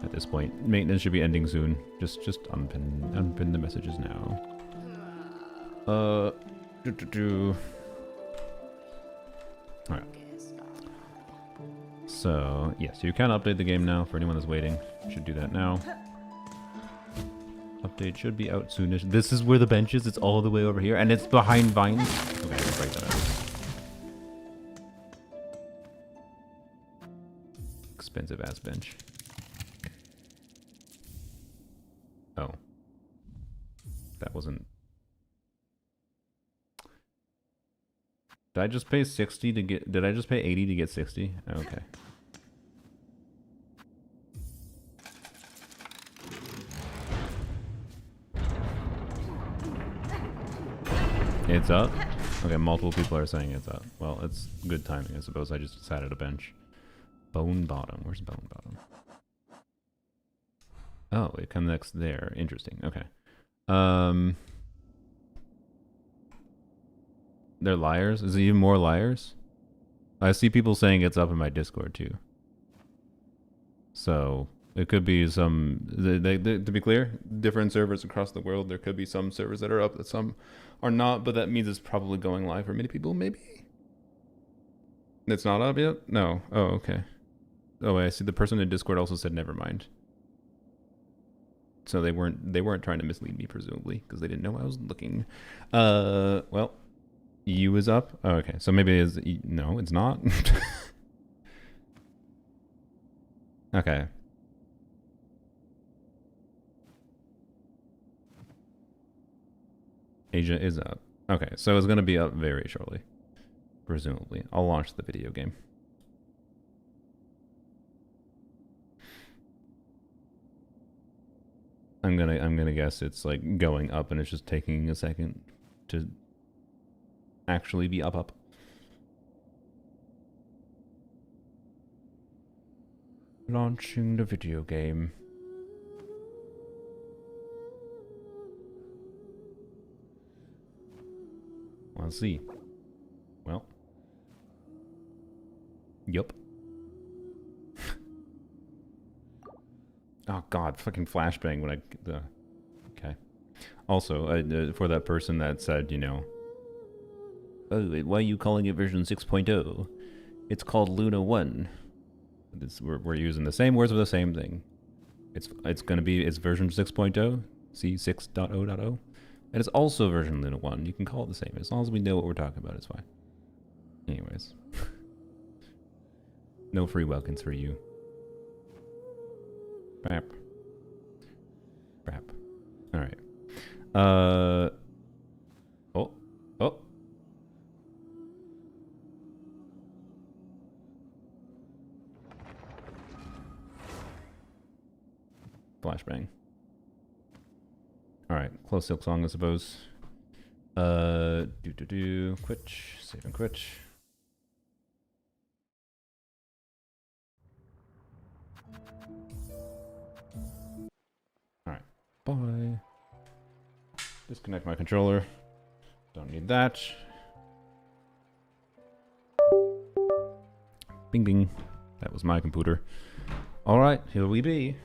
At this point, maintenance should be ending soon. Just unpin the messages now. All right. So yes, you can update the game now. For anyone that's waiting, you should do that now. Update should be out soonish. This is where the bench is. It's all the way over here, and it's behind vines. Okay, let's break that out. Expensive ass bench. Oh. That wasn't... Did I just pay 60 to get... Did I just pay 80 to get 60? Okay. It's up? Okay, multiple people are saying it's up. Well, it's good timing, I suppose. I just sat at a bench. Bone Bottom. Where's Bone Bottom? Oh, it comes next there. Interesting. Okay. They're liars? Is it even more liars? I see people saying it's up in my Discord too. So it could be some... to be clear, different servers across the world, there could be some servers that are up that some are not, but that means it's probably going live for many people, maybe? It's not up yet? No. Oh, okay. Oh, I see. The person in Discord also said never mind. So they weren't trying to mislead me, presumably, because they didn't know I was looking. Well, U is up. Oh, okay, so maybe it is. No, it's not. Okay. Asia is up. Okay, so it's gonna be up very shortly, presumably. I'll launch the video game. I'm gonna guess it's like going up and it's just taking a second to actually be up. Launching the video game. Let's see. Well. Yup. Oh god, fucking flashbang when I Also, for that person that said, you know, oh, why are you calling it version 6.0? It's called Luna 1. We're using the same words for the same thing. It's gonna be, it's version 6.0, C6.0.0, and it's also version Luna 1. You can call it the same. As long as we know what we're talking about, it's fine. Anyways. No free welcomes for you. Bap. Bap. Alright. Oh. Oh. Flashbang. Alright, close silk song, I suppose. Quitch. Save and quitch. Alright. Bye. Disconnect my controller. Don't need that. Bing bing. That was my computer. Alright, here we be.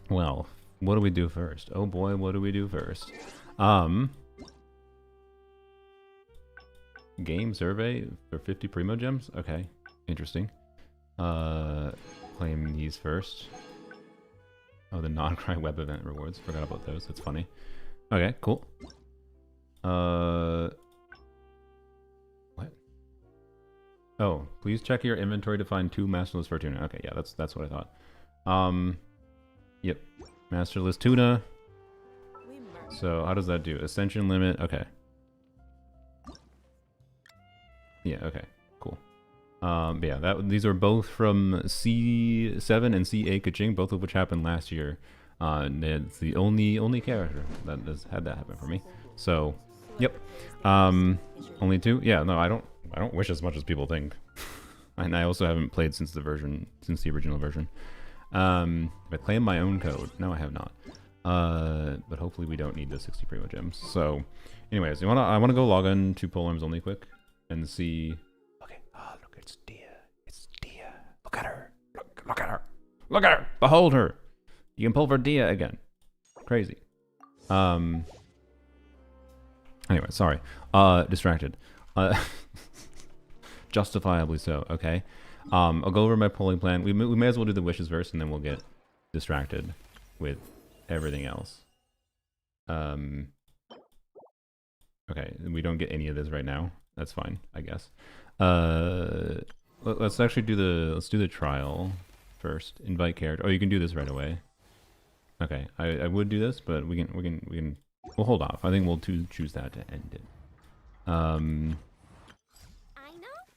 Well, what do we do first? Oh boy, what do we do first? Game survey for 50 Primo Gems? Okay, interesting. Claim these first. Oh, the Nod-Krai web event rewards. Forgot about those. That's funny. Okay, cool. What? Oh, please check your inventory to find 2 Masterless Fortuna. Okay, yeah, that's what I thought. Yep. Masterless Tuna. So, how does that do? Ascension limit. Okay. Yeah, okay. Cool. But yeah, these are both from C7 and C8 Kaching, both of which happened last year. And it's the only character that has had that happen for me. So, yep. Only 2? Yeah, no, I don't wish as much as people think. And I also haven't played since the original version. I claim my own code. No, I have not. But hopefully we don't need the 60 Primo Gems. So, anyways, I wanna go log on to Polearms only quick and see. Okay. Oh, look, it's Dia. It's Dia. Look at her. Look at her. Look at her. Behold her. You can pull for Dia again. Crazy. Anyway, sorry. Distracted. Justifiably so. Okay. I'll go over my polling plan. We may as well do the wishes first, and then we'll get distracted with everything else. Okay, we don't get any of this right now. That's fine, I guess. Let's actually do the trial first. Invite character. Oh, you can do this right away. Okay, I would do this, but we'll hold off. I think we'll choose that to end it.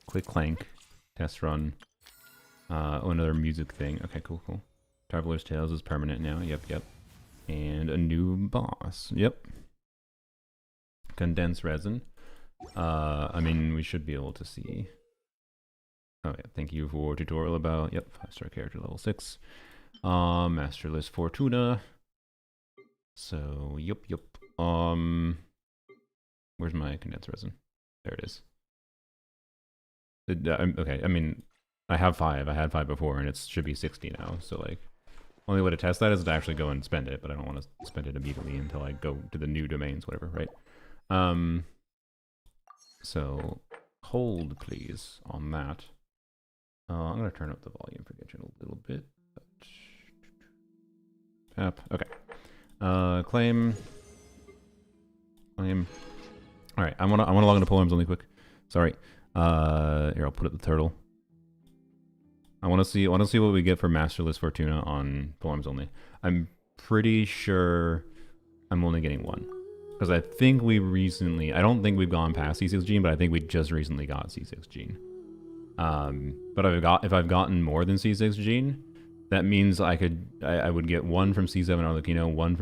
Click clank. Test run. Oh, another music thing. Okay, cool. Traveler's Tales is permanent now. Yep. And a new boss. Yep. Condensed resin. I mean, we should be able to see. Oh yeah, thank you for tutorial about. Yep, 5-star character level 6. Masterless Fortuna. So, yep. Where's my condensed resin? There it is. Okay, I mean, I have 5. I had 5 before, and it should be 60 now. So, like, only way to test that is to actually go and spend it, but I don't want to spend it immediately until I go to the new domains, whatever, right? So, hold, please, on that. I'm going to turn up the volume for Genshin a little bit. Tap. Okay. Claim. Alright, I want to log into Polearms only quick. Sorry. Here, I'll put it the turtle. I want to see what we get for Masterless Fortuna on Polearms only. I'm pretty sure I'm only getting 1. Because I think I don't think we've gone past C6 Gene, but I think we just recently got C6 Gene. But if I've gotten more than C6 Gene, that means I would get 1 from C7 Arlecchino, 1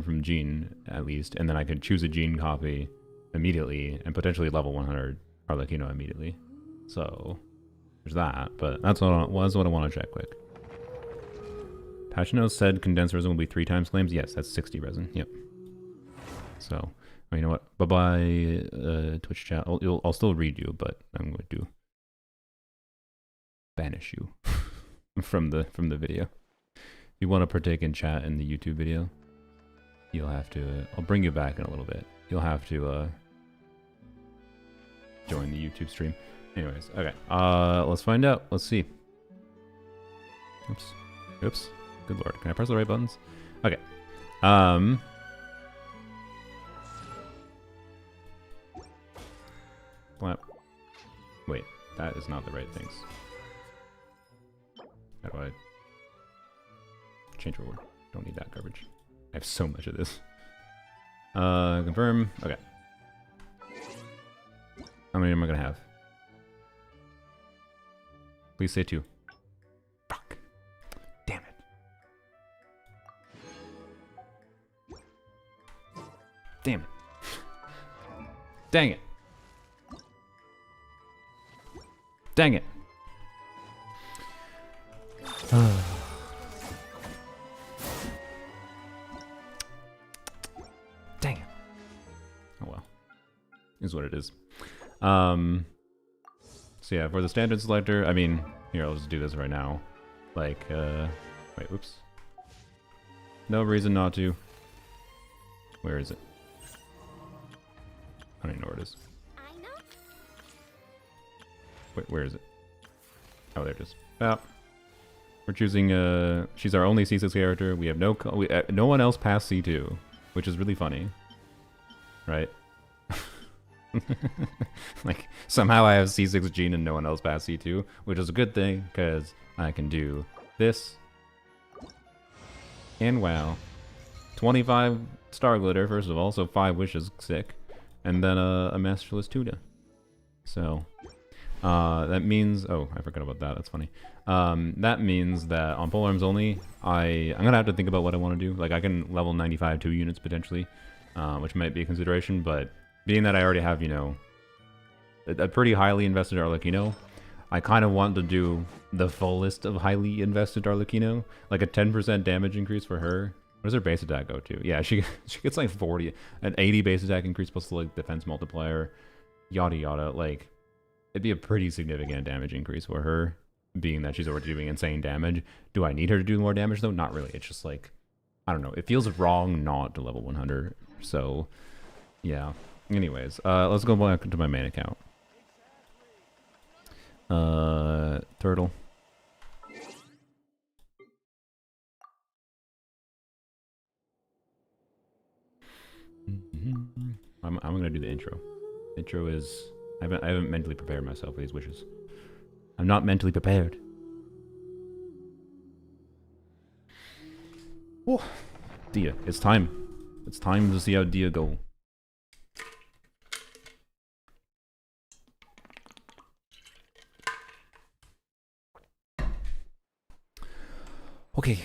from Gene at least, and then I could choose a Gene copy immediately and potentially level 100 Arlecchino immediately. So there's that, but that's what I want to check quick. Patch notes said condensed resin will be 3 times claims. Yes, that's 60 resin. Yep. So, oh, you know what? Bye-bye, Twitch chat. I'll still read you, but I'm going to banish you from the video. you want to partake in chat in the YouTube video, you'll have to. I'll bring you back in a little bit. You'll have to join the YouTube stream. Anyways, okay. Let's find out. Let's see. Oops. Oops. Good lord. Can I press the right buttons? Okay. Flap. Wait, that is not the right things. How do I change reward? Don't need that garbage. I have so much of this. Confirm. Okay. How many am I gonna have? Please say 2. Fuck. Damn it. Damn it. Dang it. Dang it. Dang it. Oh well. Is what it is. So yeah, for the standard selector, I mean, here, I'll just do this right now. Like, wait, whoops. No reason not to. Where is it? I don't even know where it is. Wait, where is it? Oh, there it is. Oh. We're choosing, she's our only C6 character. We have no one else past C2, which is really funny. Right? Like, somehow I have C6 Gene and no one else past C2, which is a good thing, because I can do this. And wow. 25 Star Glitter, first of all, so 5 wishes, sick. And then a Masterless Tuna. So, that means... Oh, I forgot about that, that's funny. That means that on polearms only, I'm gonna have to think about what I want to do. Like, I can level 95 2 units potentially, which might be a consideration, but being that I already have, you know, a pretty highly invested Arlecchino, I kind of want to do the fullest of highly invested Arlecchino, like a 10% damage increase for her. What does her base attack go to? Yeah, she gets like 40, an 80 base attack increase plus like defense multiplier, yada yada. Like, it'd be a pretty significant damage increase for her, being that she's already doing insane damage. Do I need her to do more damage though? Not really. It's just like, I don't know. It feels wrong not to level 100. So, yeah. Anyways, let's go back into my main account. Turtle. I'm gonna do the intro. Intro is I haven't mentally prepared myself for these wishes. I'm not mentally prepared. Whoa. Dia, it's time. It's time to see how Dia go. Okay.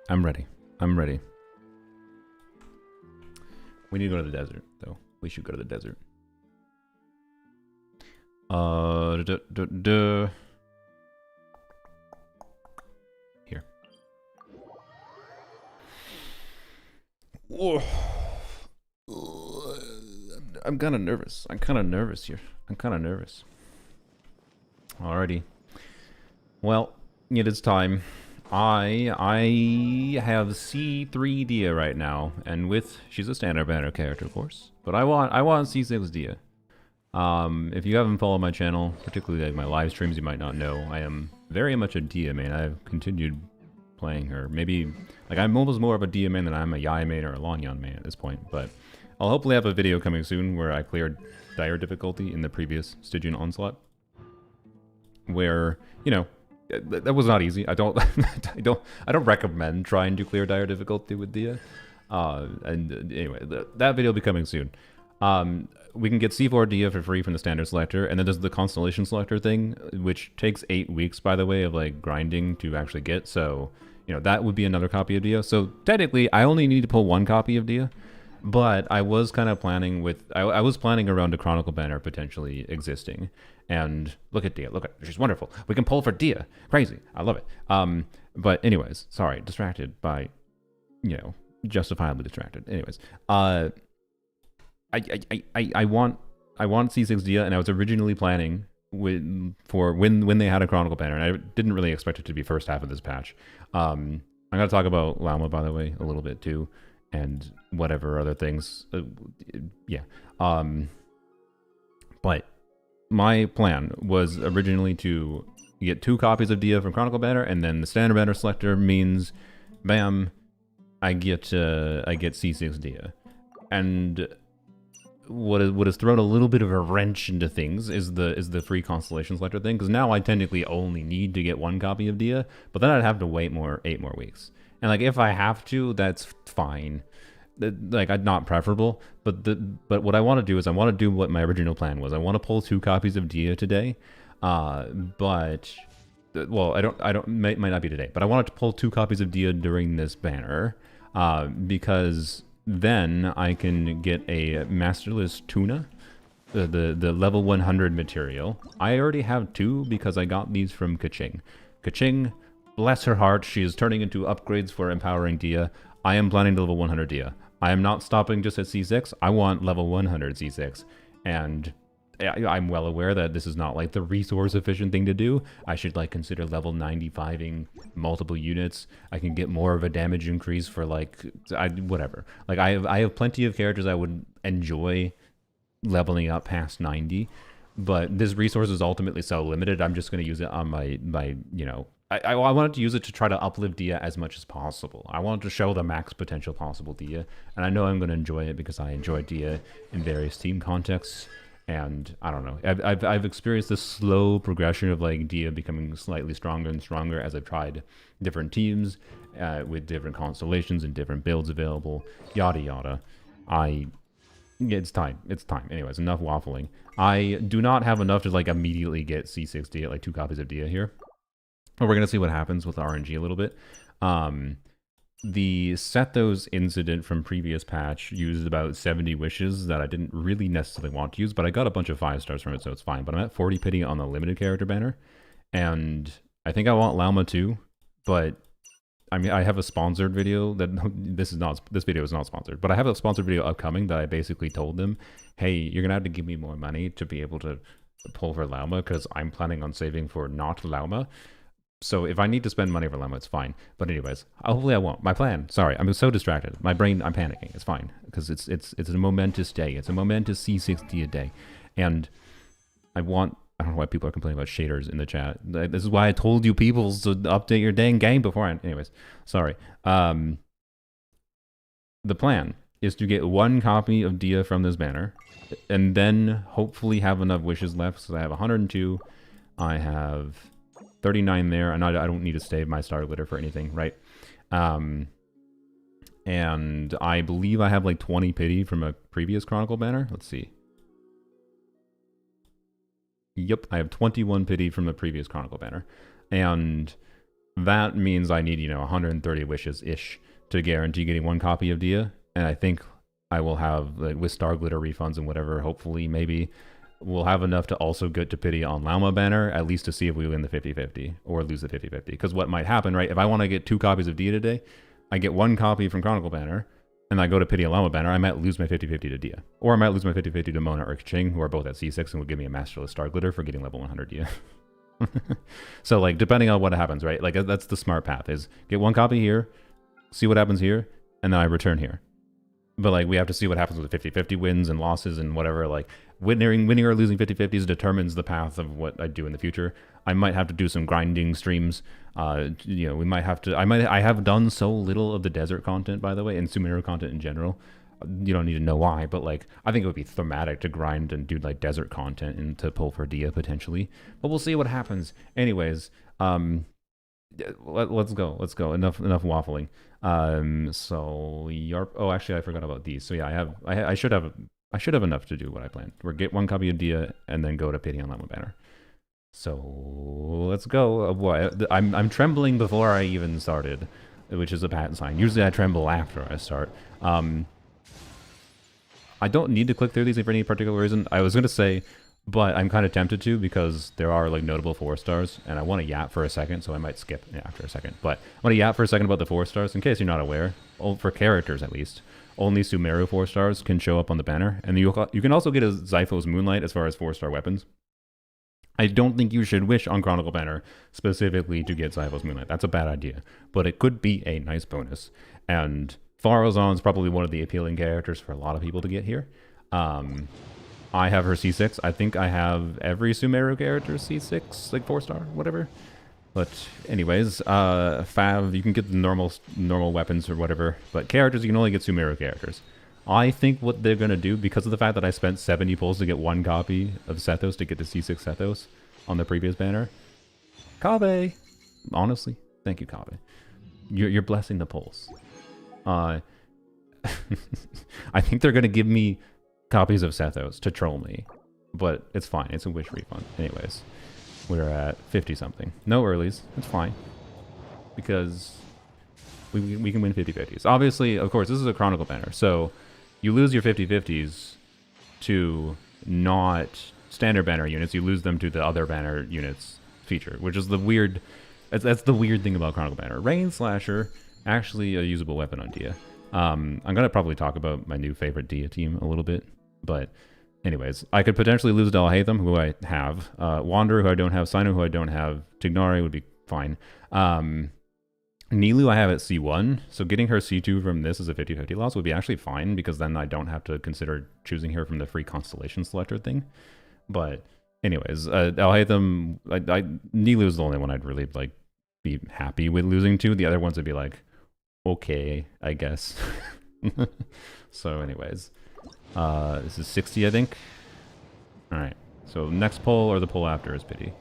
I'm ready. We need to go to the desert, though. We should go to the desert. Here. Whoa. I'm kind of nervous. I'm kind of nervous here. Alrighty. Well, it is time. I have C3 Dia right now, and she's a standard banner character, of course, but I want C6 Dia. If you haven't followed my channel, particularly like my live streams, you might not know I am very much a Dia main. I've continued playing her. Maybe like I'm almost more of a Dia main than I'm a Yai main or a Lanyan main at this point. But I'll hopefully have a video coming soon where I cleared dire difficulty in the previous Stygian Onslaught, where that was not easy. I don't recommend trying to clear dire difficulty with Dia. And anyway, that video will be coming soon. We can get C4 Dia for free from the standard selector, and then there's the constellation selector thing, which takes 8 weeks, by the way, of like grinding to actually get. So, that would be another copy of Dia. So technically, I only need to pull 1 copy of Dia, but I was kind of planning I was planning around a Chronicle banner potentially existing. And look at Dia. Look at her. She's wonderful. We can pull for Dia. Crazy. I love it. But anyways, sorry, distracted by, justifiably distracted. Anyways, I want C6 Dia, and I was originally planning for when they had a Chronicle banner, and I didn't really expect it to be first half of this patch. I'm gonna talk about Llama, by the way, a little bit too, and whatever other things. Yeah. But my plan was originally to get 2 copies of Dia from Chronicle banner, and then the standard banner selector means, bam, I get C6 Dia. And what has thrown a little bit of a wrench into things is the free constellation selector thing, because now I technically only need to get 1 copy of Dia, but then I'd have to wait 8 more weeks. And like, if I have to, that's fine. Like, I'd not preferable, but what I want to do is I want to do what my original plan was. I want to pull 2 copies of Dia today, but well, might not be today, but I wanted to pull 2 copies of Dia during this banner, because then I can get a Masterless Tuna, the level 100 material. I already have 2 because I got these from Kaching. Kaching, bless her heart, she is turning into upgrades for empowering Dia. I am planning to level 100 Dia. I am not stopping just at C6. I want level 100 C6. And I'm well aware that this is not like the resource efficient thing to do. I should like consider level 95ing multiple units. I can get more of a damage increase for like whatever. Like I have plenty of characters I would enjoy leveling up past 90, but this resource is ultimately so limited. I'm just going to use it on my you know, I wanted to use it to try to uplift Dia as much as possible. I wanted to show the max potential possible Dia, and I know I'm going to enjoy it because I enjoy Dia in various team contexts. And I don't know, I've experienced this slow progression of like Dia becoming slightly stronger and stronger as I've tried different teams with different constellations and different builds available, yada yada. It's time. Anyways, enough waffling. I do not have enough to like immediately get C6 Dia, like 2 copies of Dia here. But we're gonna see what happens with RNG a little bit. The Sethos incident from previous patch used about 70 wishes that I didn't really necessarily want to use, but I got a bunch of 5 stars from it, so it's fine. But I'm at 40 pity on the limited character banner, and I think I want Lauma too, but I mean, I have a sponsored video that this video is not sponsored, but I have a sponsored video upcoming that I basically told them, hey, you're gonna have to give me more money to be able to pull for Lauma, because I'm planning on saving for not Lauma. So if I need to spend money for Llama, it's fine. But anyways, hopefully I won't. My plan. Sorry, I'm so distracted. My brain, I'm panicking. It's fine because it's a momentous day. It's a momentous C60 day, and I don't know why people are complaining about shaders in the chat. This is why I told you people to update your dang game beforehand. Anyways, sorry. The plan is to get 1 copy of Dia from this banner, and then hopefully have enough wishes left. So I have 102. I have 39 there, and I don't need to save my star glitter for anything, right? And I believe I have like 20 pity from a previous Chronicle banner. Let's see. Yep, I have 21 pity from the previous Chronicle banner. And that means I need, 130 wishes-ish to guarantee getting 1 copy of Dia. And I think I will have, with star glitter refunds and whatever, hopefully, maybe, we'll have enough to also get to pity on Lauma banner, at least to see if we win the 50-50 or lose the 50-50. Because what might happen, right, if I want to get 2 copies of Dia today, I get 1 copy from Chronicle banner, and I go to pity on Lauma banner, I might lose my 50-50 to Dia. Or I might lose my 50-50 to Mona or Kaching, who are both at C6 and will give me a Masterless Star Glitter for getting level 100 Dia. So, like, depending on what happens, right, like, that's the smart path, is get 1 copy here, see what happens here, and then I return here. But, like, we have to see what happens with the 50-50 wins and losses and whatever, like, winning or losing 50-50s determines the path of what I do in the future. I might have to do some grinding streams. We might have to. I have done so little of the desert content, by the way, and Sumeru content in general. You don't need to know why, but like I think it would be thematic to grind and do like desert content and to pull for Dia potentially. But we'll see what happens. Anyways, let's go. Enough waffling. Oh, actually, I forgot about these. So yeah, I should have enough to do what I planned. We're get 1 copy of Dia and then go to pity on Llama banner. So let's go. I'm trembling before I even started, which is a bad sign. Usually I tremble after I start. I don't need to click through these for any particular reason. I was gonna say, but I'm kind of tempted to because there are like notable 4 stars, and I want to yap for a second, so I might skip after a second. But I want to yap for a second about the 4 stars in case you're not aware, for characters at least. Only Sumeru 4 stars can show up on the banner, and you can also get a Zyphos Moonlight as far as 4-star weapons. I don't think you should wish on Chronicle Banner specifically to get Zyvo's Moonlight. That's a bad idea, but it could be a nice bonus. And Farozon's probably one of the appealing characters for a lot of people to get here. I have her C6. I think I have every Sumeru character C6, like 4-star, whatever. But anyways, Fav, you can get the normal weapons or whatever, but characters, you can only get Sumeru characters. I think what they're going to do, because of the fact that I spent 70 pulls to get one copy of Sethos to get to C6 Sethos on the previous banner. Kaveh! Honestly, thank you, Kaveh. You're blessing the pulls. I think they're going to give me copies of Sethos to troll me, but it's fine. It's a wish refund. Anyways, we're at 50-something. No earlies. It's fine. Because we can win 50-50s. Obviously, of course, this is a Chronicle banner, so you lose your 50-50s to not standard banner units. You lose them to the other banner units feature, which is the weird... That's the weird thing about Chronicle banner. Rain Slasher, actually a usable weapon on Dia. I'm going to probably talk about my new favorite Dia team a little bit, but anyways, I could potentially lose Dalhatham, who I have, Wanderer, who I don't have, Sino, who I don't have, Tignari would be fine. Nilu I have at C1, so getting her C2 from this as a 50-50 loss would be actually fine, because then I don't have to consider choosing her from the free constellation selector thing. But anyways, Dalhatham, Nilu is the only one I'd really like be happy with losing to. The other ones would be like, okay, I guess. So anyways, this is 60, I think. All right, so next poll or the poll after is pity.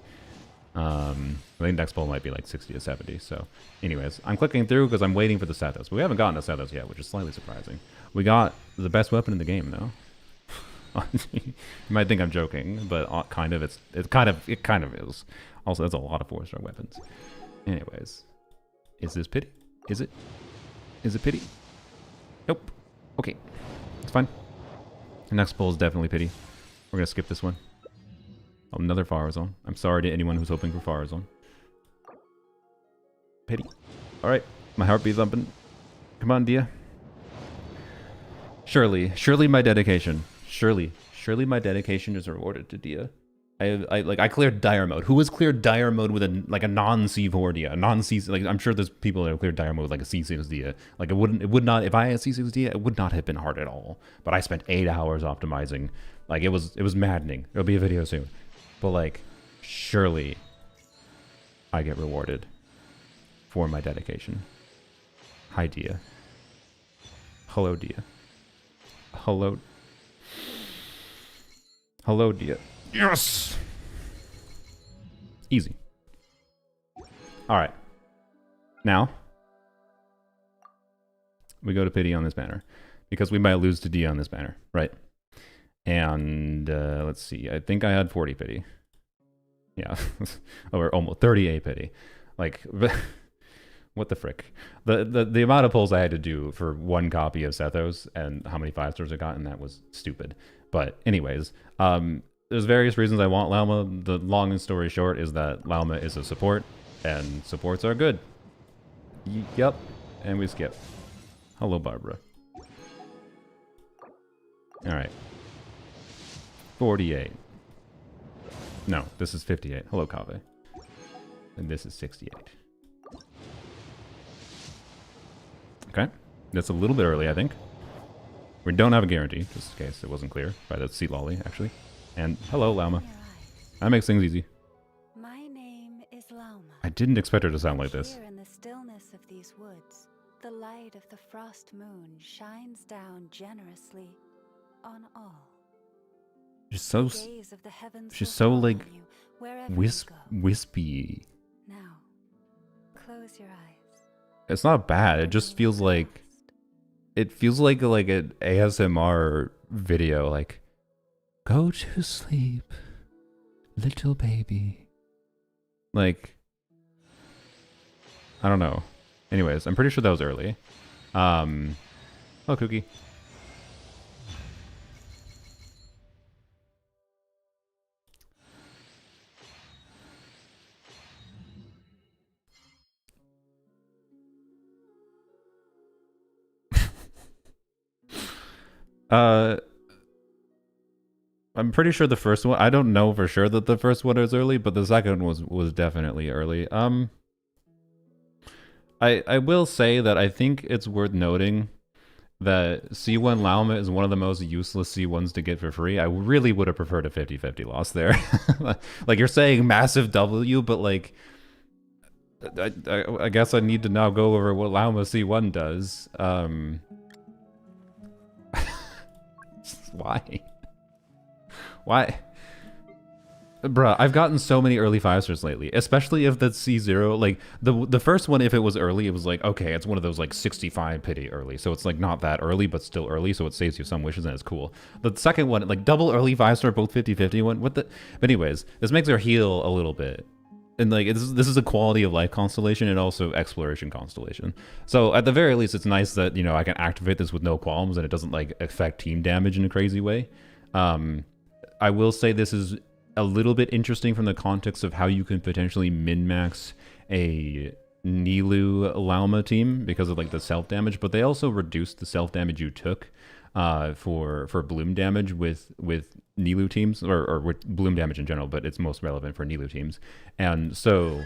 I think next poll might be like 60 to 70. So anyways, I'm clicking through because I'm waiting for the Sethos. We haven't gotten a Sethos yet, which is slightly surprising. We got the best weapon in the game, though. You might think I'm joking, but kind of it kind of is. Also, that's a lot of 4-star weapons. Anyways, is this pity? Is it? Is it pity? Nope. Okay, it's fine. The next poll is definitely pity. We're gonna skip this one. Another Farazone. I'm sorry to anyone who's hoping for Farazone. Pity. All right, my heartbeat's thumping. Come on, Dia. Surely my dedication. Surely my dedication is rewarded to Dia. I cleared dire mode. Who has cleared dire mode with a non-C4 Dia? A non-C, like, I'm sure there's people that have cleared dire mode with like a C6 Dia. Like, it would not, if I had C6 Dia, it would not have been hard at all. But I spent 8 hours optimizing. Like, it was maddening. There'll be a video soon. But like, surely I get rewarded for my dedication. Hi, Dia. Hello, Dia. Hello. Hello, Dia. Yes! Easy. Alright. Now, we go to pity on this banner. Because we might lose to Dia on this banner, right? And let's see. I think I had 40 pity. Yeah. Or almost 38 pity. Like, what the frick? The amount of pulls I had to do for one copy of Sethos and how many 5-stars I got, and that was stupid. But anyways, there's various reasons I want Lauma. The long story short is that Lauma is a support, and supports are good. Yep. And we skip. Hello, Barbara. Alright. 48. No, this is 58. Hello, Kaveh. And this is 68. Okay. That's a little bit early, I think. We don't have a guarantee, just in case it wasn't clear. Right, that's Sea Lolly, actually. And hello, Lauma. That makes things easy. My name is Lauma. I didn't expect her to sound like this. Here in the stillness of these woods, the light of the frost moon shines down generously on all. She's so, Gaze of the heavens she's will so fall like on you wherever you go. wispy. Now, close your eyes. It's not bad. It just feels like an ASMR video. Like, go to sleep, little baby. Like, I don't know. Anyways, I'm pretty sure that was early. Hello, Cookie. I'm pretty sure the first one. I don't know for sure that the first one was early, but the second was definitely early. I will say that I think it's worth noting that C1 Lauma is one of the most useless C1s to get for free. I really would have preferred a 50-50 loss there. Like, you're saying massive W, but like, I guess I need to now go over what Lauma C1 does. Why? Why? Bruh, I've gotten so many early 5-stars lately, especially if the C0, like, the first one, if it was early, it was like, okay, it's one of those, like, 65 pity early, so it's, like, not that early, but still early, so it saves you some wishes, and it's cool. The second one, like, double early 5-star, both 50-50 one, what the... But anyways, this makes her heal a little bit. And, like, this is a quality of life constellation and also exploration constellation. So, at the very least, it's nice that, you know, I can activate this with no qualms, and it doesn't, like, affect team damage in a crazy way. I will say this is a little bit interesting from the context of how you can potentially min-max a Nilou Lauma team because of like the self-damage, but they also reduced the self-damage you took for bloom damage with Nilou teams, or with bloom damage in general, but it's most relevant for Nilou teams. And so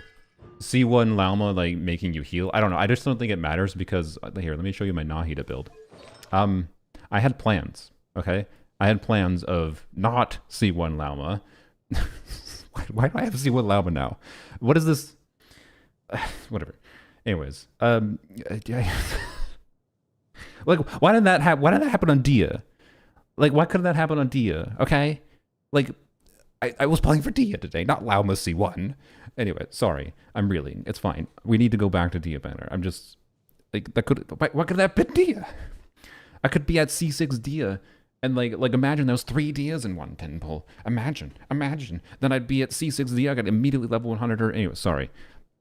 C1 Lauma, like, making you heal, I don't know, I just don't think it matters because, here, let me show you my Nahida build. I had plans, okay? I had plans of not C1 Lauma. Why do I have C1 Lauma now? What is this? Whatever. Anyways, like, why did that happen on Dia? Like, why couldn't that happen on Dia? Okay, like, I was playing for Dia today, not Lauma C1. Anyway, sorry, I'm reeling. It's fine. We need to go back to Dia banner. I'm just like, that could. Why could that have been Dia? I could be at C6 Dia. And like imagine those 3 Dias in one pin pull. Imagine. Then I'd be at C6 Dia, I got immediately level 100 or anyway, sorry.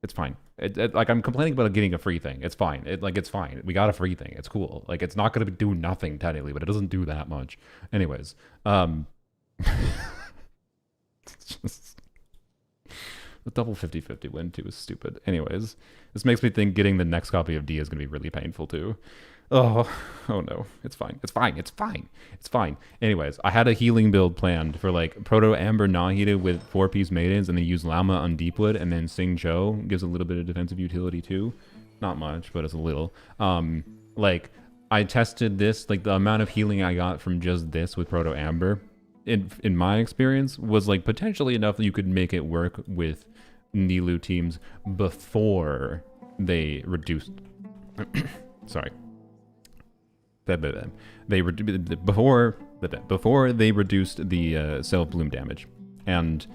It's fine. Like, I'm complaining about getting a free thing. It's fine. It's fine. We got a free thing. It's cool. Like, it's not gonna do nothing technically, but it doesn't do that much. Anyways. It's just the double 50-50 win too is stupid. Anyways, this makes me think getting the next copy of Dia is gonna be really painful too. Oh no, it's fine. Anyways, I had a healing build planned for like Proto Amber Nahida with 4-piece maidens, and then use Llama on Deepwood, and then Sing Cho gives a little bit of defensive utility too. Not much, but it's a little. Like, I tested this, like the amount of healing I got from just this with Proto Amber, in my experience, was like potentially enough that you could make it work with Nilou teams before they reduced. Sorry. Before they reduced the self bloom damage, and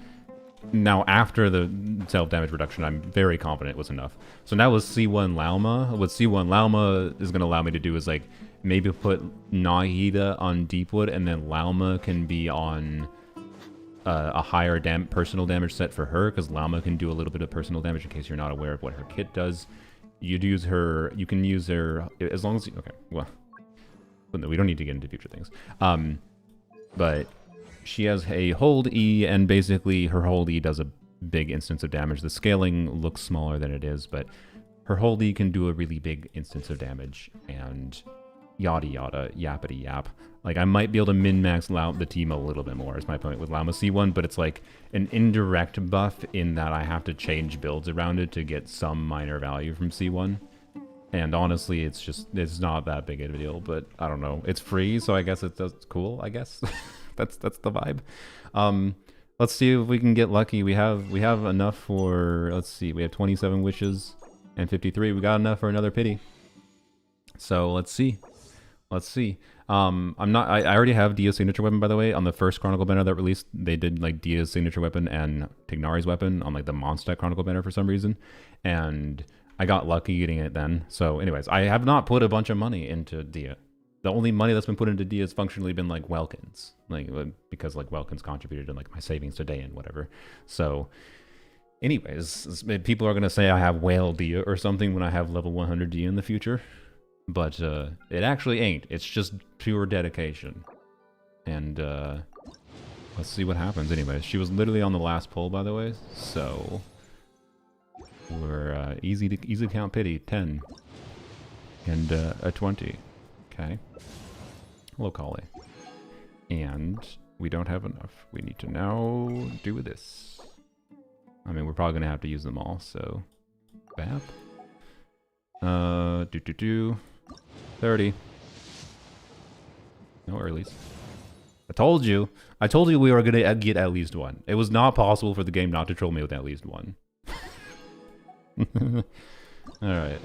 now after the self damage reduction, I'm very confident it was enough. So now with C1 Lauma, what C1 Lauma is going to allow me to do is like maybe put Nahida on Deepwood, and then Lauma can be on a higher personal damage set for her, because Lauma can do a little bit of personal damage. In case you're not aware of what her kit does, you can use her as long as okay, well. But no, we don't need to get into future things. But she has a hold E, and basically her hold E does a big instance of damage. The scaling looks smaller than it is, but her hold E can do a really big instance of damage, and yada yada, yappity yap. Like, I might be able to min-max the team a little bit more, is my point with Llama C1, but it's like an indirect buff in that I have to change builds around it to get some minor value from C1. And honestly, it's not that big of a deal, but I don't know. It's free, so I guess it's cool, I guess. that's the vibe. Let's see if we can get lucky. We have enough for, let's see, we have 27 wishes and 53. We got enough for another pity. So let's see. I already have Dia's signature weapon, by the way. On the first Chronicle banner that released, they did like Dia's signature weapon and Tignari's weapon on like the Mondstadt Chronicle banner for some reason. And I got lucky getting it then. So anyways, I have not put a bunch of money into Dia. The only money that's been put into Dia has functionally been like Welkins. Like, because like Welkins contributed to like my savings today and whatever. So anyways, people are going to say I have whale Dia or something when I have level 100 Dia in the future. But it actually ain't. It's just pure dedication. And let's see what happens. Anyways, she was literally on the last pull, by the way. So we're easy to count pity. 10 and a 20. Okay. Hello, Collie. And We don't have enough. We need to now do this. I mean, we're probably gonna have to use them all, so... Bap. 30. No earlies. I told you we were gonna get at least one. It was not possible for the game not to troll me with at least one. Alright.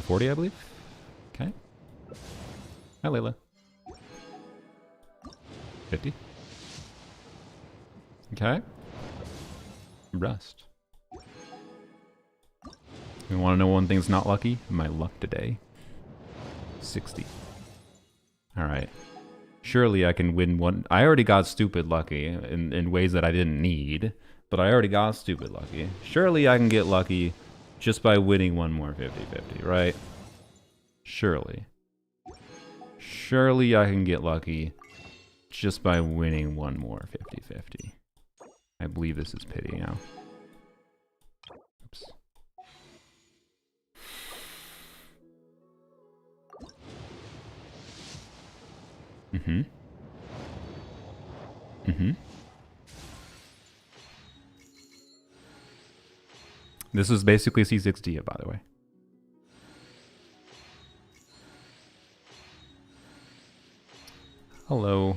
40, I believe? Okay. Hi, Layla. 50. Okay. Rust. You want to know one thing's not lucky? My luck today. 60. Alright. Surely I can win one. I already got stupid lucky in ways that I didn't need, but I already got stupid lucky. Surely I can get lucky just by winning one more 50-50, right? Surely. Surely I can get lucky just by winning one more 50-50. I believe this is pity now. Oops. Mm-hmm. Mm-hmm. This is basically C6D, by the way. Hello,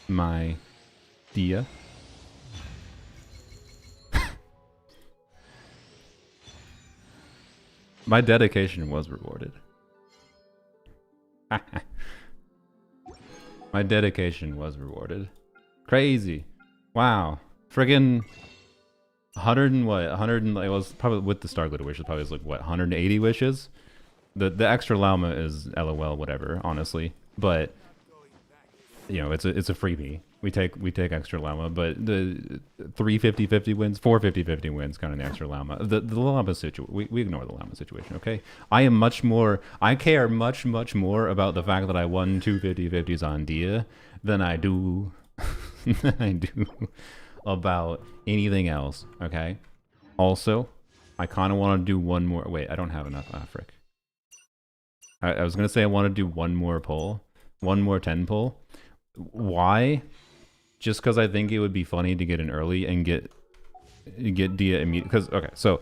my dear. My dedication was rewarded. My dedication was rewarded. Crazy. Wow. Friggin' 100 and what? 100 and it was probably with the Star Glitter wishes, probably was like what, 180 wishes? The extra llama is LOL whatever, honestly. But you know, it's a freebie. We take extra llama, but the 3 50-50 wins, 4 50-50 wins kind of the extra llama. The llama situation, we ignore the llama situation, okay? I care much more about the fact that I won 2 50-50s on Dia than I do about anything else, okay? Also, I kind of want to do one more. Wait, I don't have enough. Ah, frick. I was gonna say I want to do one more pull, one more 10 pull. Why? Just because I think it would be funny to get an early and get Dia immediately. Because okay, so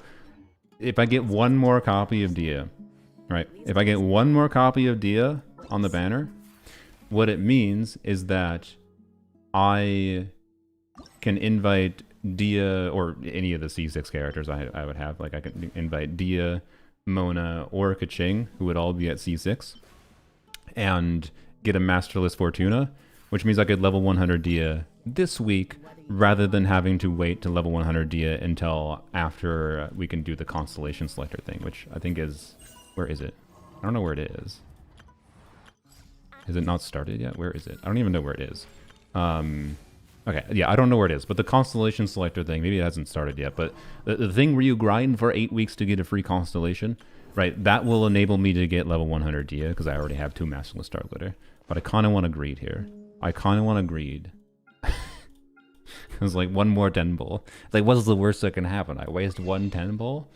if I get one more copy of Dia, right? If I get one more copy of Dia on the banner, what it means is that I can invite Dia or any of the C6 characters I would have. Like I can invite Dia, Mona, or Kaching, who would all be at C6, and get a Masterless Fortuna, which means I could level 100 Dia this week rather than having to wait to level 100 Dia until after we can do the Constellation Selector thing, which I think is... Where is it? I don't know where it is. Is it not started yet? Where is it? I don't even know where it is. Okay, yeah, I don't know where it is, but the Constellation Selector thing, maybe it hasn't started yet, but the thing where you grind for 8 weeks to get a free Constellation, right, that will enable me to get level 100 Dia, because I already have 2 Masterless Star Glitter. But I kind of want to greed here. I kind of want to greed. It's like one more 10 bull. Like, what's the worst that can happen? I waste one 10 bull?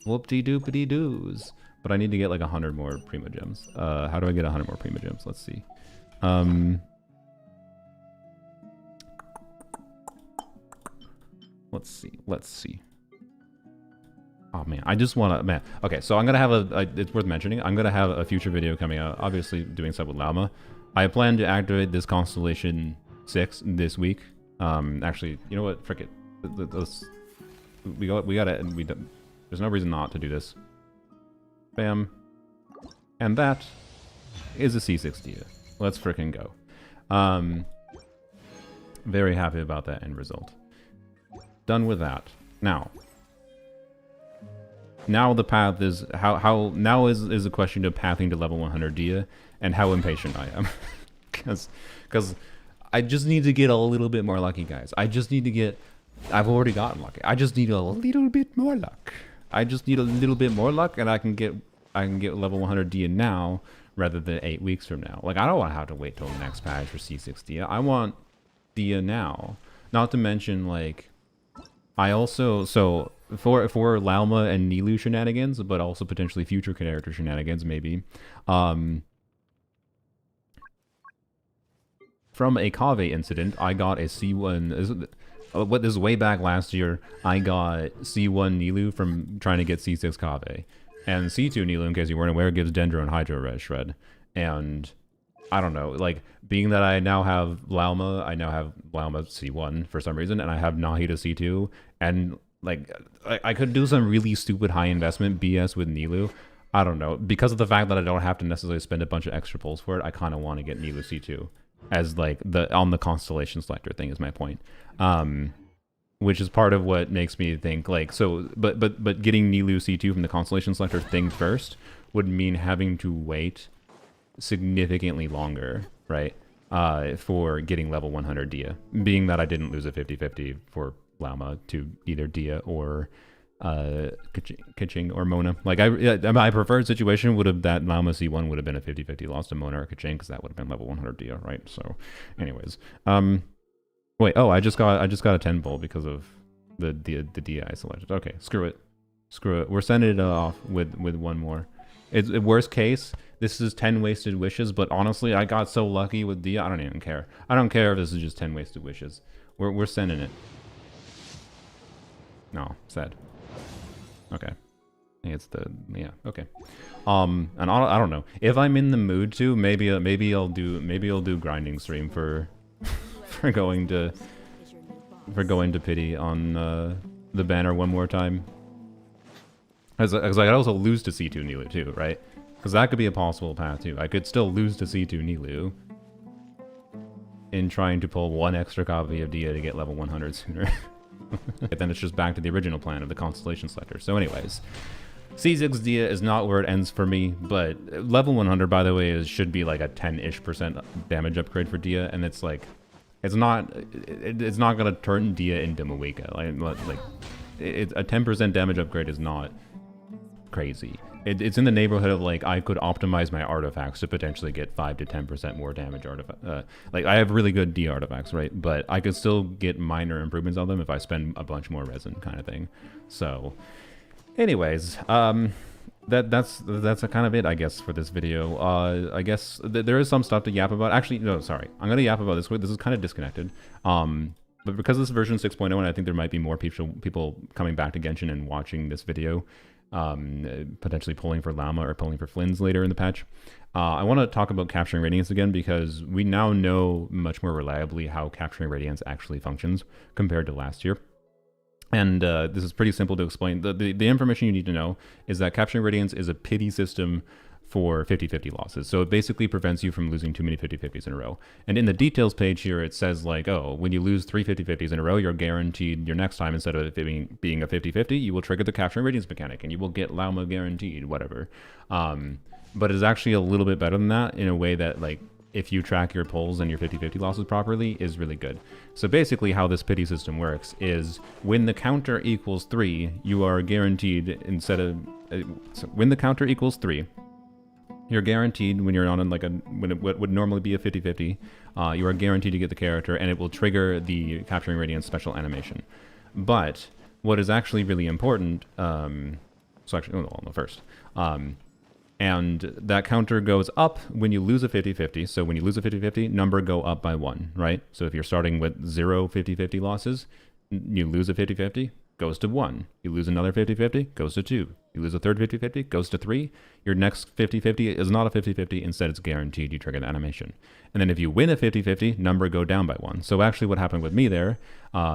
Whoop-de-doopity-doos. But I need to get like 100 more Prima Gems. How do I get 100 more Prima Gems? Let's see. Let's see. Oh man, I just want to, man. Okay, so I'm going to have it's worth mentioning, I'm going to have a future video coming out, obviously doing stuff with Llama. I plan to activate this Constellation 6 this week. Actually, you know what, frick it. There's no reason not to do this. Bam. And that is a C6 Dia. Let's frickin' go. Very happy about that end result. Done with that. Now the path is now is a question of pathing to level 100 Dia and how impatient I am. Because I just need to get a little bit more lucky, guys. I just need to get... I've already gotten lucky. I just need a little bit more luck. I just need a little bit more luck, and I can get level 100 Dia now rather than 8 weeks from now. Like, I don't want to have to wait till the next patch for C6 Dia. I want Dia now. Not to mention, like, I also... So, for Lalma and Nilu shenanigans, but also potentially future character shenanigans, maybe. from a Kave incident, I got a C1. This is way back last year. I got C1 Nilu from trying to get C6 Kave. And C2 Nilu, in case you weren't aware, gives Dendro and Hydro Res Shred. And I don't know, like, being that I now have Lauma, C1 for some reason, and I have Nahida C2, and like, I could do some really stupid high investment BS with Nilu. I don't know. Because of the fact that I don't have to necessarily spend a bunch of extra pulls for it, I kind of want to get Nilu C2 as like on the constellation selector thing is my point. Which is part of what makes me think like, so, but getting Nilu C2 from the constellation selector thing first would mean having to wait significantly longer, right? For getting level 100 Dia, being that I didn't lose a 50-50 for Lauma to either Dia or Kaching or Mona. Like, my preferred situation would have that Lauma C1 would have been a 50-50 loss to Mona or Kaching, because that would have been level 100 Dia, right? So anyways, wait, oh, I just got a 10 pull because of the Dia I selected. Okay, screw it. We're sending it off with one more. It's worst case, this is 10 wasted wishes, but honestly, I got so lucky with Dia, I don't even care. I don't care if this is just 10 wasted wishes. We're sending it. No, sad. Okay. I think it's yeah, okay. And I don't know. If I'm in the mood to, maybe I'll do grinding stream for going to pity on the banner one more time. As I could also lose to C2 Nilu too, right? Because that could be a possible path too. I could still lose to C2 Nilu in trying to pull one extra copy of Dia to get level 100 sooner. Then it's just back to the original plan of the constellation selector. So anyways, C6 Dia is not where it ends for me, but level 100, by the way, should be like a 10-ish% damage upgrade for Dia, and it's like, it's not gonna turn Dia into Moeka. Like a 10% damage upgrade is not crazy. It's in the neighborhood of like, I could optimize my artifacts to potentially get 5 to 10% more damage artifact. Like, I have really good D artifacts, right? But I could still get minor improvements on them if I spend a bunch more resin, kind of thing. So, anyways, that's kind of it, I guess, for this video. I guess there is some stuff to yap about. Actually, no, sorry, I'm gonna yap about this. This is kind of disconnected. But because this is version 6.0, and I think there might be more people coming back to Genshin and watching this video, potentially pulling for Llama or pulling for Flynn's later in the patch. I want to talk about capturing radiance again, because we now know much more reliably how capturing radiance actually functions compared to last year. And this is pretty simple to explain. The information you need to know is that capturing radiance is a pity system for 50-50 losses. So it basically prevents you from losing too many 50-50s in a row. And in the details page here, it says like, oh, when you lose 3 50-50s in a row, you're guaranteed your next time, instead of it being a 50-50, you will trigger the capturing radiance mechanic and you will get Lauma guaranteed, whatever. But it's actually a little bit better than that, in a way that, like, if you track your pulls and your 50-50 losses properly, is really good. So basically how this pity system works is, when the counter equals 3, you are guaranteed, when the counter equals 3, you're guaranteed, when you're on when it would normally be a 50-50, you are guaranteed to get the character, and it will trigger the capturing radiance special animation. But what is actually really important, first, and that counter goes up when you lose a 50-50. So when you lose a 50-50, number go up by 1, right? So if you're starting with 0 50-50 losses, you lose a 50-50, goes to 1. You lose another 50-50, goes to 2. You lose a third 50-50, goes to 3. Your next 50-50 is not a 50-50, instead it's guaranteed you trigger the animation. And then if you win a 50-50, number go down by 1. So actually what happened with me there,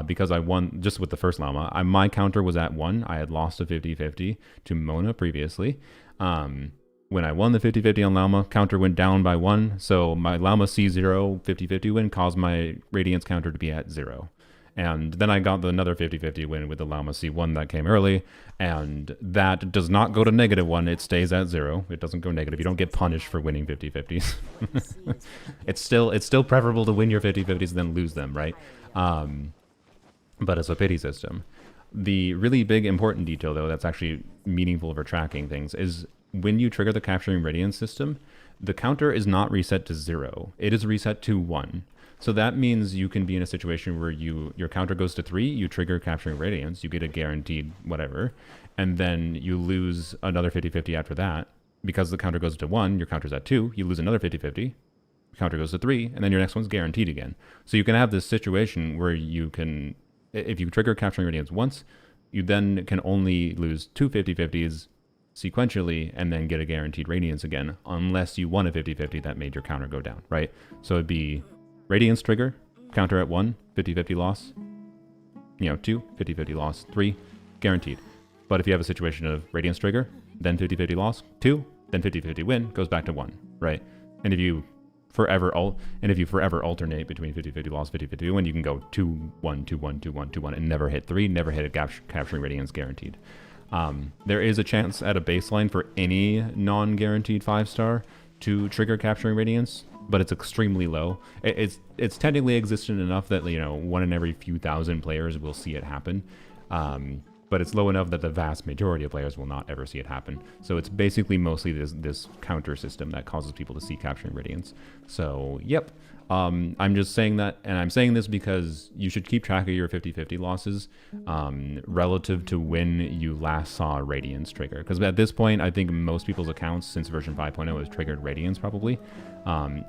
because I won just with the first Llama, my counter was at 1. I had lost a 50-50 to Mona previously. When I won the 50-50 on Llama, counter went down by 1. So my Llama C0 50-50 win caused my Radiance counter to be at 0. And then I got another 50-50 win with the Llama C1 that came early, and that does not go to -1, it stays at 0. It doesn't go negative. You don't get punished for winning 50-50s. It's still preferable to win your 50-50s than lose them, right? But it's a pity system. The really big important detail, though, that's actually meaningful for tracking things, is when you trigger the capturing radiance system, the counter is not reset to 0. It is reset to 1. So that means you can be in a situation where your counter goes to 3, you trigger capturing radiance, you get a guaranteed whatever, and then you lose another 50-50 after that. Because the counter goes to 1, your counter's at 2, you lose another 50-50, counter goes to 3, and then your next one's guaranteed again. So you can have this situation where you can, if you trigger Capturing Radiance once, you then can only lose 2 50-50s sequentially and then get a guaranteed Radiance again, unless you won a 50-50 that made your counter go down, right? So it'd be Radiance trigger, counter at 1, 50-50 loss, 2, 50-50 loss, 3, guaranteed. But if you have a situation of Radiance trigger, then 50-50 loss, 2, then 50-50 win, goes back to 1, right? And if you forever alternate between 50-50 loss, 50-50 win, you can go 2-1, 2-1, 2-1, 2-1, and never hit 3, never hit a Capturing Radiance guaranteed. There is a chance at a baseline for any non-guaranteed 5-star to trigger Capturing Radiance, but it's extremely low. It's technically existent enough that, 1 in every few thousand players will see it happen. But it's low enough that the vast majority of players will not ever see it happen. So it's basically mostly this counter system that causes people to see Capturing Radiance. So, yep. I'm just saying that, and I'm saying this because you should keep track of your 50-50 losses relative to when you last saw a Radiance trigger. Because at this point, I think most people's accounts since version 5.0 has triggered Radiance probably.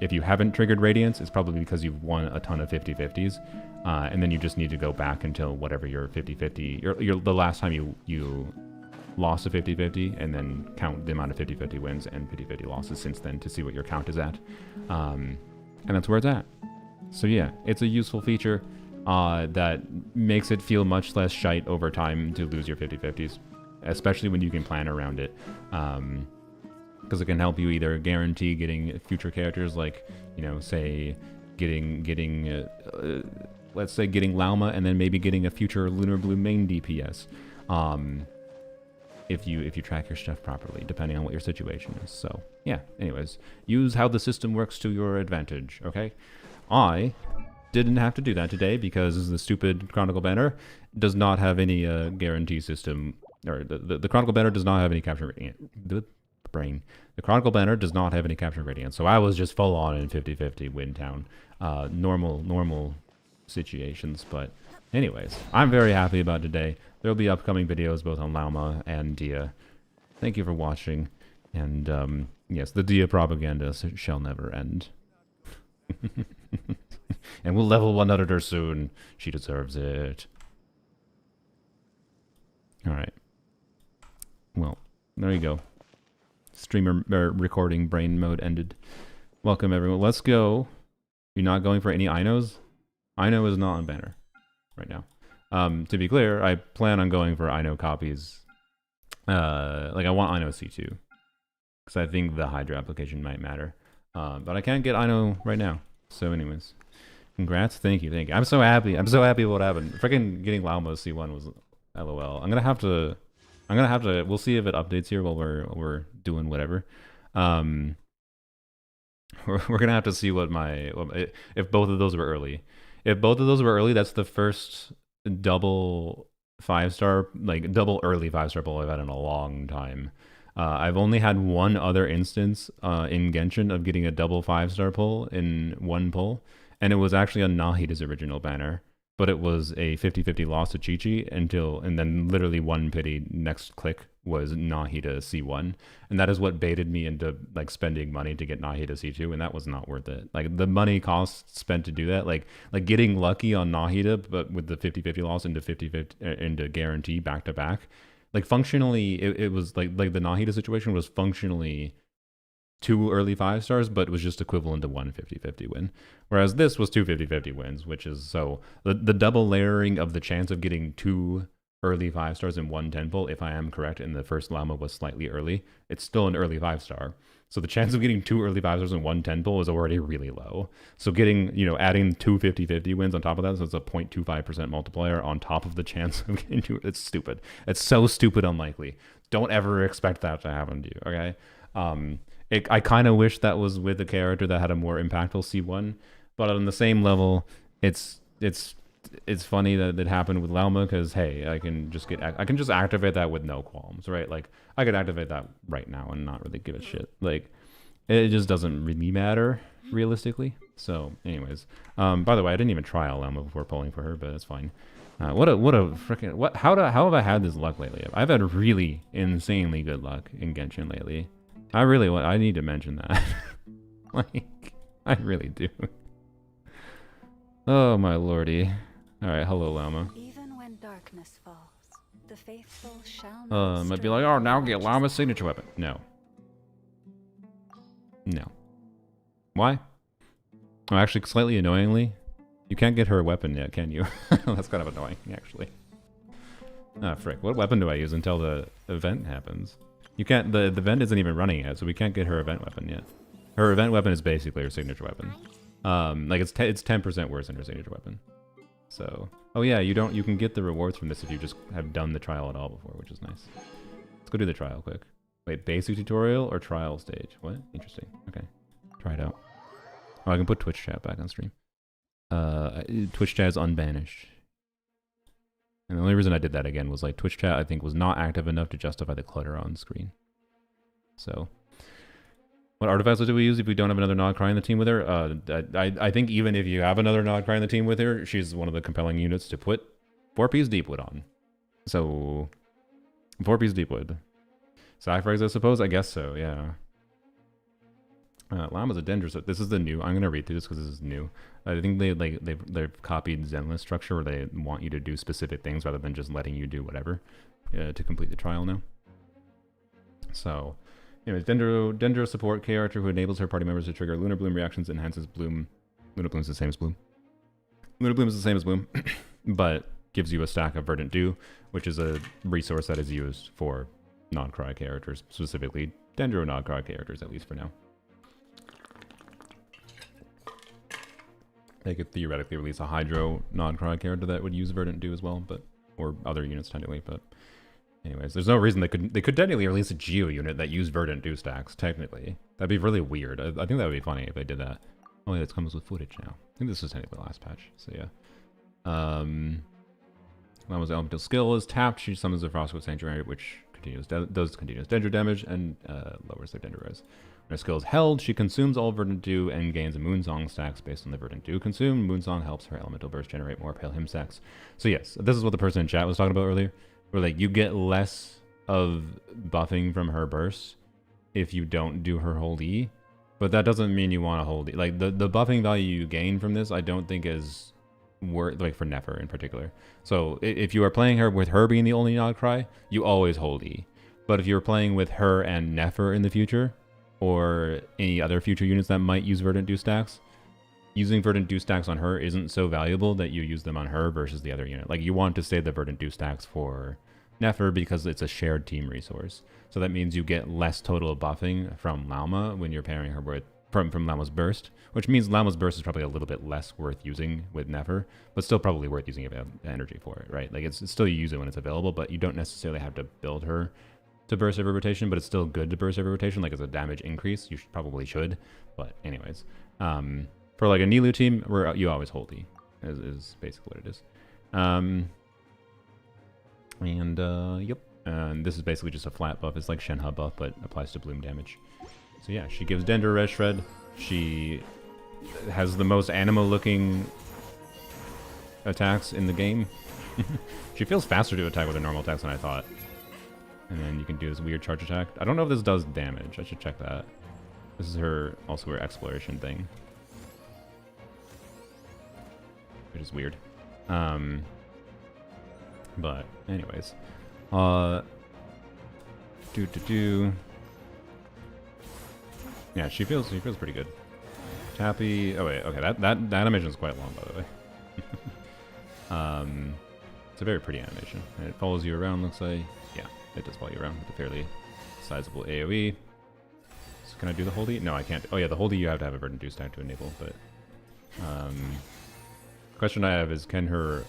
If you haven't triggered Radiance, it's probably because you've won a ton of 50-50s. And then you just need to go back until whatever your 50-50, the last time you lost a 50-50, and then count the amount of 50-50 wins and 50-50 losses since then to see what your count is at. And that's where it's at. So yeah, it's a useful feature that makes it feel much less shite over time to lose your 50-50s, especially when you can plan around it. Because it can help you either guarantee getting future characters like, say getting let's say getting Lauma and then maybe getting a future Lunar Blue main DPS. If you track your stuff properly, depending on what your situation is. So yeah, anyways, use how the system works to your advantage, okay? I didn't have to do that today because the stupid Chronicle banner does not have any guarantee system, or the Chronicle banner does not have any capture radiance. The Chronicle banner does not have any capture radiance, so I was just full on in 50-50 win town. Normal situations, but anyways, I'm very happy about today. There'll be upcoming videos both on Lauma and Dia. Thank you for watching, and yes, the Dia propaganda shall never end. And we'll level one editor soon. She deserves it. Alright. Well, there you go. Streamer recording brain mode ended. Welcome everyone. Let's go. You're not going for any Inos? Ino is not on banner right now. To be clear, I plan on going for Ino copies. Like I want Ino C2. Because I think the Hydra application might matter. But I can't get Ino right now. So anyways. Congrats. Thank you. I'm so happy. I'm so happy with what happened. Freaking getting Lauma C1 was LOL. I'm gonna have to we'll see if it updates here while we're doing whatever. We're gonna have to see what if both of those were early. If both of those were early, that's the first double 5-star, like double early 5-star pull I've had in a long time. I've only had one other instance in Genshin of getting a double 5-star pull in one pull, and it was actually on Nahida's original banner, but it was a 50-50 loss to Chi-Chi and then literally one pity next click was Nahida C1, and that is what baited me into like spending money to get Nahida C2, and that was not worth it. Like the money cost spent to do that, like getting lucky on Nahida, but with the 50-50 loss into 50-50 into guarantee back to back, like functionally it was like the Nahida situation was functionally 2 early 5-stars, but it was just equivalent to 1 50-50 win. Whereas this was 2 50-50 wins, which is so the double layering of the chance of getting 2 early 5-stars in one 10 pull, if I am correct, and the first Llama was slightly early, it's still an early 5-star. So the chance of getting 2 early 5-stars in one 10 pull is already really low. So getting, adding 2 50-50 wins on top of that, so it's a 0.25% multiplier on top of the chance of getting 2, it's stupid. It's so stupid unlikely. Don't ever expect that to happen to you, okay? I kind of wish that was with a character that had a more impactful C1, but on the same level, it's funny that it happened with Lauma because hey, I can just activate that with no qualms, right? Like I could activate that right now and not really give a shit. Like it just doesn't really matter realistically. So, anyways, by the way, I didn't even try Lauma before pulling for her, but it's fine. How have I had this luck lately? I've had really insanely good luck in Genshin lately. I need to mention that. Like, I really do. Oh my lordy. Alright, hello Llama. Even when darkness falls, the faithful shall not Might be stray like, oh, from now get Llama's righteous signature weapon. No. No. Why? Oh, actually, slightly annoyingly, you can't get her a weapon yet, can you? That's kind of annoying, actually. Ah, frick. What weapon do I use until the event happens? You can't, the event isn't even running yet, so we can't get her event weapon yet. Her event weapon is basically her signature weapon. Like it's 10% worse than her signature weapon. So, oh yeah, you can get the rewards from this if you just have done the trial at all before, which is nice. Let's go do the trial quick. Wait, basic tutorial or trial stage? What? Interesting. Okay. Try it out. Oh, I can put Twitch chat back on stream. Twitch chat is unbanished. And the only reason I did that again was like Twitch chat I think was not active enough to justify the clutter on screen. So, what artifacts do we use if we don't have another Nod-Krai in the team with her? I think even if you have another Nod-Krai in the team with her, she's one of the compelling units to put 4-piece Deepwood on. So, 4-piece Deepwood. Sacrifice, I suppose? I guess so, yeah. Llama's a dangerous. This is the new. I'm gonna read through this because this is new. I think they've copied Zenless structure where they want you to do specific things rather than just letting you do whatever to complete the trial now. So, anyways, Dendro support character who enables her party members to trigger Lunar Bloom reactions, enhances Bloom. Lunar Bloom is the same as Bloom. Lunar Bloom is the same as Bloom, but gives you a stack of Verdant Dew, which is a resource that is used for Nod-Krai characters, specifically Dendro Nod-Krai characters, at least for now. They could theoretically release a Hydro Nod-Krai character that would use Verdant Dew as well, but or other units technically. But anyways, there's no reason they could technically release a Geo unit that used Verdant Dew stacks. Technically, that'd be really weird. I think that would be funny if they did that. Oh, yeah, it comes with footage now. I think this is technically the last patch. So yeah. Llama's elemental skill is tapped. She summons the Frostwood Sanctuary, which does continuous Dendro damage and lowers their Dendro res. When her skill is held, she consumes all Verdant Dew and gains a Moonsong stacks based on the Verdant Dew consumed. Moonsong helps her elemental burst generate more Pale Hymn stacks. So yes, this is what the person in chat was talking about earlier. Where like you get less of buffing from her burst if you don't do her hold E. But that doesn't mean you want to hold E. Like the buffing value you gain from this I don't think is worth, like for Nefer in particular. So if you are playing her with her being the only Nod-Krai, you always hold E. But if you're playing with her and Nefer in the future, or any other future units that might use Verdant Dew stacks, using Verdant Dew stacks on her isn't so valuable that you use them on her versus the other unit. Like you want to save the Verdant Dew stacks for Nefer because it's a shared team resource. So that means you get less total buffing from Llama when you're pairing her with from Llama's Burst, which means Llama's Burst is probably a little bit less worth using with Nefer, but still probably worth using if you have energy for it, right? Like it's still you use it when it's available, but you don't necessarily have to build her to burst every rotation, but it's still good to burst every rotation. Like as a damage increase, you probably should. But anyways, for like a Nilu team, where you always hold E, is basically what it is. Yep. And this is basically just a flat buff. It's like Shenhe buff, but applies to Bloom damage. So yeah, she gives Dendro Res Shred. She has the most animo-looking attacks in the game. She feels faster to attack with her normal attacks than I thought. And then you can do this weird charge attack. I don't know if this does damage. I should check that. This is also her exploration thing, which is weird. But anyways, yeah, she feels pretty good. Tappy. Oh wait, okay, that animation is quite long, by the way. It's a very pretty animation, and it follows you around. Looks like, yeah, it does follow you around with a fairly sizable AOE. So can I do the hold E? No, I can't. Oh yeah, the hold E you have to have a Verdant Dew stack to enable. But question I have is, can her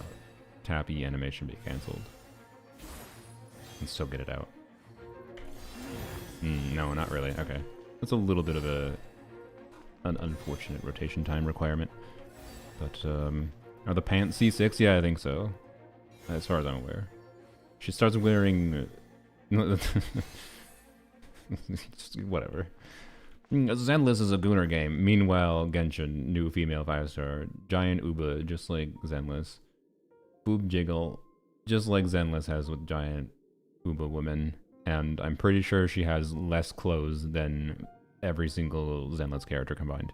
Tappy animation be cancelled and still get it out? No, not really. Okay, that's a little bit of an unfortunate rotation time requirement. But are the pants C6? Yeah, I think so. As far as I'm aware. She starts wearing... whatever. Zenless is a Gunnar game. Meanwhile, Genshin, new female 5-star. Giant Uba, just like Zenless. Boob Jiggle, just like Zenless has with giant Uba women. And I'm pretty sure she has less clothes than every single Zenless character combined.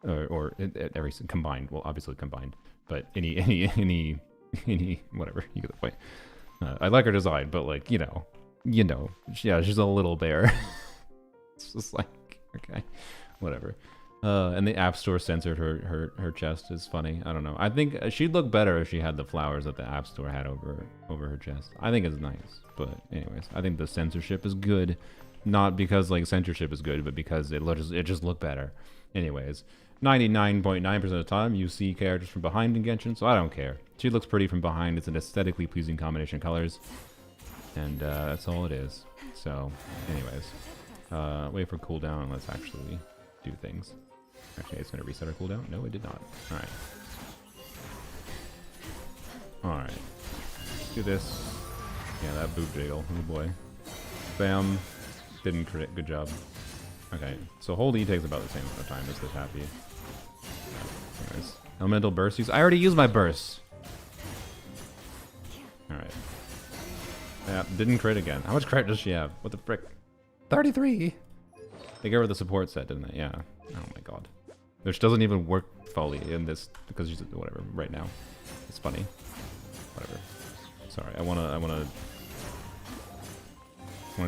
every combined. Well, obviously combined, but any whatever you get the point. I like her design, but like yeah, she's a little bear. It's just like okay, whatever. And the App Store censored her chest is funny. I don't know. I think she'd look better if she had the flowers that the App Store had over her chest. I think it's nice, but anyways, I think the censorship is good, not because like censorship is good, but because it just looked better. Anyways, 99.9% of the time you see characters from behind in Genshin, so I don't care. She looks pretty from behind. It's an aesthetically pleasing combination of colors, and that's all it is. So, anyways, wait for cooldown and let's actually do things. Actually, it's going to reset our cooldown. No, it did not. Alright. Alright. Do this. Yeah, that boob jiggle. Oh boy. Bam. Didn't crit. Good job. Okay, so hold E takes about the same amount of time as the tappy. Anyways. Elemental burst use. I already used my burst! Alright. Yeah, didn't crit again. How much crit does she have? What the frick? 33! They gave her the support set, didn't they? Yeah. Oh my god. Which doesn't even work fully in this because she's whatever right now. It's funny. Whatever. Sorry, I wanna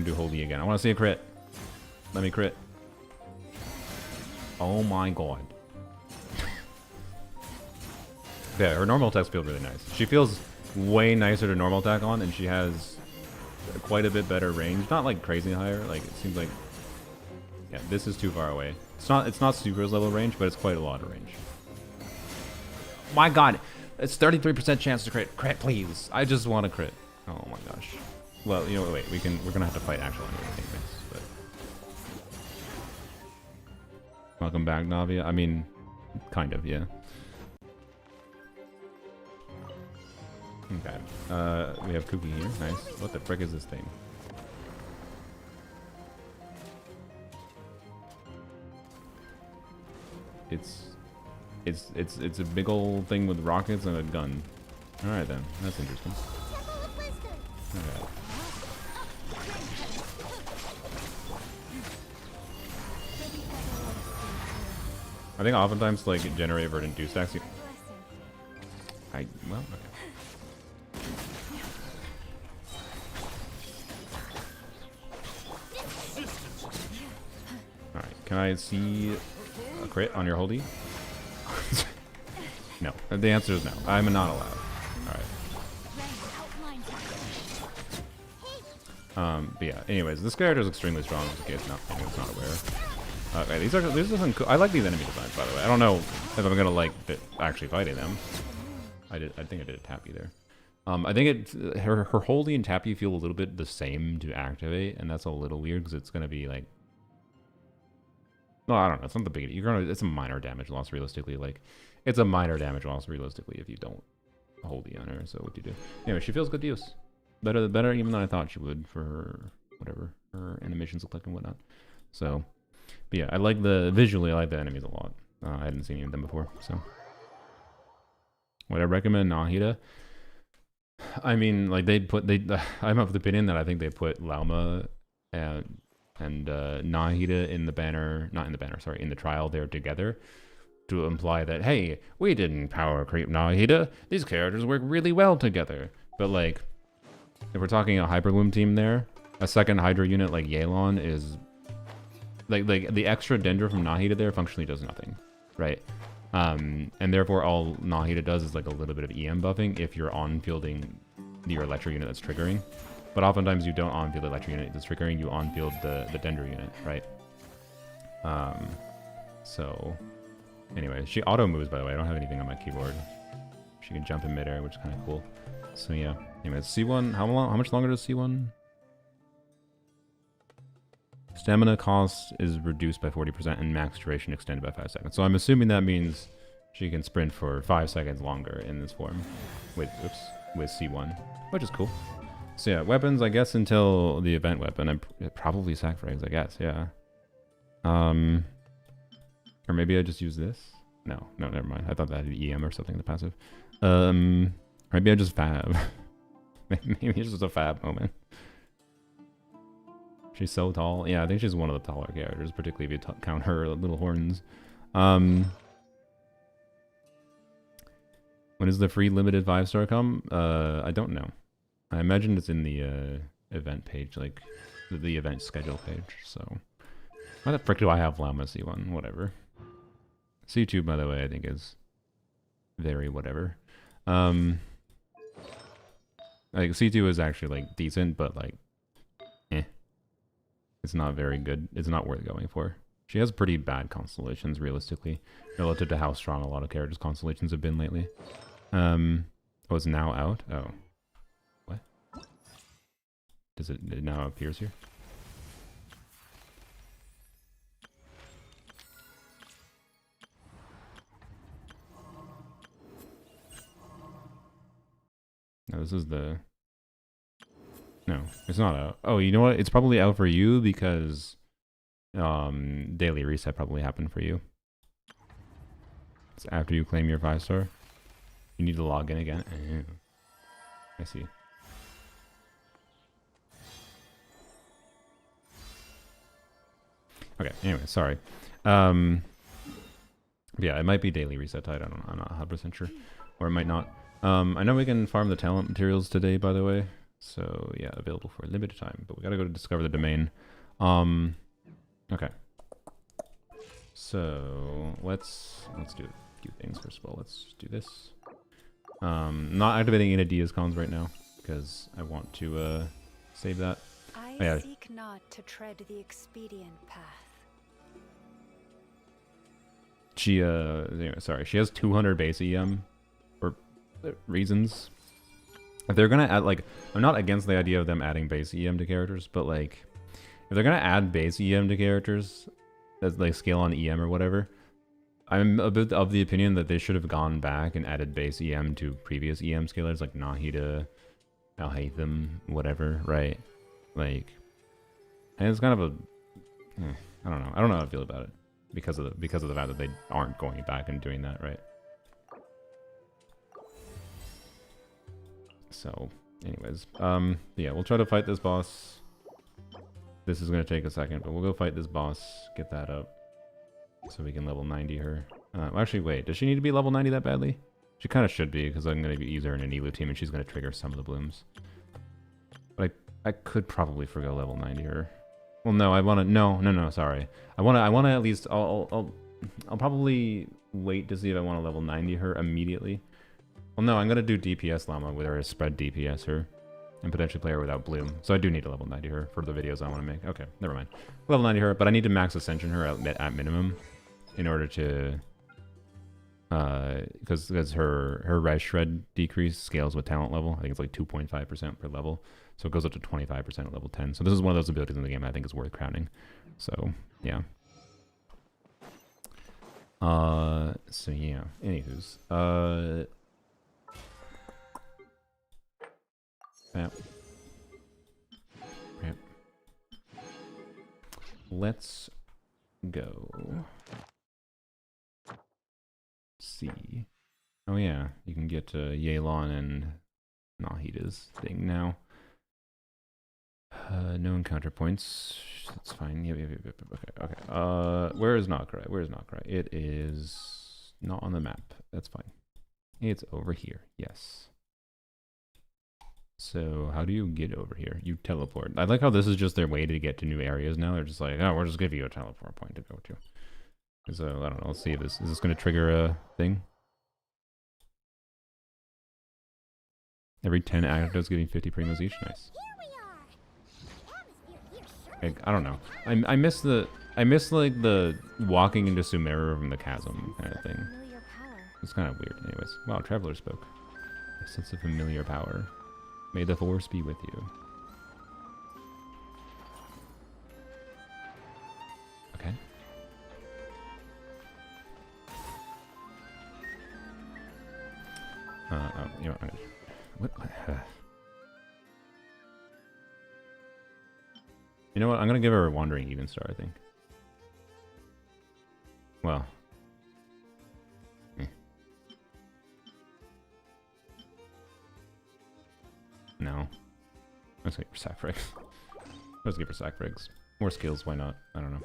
do holy again. I wanna see a crit. Let me crit. Oh my god. Yeah, her normal attacks feel really nice. She feels way nicer to normal attack on, and she has quite a bit better range. Not like crazy higher. Like it seems like. Yeah, this is too far away. It's not Sucre's level range, but it's quite a lot of range. My god, it's 33% chance to crit. Crit, please. I just want to crit. Oh my gosh. Well, you know, wait. We're gonna have to fight actual enemies, but welcome back, Navia. I mean, kind of, yeah. Okay. We have Cookie here. Nice. What the frick is this thing? It's a big old thing with rockets and a gun. All right then, that's interesting. Okay. I think oftentimes like generate verdant 2 stacks. Well, okay. All right, can I see a crit on your holdie? No. The answer is no. I'm not allowed. Alright. But yeah, anyways, this character is extremely strong in case anyone's not aware. Okay, these are some cool. I like these enemy designs, by the way. I don't know if I'm gonna like actually fighting them. I think I did a tappy there. I think her holdie and tappy feel a little bit the same to activate, and that's a little weird because it's gonna be like. No, I don't know. It's not the big. It's a minor damage loss realistically. Like, it's a minor damage loss realistically if you don't hold the on her. So what do you do? Anyway, she feels good to use. Better even than I thought she would for her whatever her animations look like and whatnot. So, but yeah, I like visually. I like the enemies a lot. I hadn't seen any of them before. So, would I recommend Nahida? I mean, like I'm of the opinion that I think they put Lauma and Nahida in the banner, not in the banner, sorry, in the trial there together to imply that, hey, we didn't power creep Nahida. These characters work really well together. But like, if we're talking a Hyperloom team there, a second Hydra unit like Yelan is like the extra Dendra from Nahida there functionally does nothing, right? And therefore all Nahida does is like a little bit of EM buffing if you're on-fielding your Electro unit that's triggering. But oftentimes you don't on-field the Electro unit that's triggering, you on-field the Dendra unit, right? So, anyway, she auto-moves, by the way. I don't have anything on my keyboard. She can jump in midair, which is kind of cool. So, yeah. Anyways, C1, how much longer does C1? Stamina cost is reduced by 40% and max duration extended by 5 seconds. So I'm assuming that means she can sprint for 5 seconds longer in this form with C1, which is cool. So yeah, weapons, I guess, until the event weapon. I'm probably sack frags, I guess, yeah. Or maybe I just use this? No, never mind. I thought that had EM or something, the passive. Maybe I just fab. Maybe it's just a fab moment. She's so tall. Yeah, I think she's one of the taller characters, particularly if you count her little horns. When is the free limited 5-star come? I don't know. I imagine it's in the event page, like the event schedule page. So why the frick do I have Llama C1? Whatever. C2, by the way, I think is very whatever. Like C2 is actually like decent, but like, it's not very good. It's not worth going for. She has pretty bad constellations, realistically, relative to how strong a lot of characters' constellations have been lately. Oh, it's now out? Oh. What? It now appears here? No, this is the... No, it's not out. Oh, you know what? It's probably out for you because daily reset probably happened for you. It's after you claim your 5-star. You need to log in again. Oh, I see. Okay, anyway, sorry. Yeah, it might be daily reset tied. I'm not 100% sure. Or it might not. I know we can farm the talent materials today, by the way. So yeah, available for a limited time. But we gotta go to discover the domain. Okay. So let's do a few things first of all. Let's do this. Not activating any Diaz cons right now because I want to save that. I seek not to tread the expedient path. She anyway, sorry, she has 200 base EM for reasons. If they're gonna add, like, I'm not against the idea of them adding base EM to characters, but like, if they're gonna add base EM to characters as like scale on EM or whatever, I'm a bit of the opinion that they should have gone back and added base EM to previous EM scalers like Nahida, Alhaitham, whatever, right? Like, and it's kind of a, I don't know how I feel about it because of the fact that they aren't going back and doing that, right? So, anyways, yeah, we'll try to fight this boss. This is gonna take a second, but we'll go fight this boss, get that up, so we can level 90 her. Actually, wait, does she need to be level 90 that badly? She kind of should be, because I'm gonna use her in an Elu team, and she's gonna trigger some of the blooms. But I could probably forgo level 90 her. Well, no, I wanna sorry. I wanna at least I'll probably wait to see if I want to level 90 her immediately. Well, no, I'm gonna do DPS Llama with her as spread DPS her, and potentially play her without Bloom. So I do need to level 90 her for the videos I want to make. Okay, never mind. Level 90 her, but I need to max Ascension her at minimum in order to, because her res shred decrease scales with talent level. I think it's like 2.5% per level, so it goes up to 25% at level 10. So this is one of those abilities in the game I think is worth crowning. So yeah. So yeah. Anywho's, Yep. Let's go see. Oh yeah, you can get Yelan and Nahida's thing now. No encounter points. That's fine. Yep. Okay. Where is Nod-Krai? Where is Nod-Krai? It is not on the map. That's fine. It's over here. Yes. So how do you get over here? You teleport. I like how this is just their way to get to new areas now. They're just like, oh, we'll just give you a teleport point to go to. So I don't know. Let's see if is this going to trigger a thing? Every 10 actives giving 50 primos each. Nice. I don't know. I miss like the walking into Sumeru from the chasm kind of thing. It's kind of weird. Anyways, wow, Traveler spoke. A sense of familiar power. May the force be with you. Okay. You know, what? You know what? I'm gonna give her a Wandering Even Star, I think. Well. No. Let's give her sack frags. Let's give her sack frags. More skills, why not? I don't know.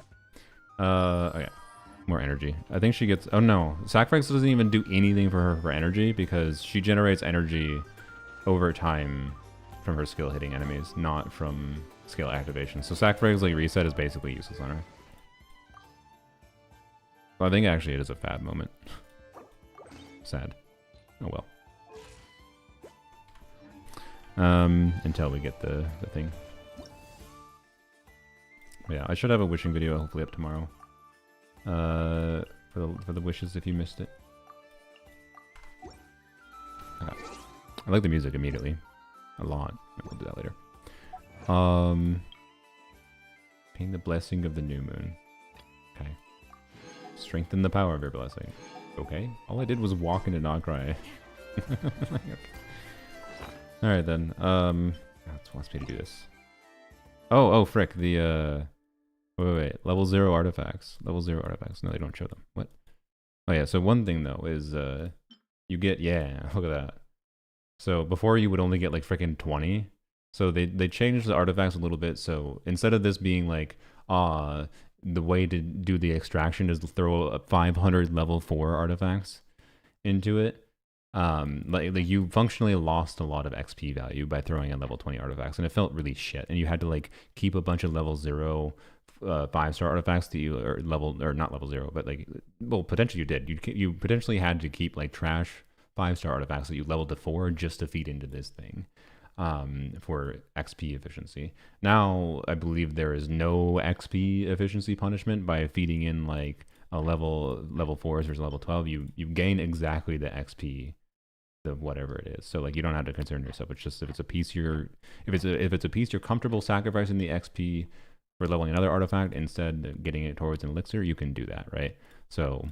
Okay. more energy. I think she gets... Oh no, sacrifice doesn't even do anything for her for energy because she generates energy over time from her skill hitting enemies, not from skill activation. So sacrifice like reset is basically useless on her. Well, I think actually it is a fad moment. Sad. Oh well. Until we get the thing. But yeah, I should have a wishing video hopefully up tomorrow. For the wishes if you missed it. I like the music immediately. A lot. We'll do that later. Pain the blessing of the new moon. Okay. Strengthen the power of your blessing. Okay. All I did was walk into Nod-Krai. Okay. Alright then. It wants me to do this. Oh, frick. The, Wait. Level 0 artifacts. Level 0 artifacts. No, they don't show them. What? Oh yeah, so one thing though is, you get, yeah, look at that. So before you would only get like frickin' 20. So they changed the artifacts a little bit. So instead of this being like, the way to do the extraction is to throw 500 level 4 artifacts into it. Like you functionally lost a lot of XP value by throwing in level 20 artifacts, and it felt really shit. And you had to like keep a bunch of level 0 5-star artifacts that you or not level 0, but like, well, potentially you did. You potentially had to keep like trash 5-star artifacts that you leveled to 4 just to feed into this thing. For XP efficiency. Now, I believe there is no XP efficiency punishment by feeding in like a level 4s versus level 12. You gain exactly the XP of whatever it is. So like you don't have to concern yourself. It's just if it's a piece you're comfortable sacrificing the XP for leveling another artifact instead of getting it towards an elixir, you can do that, right? So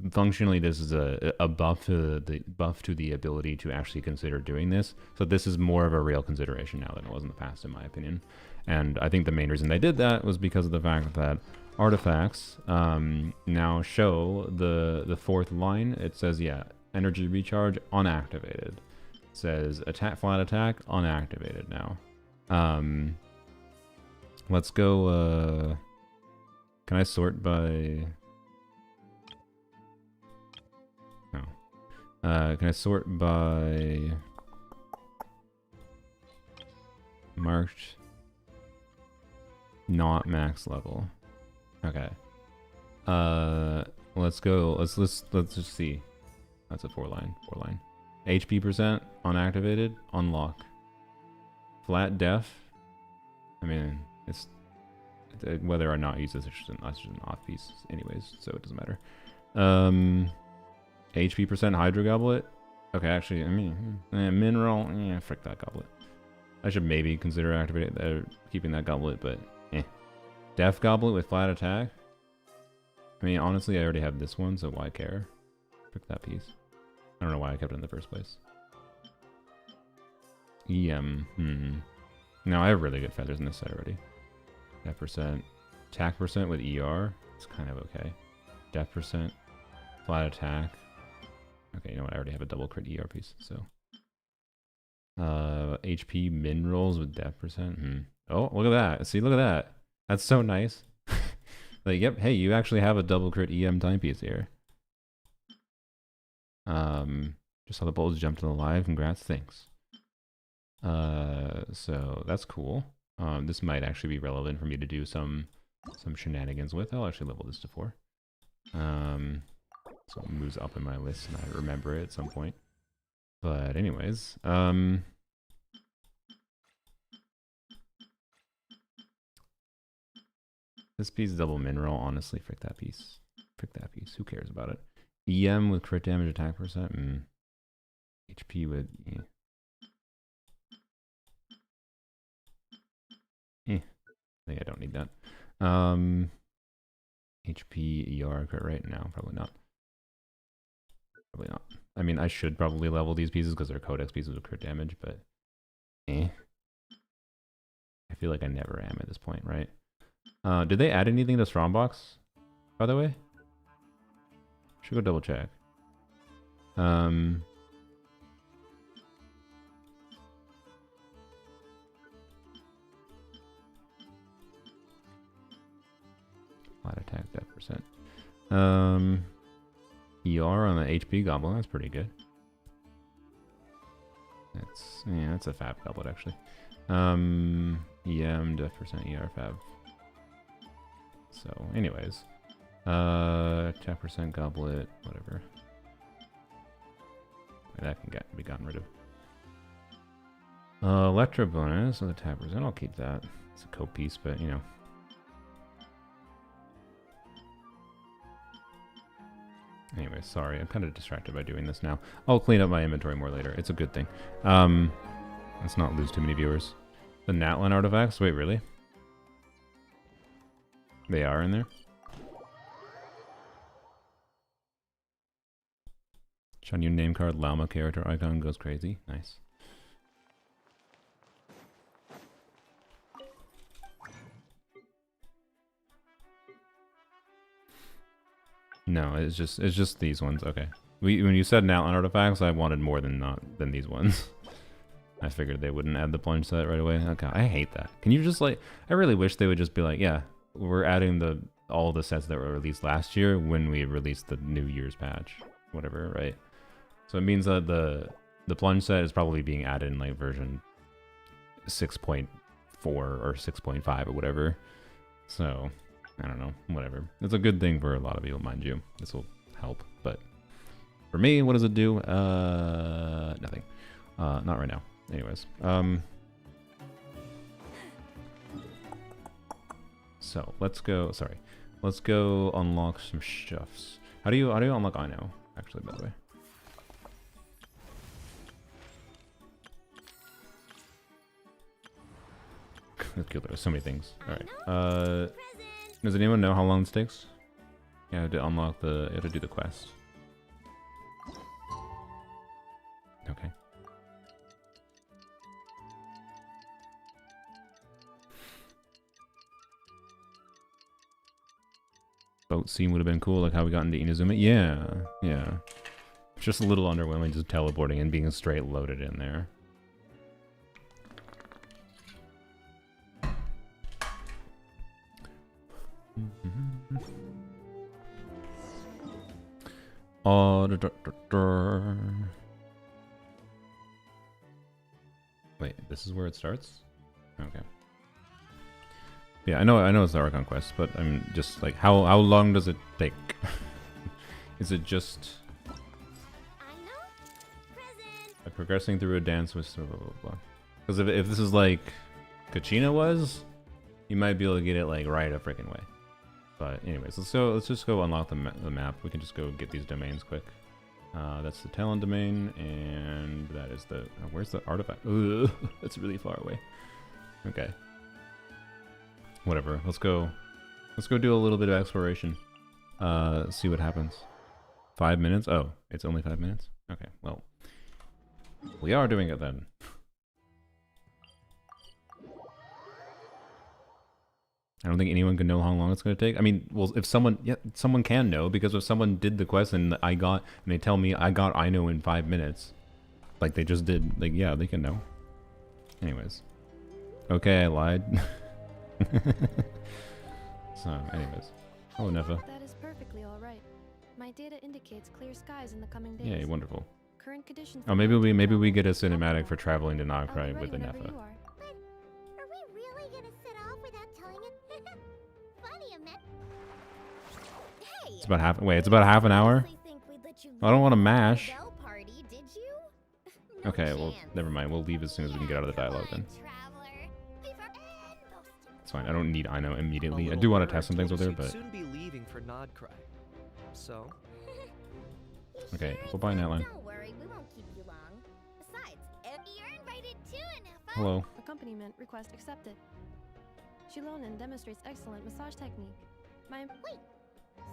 functionally this is a buff to the ability to actually consider doing this. So this is more of a real consideration now than it was in the past, in my opinion. And I think the main reason they did that was because of the fact that artifacts now show the fourth line. It says, yeah, energy recharge unactivated. It says flat attack unactivated now. Let's go, can I sort by... can I sort by marked not max level? Okay. Let's go. Let's just see. That's a 4-line. HP percent unactivated. Unlock. Flat def. I mean, it's whether or not use this, it's just an off piece, anyways, so it doesn't matter. HP percent Hydro Goblet. Okay, actually, I mean, mineral. Frick that goblet. I should maybe consider activating keeping that goblet, but Def Goblet with flat attack. I mean, honestly, I already have this one, so why care? Frick that piece. I don't know why I kept it in the first place. No, I have really good feathers in this set already. Def percent, attack percent with ER. It's kind of okay. Def percent, flat attack. Okay, you know what? I already have a double crit ER piece, so. HP minerals with def percent. Oh, look at that. See, look at that. That's so nice. Like, yep, hey, you actually have a double crit EM timepiece here. Just saw the bulls jump to the live. Congrats, thanks. So that's cool. This might actually be relevant for me to do some shenanigans with. I'll actually level this to 4. So it moves up in my list and I remember it at some point. But anyways, this piece is double mineral, honestly, frick that piece. Frick that piece. Who cares about it? EM with crit damage attack percent. HP with I think I don't need that. HP ER crit rate? No, probably not. Probably not. I mean, I should probably level these pieces because they're codex pieces with crit damage, but I feel like I never am at this point, right? Did they add anything to Strongbox, by the way? Should go double check. Flat attack, def percent. ER on the HP goblin. That's pretty good. That's a fab goblet actually. EM def percent ER fab. So, anyways, attack percent goblet, whatever. That can be gotten rid of. Electro bonus with attack percent. I'll keep that. It's a co-piece, but you know. Anyway, sorry, I'm kind of distracted by doing this now. I'll clean up my inventory more later. It's a good thing. Let's not lose too many viewers. The Natlan artifacts? Wait, really? They are in there? Shanyu name card, llama character icon goes crazy. Nice. No, it's just these ones. Okay. When you said Natlan artifacts, I wanted more than these ones. I figured they wouldn't add the plunge set right away. Okay, I hate that. Can you just like? I really wish they would just be like, yeah, we're adding all the sets that were released last year when we released the New Year's patch, whatever, right? So it means that the plunge set is probably being added in like version 6.4 or 6.5 or whatever. So I don't know, whatever. It's a good thing for a lot of people, mind you. This will help, but for me, what does it do? Nothing. Not right now. Anyways, so let's go. Sorry, let's go unlock some stuffs. How do you unlock Ino? Actually, by the way. There's so many things. All right. Does anyone know how long this takes? Yeah, to unlock you have to do the quest. Okay. Boat scene would have been cool, like how we got into Inazuma. Yeah, yeah. It's just a little underwhelming just teleporting and being straight loaded in there. Wait, this is where it starts? Okay. Yeah, I know it's the Archon quest, but I'm just like, how long does it take? Is it just like progressing through a dance with blah blah blah? Because if this is like Kachina was, you might be able to get it like right a freaking way. But anyways, let's just go unlock the map. We can just go get these domains quick. That's the Talon domain, and that is the where's the artifact? Ugh, that's really far away. Okay. Whatever. Let's go do a little bit of exploration. See what happens. 5 minutes? Oh, it's only 5 minutes? Okay, well. We are doing it then. I don't think anyone can know how long it's going to take. I mean, well, if someone can know, because if someone did the quest and they tell me I know in 5 minutes, like they just did, like, yeah, they can know. Anyways. Okay, I lied. So, anyways. Oh, Nefa. That is perfectly all right. My data indicates clear skies in the coming days. Yeah, wonderful. Current conditions. Oh, maybe we get a cinematic for traveling to Nod-Krai with the Nefa. Are we really gonna sit off without telling it? Funny, Hey, It's about half an hour? I don't want to mash. Party, did you? Okay, well, never mind. We'll leave as soon as we can get out of the dialogue then. It's fine. I don't need Ino immediately. I do want to test some things with her, but soon be leaving for Nod-Krai. So? Okay, well, bye, Natlan. Don't worry, we won't keep you long. Besides, you're invited too, Nefa. Hello. Accompaniment request accepted. Shilonen demonstrates excellent massage technique. Wait,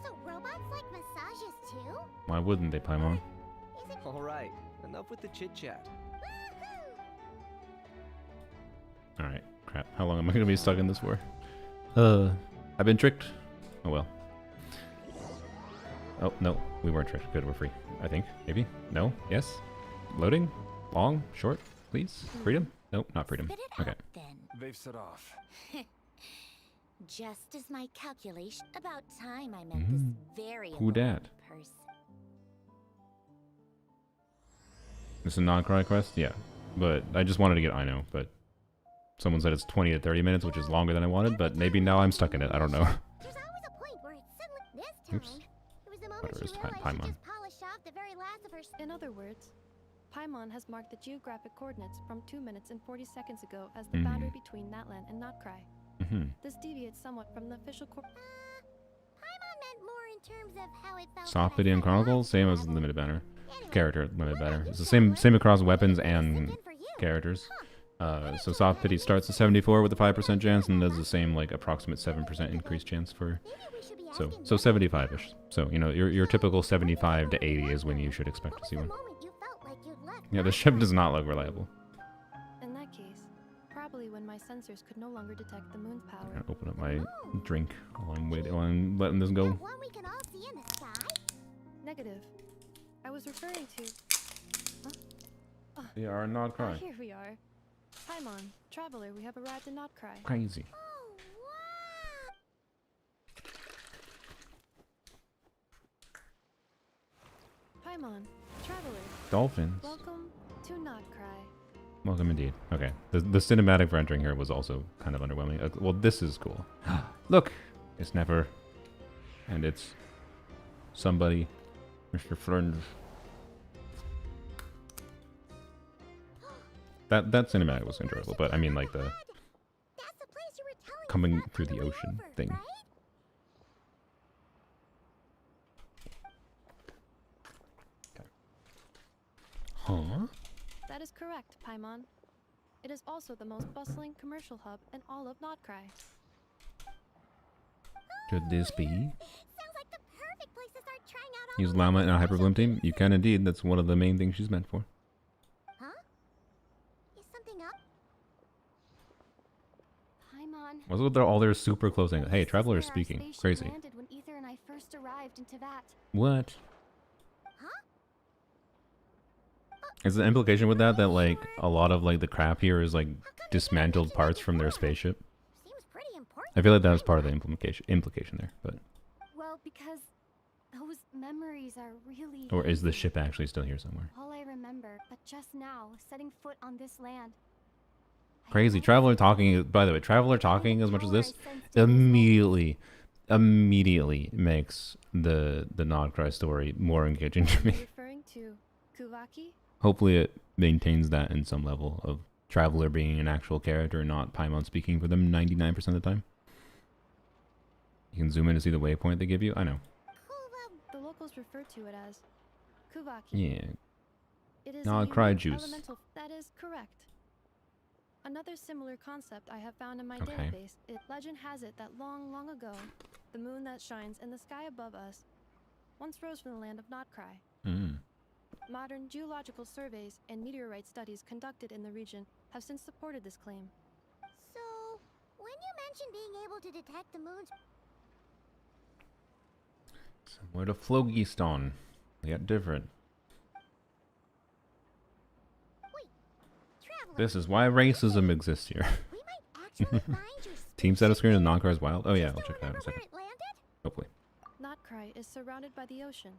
so robots like massages too? Why wouldn't they, Paimon? Alright, enough with the chit-chat. Alright, crap. How long am I going to be stuck in this for? I've been tricked. Oh well. Oh, no. We weren't tricked. Good, we're free. I think. Maybe? No? Yes? Loading? Long? Short? Please? Freedom? Nope, not freedom. Okay. They've set off. Just as my calculation about time I met this very Who dat? person. This is a Nod-Krai quest? Yeah. But I just wanted to get Ino, but someone said it's 20 to 30 minutes, which is longer than I wanted, but maybe now I'm stuck in it. I don't know. There's always a point where it's suddenly this time. Oops. It was the moment Whatever, she it's realized she Paimon. just polished off the very last of her. In other words, Paimon has marked the geographic coordinates from 2 minutes and 40 seconds ago as the boundary between Natlan and Nod-Krai. This deviates somewhat from the official Paimon meant more in terms of how it felt. Soft when I Video and set off Chronicles, to same as travel. limited banner. Anyway, Character limited what banner. about It's you, the same Traveler? across weapons Maybe and something for you. characters. So Soft Pity starts at 74 with a 5% chance and does the same like approximate 7% increased chance for Maybe we should be so asking so them. 75ish. So you know your typical 75 to 80 is when you should expect What to see was the one. moment you felt like you'd left Yeah, the Nod-Krai? ship does not look reliable. In that case, probably when my sensors could no longer detect the moon's I'm power. gonna open up my drink while I'm waiting, while I'm letting this go. That one we can all see in the sky? Negative. I was referring to. We are Nod-Krai. Here we are. Paimon, Traveler, we have arrived in Nod-Krai. Crazy. Oh, wow. Paimon, Traveler, Dolphins. welcome to Nod-Krai. Welcome indeed. Okay, the cinematic for entering here was also kind of underwhelming. Well, this is cool. Look, it's Never, and it's somebody, Mr. Fringe. That cinematic was enjoyable, but I mean like the That's the place you were telling us coming about through on the way ocean over, thing. right? Huh? That is correct, Paimon. It is also the most bustling commercial hub in all of Nod-Krai. Could this be? Sounds like the perfect place to start trying out all Use the Llama in a latest hyperbloom fashion team? You can indeed. That's one of the main things she's meant for. Huh? Is something up? Paimon. What's with all their super close angles? Hey, this is Traveler where is our speaking. spaceship Crazy. landed when Ether and I first arrived in Teyvat. What? Huh? Is the implication with that like a lot of like the crap here is like dismantled parts from their spaceship? Seems pretty important. I feel like that was part of the implication there, but Well, because those memories are really. or is the ship actually still here somewhere? All I remember, but just now, setting foot on this land. I Crazy. always Traveler felt talking, by the way, Traveler talking as much as this immediately makes the Nod-Krai story more engaging to me. referring to Kuvaki? Hopefully it maintains that in some level of Traveler being an actual character and not Paimon speaking for them 99% of the time. You can zoom in to see the waypoint they give you. I know. The locals refer to it as Kuvaki. Yeah. It is Nod-Krai a unique juice. elemental. That is correct. Another similar concept I have found in my Okay. database. Legend has it that long, long ago, the moon that shines in the sky above us once rose from the land of Nod-Krai. Mm. Modern geological surveys and meteorite studies conducted in the region have since supported this claim. So, when you mentioned being able to detect the moon's... Somewhere to Phlogiston. They got different. Wait, Traveler, This is why racism exists here. we might actually find your Team status screen and Nod-Krai's wild. Oh yeah, Still I'll check that out in a remember where second. it landed? Hopefully. Nod-Krai is surrounded by the ocean.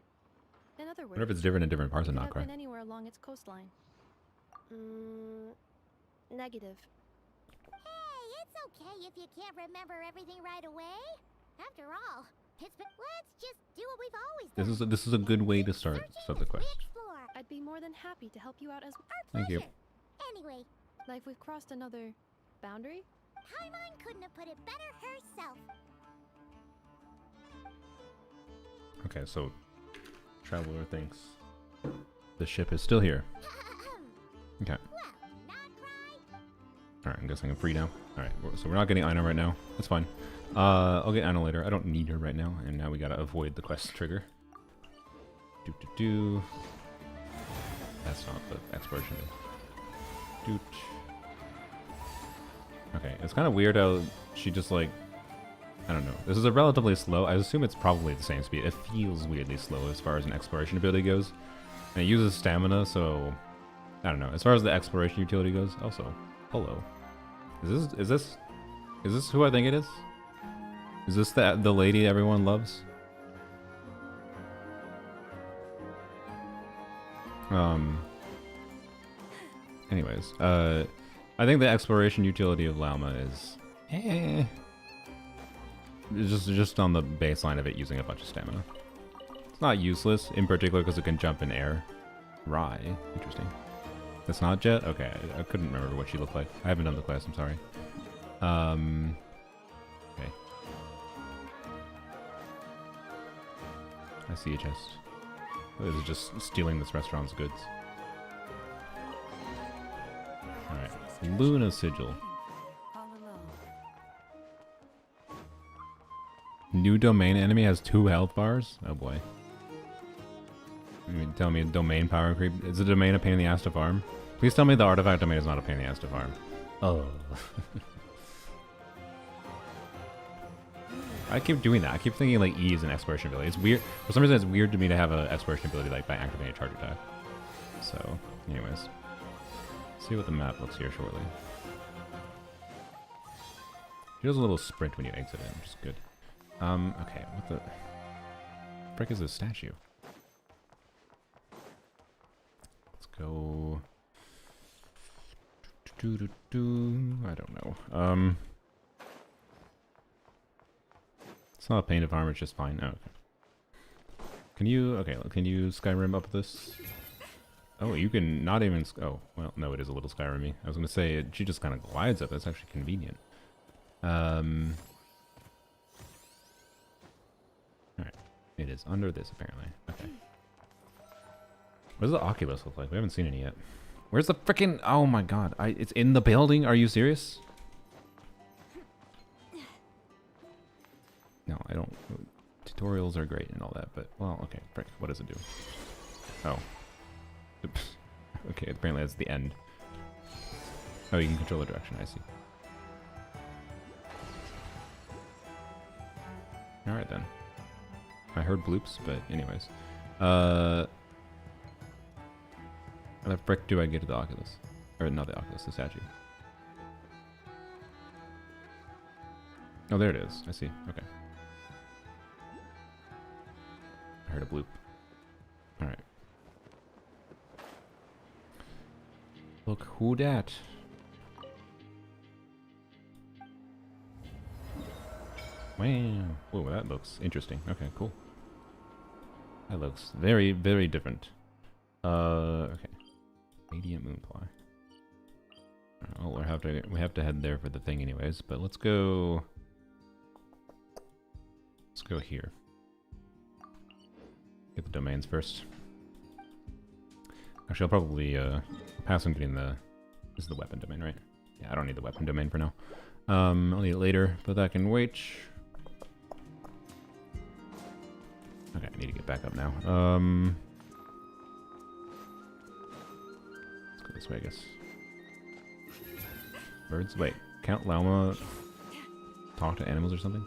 In other I words, wonder if it's different in different parts of it could have Nod-Krai. been anywhere along its coastline. Negative. Hey, it's okay if you can't remember everything right away. After all, it's been... Let's just do what we've always done. This is a good way to Keep start searching the as we quest. explore. I'd be more than happy to help you out as Our Thank you. pleasure. Anyway, like we've crossed another boundary. Paimon couldn't have put it better herself. Okay, so Traveler thinks the ship is still here. Okay. Well, Nod-Krai, Alright, I'm guessing I'm free now. Alright, so we're not getting Ina right now. That's fine. I'll get Ina later. I don't need her right now. And now we gotta avoid the quest trigger. Do. That's not the exploration bit. Doot. Okay, it's kind of weird how she just like... I don't know. This is a relatively slow... I assume it's probably the same speed. It feels weirdly slow as far as an exploration ability goes. And it uses stamina, so... I don't know. As far as the exploration utility goes, also... Hello. Is this who I think it is? Is this the lady everyone loves? Anyways, I think the exploration utility of Llama is just on the baseline of it using a bunch of stamina. It's not useless, in particular because it can jump in air. Rye, interesting. That's not Jet? Okay, I couldn't remember what she looked like. I haven't done the quest, I'm sorry. Okay. I see a chest. This is just stealing this restaurant's goods. Alright. Luna Sigil. New domain enemy has 2 health bars? Oh boy. You mean tell me domain power creep? Is the domain a pain in the ass to farm? Please tell me the artifact domain is not a pain in the ass to farm. Oh. I keep doing that. I keep thinking like E is an exploration ability. It's weird. For some reason it's weird to me to have an exploration ability like by activating a charge attack. So, anyways. See what the map looks here shortly. It does a little sprint when you exit it, which is good. Okay, what the frick is this statue? Let's go. I don't know. It's not a pain to farm, it's just fine. Oh, okay. Can you Skyrim up this? Oh, you can not even, oh, well, no, it is a little Skyrim-y. I was gonna say, she just kind of glides up, that's actually convenient. Alright. It is under this, apparently. Okay. What does the Oculus look like? We haven't seen any yet. Where's the frickin', oh my god, it's in the building? Are you serious? No, I don't, tutorials are great and all that, but, well, okay, frick, what does it do? Oh. Oops. Okay, apparently that's the end. Oh, you can control the direction, I see. Alright then. I heard bloops, but anyways. How the frick do I get to the Oculus? Or not the Oculus, the statue. Oh, there it is. I see. Okay. I heard a bloop. Alright. Look who dat. Wow. Whoa, that looks interesting. Okay, cool. That looks very, very different. Okay. Radiant Moonfly. Well, we have to head there for the thing anyways, but let's go here. Get the domains first. Actually, I'll probably pass on getting the... This is the weapon domain, right? Yeah, I don't need the weapon domain for now. I'll need it later, but that can wait. Okay, I need to get back up now. Let's go this way, I guess. Birds? Wait, Count Llama talk to animals or something?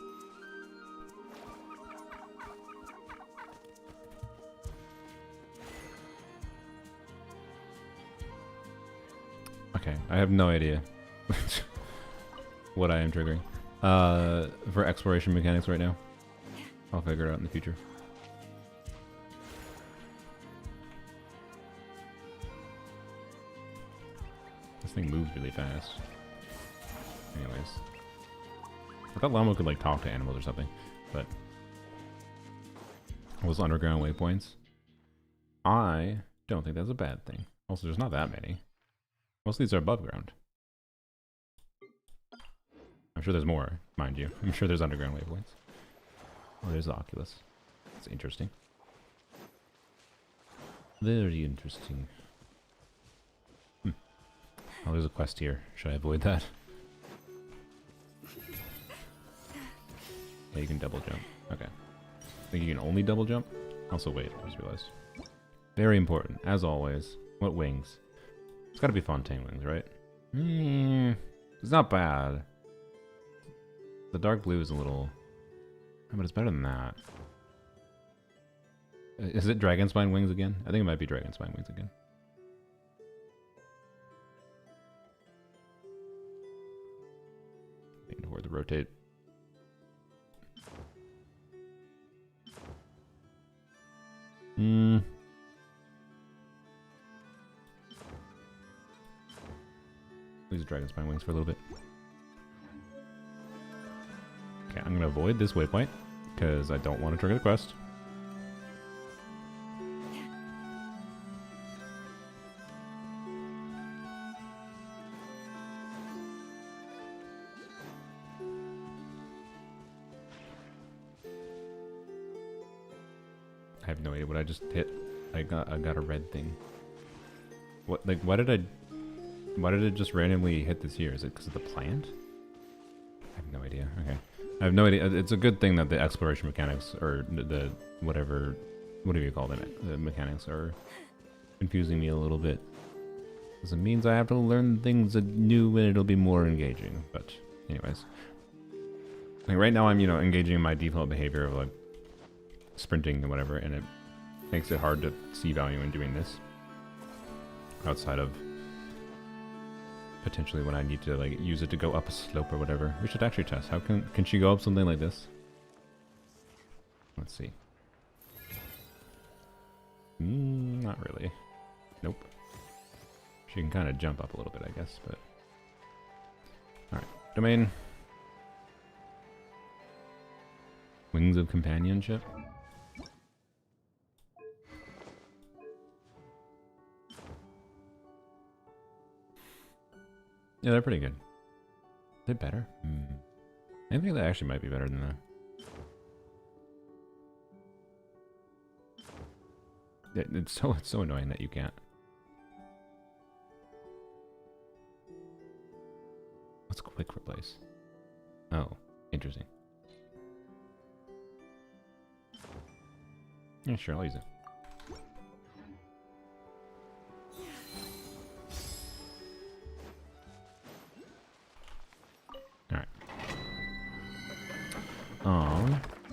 Okay, I have no idea what I am triggering for exploration mechanics right now. I'll figure it out in the future. This thing moves really fast. Anyways. I thought Llama could like talk to animals or something, but those underground waypoints, I don't think that's a bad thing. Also, there's not that many. Most of these are above ground. I'm sure there's more, mind you. I'm sure there's underground waypoints. Oh, there's the Oculus. That's interesting. Very interesting. Oh, there's a quest here. Should I avoid that? Yeah, you can double jump. Okay. I think you can only double jump? Also, wait, I just realized. Very important, as always. What wings? It's gotta be Fontaine wings, right? It's not bad. The dark blue is a little... But it's better than that. Is it Dragon Spine wings again? I think it might be Dragon Spine wings again. Waiting for it to rotate. Dragonspine Wings for a little bit. Okay, I'm gonna avoid this waypoint because I don't want to trigger the quest. I have no idea what I just hit. I got a red thing. What, like, why did it just randomly hit this here? Is it because of the plant? I have no idea. Okay. I have no idea. It's a good thing that the exploration mechanics, or the whatever you call them, the mechanics are confusing me a little bit. Because it means I have to learn things new and it'll be more engaging. But anyways. Like right now I'm, you know, engaging in my default behavior of like sprinting and whatever, and it makes it hard to see value in doing this. Outside of potentially when I need to like use it to go up a slope or whatever. We should actually test. How can she go up something like this? Let's see. Not really. Nope. She can kind of jump up a little bit, I guess, but alright. Domain. Wings of Companionship. Yeah, they're pretty good. They're better? I think that actually might be better than that. It's so annoying that you can't. What's quick replace? Oh, interesting. Yeah, sure, I'll use it.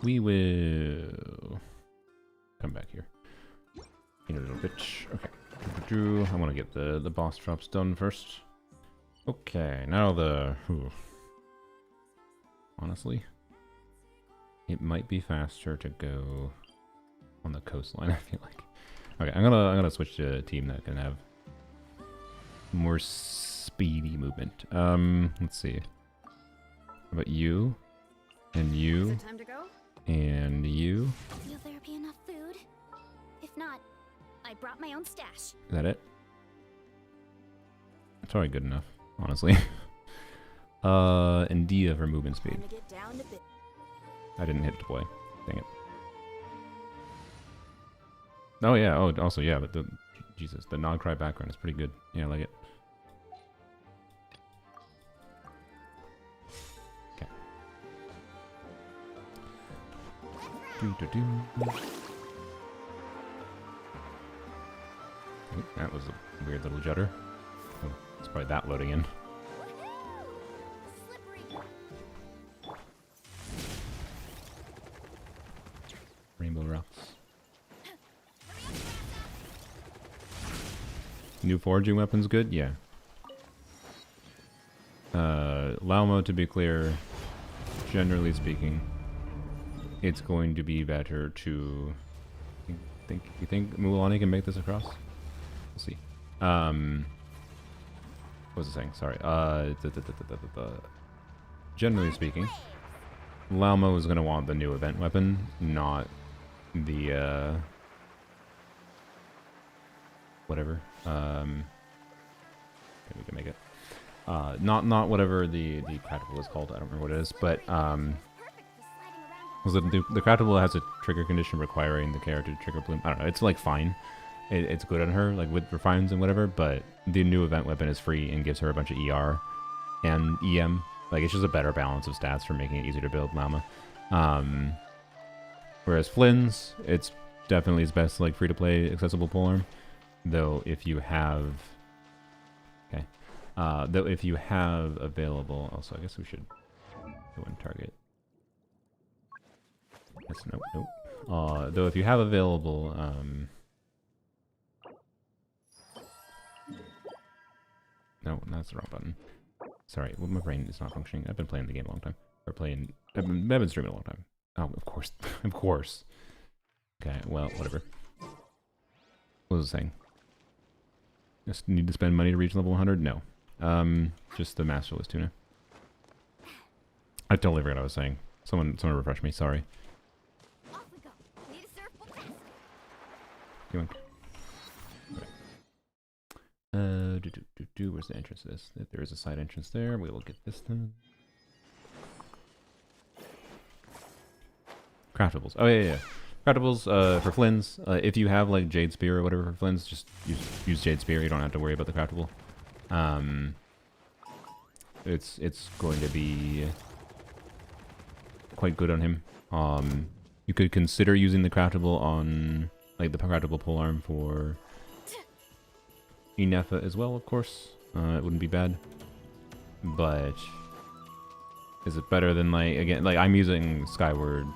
We will come back here in a little bit. Okay, I want to get the boss drops done first. Okay, now honestly, it might be faster to go on the coastline. I feel like. Okay, I'm gonna switch to a team that can have more speedy movement. Let's see. How about you? And you. Time to go? And you. Will there be enough food? If not, I brought my own stash. Is that it? It's already good enough, honestly. And Dia for movement speed. I didn't hit deploy. Dang it. Oh yeah, oh also yeah, but Jesus, the Nod-Krai background is pretty good. Yeah, I like it. That was a weird little judder. Oh, it's probably that loading in. Rainbow rocks. New foraging weapons good? Yeah. Laomo, to be clear, generally speaking, it's going to be better to... You think Mulan can make this across? We'll see. What was I saying? Sorry. Generally speaking, Laomo is going to want the new event weapon, not the... whatever. Okay, we can make it. Not whatever the catapult is called. I don't remember what it is, but was it the catapult has a trigger condition requiring the character to trigger bloom. I don't know. It's like fine. It's good on her, like with refines and whatever. But the new event weapon is free and gives her a bunch of ER and EM. Like it's just a better balance of stats for making it easier to build Llama. Whereas Flynn's, it's definitely his best like free to play accessible polearm. Though if you have available, also I guess we should go and target. That's nope. Though if you have available, no, that's the wrong button. Sorry, well, my brain is not functioning. I've been playing the game a long time. I've been streaming a long time. Oh, of course, of course. Okay, well, whatever. What was I saying? Just need to spend money to reach level 100? No. Just the masterless tuna. I totally forgot what I was saying. Someone refresh me. Sorry. Off we go. Need a surfboard fast. Come on. Where's the entrance to this? If there is a side entrance there, we will get this done. Craftables. Oh yeah. Craftables for Flynn's. If you have like Jade Spear or whatever for Flynn's, just use Jade Spear. You don't have to worry about the craftable. It's going to be quite good on him. You could consider using the craftable on like the craftable polearm for Inefa as well, of course. It wouldn't be bad. But is it better than like, again, like I'm using Skyward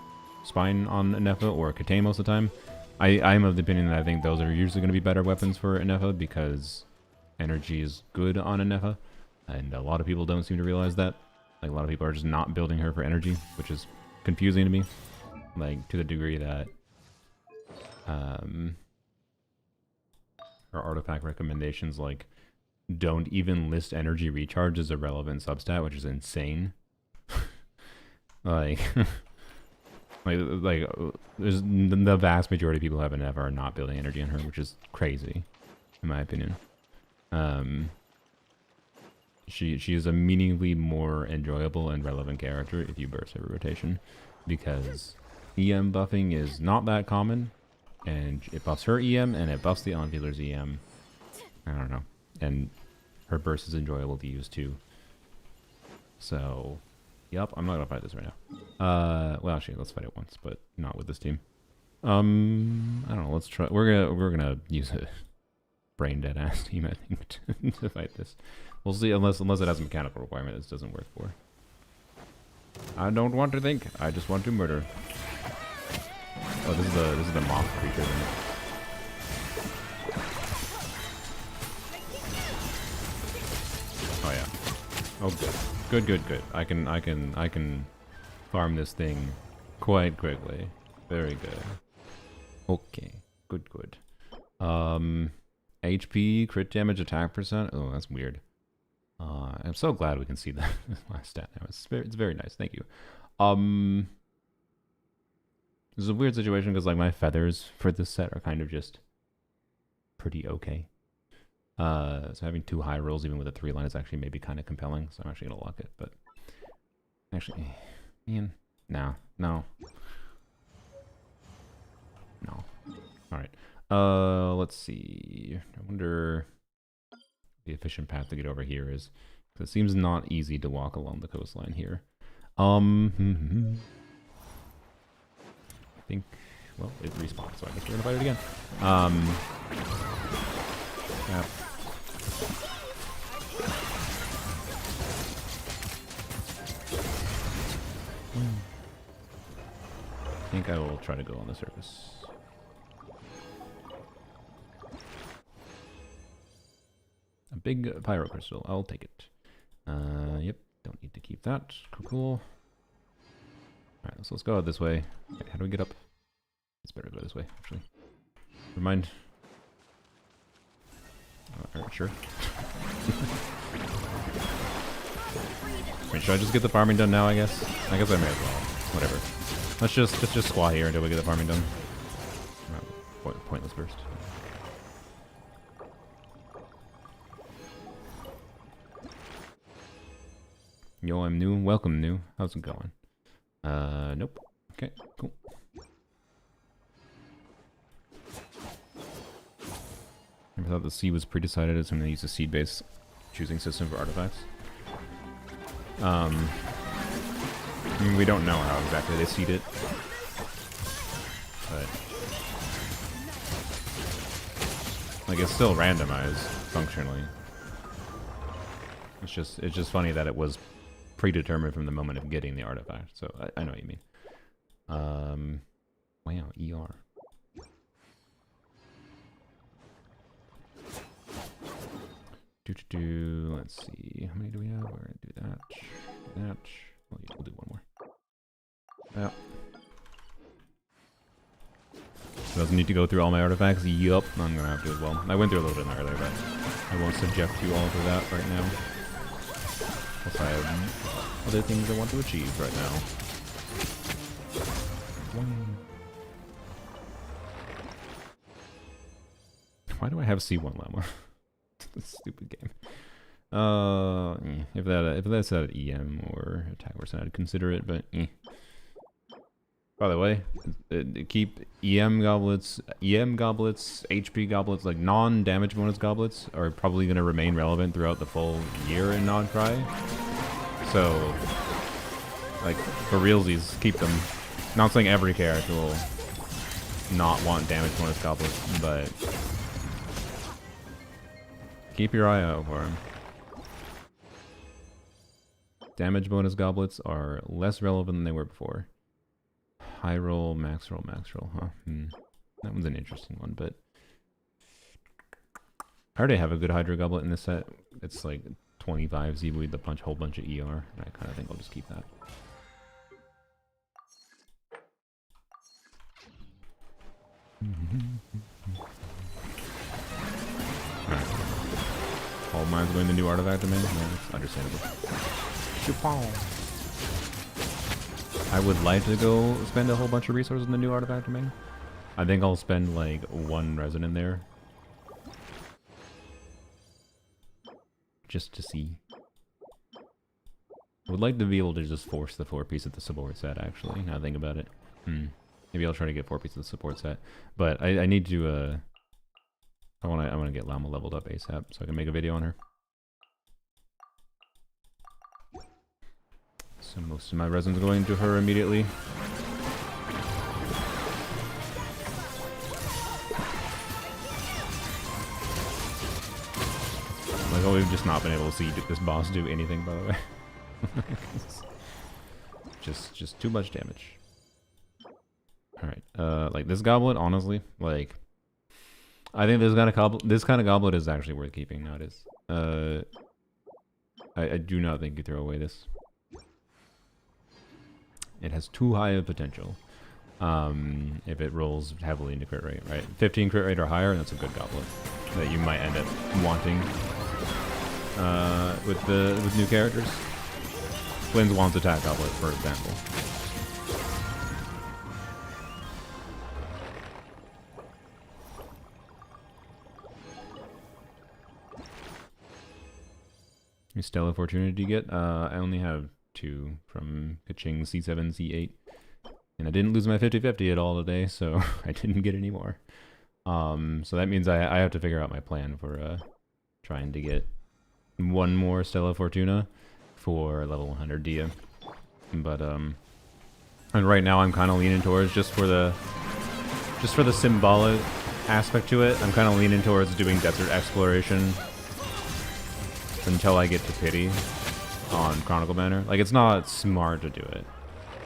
Spine on Inefa or Katane most of the time. I'm of the opinion that I think those are usually going to be better weapons for Inefa because energy is good on Inefa, and a lot of people don't seem to realize that. Like a lot of people are just not building her for energy, which is confusing to me. Like to the degree that her artifact recommendations like don't even list energy recharge as a relevant substat, which is insane. like there's the vast majority of people who have Inefa are not building energy on her, which is crazy in my opinion. She is a meaningfully more enjoyable and relevant character if you burst every rotation, because EM buffing is not that common, and it buffs her EM and it buffs the on-feeler's EM. I don't know, and her burst is enjoyable to use too. So, yep, I'm not gonna fight this right now. Well, actually, let's fight it once, but not with this team. I don't know. Let's try. We're gonna use a brain dead ass team, I think, to fight this. We'll see, unless it has a mechanical requirement this doesn't work for. I don't want to think. I just want to murder. Oh, this is the moth creature, isn't it? Oh yeah. Oh good. I can farm this thing quite quickly. Very good. Okay. Good. HP, crit damage, attack percent. Oh, that's weird. I'm so glad we can see that last stat now. It's very nice. Thank you. This is a weird situation because like my feathers for this set are kind of just pretty okay. So having 2 high rolls even with a 3-line is actually maybe kind of compelling. So I'm actually gonna lock it, but actually, man, no. All right. Let's see. I wonder the efficient path to get over here is, because it seems not easy to walk along the coastline here. I think, well, it respawns, so I guess we're gonna fight it again. Yeah. I think I will try to go on the surface. A big pyro crystal. I'll take it. Yep. Don't need to keep that. Cool. Alright, let's go out this way. Okay, how do we get up? It's better to go this way, actually. Never mind. Alright, sure. Wait, should I just get the farming done now, I guess? I guess I may as well. Whatever. Let's just squat here until we get the farming done. Pointless burst. Yo, I'm new. Welcome, new. How's it going? Nope. Okay, cool. Never thought the seed was pre-decided as something to use a seed-based choosing system for artifacts. I mean, we don't know how exactly they seed it, but like it's still randomized functionally. It's just funny that it was predetermined from the moment of getting the artifact. So I know what you mean. Wow, ER. Let's see. How many do we have? We're gonna do that. That. Well, yeah, we'll do one more. Yeah. Doesn't need to go through all my artifacts. Yup, I'm gonna have to as well. I went through a little bit earlier, but I won't subject you all to that right now. Plus, I have other things I want to achieve right now. Why do I have C1 Llama? Stupid game. If that's at EM or attack percent, I'd consider it, but By the way, keep EM goblets, HP goblets, like non-damage bonus goblets are probably going to remain relevant throughout the full year in Nod-Krai. So, like, for realsies, keep them. Not saying every character will not want damage bonus goblets, but keep your eye out for them. Damage bonus goblets are less relevant than they were before. High roll, max roll, huh? That one's an interesting one, but I already have a good Hydra Goblet in this set. It's like 25 Z-Weed, the punch, whole bunch of ER. I kind of think I'll just keep that. Alright. All mine's going to new artifact domain? No, it's understandable. Chupon. I would like to go spend a whole bunch of resources in the new artifact domain. I think I'll spend like 1 resin in there. Just to see. I would like to be able to just force the 4-piece of the support set, actually, now I think about it. Maybe I'll try to get 4 pieces of the support set. But I need to, I wanna get Llama leveled up ASAP so I can make a video on her. So most of my resin's going to her immediately. Like, oh, we've just not been able to see this boss do anything, by the way. just too much damage. Alright, like this goblet, honestly, like, I think this kind of goblet is actually worth keeping nowadays. I do not think you throw away this. It has too high of potential. If it rolls heavily into crit rate, right? 15 crit rate or higher, and that's a good goblet that you might end up wanting with new characters. Flynn's wants attack goblet, for example. How many Stella Fortuna did you get? I only have 2 from Kaching C7, C8. And I didn't lose my 50-50 at all today, so I didn't get any more. So that means I have to figure out my plan for trying to get 1 more Stella Fortuna for level 100 Dia. But and right now I'm kind of leaning towards just for the symbolic aspect to it. I'm kind of leaning towards doing desert exploration until I get to pity on Chronicle Banner. Like, it's not smart to do it,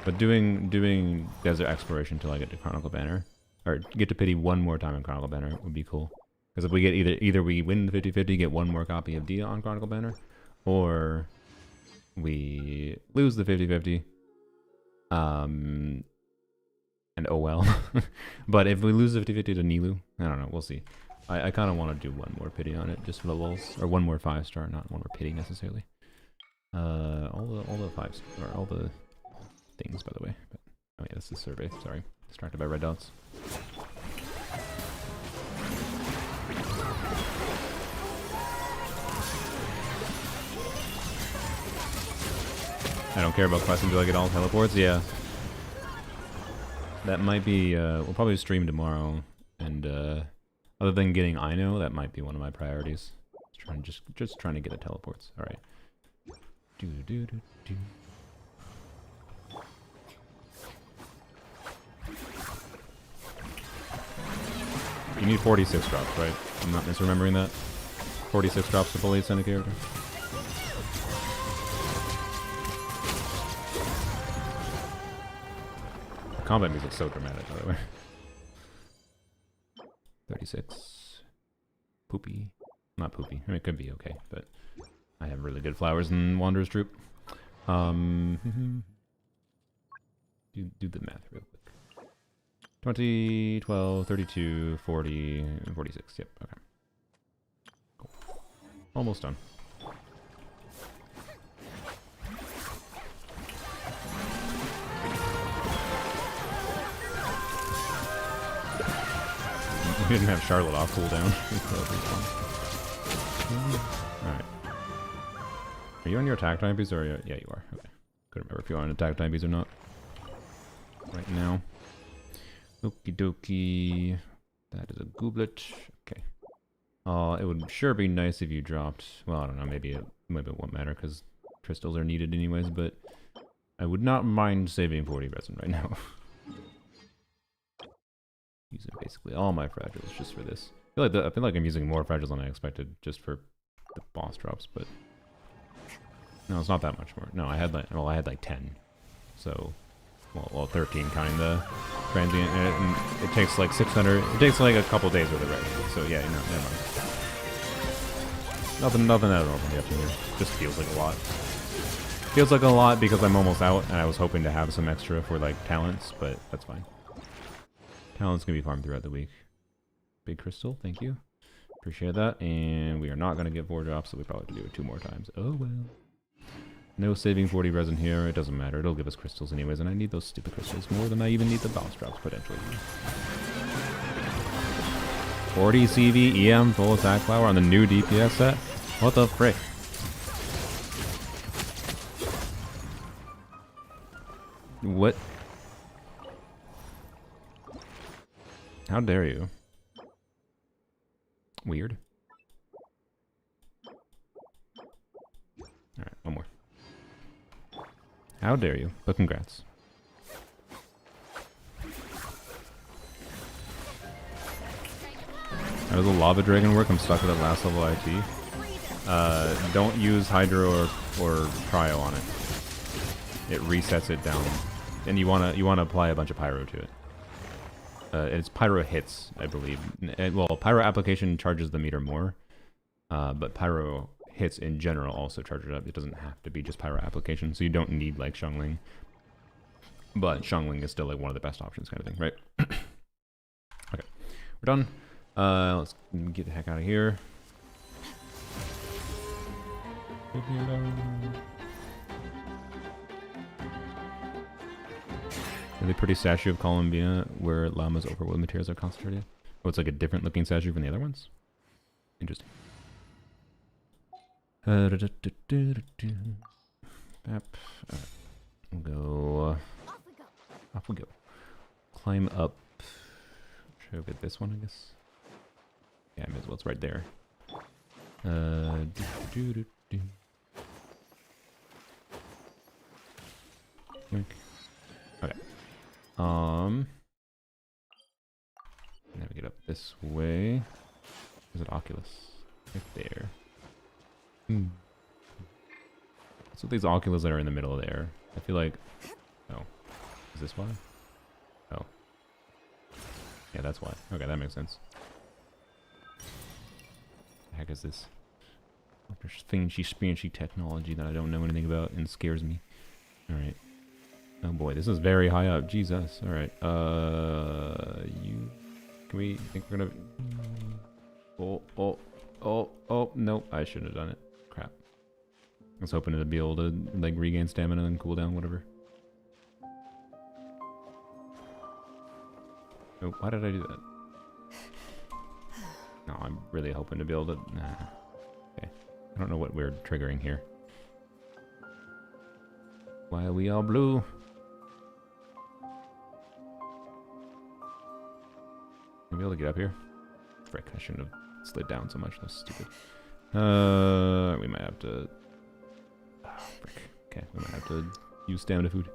but doing desert exploration until I get to Chronicle Banner, or get to pity 1 more time in Chronicle Banner would be cool. Because if we get either we win the 50-50, get 1 more copy of Dia on Chronicle Banner, or we lose the 50-50. And oh well. But if we lose the 50-50 to Nilu, I don't know, we'll see. I kind of want to do 1 more pity on it, just for the lulz, or 1 more 5-star, not 1 more pity necessarily. All the 5s, or all the things, by the way. But, oh yeah, this is survey. Sorry, distracted by red dots. I don't care about quests until I get all teleports. Yeah, that might be. We'll probably stream tomorrow, and other than getting Ino, that might be one of my priorities. Just trying to get the teleports. All right. Do. You need 46 drops, right? I'm not misremembering that. 46 drops to fully ascend a character. The combat music's so dramatic, by the way. 36. Poopy. Not poopy. I mean, it could be okay, but I have really good flowers in Wanderer's Troop. Do the math real quick. 20, 12, 32, 40, 46. Yep, okay. Cool. Almost done. We didn't have Charlotte off cooldown. Alright. Are you on your attack time piece or yeah, you are. Okay. Couldn't remember if you're on attack time piece or not. Right now. Okie dokie. That is a gooblet. Okay. It would sure be nice if you dropped. Well, I don't know. Maybe it won't matter because crystals are needed anyways. But I would not mind saving 40 resin right now. Using basically all my fragiles just for this. I feel like I'm using more fragiles than I expected just for the boss drops, but no, it's not that much more. No, I had like 10. So, well 13 counting the transient, and it takes like 600. It takes like a couple days with it ready. So yeah, no, never mind. Nothing at all from the up to here. Just feels like a lot. Feels like a lot because I'm almost out, and I was hoping to have some extra for like talents, but that's fine. Talent's gonna be farmed throughout the week. Big crystal, thank you. Appreciate that. And we are not gonna get 4 drops, so we probably have to do it 2 more times. Oh well. No saving 40 resin here, it doesn't matter. It'll give us crystals anyways, and I need those stupid crystals more than I even need the boss drops potentially. 40 CV EM full attack flower on the new DPS set? What the frick? What? How dare you? Weird. Alright, one more. How dare you? But congrats. How does the lava dragon work? I'm stuck with that last level IT. Don't use hydro or cryo on it. It resets it down. And you wanna apply a bunch of pyro to it. It's pyro hits, I believe. Well, pyro application charges the meter more, but pyro hits in general also charge it up. It doesn't have to be just pyro application, so you don't need like Xiangling. But Xiangling is still like one of the best options, kind of thing, right? Okay, we're done. Let's get the heck out of here. Really pretty statue of Columbia where llama's overwood materials are concentrated. Oh, it's like a different looking statue from the other ones? Interesting. We'll go. Off we go. Climb up. Should I get this one, I guess? Yeah, I may as well. It's right there. Okay. Navigate up this way. Is it Oculus? Right there. So these Oculus that are in the middle of there. I feel like... Oh. Is this why? Oh. Yeah, that's why. Okay, that makes sense. The heck is this? There's fancy technology that I don't know anything about and scares me. Alright. Oh boy, this is very high up. Jesus. Alright. Can we think we're gonna... Oh, nope. I shouldn't have done it. Crap. I was hoping to be able to, like, regain stamina and cool down, whatever. Oh, why did I do that? No, I'm really hoping to be able to... Nah. Okay. I don't know what we're triggering here. Why are we all blue? Maybe able to get up here? Frick, I shouldn't have slid down so much. That's stupid. We might have to... Oh, frick. Okay, we might have to use stamina food.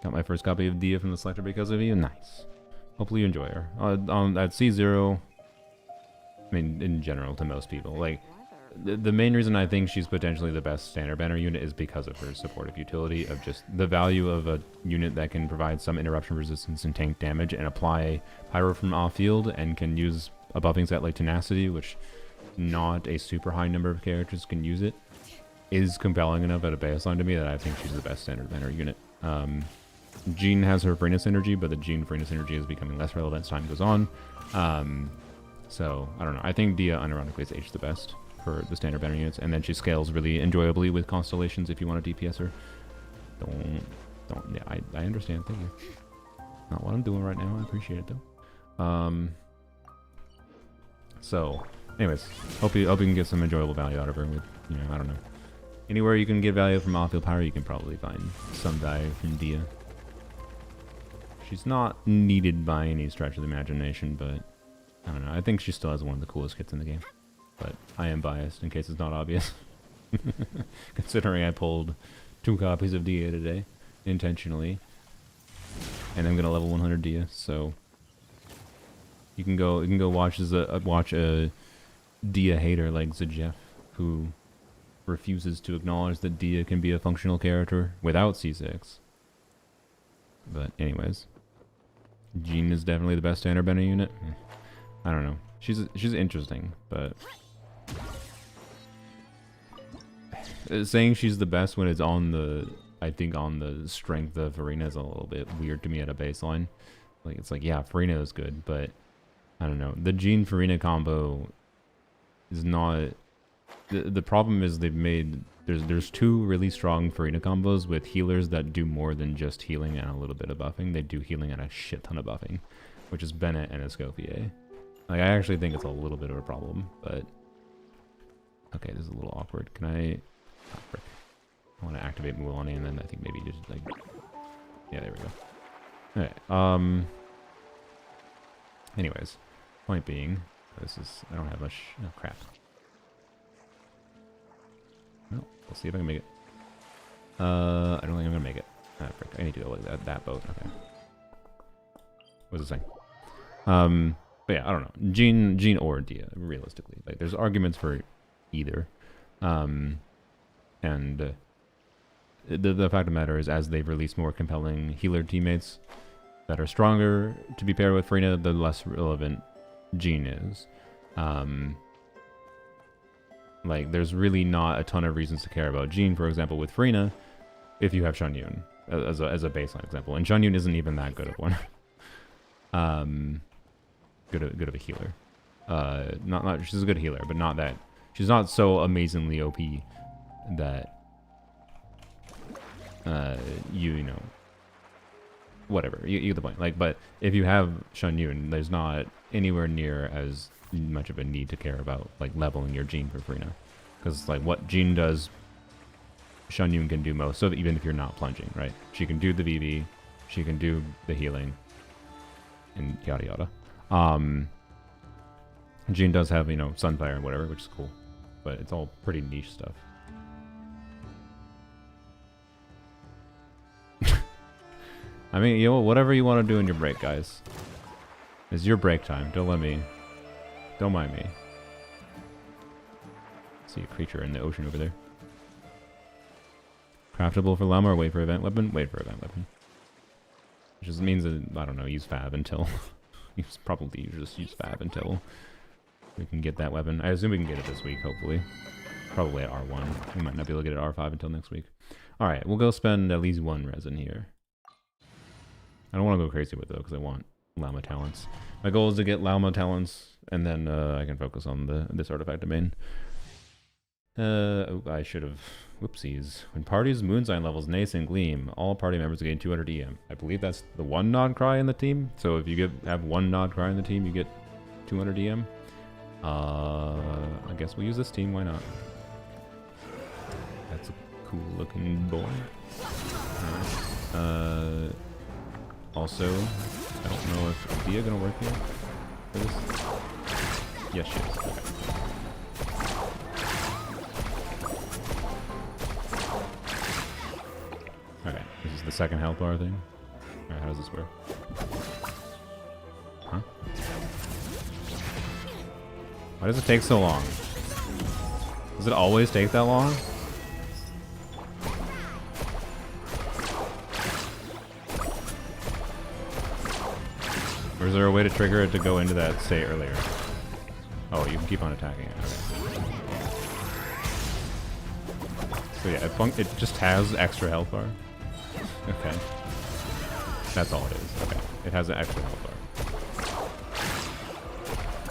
Got my first copy of Dia from the selector because of you. Nice. Hopefully you enjoy her. At C0, I mean, in general, to most people, like, the main reason I think she's potentially the best standard banner unit is because of her supportive utility, of just the value of a unit that can provide some interruption resistance and tank damage and apply pyro from off-field and can use a buffing set like Tenacity, which not a super high number of characters can use it, is compelling enough at a baseline to me that I think she's the best standard banner unit. Jean has her Freeness energy, but the Jean Freeness energy is becoming less relevant as time goes on. So, I don't know. I think Dia unironically is H the best for the standard banner units, and then she scales really enjoyably with Constellations if you want to DPS her. Yeah, I understand. Thank you. Not what I'm doing right now. I appreciate it though. So, anyways, hope you can get some enjoyable value out of her with, you know, I don't know. Anywhere you can get value from off-field power, you can probably find some value from Dia. She's not needed by any stretch of the imagination, but I don't know. I think she still has one of the coolest kits in the game. But I am biased in case it's not obvious. Considering I pulled 2 copies of Dia today, intentionally. And I'm gonna level 100 Dia, so you can go watch a Dia hater like Zajef, who refuses to acknowledge that Dia can be a functional character without C6. But anyways, Jean is definitely the best standard bender unit. I don't know. She's interesting, but saying she's the best when it's on the, I think on the strength of Farina is a little bit weird to me at a baseline. Like, it's like, yeah, Farina is good, but I don't know. The Jean Farina combo is not. The problem is they've made there's 2 really strong Farina combos with healers that do more than just healing and a little bit of buffing. They do healing and a shit ton of buffing, which is Bennett and Escoffier. Like, I actually think it's a little bit of a problem, but okay, this is a little awkward. Can I? Oh, frick. I want to activate Mualani, and then I think maybe just like, yeah, there we go. All right. Anyways, point being, this is, I don't have much. Oh crap. Well, we'll see if I can make it. I don't think I'm gonna make it. Ah, frick. I need to go like that boat. Okay. What was it saying? But yeah, I don't know. Jean or Dia, realistically. Like, there's arguments for either. And the fact of the matter is, as they've released more compelling healer teammates that are stronger to be paired with Farina, the less relevant Jean is. Like, there's really not a ton of reasons to care about Jean, for example, with Farina, if you have Shan Yun as a baseline example. And Shan Yun isn't even that good of one. Good of a healer. Not she's a good healer, but not that she's not so amazingly OP that you know, whatever, you get the point. Like, but if you have Shan Yun, there's not anywhere near as much of a need to care about like leveling your Jean for Farina, because like what Jean does, Shan Yun can do most of, even if you're not plunging, right? She can do the VV, she can do the healing, and yada yada. Jean does have, you know, Sunfire and whatever, which is cool, but it's all pretty niche stuff. I mean, you know, whatever you want to do in your break, guys. It's your break time. Don't mind me. See a creature in the ocean over there. Craftable for llama or wait for event weapon? Wait for event weapon. Which just means that, I don't know, use Fab until... probably just use Fab until we can get that weapon. I assume we can get it this week, hopefully. Probably at R1. We might not be able to get it at R5 until next week. Alright, we'll go spend at least 1 resin here. I don't want to go crazy with it though, because I want llama talents. My goal is to get llama talents, and then I can focus on this artifact domain. Oh, I should have... Whoopsies. When parties Moonsign levels Nace and Gleam, all party members gain 200 EM. I believe that's the 1 Nod-Krai in the team. So if you have 1 Nod-Krai in the team, you get 200 EM. I guess we'll use this team. Why not? That's a cool looking boy. Also, I don't know if Dia gonna work here for this. Yes, she is. Okay. Okay, this is the second health bar thing. Alright, how does this work? Huh? Why does it take so long? Does it always take that long? Or is there a way to trigger it to go into that state earlier? Oh, you can keep on attacking it. Okay. So yeah, it just has extra health bar. Okay. That's all it is. Okay. It has an extra health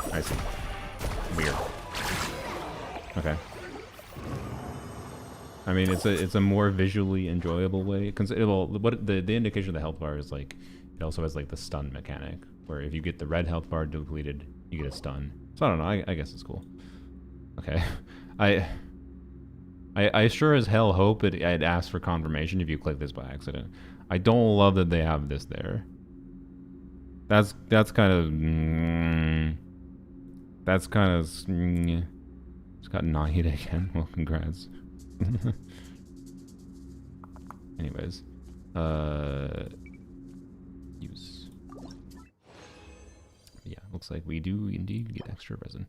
bar. I see. Weird. Okay. I mean, it's a more visually enjoyable way. What the indication of the health bar is like, It also has like the stun mechanic, where if you get the red health bar depleted, you get a stun. So I don't know. I guess it's cool. Okay, I sure as hell hope I'd ask for confirmation if you click this by accident. I don't love that they have this there. That's kind of that's kind of it's got Nahida again. Well, congrats. Anyways, use. Yeah, looks like we do indeed get extra resin.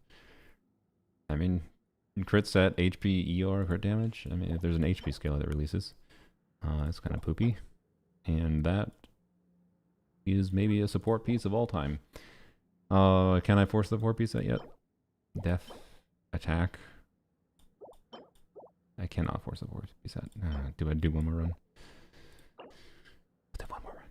I mean, crit set, HP, ER, crit damage. I mean, if there's an HP scaler that releases, it's kind of poopy. And that is maybe a support piece of all time. Can I force the 4-piece set yet? Death, attack. I cannot force a 4-piece set. Do I do one more run? Do one more run.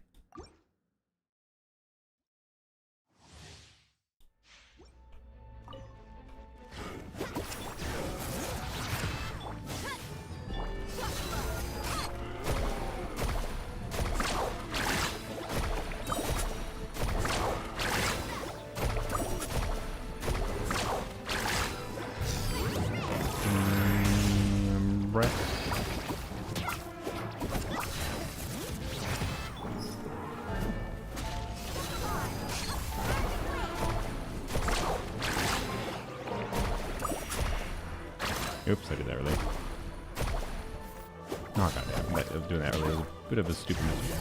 Oops, I did that early. Oh, goddamn. I was doing that early. It was a bit of a stupid mistake.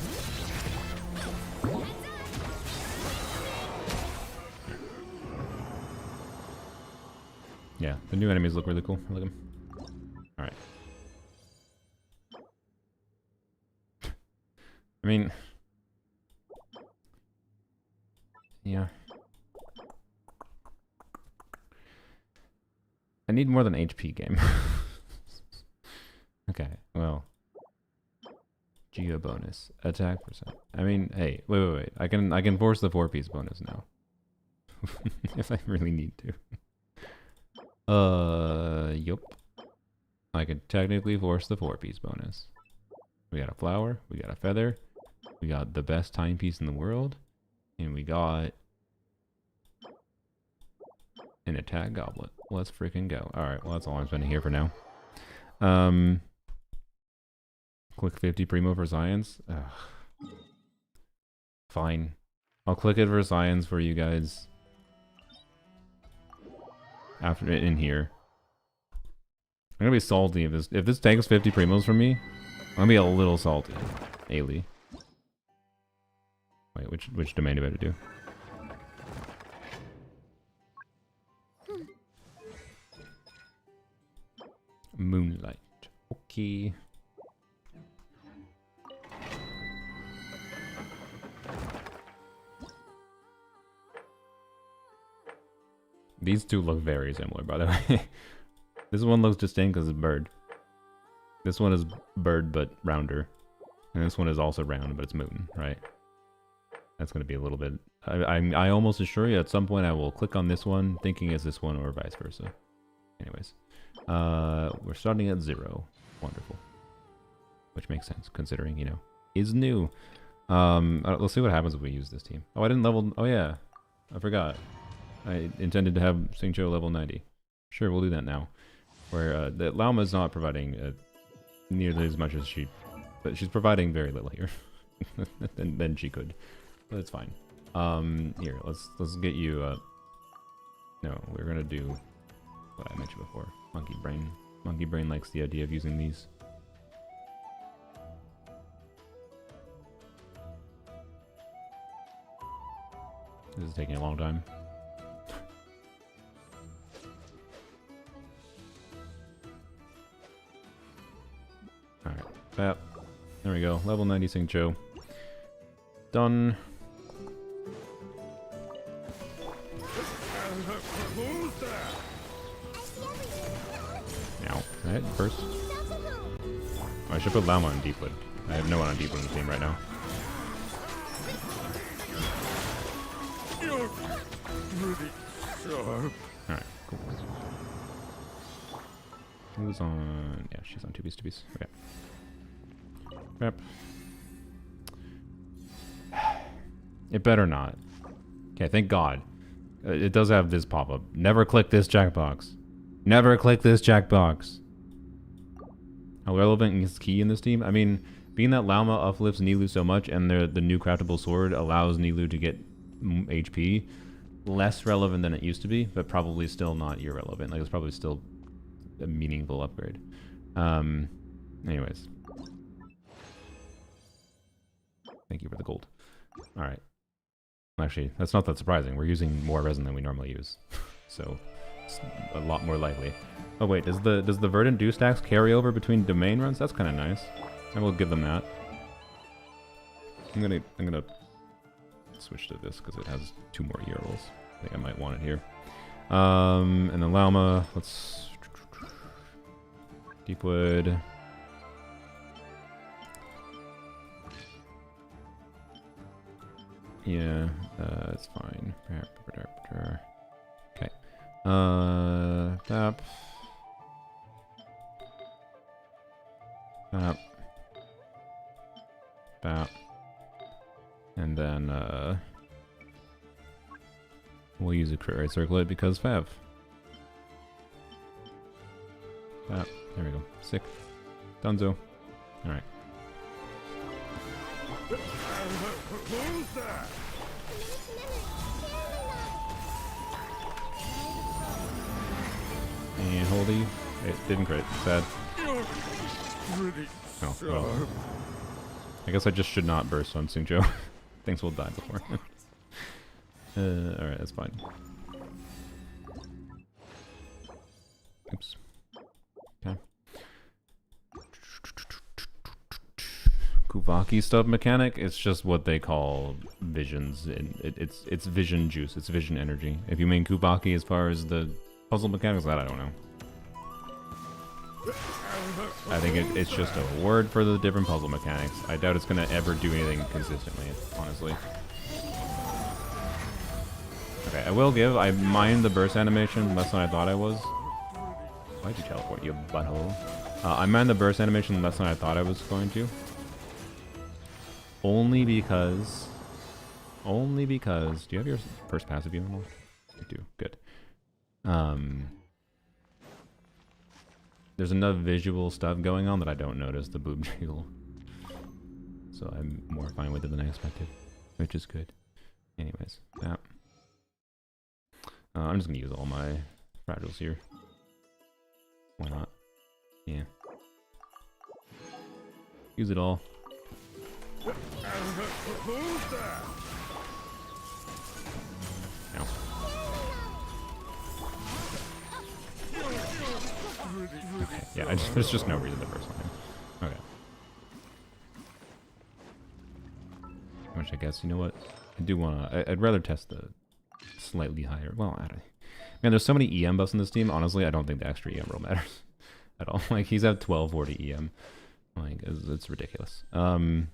Yeah, the new enemies look really cool. I like them. Alright. I mean... yeah. I need more than HP game. Okay, well. Geo bonus. Attack percent. I mean, hey, wait. I can force the 4-piece bonus now. If I really need to. Yup. I could technically force the 4-piece bonus. We got a flower, we got a feather, we got the best timepiece in the world, and we got an attack goblet. Let's freaking go. Alright, well that's all I'm spending here for now. Click 50 Primo for science. Ugh. Fine. I'll click it for science for you guys. After in here. I'm gonna be salty if this takes 50 primos from me. I'm gonna be a little salty. Ailey. Wait, which domain do I have to do? Moonlight. Okay. These two look very similar, by the way. This one looks distinct because it's bird. This one is bird but rounder. And this one is also round, but it's moon, right? That's going to be a little bit... I almost assure you at some point I will click on this one thinking it's this one or vice versa. Anyways. We're starting at 0. Wonderful. Which makes sense considering, you know, is new. Let's see what happens if we use this team. Oh, I didn't level... Oh, yeah. I forgot. I intended to have Xingqiu level 90. Sure, we'll do that now. Where the Lauma is not providing nearly as much as she... But she's providing very little here. than she could. But it's fine. Here, let's get you... No, we're gonna do what I mentioned before. Monkey Brain. Monkey Brain likes the idea of using these. This is taking a long time. Alright, bap. There we go. Level 90 Xingqiu. Done. Now, alright, first. Oh, I should put Lauma on Deepwood. I have no one on Deepwood in the team right now. Alright, cool. Who's on... Yeah, she's on 2-piece. Okay. Yep. It better not. Okay, thank God. It does have this pop-up. Never click this jackbox. Never click this jackbox. How relevant is key in this team? I mean, being that Lauma uplifts Nilou so much and the new craftable sword allows Nilou to get HP, less relevant than it used to be, but probably still not irrelevant. Like, it's probably still a meaningful upgrade. Anyways. Thank you for the gold. Alright. Actually, that's not that surprising. We're using more resin than we normally use. So, it's a lot more likely. Oh wait, does the Verdant Dew stacks carry over between domain runs? That's kind of nice. I will give them that. I'm gonna switch to this because it has 2 more ERLs. I think I might want it here. And then Lauma, let's Deepwood. Yeah, it's fine. Okay. Tap. Tap. Tap. And then, we'll use a crit rate circlet because Fav. Tap. There we go. Sick. Dunzo. Alright. And holdy. It didn't crit. Sad. Oh, well. I guess I just should not burst on Xingqiu. Things will die before. Alright, that's fine. Oops. Okay. Kuvaki stub mechanic, it's just what they call visions. It's vision juice, it's vision energy. If you mean Kuvaki as far as the puzzle mechanics, that I don't know. I think it's just a word for the different puzzle mechanics. I doubt it's gonna ever do anything consistently, honestly. Okay, I will give, I mined the burst animation less than I thought I was. Why'd you teleport, you butthole? I mined the burst animation less than I thought I was going to. Only because... do you have your first passive even more? You do, good. There's enough visual stuff going on that I don't notice the boob jiggle. So I'm more fine with it than I expected, which is good. Anyways, yeah. I'm just gonna use all my fragiles here. Why not? Yeah. Use it all. Ow. Okay. Yeah, there's just no reason to burst on him. Okay. Which I guess, you know what? I do wanna... I'd rather test the slightly higher... Well, I don't... Man, there's so many EM buffs in this team, honestly, I don't think the extra EM roll matters. At all. Like, he's at 1240 EM. Like, it's ridiculous. And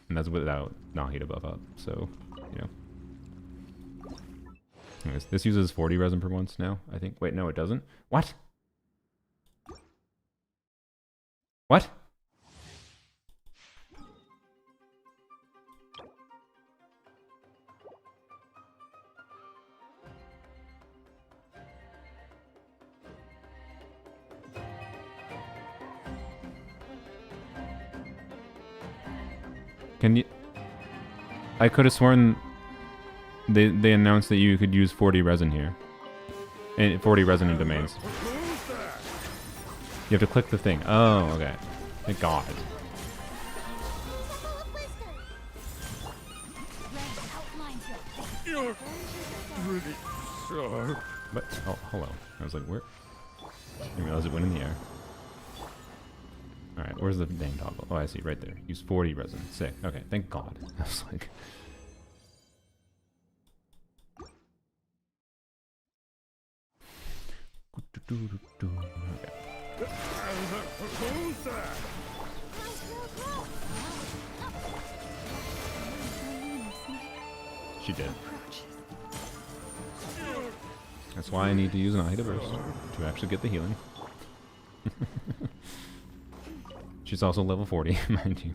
that's without Nahida buff up, so, you know. Anyways, this uses 40 resin per once now, I think. Wait, no, it doesn't. What? What? Can you... I could have sworn they announced that you could use 40 resin here. And 40 resin in domains. You have to click the thing. Oh, okay. Thank God. But, oh, hello. I was like, where? I didn't realize it went in the air. Alright, where's the dang toggle? Oh, I see, right there. Use 40 resin. Sick. Okay, thank God. I was like... Okay. She did. That's why I need to use an Nahida burst to actually get the healing. She's also level 40, mind you.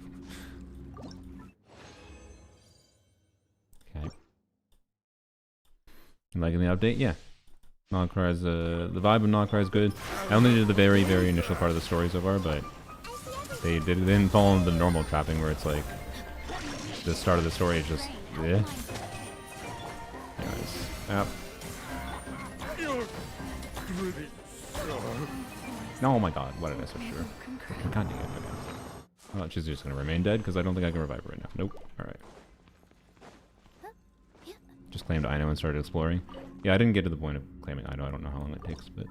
Liking the update? Yeah. Nod-Krai's, the vibe of Nod-Krai is good. I only did the very, very initial part of the story so far, but they didn't fall into the normal trapping where it's like the start of the story is just yeah. Anyways, yep. Oh my god, why did I switch to her? God dang it, okay. Oh, she's just gonna remain dead because I don't think I can revive her right now. Nope. Alright. Just claimed Ino and started exploring. Yeah, I didn't get to the point of claiming Ino. I don't know how long it takes, but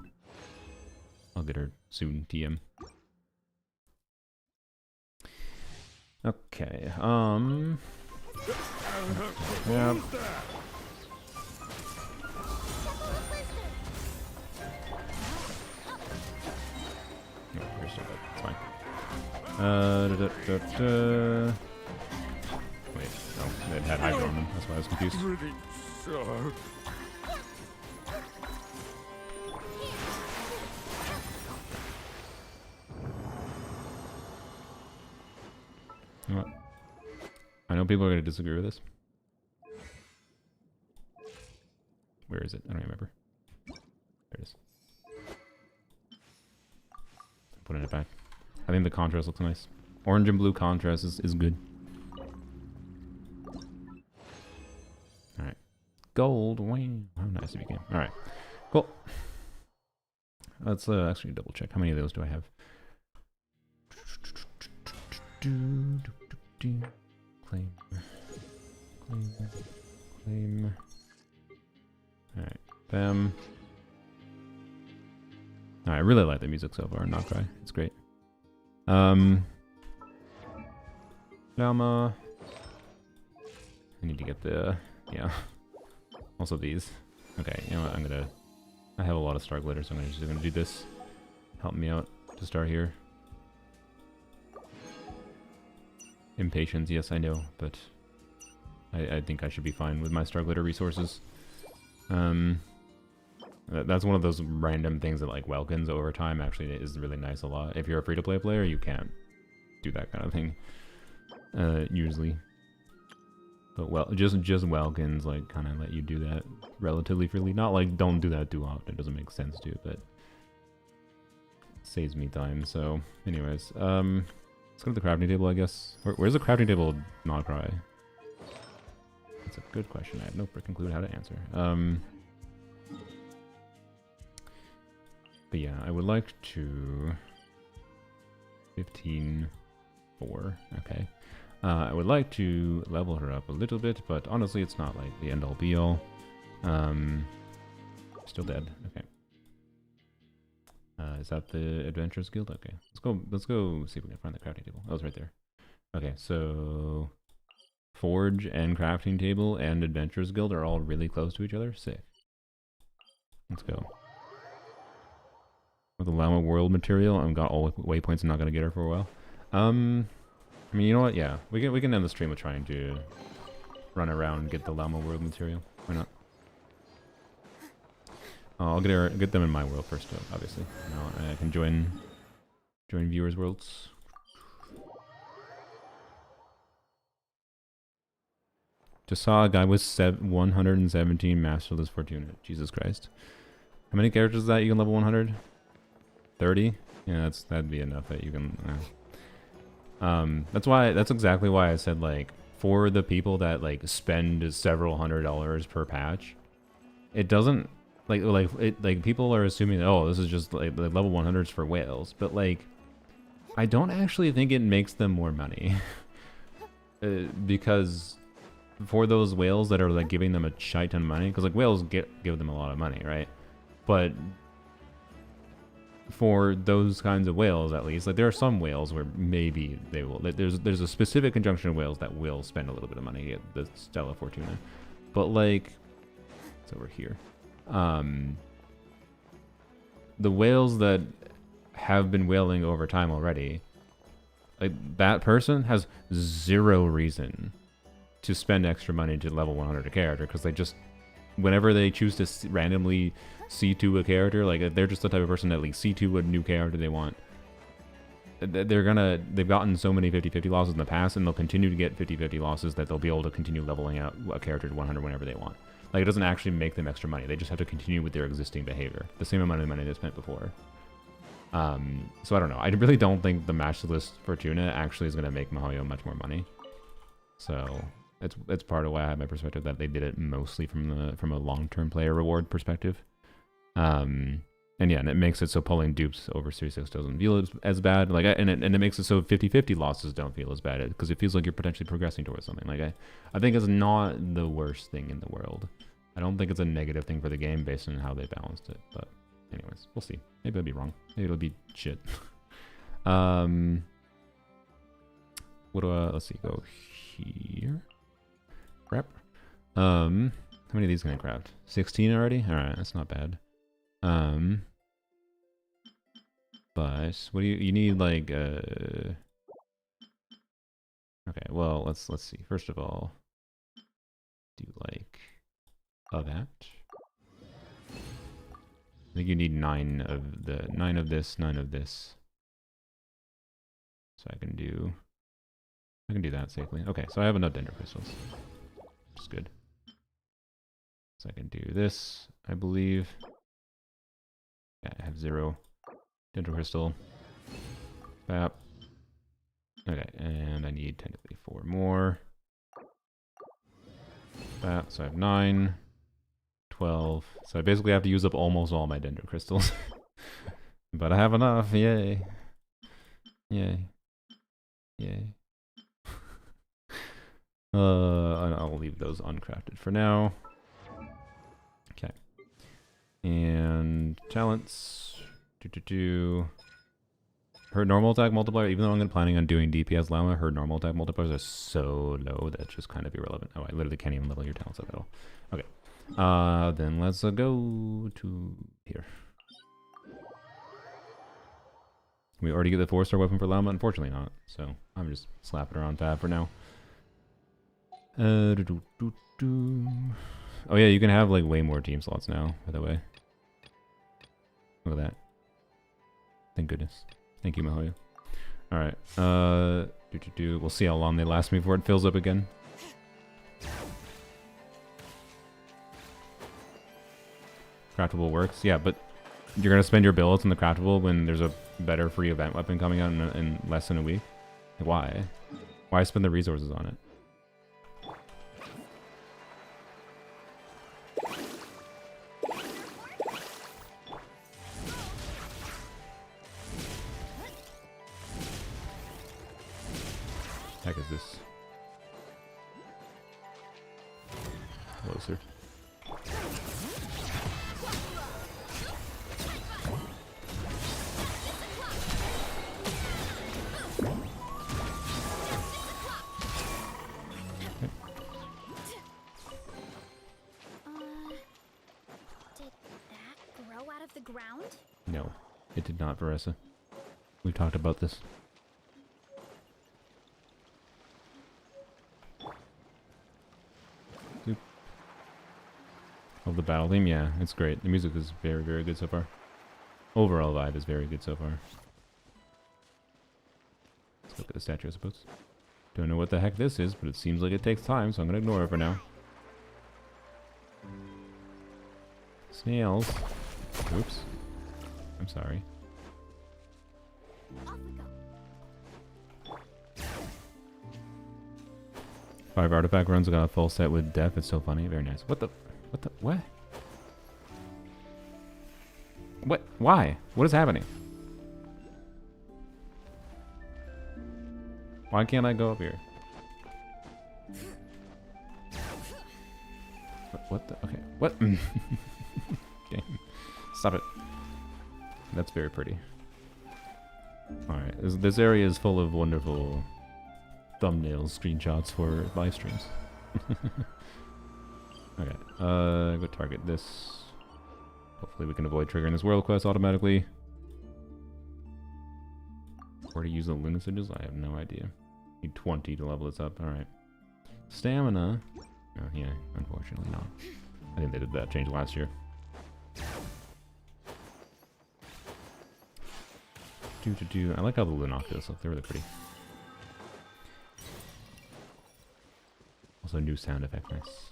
I'll get her soon, TM. Okay, yep. Oh, you're still dead. It's fine. Wait, no, it had Hydro on them. That's why I was confused. You know what? I know people are going to disagree with this. Where is it? I don't remember. There it is. Putting it back. I think the contrast looks nice. Orange and blue contrast is good. Alright. Gold. Wow, how nice it became. Alright. Cool. Let's actually double check. How many of those do I have? Claim. Claim. Alright. Bam. I really like the music so far in Nod-Krai. It's great. Llama. I need to get the... yeah. Also these. Okay, you know what? I have a lot of star glitter, so I'm just gonna do this. Help me out to start here. Impatience, yes, I know, but I think I should be fine with my star glitter resources. That's one of those random things that like Welkins over time actually is really nice a lot. If you're a free-to-play player, you can't do that kind of thing usually. But well, just Welkins like kind of let you do that relatively freely. Not like don't do that too often. It doesn't make sense to, but saves me time. So, anyways, let's go to the crafting table, I guess. Where's the crafting table, Nod-Krai? That's a good question. I have no freaking clue how to answer. But yeah, I would like to 15-4. Okay. I would like to level her up a little bit, but honestly, it's not like the end-all be-all. Still dead. Okay. Is that the Adventurers Guild? Okay. Let's go see if we can find the crafting table. Oh, it's right there. Okay, so Forge and crafting table and Adventurers Guild are all really close to each other. Sick. Let's go. With the Llama World material, I've got all waypoints. I'm not gonna get her for a while. I mean, you know what? Yeah, we can end the stream with trying to run around and get the Llama World material. Why not? I'll get them in my world first, though, obviously. Now I can join viewers' worlds. Just saw a guy with 117 Masterless Fortuna. Jesus Christ! How many characters is that you can level 100? 30? Yeah, that'd be enough that you can. That's exactly why I said like for the people that like spend several $100s per patch, it doesn't like people are assuming that, oh, this is just like the level 100s for whales, but like I don't actually think it makes them more money because for those whales that are like giving them a shite ton of money, because like whales give them a lot of money, right? But for those kinds of whales, at least, like there are some whales where maybe they will. There's a specific conjunction of whales that will spend a little bit of money to get the Stella Fortuna, but like it's over here. The whales that have been whaling over time already, like that person has zero reason to spend extra money to level 100 a character, because they just, whenever they choose to randomly C2 a character, like they're just the type of person that like C2 a new character they want. They've gotten so many 50-50 losses in the past, and they'll continue to get 50-50 losses that they'll be able to continue leveling out a character to 100 whenever they want. Like, it doesn't actually make them extra money. They just have to continue with their existing behavior. The same amount of money they spent before. So I don't know. I really don't think the matchless Fortuna actually is going to make Mihoyo much more money. So it's part of why I have my perspective that they did it mostly from a long-term player reward perspective. And yeah, and it makes it so pulling dupes over Series 6 doesn't feel as bad. Like, and it makes it so 50-50 losses don't feel as bad because it feels like you're potentially progressing towards something. Like, I think it's not the worst thing in the world. I don't think it's a negative thing for the game based on how they balanced it. But anyways, we'll see. Maybe I'll be wrong. Maybe it'll be shit. What do let's see, go here. Crap. How many of these can I craft? 16 already? Alright, that's not bad. But what do you need, like okay, well, let's see. First of all, do like that. I think you need 9 of this, 9 of this. So I can do that safely. Okay, so I have enough dendro crystals. Which is good. So I can do this, I believe. Yeah, I have 0 dendro crystal. Bap. Okay, and I need technically 4 more. Bap, so I have 9. 12. So I basically have to use up almost all my dendro crystals. But I have enough, yay. Yay. Yay. I'll leave those uncrafted for now. Okay. And talents. Her normal attack multiplier, even though I'm planning on doing DPS Llama, her normal attack multipliers are so low that it's just kind of irrelevant. Oh, I literally can't even level your talents up at all. Okay. Then let's go to here. We already get the 4-star weapon for Llama? Unfortunately not. So I'm just slapping her on tab for now. Oh yeah, you can have like way more team slots now, by the way. Look at that. Thank goodness. Thank you, Mihoyo. Alright. We'll see how long they last me before it fills up again. Craftable works. Yeah, but you're going to spend your billets on the craftable when there's a better free event weapon coming out in less than a week? Why? Why spend the resources on it? Heck is this? Closer. No, it did not, Varessa. We've talked about this. Of the battle theme, yeah, it's great. The music is very, very good so far. Overall vibe is very good so far. Let's look at the statue, I suppose. Don't know what the heck this is, but it seems like it takes time, so I'm gonna ignore it for now. Snails. Oops. I'm sorry. 5 artifact runs, I got a full set with death. It's so funny. Very nice. What? What? What? Why? What is happening? Why can't I go up here? What the? Okay. What? Okay. Stop it. That's very pretty. Alright. This area is full of wonderful thumbnails, screenshots for live streams. Okay. Go target this. Hopefully we can avoid triggering this world quest automatically. Where to use the Luna Sigils? I have no idea. Need 20 to level this up. Alright. Stamina. Oh, yeah, unfortunately not. I think they did that change last year. I like how the Lunoctos look. They're really pretty. Also, new sound effect. Nice.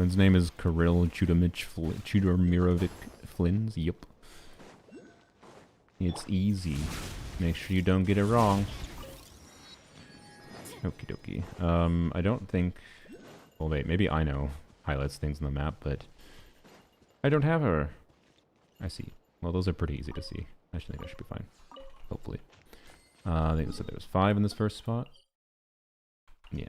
Flynn's name is Kirill Chudomirovic Flynn's. Yep. It's easy. Make sure you don't get it wrong. Okie dokie. I don't think... Well, wait, maybe I know highlights things on the map, but I don't have her. I see. Well, those are pretty easy to see. I actually think I should be fine. Hopefully. I think it said there was 5 in this first spot. Yeah.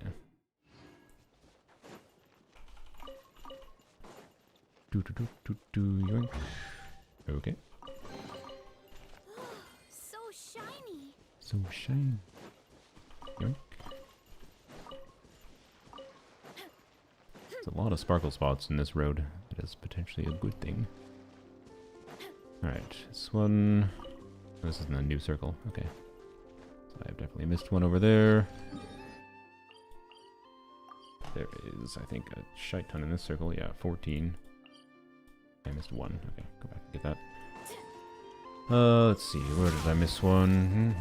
Yoink. Okay. So shiny. So shiny. Yoink. There's a lot of sparkle spots in this road. That is potentially a good thing. Alright, this one... This isn't a new circle. Okay. So I've definitely missed one over there. There is, I think, a shite ton in this circle. Yeah, 14. I missed 1. Okay, go back and get that. Let's see. Where did I miss one?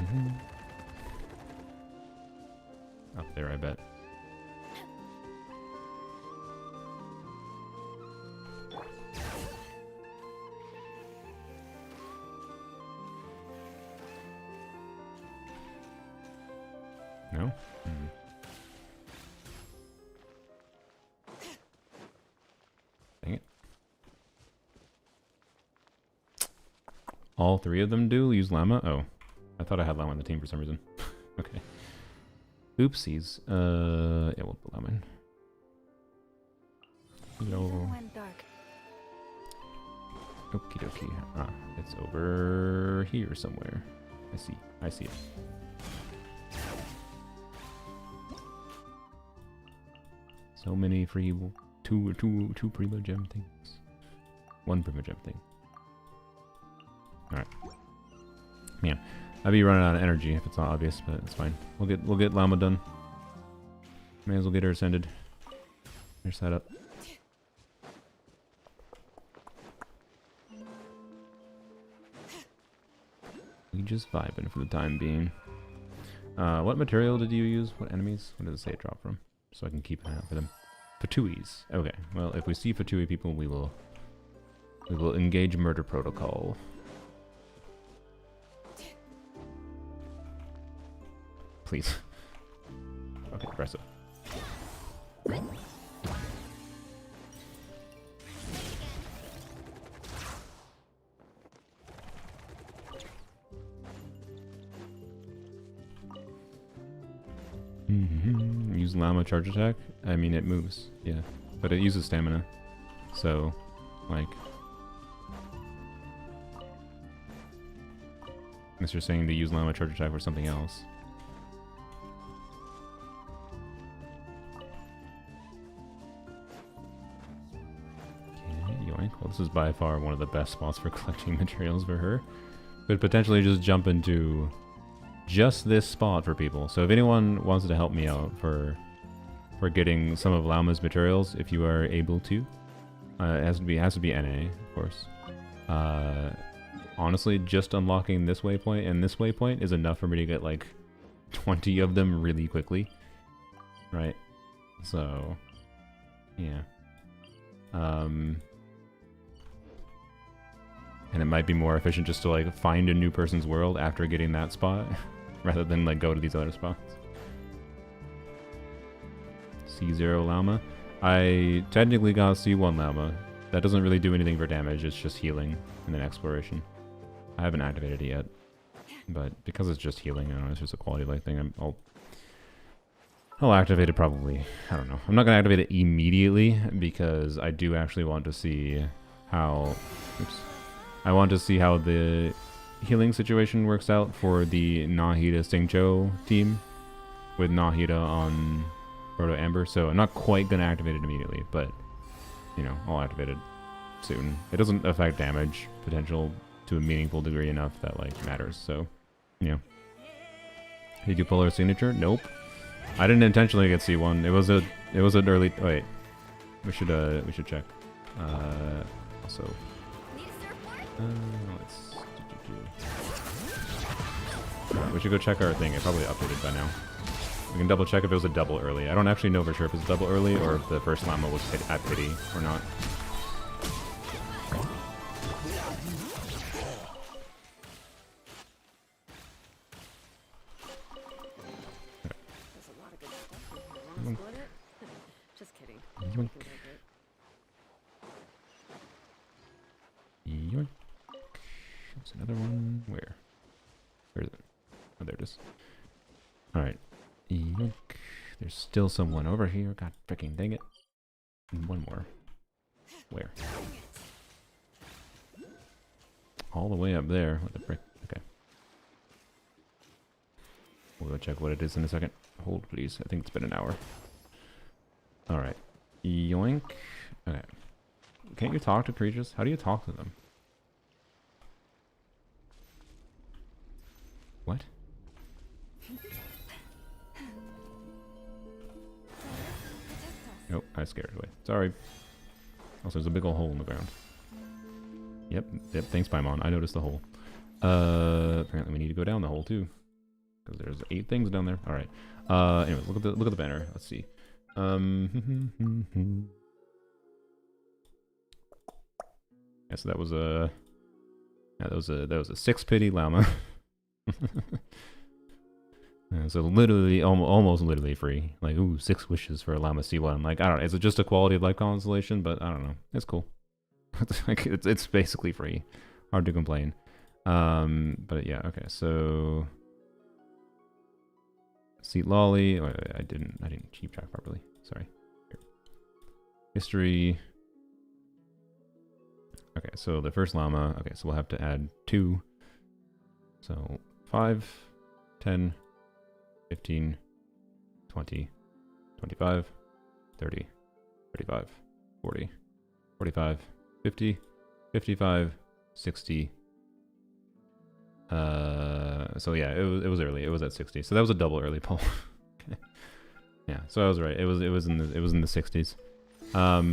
Up there, I bet. No? Dang it. All 3 of them do use llama? Oh. I thought I had llama on the team for some reason. Okay. Oopsies. Yeah, we'll put llama in. Went dark. Okie dokie. Ah, it's over here somewhere. I see. I see it. So many free two primo gem things. 1 primo gem thing. Alright. Man, I'd be running out of energy if it's not obvious, but it's fine. We'll get llama done. May as well get her ascended. Her set up. We just vibing for the time being. What material did you use? What enemies? What does it say it dropped from? So I can keep an eye out for them. Fatuis. Okay. Well, if we see Fatui people, we will engage murder protocol. Please. Okay, press it. Use llama charge attack? I mean, it moves, yeah. But it uses stamina. So, like... Unless you're saying to use llama charge attack for something else. Okay, yoink. Well, this is by far one of the best spots for collecting materials for her. Could potentially just jump into just this spot for people. So if anyone wants to help me out for getting some of Lauma's materials, if you are able to, it has to be NA, of course. Honestly, just unlocking this waypoint and this waypoint is enough for me to get like 20 of them really quickly, right? So, yeah. And it might be more efficient just to like find a new person's world after getting that spot, rather than like go to these other spots. C0 llama. I technically got C1 llama. That doesn't really do anything for damage, it's just healing and then exploration. I haven't activated it yet, but because it's just healing, I don't know, it's just a quality of life thing, I'll activate it probably. I don't know. I'm not going to activate it immediately because I do actually want to see how... Oops. I want to see how the healing situation works out for the Nahida Stingcho team with Nahida on Proto Amber. So I'm not quite going to activate it immediately, but, you know, I'll activate it soon. It doesn't affect damage potential to a meaningful degree enough that, like, matters. So, you know. Did you pull her signature? Nope. I didn't intentionally get C1. It was an early... Wait. We should check. Also... we should go check our thing. It probably updated by now. We can double check if it was a double early. I don't actually know for sure if it's double early or if the first llama was at pity or not. Just kidding. Yoink. Yoink. There's another one. Where? Where is it? Oh, there it is. Alright. Yoink. There's still someone over here. God freaking dang it. And one more. Where? All the way up there. What the frick? Okay. We'll go check what it is in a second. Hold, please. I think it's been an hour. Alright. Yoink. Okay. Can't you talk to creatures? How do you talk to them? What? Nope, I scared it away. Sorry. Also, there's a big old hole in the ground. Yep, thanks, Paimon. I noticed the hole. Apparently we need to go down the hole, too. Because there's 8 things down there. Alright. Anyways, look at the banner. Let's see. Yeah, so that was a... Yeah, that was a 6 pity llama. So literally, almost literally free. Like, ooh, 6 wishes for a llama C1. Like, I don't know. Is it just a quality of life constellation? But I don't know. It's cool. Like, it's basically free. Hard to complain. But yeah, okay. So, Seat Lolly. Oh, I didn't keep track properly. Sorry. Here. History. Okay, so the first llama. Okay, so we'll have to add 2. So 5, 10, 15, 20, 25, 30, 35, 40, 45, 50, 55, 60. So yeah, it was early. It was at 60. So that was a double early pull. Okay. Yeah, so I was right. It was in the 60s. I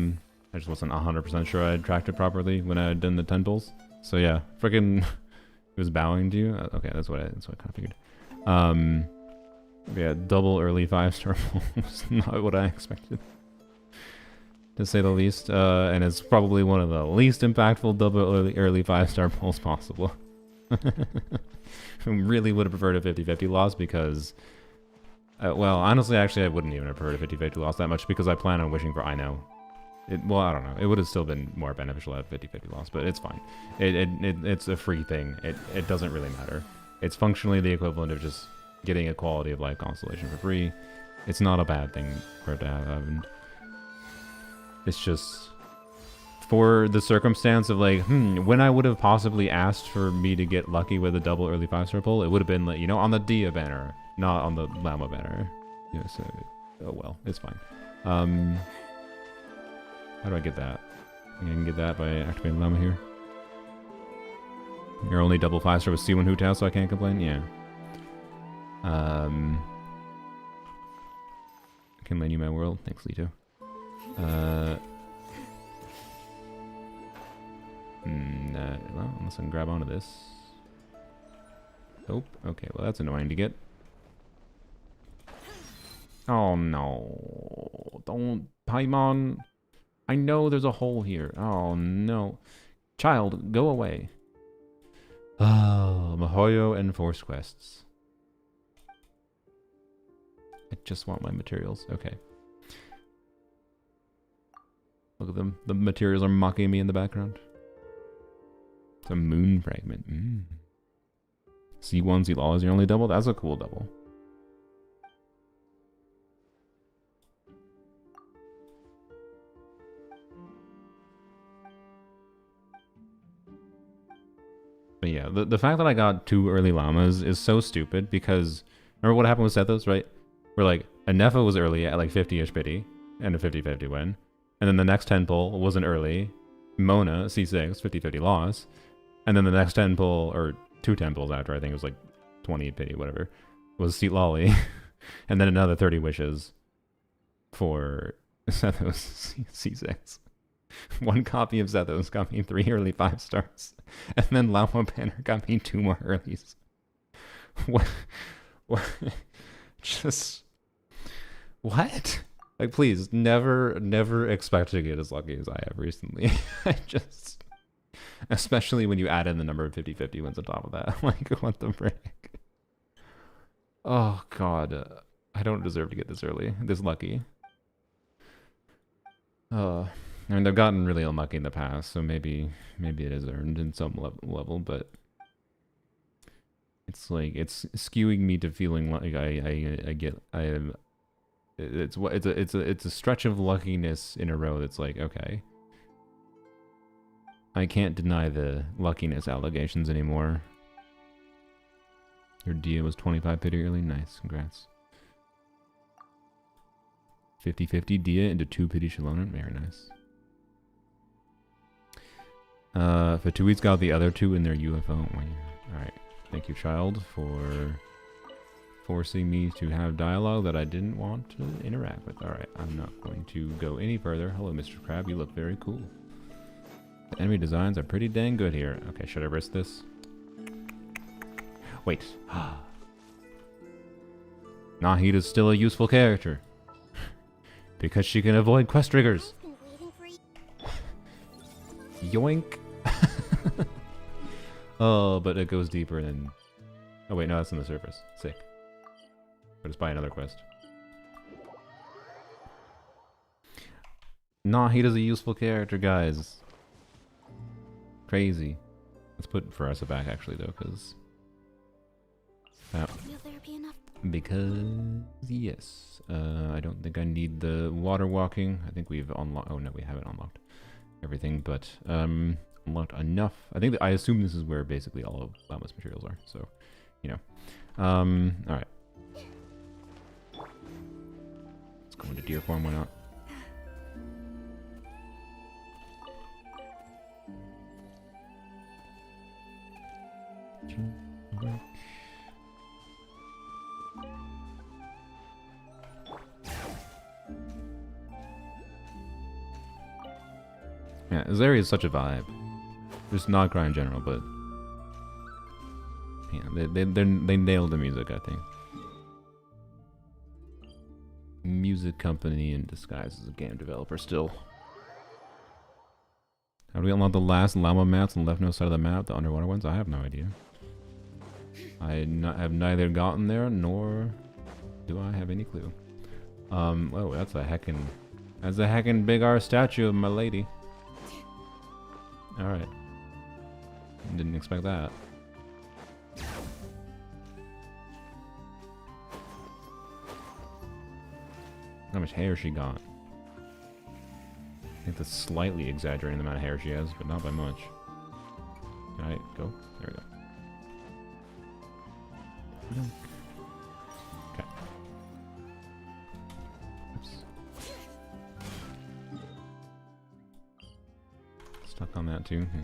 just wasn't 100% sure I had tracked it properly when I had done the 10 pulls. So yeah, freaking it was bowing to you. Okay, that's what I kind of figured. Yeah, double early 5-star pull was not what I expected, to say the least. And it's probably one of the least impactful double early 5-star pulls possible. I really would have preferred a 50-50 loss because, well, honestly, actually, I wouldn't even have preferred a 50-50 loss that much because I plan on wishing for I know. Well, I don't know. It would have still been more beneficial at 50-50 loss, but it's fine. It's a free thing. It doesn't really matter. It's functionally the equivalent of just getting a quality of life constellation for free. It's not a bad thing for it to have happened. It's just for the circumstance of like, when I would have possibly asked for me to get lucky with a double early 5-star pull, it would have been like, you know, on the Dia banner, not on the Llama banner. Yeah, so, oh well, it's fine. How do I get that? I can get that by activating Llama here. You're only double 5-star with C1 Hu Tao, so I can't complain? Yeah. Can lend you my world. Thanks, Lito. Well, unless I can grab onto this. Oh, okay. Well, that's annoying to get. Oh, no. Don't... Paimon... I know there's a hole here. Oh, no. Child, go away. Oh, Mihoyo and Force Quests. I just want my materials. Okay. Look at them. The materials are mocking me in the background. It's a moon fragment. C1, C-Law is your only double? That's a cool double. But yeah, the fact that I got 2 early llamas is so stupid because remember what happened with Sethos, right? Where like a Nefa was early at like 50-ish pity and a 50-50 win. And then the next 10 pull was an early Mona C6 50-50 loss. And then the next 10 pull, or 2 10 pulls after, I think it was like 20 pity, whatever, was Seat Lolly. And then another 30 wishes for Sethos C6. 1 copy of Zethos got me 3 early 5-stars. And then Llama Banner got me 2 more earlies. What? Just What? Like, please, never expect to get as lucky as I have recently. I just... Especially when you add in the number of 50-50 wins on top of that. Like, what the frick? Oh, God. I don't deserve to get this early. This lucky. I mean, I've gotten really unlucky in the past, so maybe it is earned in some level, but... It's like, it's skewing me to feeling like it's a stretch of luckiness in a row that's like, okay. I can't deny the luckiness allegations anymore. Your Dia was 25 pity early. Nice, congrats. 50-50 Dia into 2 pity Shalona. Very nice. Fatui's got the other 2 in their UFO. Alright. Thank you, child, for forcing me to have dialogue that I didn't want to interact with. Alright, I'm not going to go any further. Hello, Mr. Crab. You look very cool. The enemy designs are pretty dang good here. Okay, should I risk this? Wait. Nahida's still a useful character. Because she can avoid quest triggers. Yoink. Oh, but it goes deeper than... Oh wait, no, that's on the surface. Sick. Or just buy another quest. Nahida's a useful character, guys. Crazy. Let's put Farasa back actually though, because... Will there be enough? Because... Yes. I don't think I need the water walking. I think we've unlocked... Oh no, we haven't unlocked everything, but... unlocked enough. I assume this is where basically all of Llama's materials are, so... You know. Alright. Let's go into deer form, why not? Yeah, this area is such a vibe. Just Nod-Krai in general, but yeah, they nailed the music, I think. Music company in disguise as a game developer still. How do we unlock the last llama mats on the left-hand side of the map, the underwater ones? I have no idea. I have neither gotten there, nor do I have any clue. Oh, that's a heckin' big R statue of my lady. Alright. Didn't expect that. How much hair she got? I think that's slightly exaggerating the amount of hair she has, but not by much. Alright, go. There we go. Okay. Oops. Stuck on that too. Yeah.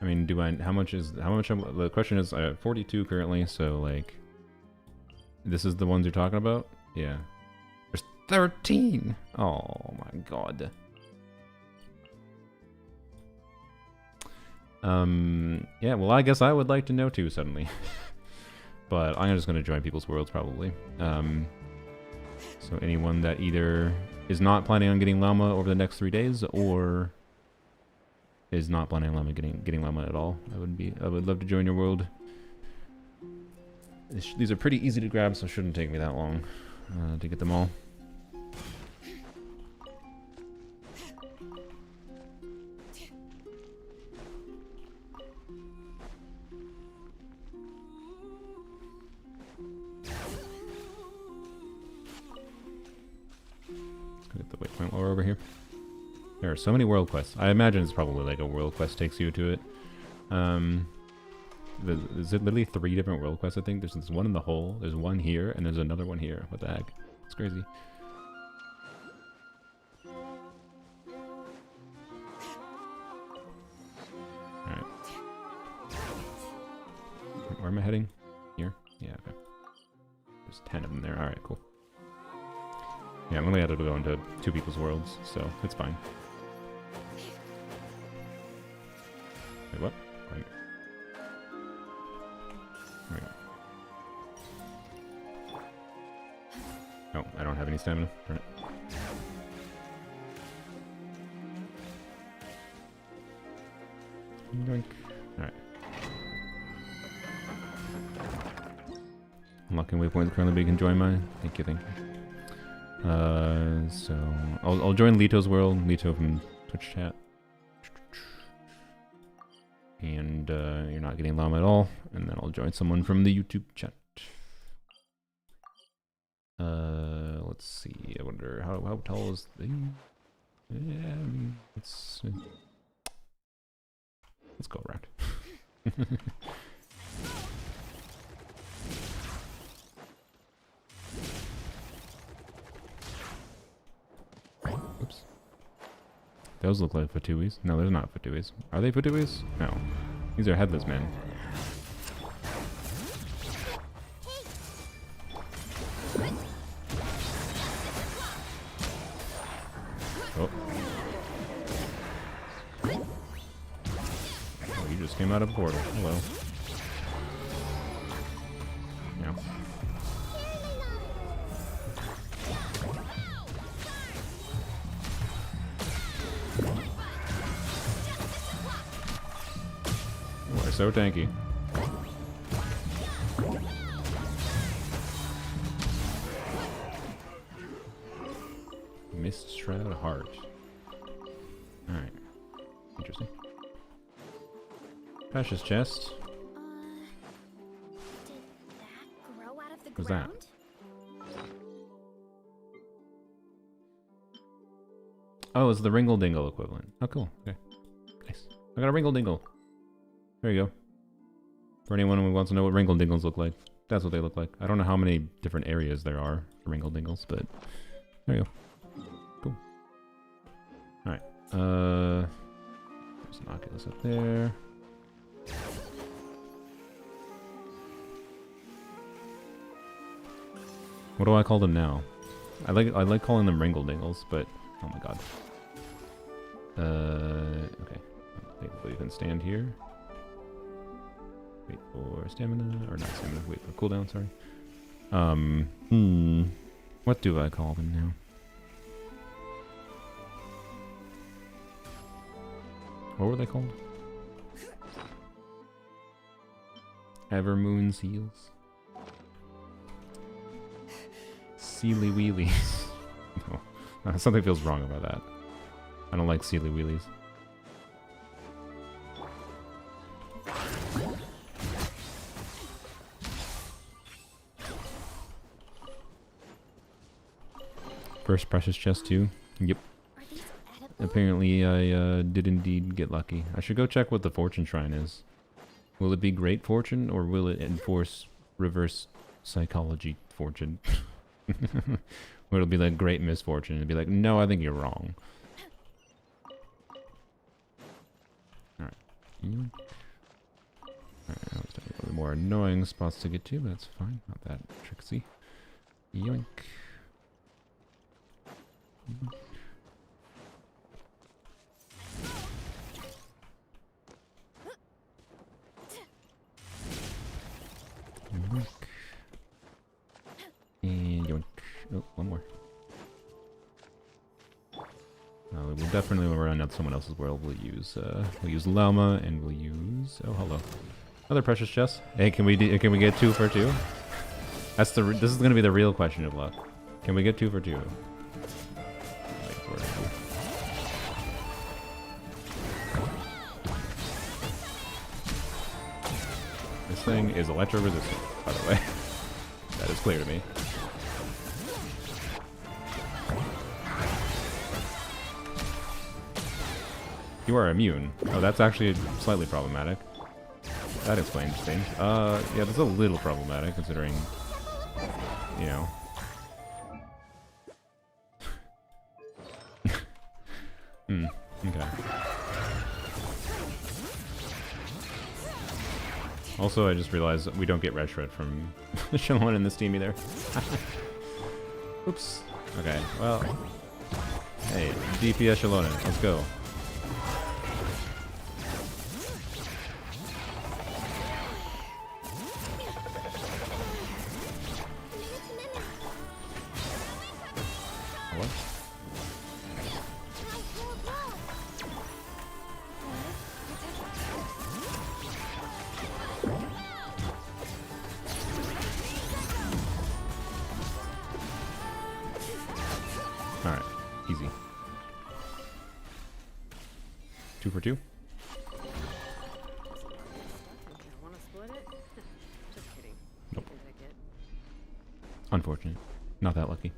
I mean, the question is, I have 42 currently, so like, this is the ones you're talking about? Yeah. There's 13! Oh my god. Yeah, well, I guess I would like to know too, suddenly. But I'm just gonna join people's worlds, probably. So anyone that either is not planning on getting llama over the next 3 days, or is not planning on getting llama at all, I would love to join your world. These are pretty easy to grab, so it shouldn't take me that long to get them all. Get the waypoint while we're over here. There are so many world quests. I imagine it's probably like a world quest takes you to it. Is it literally 3 different world quests, I think? There's this one in the hole, there's one here, and there's another one here. What the heck? It's crazy. Alright. Where am I heading? Here? Yeah, okay. There's 10 of them there. Alright, cool. Yeah, I'm only able to go into 2 people's worlds, so it's fine. Wait, what? Wait. There we go. Oh, I don't have any any stamina. Darn it. Yoink. Alright. Unlocking waypoints currently being join my. Thank you, thank you. So I'll join Lito's world. Lito from Twitch chat. And you're not getting llama at all. And then I'll join someone from the YouTube chat. Let's see. I wonder how tall is the? Yeah, let's go around. Oops. Those look like Fatuis. No, they're not Fatuis. Are they Fatuis? No. These are headless men. Oh. Oh, you just came out of a portal. Hello. Yeah. We're so tanky. Mist Shroud Heart. Alright. Interesting. Precious chest. Did that grow out of the What's ground? that? Oh, it's the Ringle Dingle equivalent. Oh, cool. Okay. Nice. I got a Ringle Dingle. There you go. For anyone who wants to know what Ringle Dingles look like, that's what they look like. I don't know how many different areas there are for Ringle Dingles, but there you go. Cool. Alright. There's an Oculus up there. What do I call them now? I like calling them Ringle Dingles, but oh my god. Okay. Thankfully you can stand here. Wait for stamina, or not stamina, wait for cooldown, sorry. What do I call them now? What were they called? Evermoon seals? Sealy wheelies. No, something feels wrong about that. I don't like sealy wheelies. First precious chest too. Yep. Apparently I did indeed get lucky. I should go check what the fortune shrine is. Will it be great fortune or will it enforce reverse psychology fortune? Or it'll be like great misfortune and be like, no, I think you're wrong. Alright. Alright, now it's a little more annoying spots to get to, but that's fine. Not that tricksy. Yoink. Yoink. And yoink. Oh, one more. We'll definitely, when we're on someone else's world, we'll use llama, and we'll use, oh hello, another precious chest. Hey, can we get 2 for 2? This is gonna be the real question of luck. Can we get 2 for 2? This thing is electro-resistant, by the way. That is clear to me. You are immune. Oh, that's actually slightly problematic. That explains things. Yeah, that's a little problematic considering, you know. Okay. Also, I just realized we don't get red shred from Shalon in this team either. Oops. Okay, well. Hey, DPS Shalon, let's go. for 2. Want to split it? Just kidding. Nope. You can take it. Unfortunate. Not that lucky.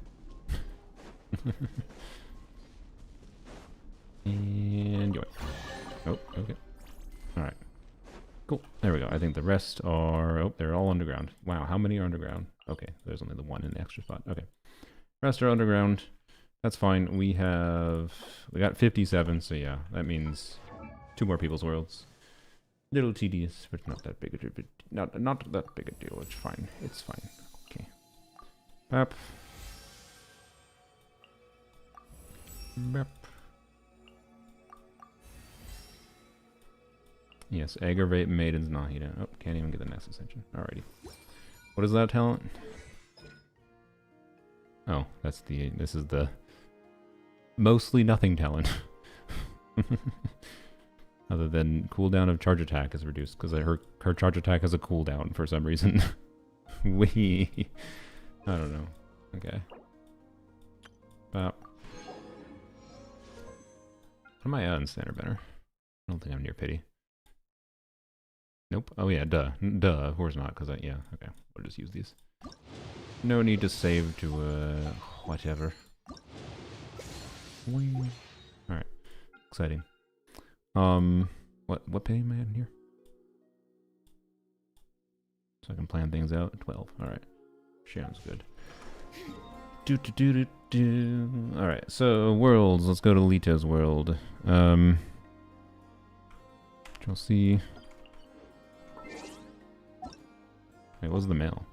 And yoink. Oh, okay. Alright. Cool. There we go. I think the rest are... Oh, they're all underground. Wow, how many are underground? Okay, there's only the one in the extra spot. Okay. Rest are underground. That's fine. We got 57, so yeah, that means 2 more people's worlds. Little tedious, but not that big a deal. Not that big a deal. It's fine. It's fine. Okay. Bap. Bap. Yes, aggravate Maiden's Nahida. Oh, can't even get the next ascension. Alrighty. What is that talent? Oh, this is the mostly nothing talent. Other than cooldown of charge attack is reduced, because her charge attack has a cooldown for some reason. Wee. I don't know. Okay. Bop. What am I on standard banner? I don't think I'm near pity. Nope. Oh yeah, duh. Duh, of course not, because yeah, okay. We'll just use these. No need to save to, whatever. Alright. Exciting. What pay am I in here? So I can plan things out. 12. Alright. Sounds good. Alright, so worlds. Let's go to Lito's world. You'll see. Wait, what's the mail?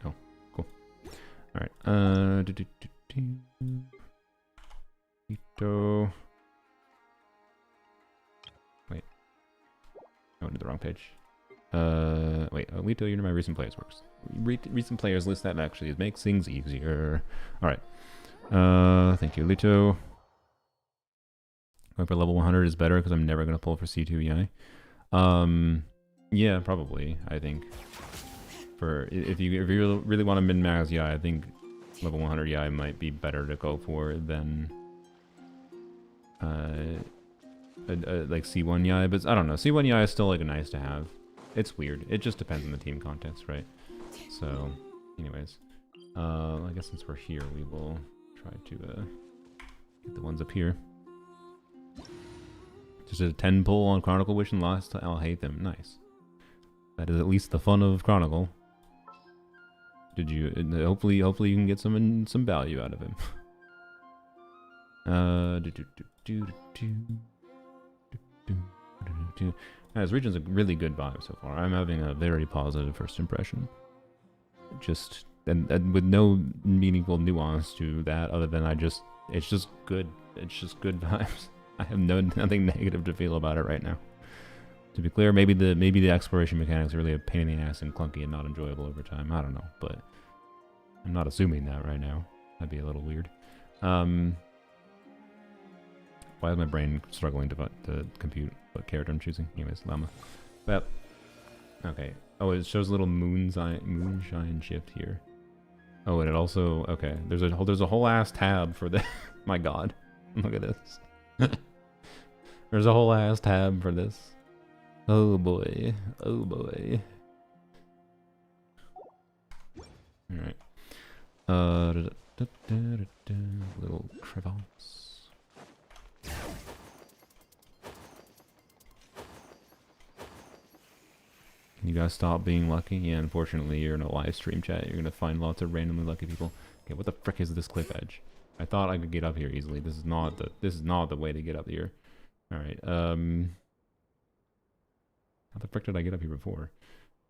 Oh, cool. Alright, Lito. Wait. I went to the wrong page. Wait, Lito, you're my recent players works. Recent players list that actually makes things easier. Alright. Thank you, Lito. Going for level 100 is better because I'm never going to pull for C2 EI. Yeah, probably, I think. For if you really want to min-max EI, I think level 100 EI might be better to go for than like C1 EI, but I don't know. C1 EI is still like a nice to have. It's weird. It just depends on the team context, right? So, anyways, I guess since we're here, we will try to get the ones up here. Just a 10 pull on Chronicle Wish and Lost. I'll hate them. Nice. That is at least the fun of Chronicle. Did you? Hopefully you can get some value out of him. This region's a really good vibe so far. I'm having a very positive first impression. Just and with no meaningful nuance to that, other than it's just good. It's just good vibes. I have nothing negative to feel about it right now. To be clear, maybe the exploration mechanics are really a pain in the ass and clunky and not enjoyable over time. I don't know, but I'm not assuming that right now. That'd be a little weird. Why is my brain struggling to compute what character I'm choosing? Anyways, Llama. Well, okay. Oh, it shows a little moonshine shift here. Oh, and it also There's a whole ass tab for the. My God, look at this. There's a whole ass tab for this. Oh boy. Oh boy. Alright. Little crevasse. Can you guys stop being lucky? Yeah, unfortunately you're in a live stream chat. You're gonna find lots of randomly lucky people. Okay, what the frick is this cliff edge? I thought I could get up here easily. This is not the way to get up here. Alright, how the frick did I get up here before?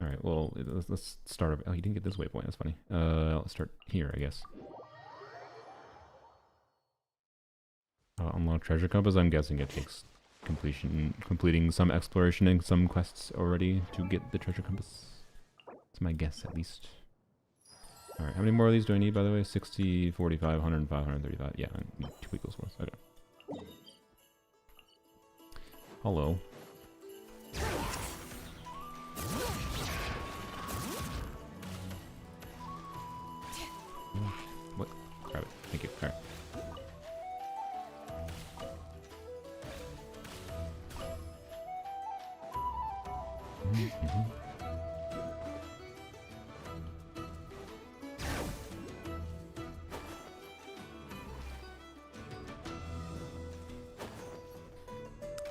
Alright, well, let's start over. Oh, you didn't get this waypoint, that's funny. Let's start here, I guess. Unlock treasure compass, I'm guessing it takes completing some exploration and some quests already to get the treasure compass. That's my guess, at least. Alright, how many more of these do I need, by the way? 60, 45, 105, 135. Yeah, I need 2 equals worth. Okay. Hello. What? Grab it. Thank you. Alright.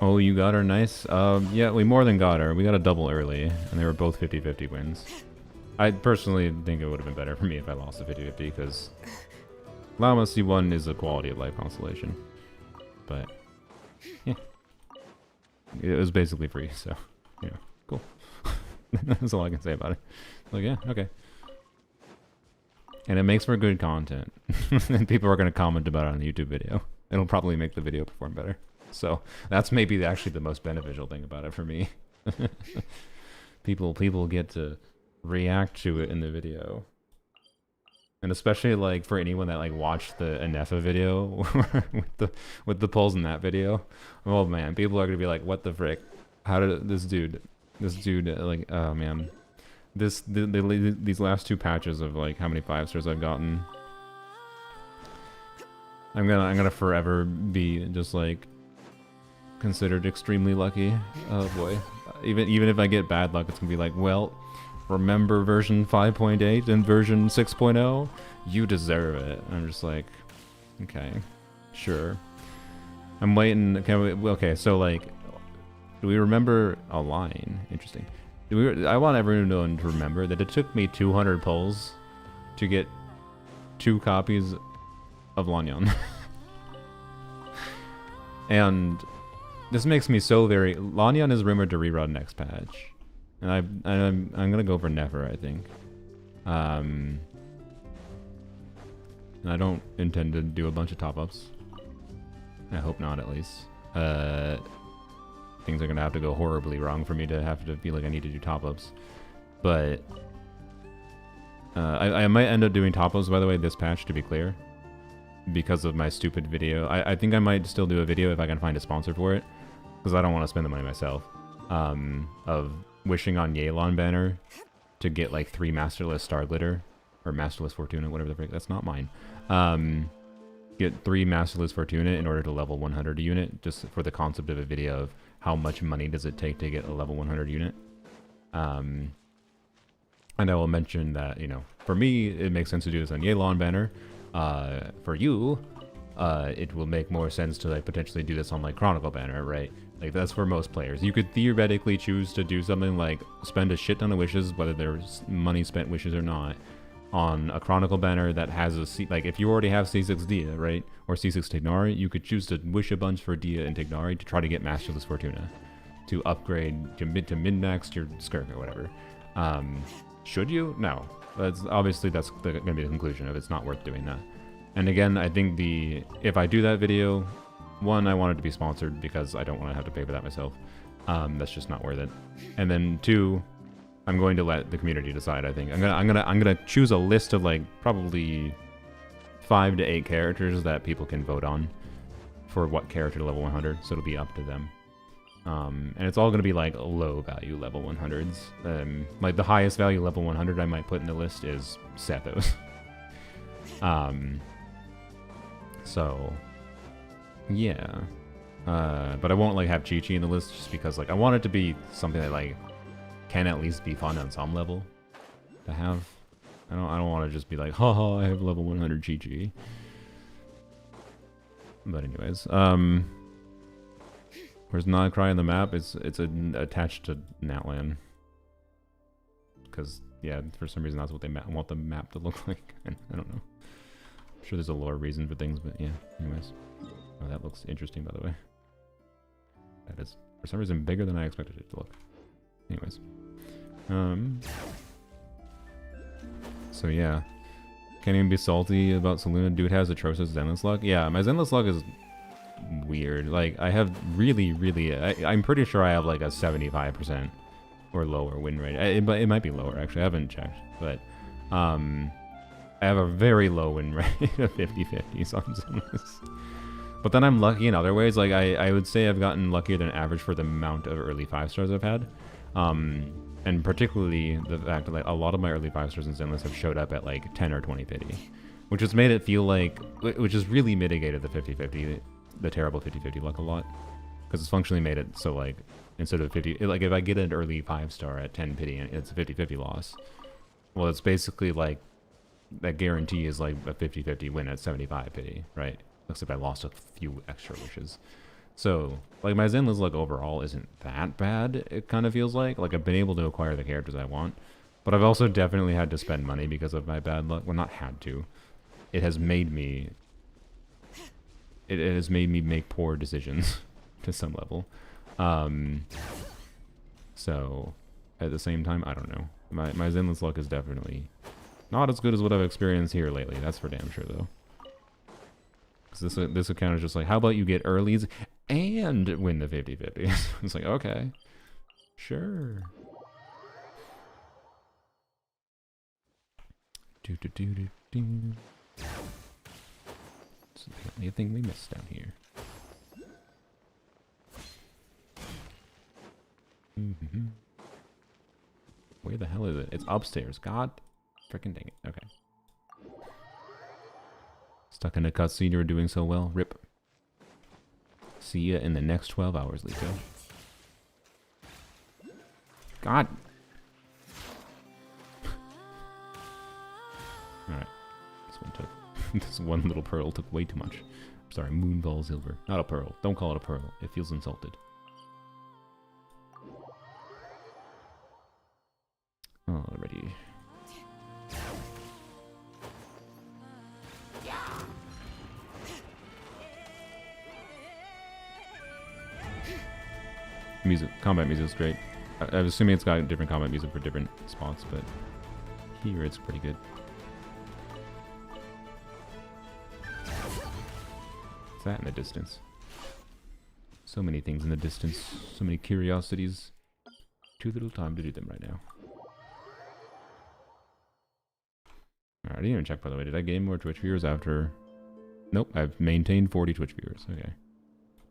Oh, you got her, nice. Yeah, we more than got her. We got a double early, and they were both 50-50 wins. I personally think it would have been better for me if I lost the 50-50, because Llama C1 is a quality of life constellation. But, yeah. It was basically free, so, yeah, cool. That's all I can say about it. Like, yeah, okay. And it makes for good content. And people are going to comment about it on the YouTube video. It'll probably make the video perform better. So that's maybe actually the most beneficial thing about it for me. people get to react to it in the video, and especially like for anyone that like watched the Anefa video with the polls in that video. Oh man, people are gonna be like, "What the frick? How did this dude like? Oh man, these last two patches of like how many 5 stars I've gotten. I'm gonna forever be just like considered extremely lucky. Oh boy. Even if I get bad luck, it's gonna be like, well, remember version 5.8 and version 6.0? You deserve it. I'm just like, okay, sure. I'm waiting. Okay, so like, do we remember a line? Interesting. I want everyone to remember that it took me 200 pulls to get 2 copies of Lanyan. And this makes me so very... Lanyan is rumored to rerun next patch. And I'm gonna go for never, I think. And I don't intend to do a bunch of top-ups. I hope not, at least. Things are gonna have to go horribly wrong for me to have to feel like I need to do top-ups. But... I might end up doing top-ups, by the way, this patch, to be clear. Because of my stupid video. I think I might still do a video if I can find a sponsor for it. Because I don't want to spend the money myself. Of wishing on Yelan banner to get like 3 Masterless Star Glitter. Or Masterless Fortuna, whatever the frick. That's not mine. Get 3 Masterless Fortuna in order to level 100 a unit. Just for the concept of a video of how much money does it take to get a level 100 unit. And I will mention that, you know, for me, it makes sense to do this on Yelan banner. For you, it will make more sense to like potentially do this on like Chronicle banner, right? Like that's for most players. You could theoretically choose to do something like spend a shit ton of wishes, whether there's money spent wishes or not, on a Chronicle banner that has a C, like if you already have C6 Dia, right? Or C6 Tignari, you could choose to wish a bunch for Dia and Tignari to try to get Masterless Fortuna to upgrade to min-max your Skirk or whatever. Should you? No. That's obviously gonna be the conclusion of it's not worth doing that. And again, I think if I do that video, 1, I want it to be sponsored because I don't want to have to pay for that myself. That's just not worth it. And then 2, I'm going to let the community decide. I think I'm gonna choose a list of like probably 5 to 8 characters that people can vote on for what character to level 100. So it'll be up to them. And it's all going to be like low value level 100s. Like the highest value level 100 I might put in the list is Sethos. So yeah. But I won't like have Chi-Chi in the list just because like I want it to be something that like can at least be fun on some level to have. I don't want to just be like, haha, I have level 100 Chi-Chi. But anyways, where's Nod-Krai on the map? It's attached to Natlan. Because, yeah, for some reason that's what they want the map to look like. I don't know. I'm sure there's a lore reason for things, but yeah, anyways. Oh, that looks interesting, by the way. That is, for some reason, bigger than I expected it to look. Anyways. So, yeah. Can't even be salty about Saluna. Dude has atrocious Zenless luck. Yeah, my Zenless luck is weird. Like, I have really, I'm pretty sure I have like a 75% or lower win rate. It might be lower, actually. I haven't checked. But, I have a very low win rate of 50-50 on Zenless. But then I'm lucky in other ways. Like, I would say I've gotten luckier than average for the amount of early 5 stars I've had. And particularly the fact that like a lot of my early 5 stars in Zenless have showed up at like 10 or 20 pity, which has made it feel like, which has really mitigated the 50-50, the terrible 50-50 luck a lot, because it's functionally made it so like instead of 50. Like if I get an early 5-star at 10 pity, and it's a 50-50 loss. Well, it's basically like that guarantee is like a 50-50 win at 75 pity, right? Looks like I lost a few extra wishes. So, like, my Zenless luck overall isn't that bad, it kind of feels like. Like, I've been able to acquire the characters I want. But I've also definitely had to spend money because of my bad luck. Well, not had to. It has made me... It has made me make poor decisions to some level. So, at the same time, I don't know. My Zenless luck is definitely not as good as what I've experienced here lately. That's for damn sure, though. Because this account is just like, how about you get earlies and win the 50-50? It's like, okay, sure. It's the only thing we missed down here. Where the hell is it? It's upstairs. God freaking dang it. Okay. Stuck in a cutscene, you were doing so well. Rip. See ya in the next 12 hours, Liko. God. Alright. This one took... this one little pearl took way too much. I'm sorry, Moonball Silver. Not a pearl. Don't call it a pearl. It feels insulted. Alrighty. Combat music is great. I'm assuming it's got different combat music for different spots, but here it's pretty good. What's that in the distance? So many things in the distance. So many curiosities. Too little time to do them right now. Alright, I didn't even check, by the way. Did I gain more Twitch viewers after... Nope, I've maintained 40 Twitch viewers. Okay.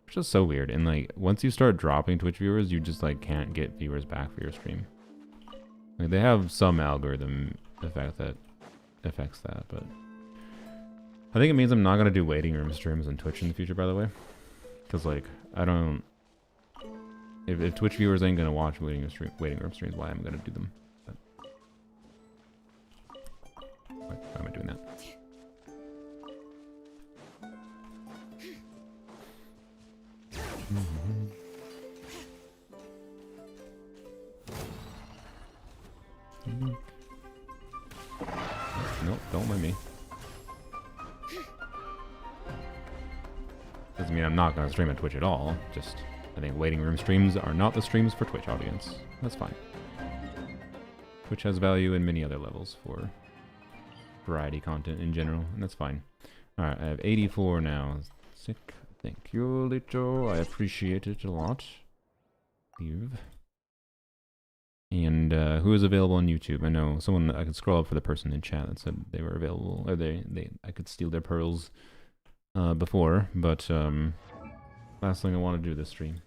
It's just so weird. And like, once you start dropping Twitch viewers, you just like can't get viewers back for your stream. Like, they have some algorithm effect that affects that, but... I think it means I'm not gonna do waiting room streams on Twitch in the future, by the way. Because like, I don't... If Twitch viewers ain't gonna watch waiting room streams, why am I gonna do them? But... Why am I doing that? Nope, don't mind me. Doesn't mean I'm not going to stream on Twitch at all. Just, I think waiting room streams are not the streams for Twitch audience. That's fine. Twitch has value in many other levels for variety content in general, and that's fine. Alright, I have 84 now. Sick. Thank you, Lito. I appreciate it a lot. Leave. And who is available on YouTube? I know someone. I could scroll up for the person in chat that said they were available, or I could steal their pearls before. But last thing I want to do this stream,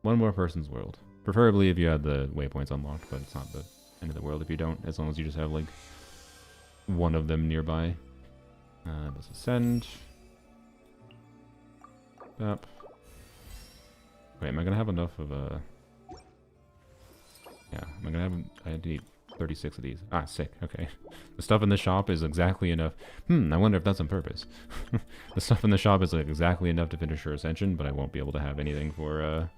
one more person's world. Preferably if you had the waypoints unlocked, but it's not the end of the world if you don't. As long as you just have like one of them nearby. Let's ascend. Up. Wait, am I gonna have enough of a... Yeah, am I gonna have... I need 36 of these. Ah, sick, okay. The stuff in the shop is exactly enough... I wonder if that's on purpose. The stuff in the shop is like exactly enough to finish her ascension, but I won't be able to have anything for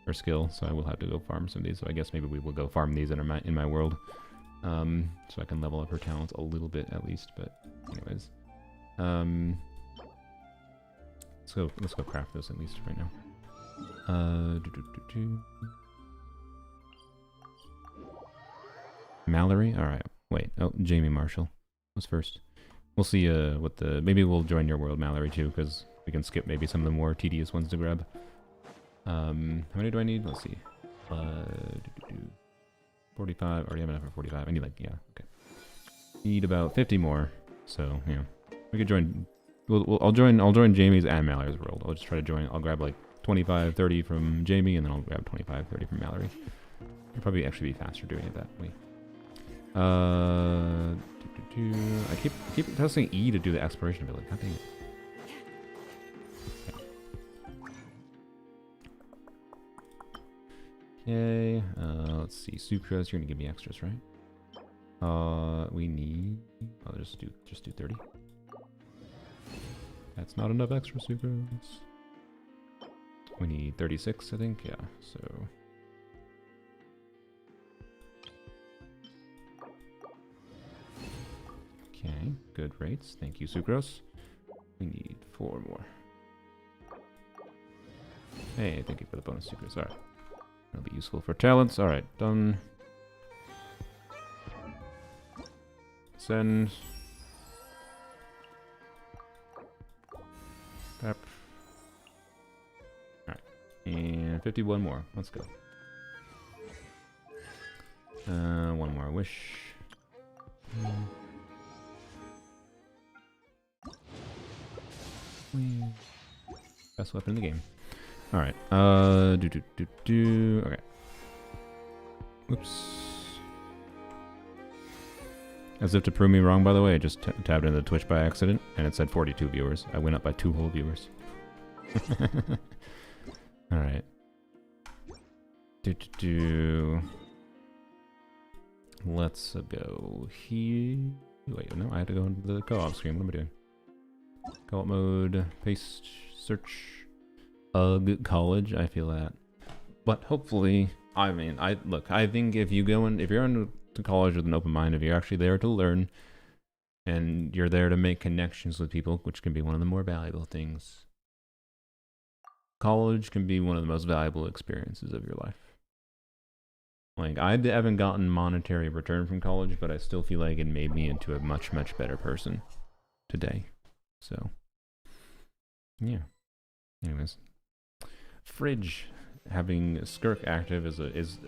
her skill, so I will have to go farm some of these. So I guess maybe we will go farm these in my world. So I can level up her talents a little bit at least, but anyways. Let's go craft this at least right now. Mallory? Alright, wait. Oh, Jamie Marshall was first. We'll see what the... Maybe we'll join your world, Mallory, too, because we can skip maybe some of the more tedious ones to grab. How many do I need? Let's see. 45. Already have enough for 45. I need like... Yeah, okay. Need about 50 more. So, yeah. We could join... I'll join Jamie's and Mallory's world. I'll just try to join. I'll grab like 25, 30 from Jamie, and then I'll grab 25, 30 from Mallory. It'll probably actually be faster doing it that way. I keep pressing E to do the exploration ability. God dang it. Okay. Okay, let's see. Sucrose, you're gonna give me extras, right? We need... Oh, just do 30. That's not enough extra sucrose. We need 36, I think. Yeah, so... Okay, good rates. Thank you, sucrose. We need 4 more. Hey, thank you for the bonus sucrose. Alright. That'll be useful for talents. Alright, done. Send. Pep. Alright. And 51 more. Let's go. One more wish. Best weapon in the game. Alright. Okay. Whoops. As if to prove me wrong, by the way, I just tabbed into the Twitch by accident, and it said 42 viewers. I went up by 2 whole viewers. Alright. Let's go here. Wait, no, I had to go into the co-op screen. What am I doing? Co-op mode, paste, search. Ugh, college, I feel that. But hopefully, I mean, I think if you're into college with an open mind, if you're actually there to learn, and you're there to make connections with people, which can be one of the more valuable things, college can be one of the most valuable experiences of your life. Like, I haven't gotten monetary return from college, but I still feel like it made me into a much, much better person today. So, yeah. Anyways. Fridge having Skirk active is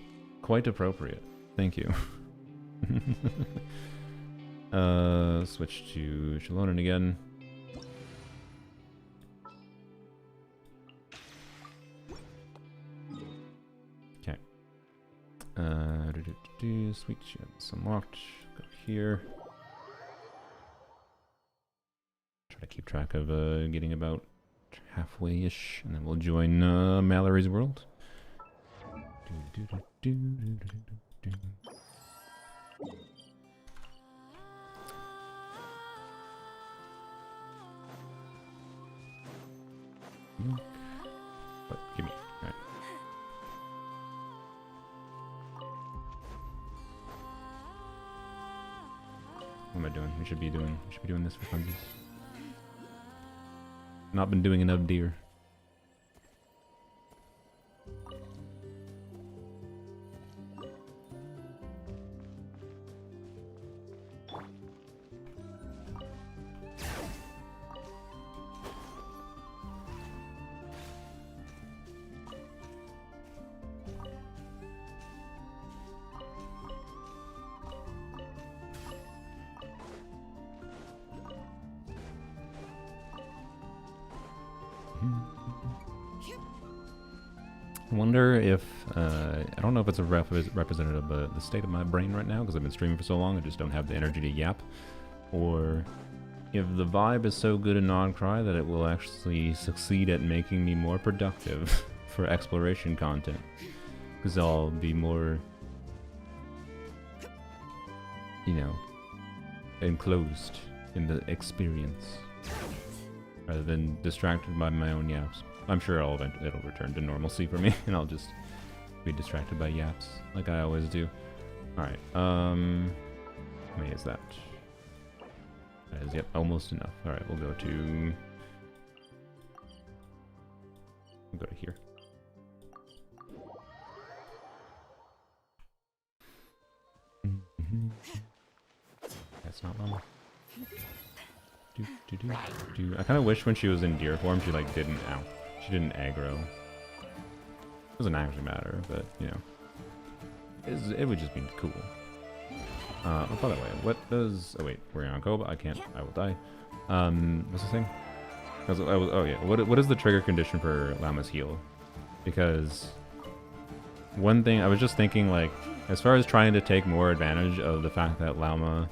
quite appropriate. Thank you. Switch to Shalonen again. Okay. Sweet shit's unlocked. Go here. Try to keep track of getting about halfway-ish, and then we'll join Mallory's world. What? Give me. Alright. What am I doing? We should be doing this for funsies. Not been doing enough deer. I wonder if, I don't know if it's a representative of the state of my brain right now, because I've been streaming for so long, I just don't have the energy to yap, or if the vibe is so good in Nod-Krai that it will actually succeed at making me more productive for exploration content, because I'll be more, you know, enclosed in the experience, rather than distracted by my own yaps. I'm sure it'll return to normalcy for me, and I'll just be distracted by yaps, like I always do. Alright, how many is that? That is, yep, almost enough. Alright, we'll go to here. That's not normal. I kind of wish when she was in deer form, she like didn't aggro. It doesn't actually matter, but you know, it would just be cool. Oh, by the way, what does? Oh wait, we're on Koba. I can't. I will die. What's the thing? Oh yeah. What is the trigger condition for Llama's heal? Because one thing I was just thinking, like, as far as trying to take more advantage of the fact that Llama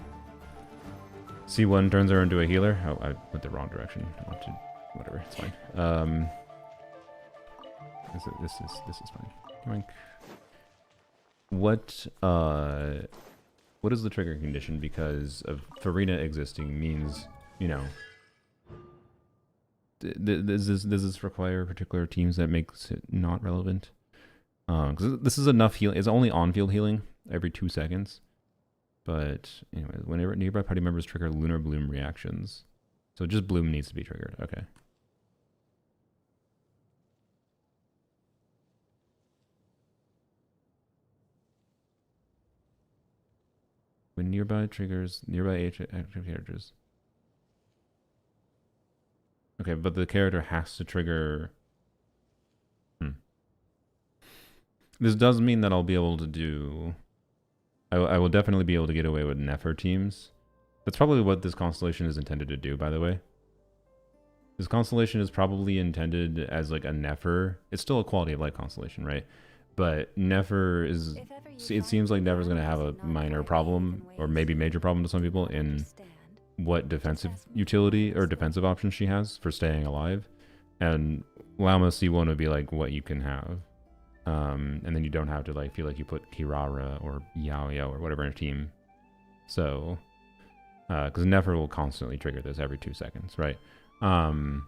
C1 turns her into a healer. Oh, I went the wrong direction. I want to, whatever, it's fine. This is fine. Yoink. what is the trigger condition? Because of Farina existing means, you know, does this require particular teams that makes it not relevant? Because this is enough healing. It's only on-field healing every 2 seconds. But anyway, whenever nearby party members trigger lunar bloom reactions, so just bloom needs to be triggered. Okay. When nearby triggers nearby active characters. Okay, but the character has to trigger. This does mean that I'll be able to do. I will definitely be able to get away with Nefer teams. That's probably what this constellation is intended to do, by the way. This constellation is probably intended as like a Nefer. It's still a quality of life constellation, right? But Nefer is... It seems like Nefer's going to have a minor problem, or maybe major problem to some people, in what defensive utility or defensive options she has for staying alive. And Llama C1 would be like what you can have. And then you don't have to like feel like you put Kirara or Yao Yao or whatever in a team. So, because Nefer will constantly trigger this every 2 seconds, right? And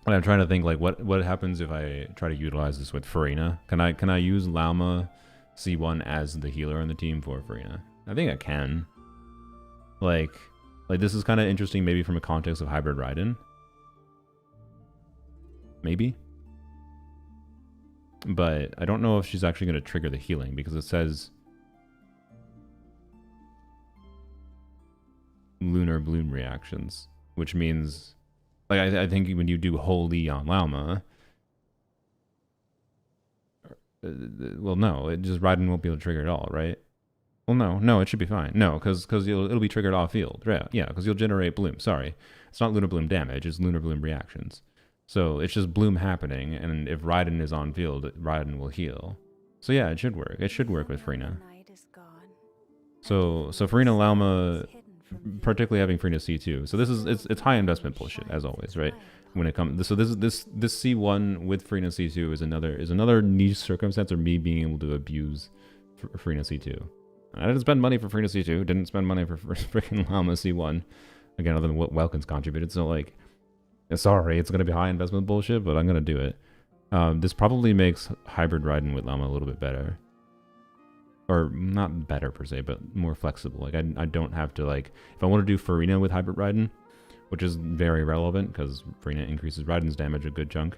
I'm trying to think like what happens if I try to utilize this with Farina? Can I use Llama C1 as the healer on the team for Farina? I think I can. Like this is kind of interesting, maybe from a context of hybrid Raiden. Maybe. But I don't know if she's actually going to trigger the healing, because it says lunar bloom reactions, which means like I think when you do Holy on Llama, well, no, it just Raiden won't be able to trigger it all, right? Well, no, it should be fine. No, because it'll be triggered off field. Yeah, because you'll generate bloom. Sorry, it's not lunar bloom damage; it's lunar bloom reactions. So it's just bloom happening, and if Raiden is on field, Raiden will heal. So yeah, it should work. It should work with Farina. So Farina Llama, particularly having Farina C2. So this is it's high investment bullshit as always, right? When it comes, so this C1 with Farina C2 is another niche circumstance of me being able to abuse Farina C2. I didn't spend money for Farina C2. Didn't spend money for freaking Llama C1. Again, other than what Welkins contributed. So like. Sorry, it's going to be high investment bullshit, but I'm going to do it. This probably makes hybrid Raiden with Llama a little bit better. Or not better per se, but more flexible. Like I don't have to like... If I want to do Farina with hybrid Raiden, which is very relevant because Farina increases Raiden's damage a good chunk,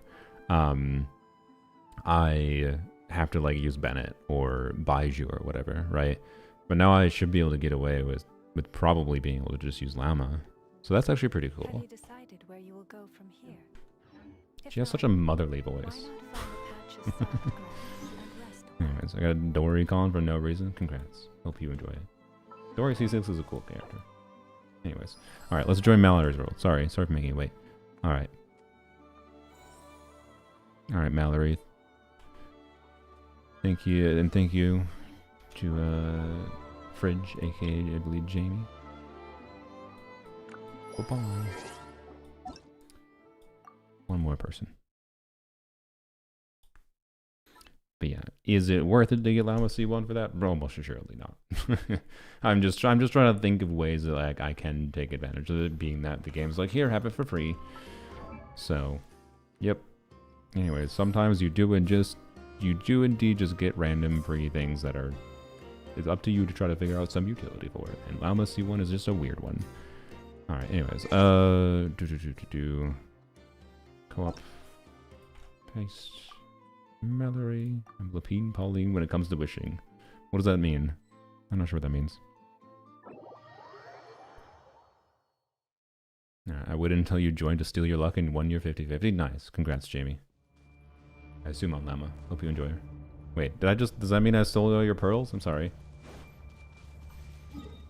I have to like use Bennett or Baiju or whatever, right? But now I should be able to get away with probably being able to just use Llama. So that's actually pretty cool. Where you will go from here. She has such a motherly voice. Anyways, I got Dory calling for no reason. Congrats. Hope you enjoy it. Dory C6 is a cool character. Anyways. Alright, let's join Mallory's world. Sorry for making you wait. Alright. Alright, Mallory. Thank you, and thank you to Fridge, aka I believe Jamie. Bye-bye. One more person. But yeah, is it worth it to get Llama C1 for that? Almost surely not. I'm just trying to think of ways that like I can take advantage of it, being that the game's like, here, have it for free. So, yep. Anyways, sometimes you do indeed just get random free things that are... It's up to you to try to figure out some utility for it. And Llama C1 is just a weird one. Alright, anyways. Co-op. Paste. Mallory. I'm Lapine Pauline when it comes to wishing. What does that mean? I'm not sure what that means. I waited until you joined to steal your luck and won your 50-50. Nice. Congrats, Jamie. I assume on Llama. Hope you enjoy her. Wait, does that mean I stole all your pearls? I'm sorry.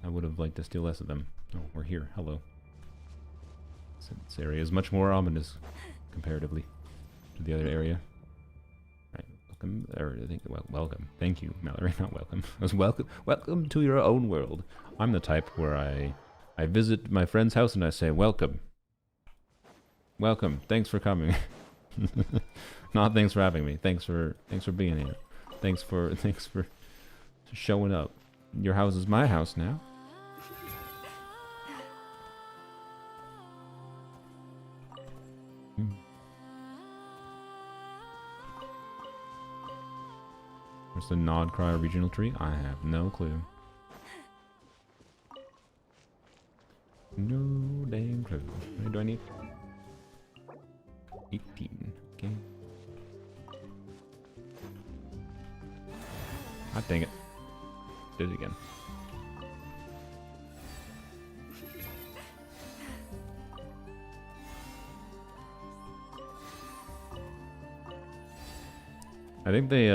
I would have liked to steal less of them. Oh, we're here. Hello. This area is much more ominous comparatively to the other area. Right, welcome. Or I think welcome. Thank you, Mallory. Not welcome. I was welcome to your own world. I'm the type where I visit my friend's house and I say welcome. Welcome. Thanks for coming. Not thanks for having me. Thanks for being here. Thanks for showing up. Your house is my house now. Where's the Nod-Krai regional tree? I have no clue. No damn clue. How many do I need? 18. Okay. Ah, dang it. Did it again. I think they,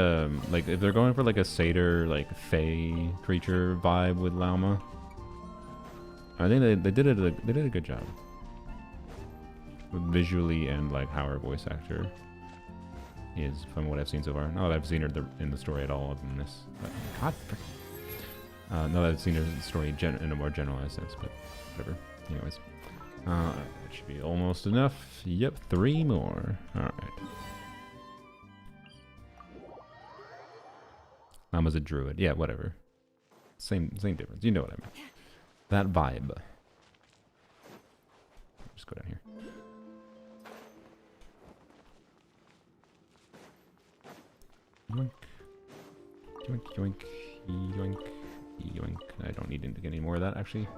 like, if they're going for, like, a satyr, like, fae creature vibe with Lauma, I think they did a good job. Visually and, like, how her voice actor is, from what I've seen so far. Not that I've seen her in the story at all in this. But, God, not that I've seen her in the story in a more generalized sense, but whatever. Anyways. That should be almost enough. Yep, 3 more. Alright. Lama's a druid. Yeah, whatever. Same difference. You know what I mean. That vibe. Just go down here. Yoink. Yoink, yoink, yoink, yoink. I don't need to get any more of that, actually.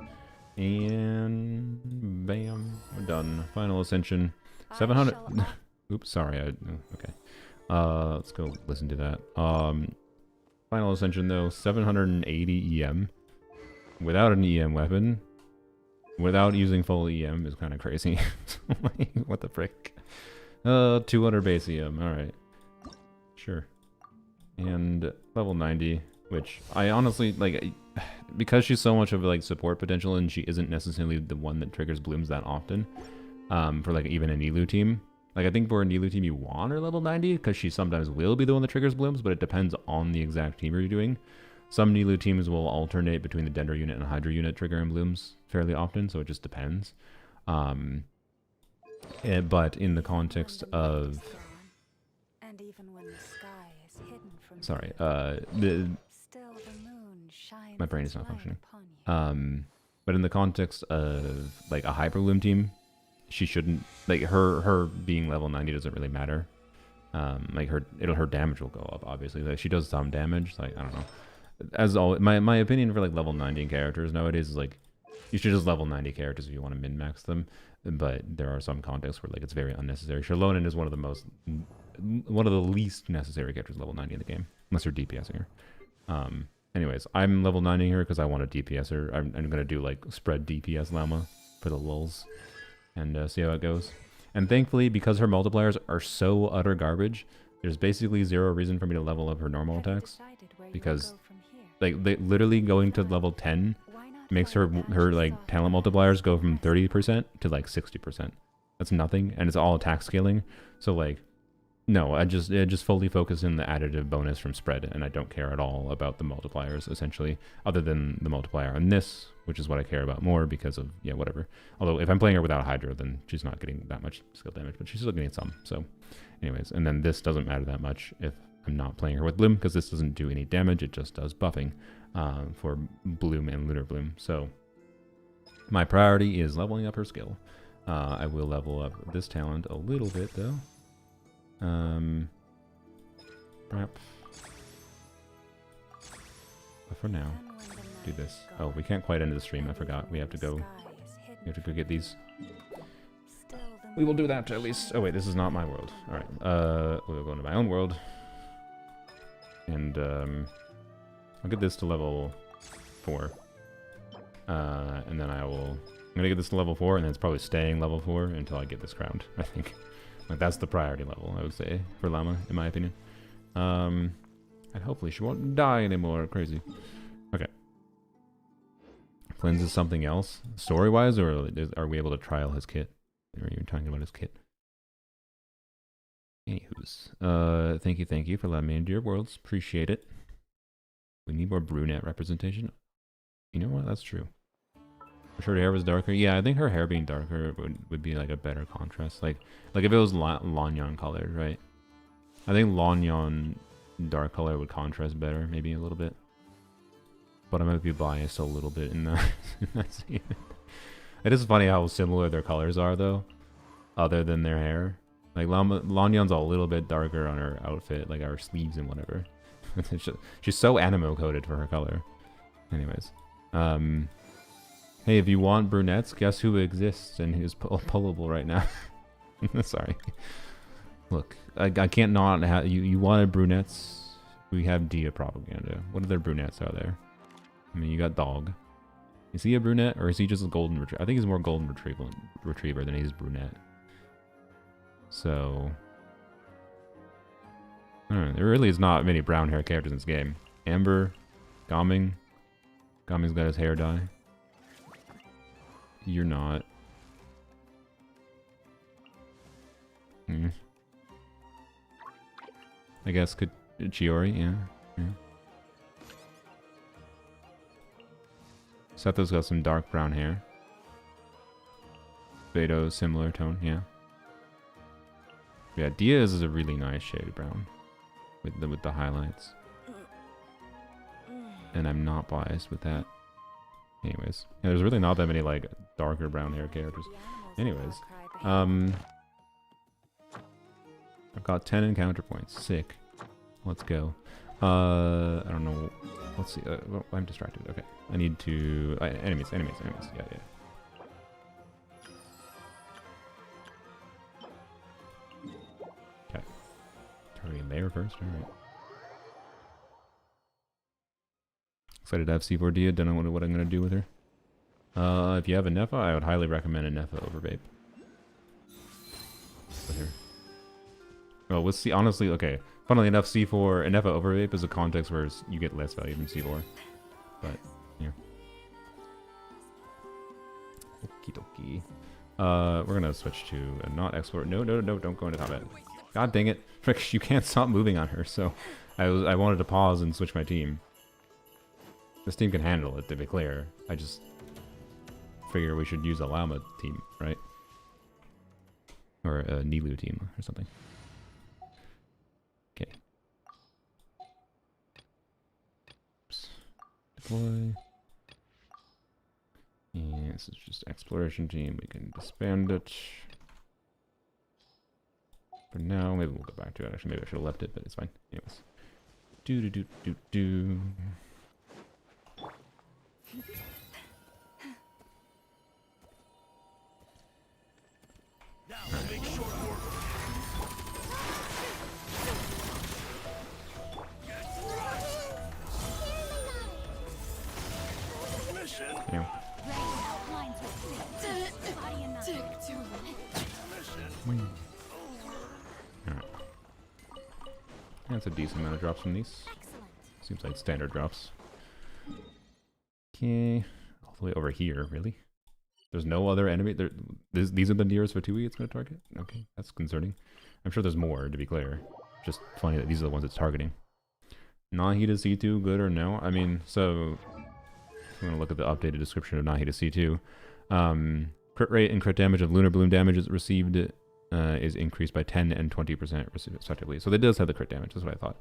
And bam, we're done. Final ascension. 700. Oops, sorry. Okay. Let's go listen to that. Final ascension though, 780 EM. Without an EM weapon. Without using full EM is kind of crazy. What the frick? 200 base EM. Alright. Sure. And level 90, which I honestly, like, because she's so much of like support potential and she isn't necessarily the one that triggers blooms that often, for like even a Nilou team. Like, I think for a Nilou team you want her level 90, because she sometimes will be the one that triggers blooms, but it depends on the exact team you're doing. Some Nilou teams will alternate between the Dendro unit and Hydra unit triggering blooms fairly often, so it just depends. But in the context of... Sorry, my brain is not functioning. But in the context of, like, a Hyperbloom team, she shouldn't, like, her being level 90 doesn't really matter. Like, her damage will go up, obviously. Like, she does some damage, like, I don't know. As always, my opinion for, like, level 90 characters nowadays is, like, you should just level 90 characters if you want to min-max them. But there are some contexts where, like, it's very unnecessary. Shallonen is one of the least necessary characters level 90 in the game, unless you're DPSing her. Anyways, I'm level 90 her because I want to DPS her. I'm gonna do, like, spread DPS Llama for the lulz and see how it goes. And thankfully, because her multipliers are so utter garbage, there's basically zero reason for me to level up her normal attacks, because, like, literally going to level 10 makes her like talent multipliers go from 30% to like 60%. That's nothing, and it's all attack scaling. So, like, no, I just fully focus in the additive bonus from spread, and I don't care at all about the multipliers, essentially, other than the multiplier on this, which is what I care about more because of, yeah, whatever. Although if I'm playing her without Hydra, then she's not getting that much skill damage, but she's still getting some. So anyways, and then this doesn't matter that much if I'm not playing her with Bloom, because this doesn't do any damage, it just does buffing for Bloom and Lunar Bloom. So my priority is leveling up her skill. I will level up this talent a little bit, though. Perhaps. But for now, do this. Oh, we can't quite end the stream. I forgot. We have to go get these. We will do that at least. Oh wait, this is not my world. All right. We'll go into my own world, and I'll get this to level 4. And then I'm gonna get this to level 4, and then it's probably staying level 4 until I get this crowned. I think. Like, that's the priority level, I would say, for Llama, in my opinion. And hopefully she won't die anymore. Crazy. Okay. Cleanse is something else, story-wise, or are we able to trial his kit? Are you talking about his kit? Anywho's. Thank you for letting me into your worlds. Appreciate it. We need more brunette representation. You know what? That's true. If her hair was darker, yeah, I think her hair being darker would be like a better contrast. Like if it was Lanyon colored, right? I think Lanyon dark color would contrast better, maybe a little bit. but I might be biased a little bit in that, in that scene. It is funny how similar their colors are, though, other than their hair. Like, Lanyan's a little bit darker on her outfit, like her sleeves and whatever. She's so animo-coded for her color. Anyways. Hey, if you want brunettes, guess who exists and who's pullable right now? Sorry. Look, I can't not have... You wanted brunettes? We have Dia Propaganda. What other brunettes are there? I mean, you got Dog. Is he a brunette, or is he just a golden retriever? I think he's more golden retriever than he's brunette. So... I don't know, there really is not many brown hair characters in this game. Amber, Gaming. Gaming's got his hair dye. You're not. I guess Chiori, yeah. Setho's got some dark brown hair. Beto, similar tone, yeah. Yeah, Diaz is a really nice shade of brown with the highlights. And I'm not biased with that. Anyways, yeah, there's really not that many like darker brown hair characters. Anyways, I've got 10 encounter points. Sick. Let's go. I don't know. Let's see. Well, I'm distracted. Okay, I need to enemies. Yeah. Okay. Targeting there first. All right. Excited to have C4D. Don't know what I'm gonna do with her. If you have a Neffa, I would highly recommend a Neffa over Vape. With her. Well, with C, honestly, okay. Funnily enough, C4 and Neffa over Vape is a context where you get less value than C4. But yeah. Okie dokie. We're gonna switch to a not explorer. No, don't go into combat. God dang it, Frick! You can't stop moving on her. So, I wanted to pause and switch my team. This team can handle it, to be clear. I just figure we should use a Llama team, right? Or a Nilu team or something. Okay. Oops. Deploy. And this is just exploration team. We can disband it. For now, maybe we'll go back to it. Actually, maybe I should have left it, but it's fine. Anyways. Do. Yeah. Alright. That's a decent amount of drops from these. Seems like standard drops. Okay. All the way over here, really? There's no other enemy? These are the nearest Fatui it's going to target? Okay, that's concerning. I'm sure there's more, to be clear. Just funny that these are the ones it's targeting. Nahida C2, good or no? I mean, so... I'm going to look at the updated description of Nahida C2. Crit rate and crit damage of Lunar Bloom damages received is increased by 10 and 20% respectively. So that does have the crit damage, that's what I thought.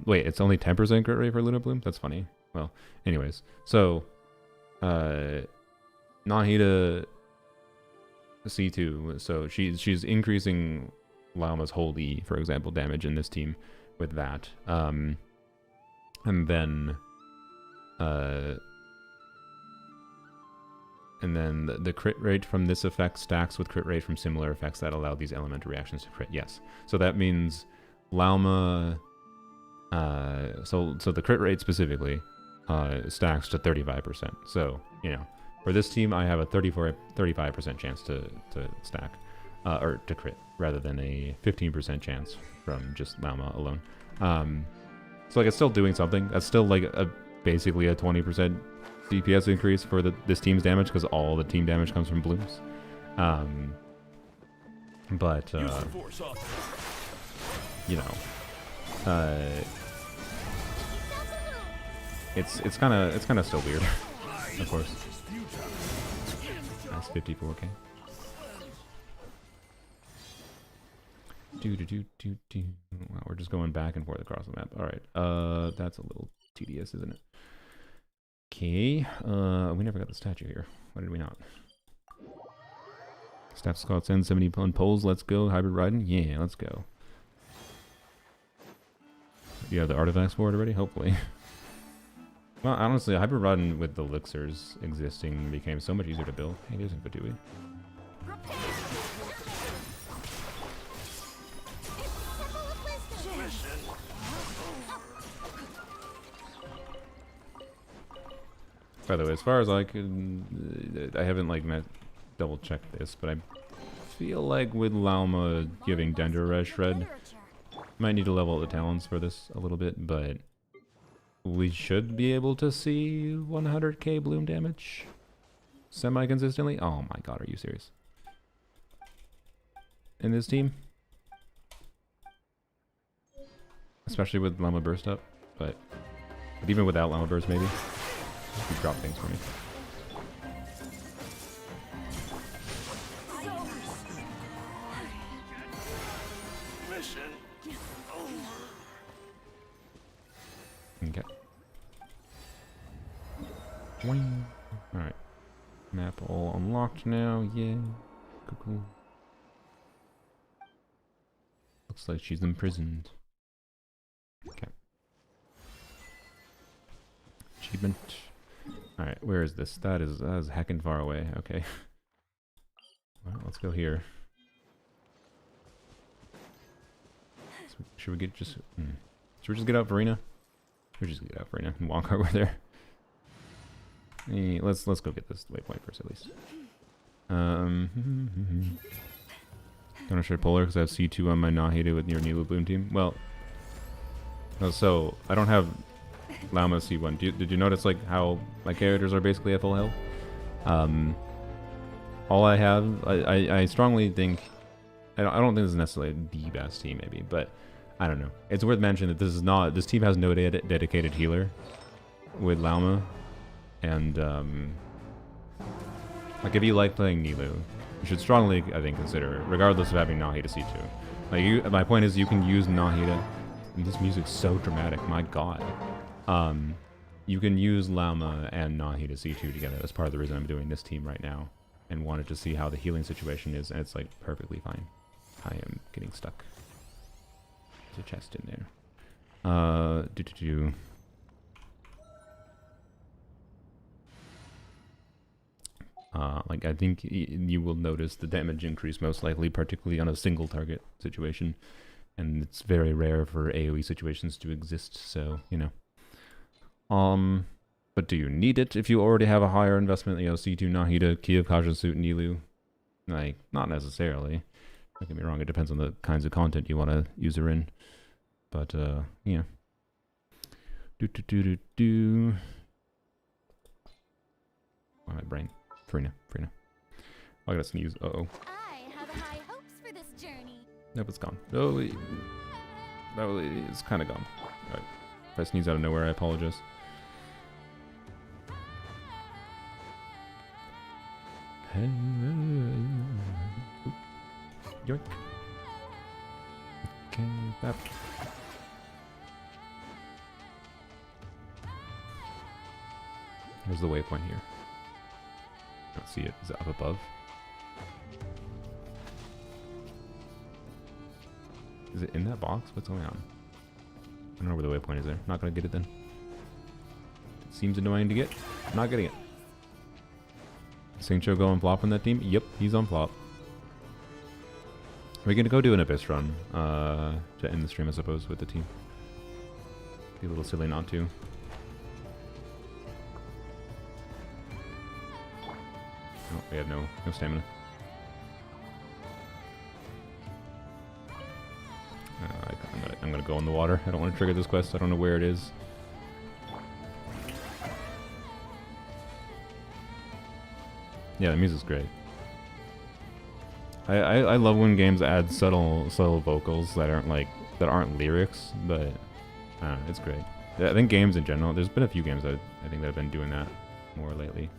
Wait, it's only 10% crit rate for Lunar Bloom? That's funny. Well, anyways. So, Nahida C2, so she's increasing Llama's whole E, for example, damage in this team with that. And then the crit rate from this effect stacks with crit rate from similar effects that allow these elemental reactions to crit. Yes. So that means Llama... so the crit rate specifically stacks to 35%. So, you know, for this team, I have a 35% chance to stack, or to crit, rather than a 15% chance from just Llama alone. So like it's still doing something. That's still like basically a 20% DPS increase for this team's damage, because all the team damage comes from blooms. But you know, it's kind of still weird, of course. That's 54k. Wow, we're just going back and forth across the map. All right, that's a little tedious, isn't it? Okay. We never got the statue here. Why did we not? Staff Scouts and 70 on poles. Let's go. Hybrid riding. Yeah, let's go. You have the artifacts for it already? Hopefully. Well, honestly, hybrid riding with the elixirs existing became so much easier to build. Hey, there's Fatui. By the way, as far as I could, I haven't like double checked this, but I feel like with Lauma giving Dendro Shred, might need to level up the talents for this a little bit, but we should be able to see 100k bloom damage semi-consistently. Oh my god, are you serious? In this team? Especially with Llama Burst up, but even without Llama Burst maybe. You drop things for me. Okay. Alright. Map all unlocked now, yeah. Cool. Looks like she's imprisoned. Okay. Achievement. Alright, where is this? That is heckin' far away. Okay. Well, let's go here. So, should we get just... Should we just get out Verena? Should we just get out Verena and walk over there? Let's go get this waypoint first, at least. Don't should Polar because I have C2 on my Nahida with your Nilo Bloom team. Well, so I don't have Llama C1. Did you notice like how my characters are basically at full health? All I have, I strongly think, I don't think this is necessarily the best team maybe, but I don't know. It's worth mentioning that this team has no dedicated healer with Llama, and like if you like playing Nilo, you should strongly, I think, consider it, regardless of having Nahida C2. Like my point is you can use Nahida, and this music's so dramatic, my god. You can use Llama and Nahida C2 together. That's part of the reason I'm doing this team right now, and wanted to see how the healing situation is, and it's like perfectly fine. I am getting stuck. There's a chest in there. Like I think you will notice the damage increase most likely, particularly on a single target situation, and it's very rare for AoE situations to exist. So you know. But do you need it if you already have a higher investment? You know, C2 Nahida, Key of Caution Suit, Nilu. Like, not necessarily. Don't get me wrong, it depends on the kinds of content you want to use her in. But, yeah. Oh, my brain. Farina. Oh, I gotta sneeze. Uh-oh. I have high hopes for this journey. Nope, it's gone. No, it's kind of gone. Alright. If I sneeze out of nowhere, I apologize. Yoink. Okay, that. There's the waypoint here. Don't see it. Is it up above? Is it in that box? What's going on? I don't know where the waypoint is there. Not gonna get it then. It seems annoying to get. I'm not getting it. Singcho go on flop on that team? Yep, he's on flop. We're gonna go do an Abyss run to end the stream, I suppose, with the team. Be a little silly not to. Oh, we have no stamina. I'm gonna go in the water. I don't want to trigger this quest. I don't know where it is. Yeah, the music's great. I love when games add subtle vocals that aren't lyrics, but it's great. I think games in general. There's been a few games that I think that have been doing that more lately.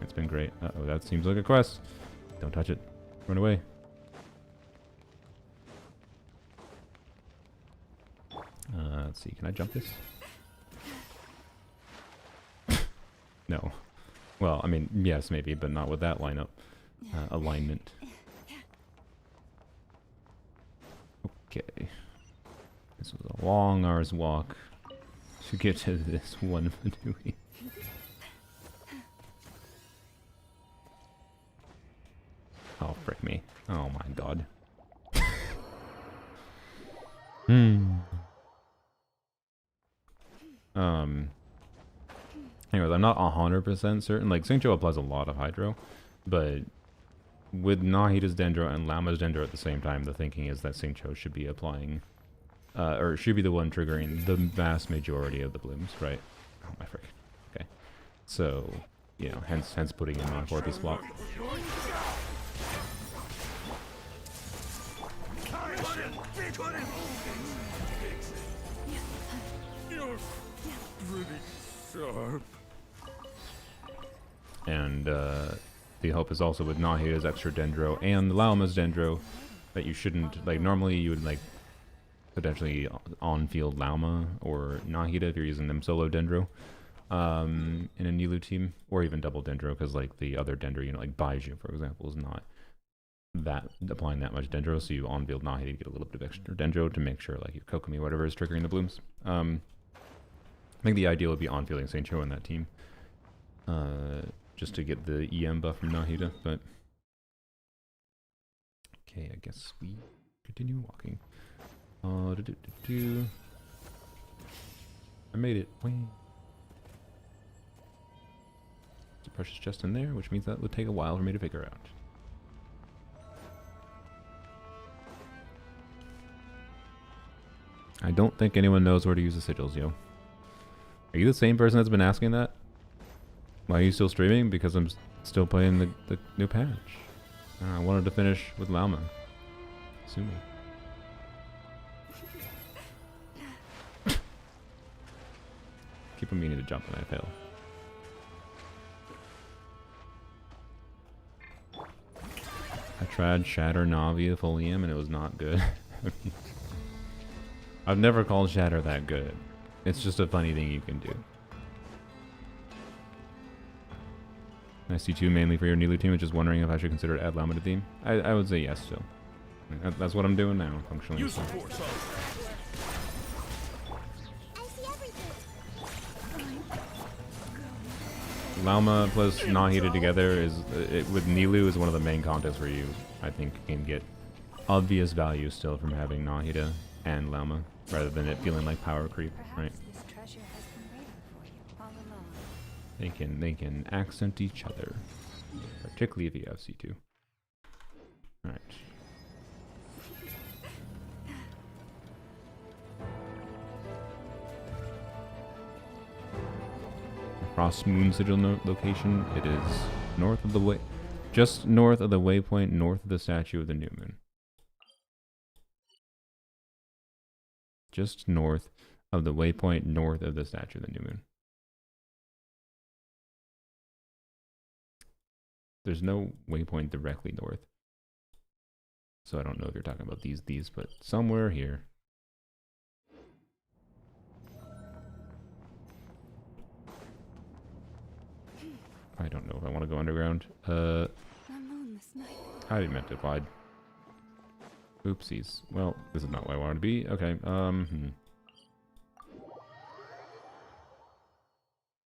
It's been great. Uh-oh, that seems like a quest. Don't touch it. Run away. Let's see. Can I jump this? No. Well, I mean, yes, maybe, but not with that lineup. Alignment. Okay. This was a long hour's walk to get to this one Fanui. Oh, frick me. Oh my god. Anyways, I'm not 100% certain. Like, Xingqiu applies a lot of Hydro, but with Nahida's Dendro and Llama's Dendro at the same time, the thinking is that Xingqiu should be applying, or should be the one triggering the vast majority of the blooms, right? Oh my frick. Okay. So, you know, hence putting him on 4th slot. And the hope is also with Nahida's extra Dendro and Llama's Dendro that you shouldn't, like, normally you would, like, potentially on-field Llama or Nahida if you're using them solo Dendro in a Nilou team, or even double Dendro, because, like, the other Dendro, you know, like Baiju, for example, is not that applying that much Dendro, so you on-field Nahida to get a little bit of extra Dendro to make sure, like, your Kokomi or whatever is triggering the blooms. I think the ideal would be on-fielding Xingqiu in that team. Just to get the EM buff from Nahida, but... Okay, I guess we continue walking. I made it. Whee. There's a precious chest in there, which means that would take a while for me to figure out. I don't think anyone knows where to use the sigils, yo. Are you the same person that's been asking that? Why are you still streaming? Because I'm still playing the new patch. I wanted to finish with Llama. Sue me. Keep on meaning to jump and I fail. I tried Shatter Navi Folium and it was not good. I've never called Shatter that good. It's just a funny thing you can do. SC2 mainly for your Nilou team, just wondering if I should consider add Llama to theme. I would say yes still. That's what I'm doing now, functionally. Use the force. Llama plus Nahida together is with Nilou is one of the main contests where you, I think, can get obvious value still from having Nahida and Llama, rather than it feeling like power creep, right? They can accent each other, particularly if you have C2. All right. Frost Moon Sigil location. It is north of the just north of the waypoint, north of the statue of the new moon. Just north of the waypoint, north of the statue of the new moon. There's no waypoint directly north. So I don't know if you're talking about these, but somewhere here. I don't know if I want to go underground. I didn't meant to applied. Oopsies. Well, this is not where I wanted to be. Okay,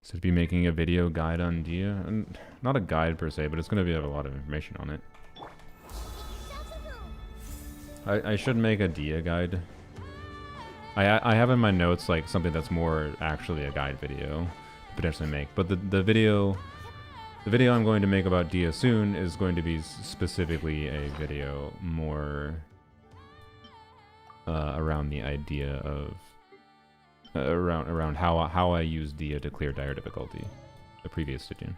So to be making a video guide on Dia, and not a guide per se, but it's going to have a lot of information on it. I should make a Dia guide. I have in my notes like something that's more actually a guide video to potentially make, but the video I'm going to make about Dia soon is going to be specifically a video more around the idea of around how I use Dia to clear dire difficulty. The previous Stygian,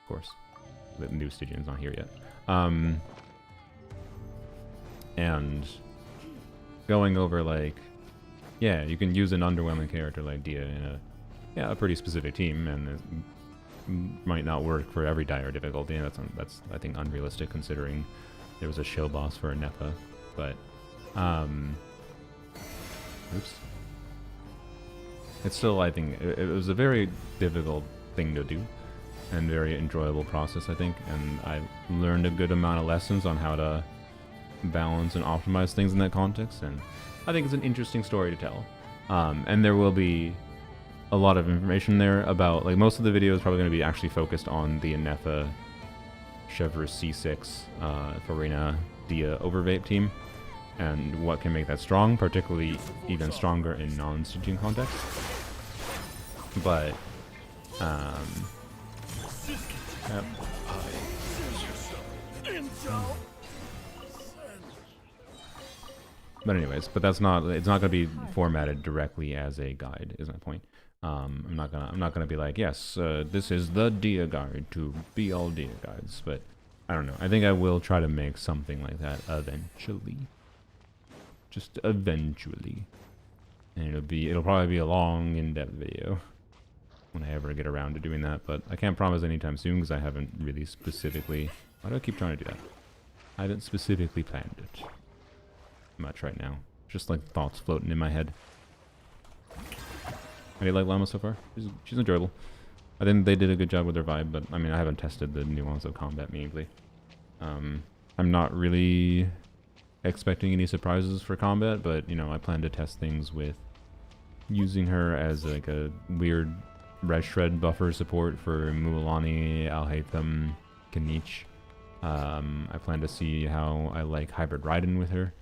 of course. The new Stygian's not here yet. And going over like, yeah, you can use an underwhelming character like Dia in a pretty specific team, and it might not work for every dire difficulty. And that's I think unrealistic considering there was a shield boss for a Nepa, but oops. It's still, I think, it was a very difficult thing to do, and very enjoyable process, I think. And I learned a good amount of lessons on how to balance and optimize things in that context. And I think it's an interesting story to tell. And there will be a lot of information there about, like, most of the video is probably going to be actually focused on the Anefa Chevreuse C6 Farina Dia Overvape team and what can make that strong, particularly even stronger in non-Sujin context. But yep. But anyways, but that's not, it's not going to be formatted directly as a guide, is my point. I'm not gonna be like, yes, this is the Dia guide to be all Dia guides, but I don't know. I think I will try to make something like that eventually. Just eventually. And it'll probably be a long, in-depth video when I ever get around to doing that, but I can't promise anytime soon because I haven't really specifically... Why do I keep trying to do that? I haven't specifically planned it much right now. Just like thoughts floating in my head. How do you like Llama so far? She's enjoyable. I think they did a good job with their vibe, but I mean, I haven't tested the nuance of combat meaningfully. I'm not really expecting any surprises for combat, but you know, I plan to test things with using her as like a weird red shred buffer support for Mualani, Alhaitham, Kanich. I plan to see how I like hybrid Raiden with her.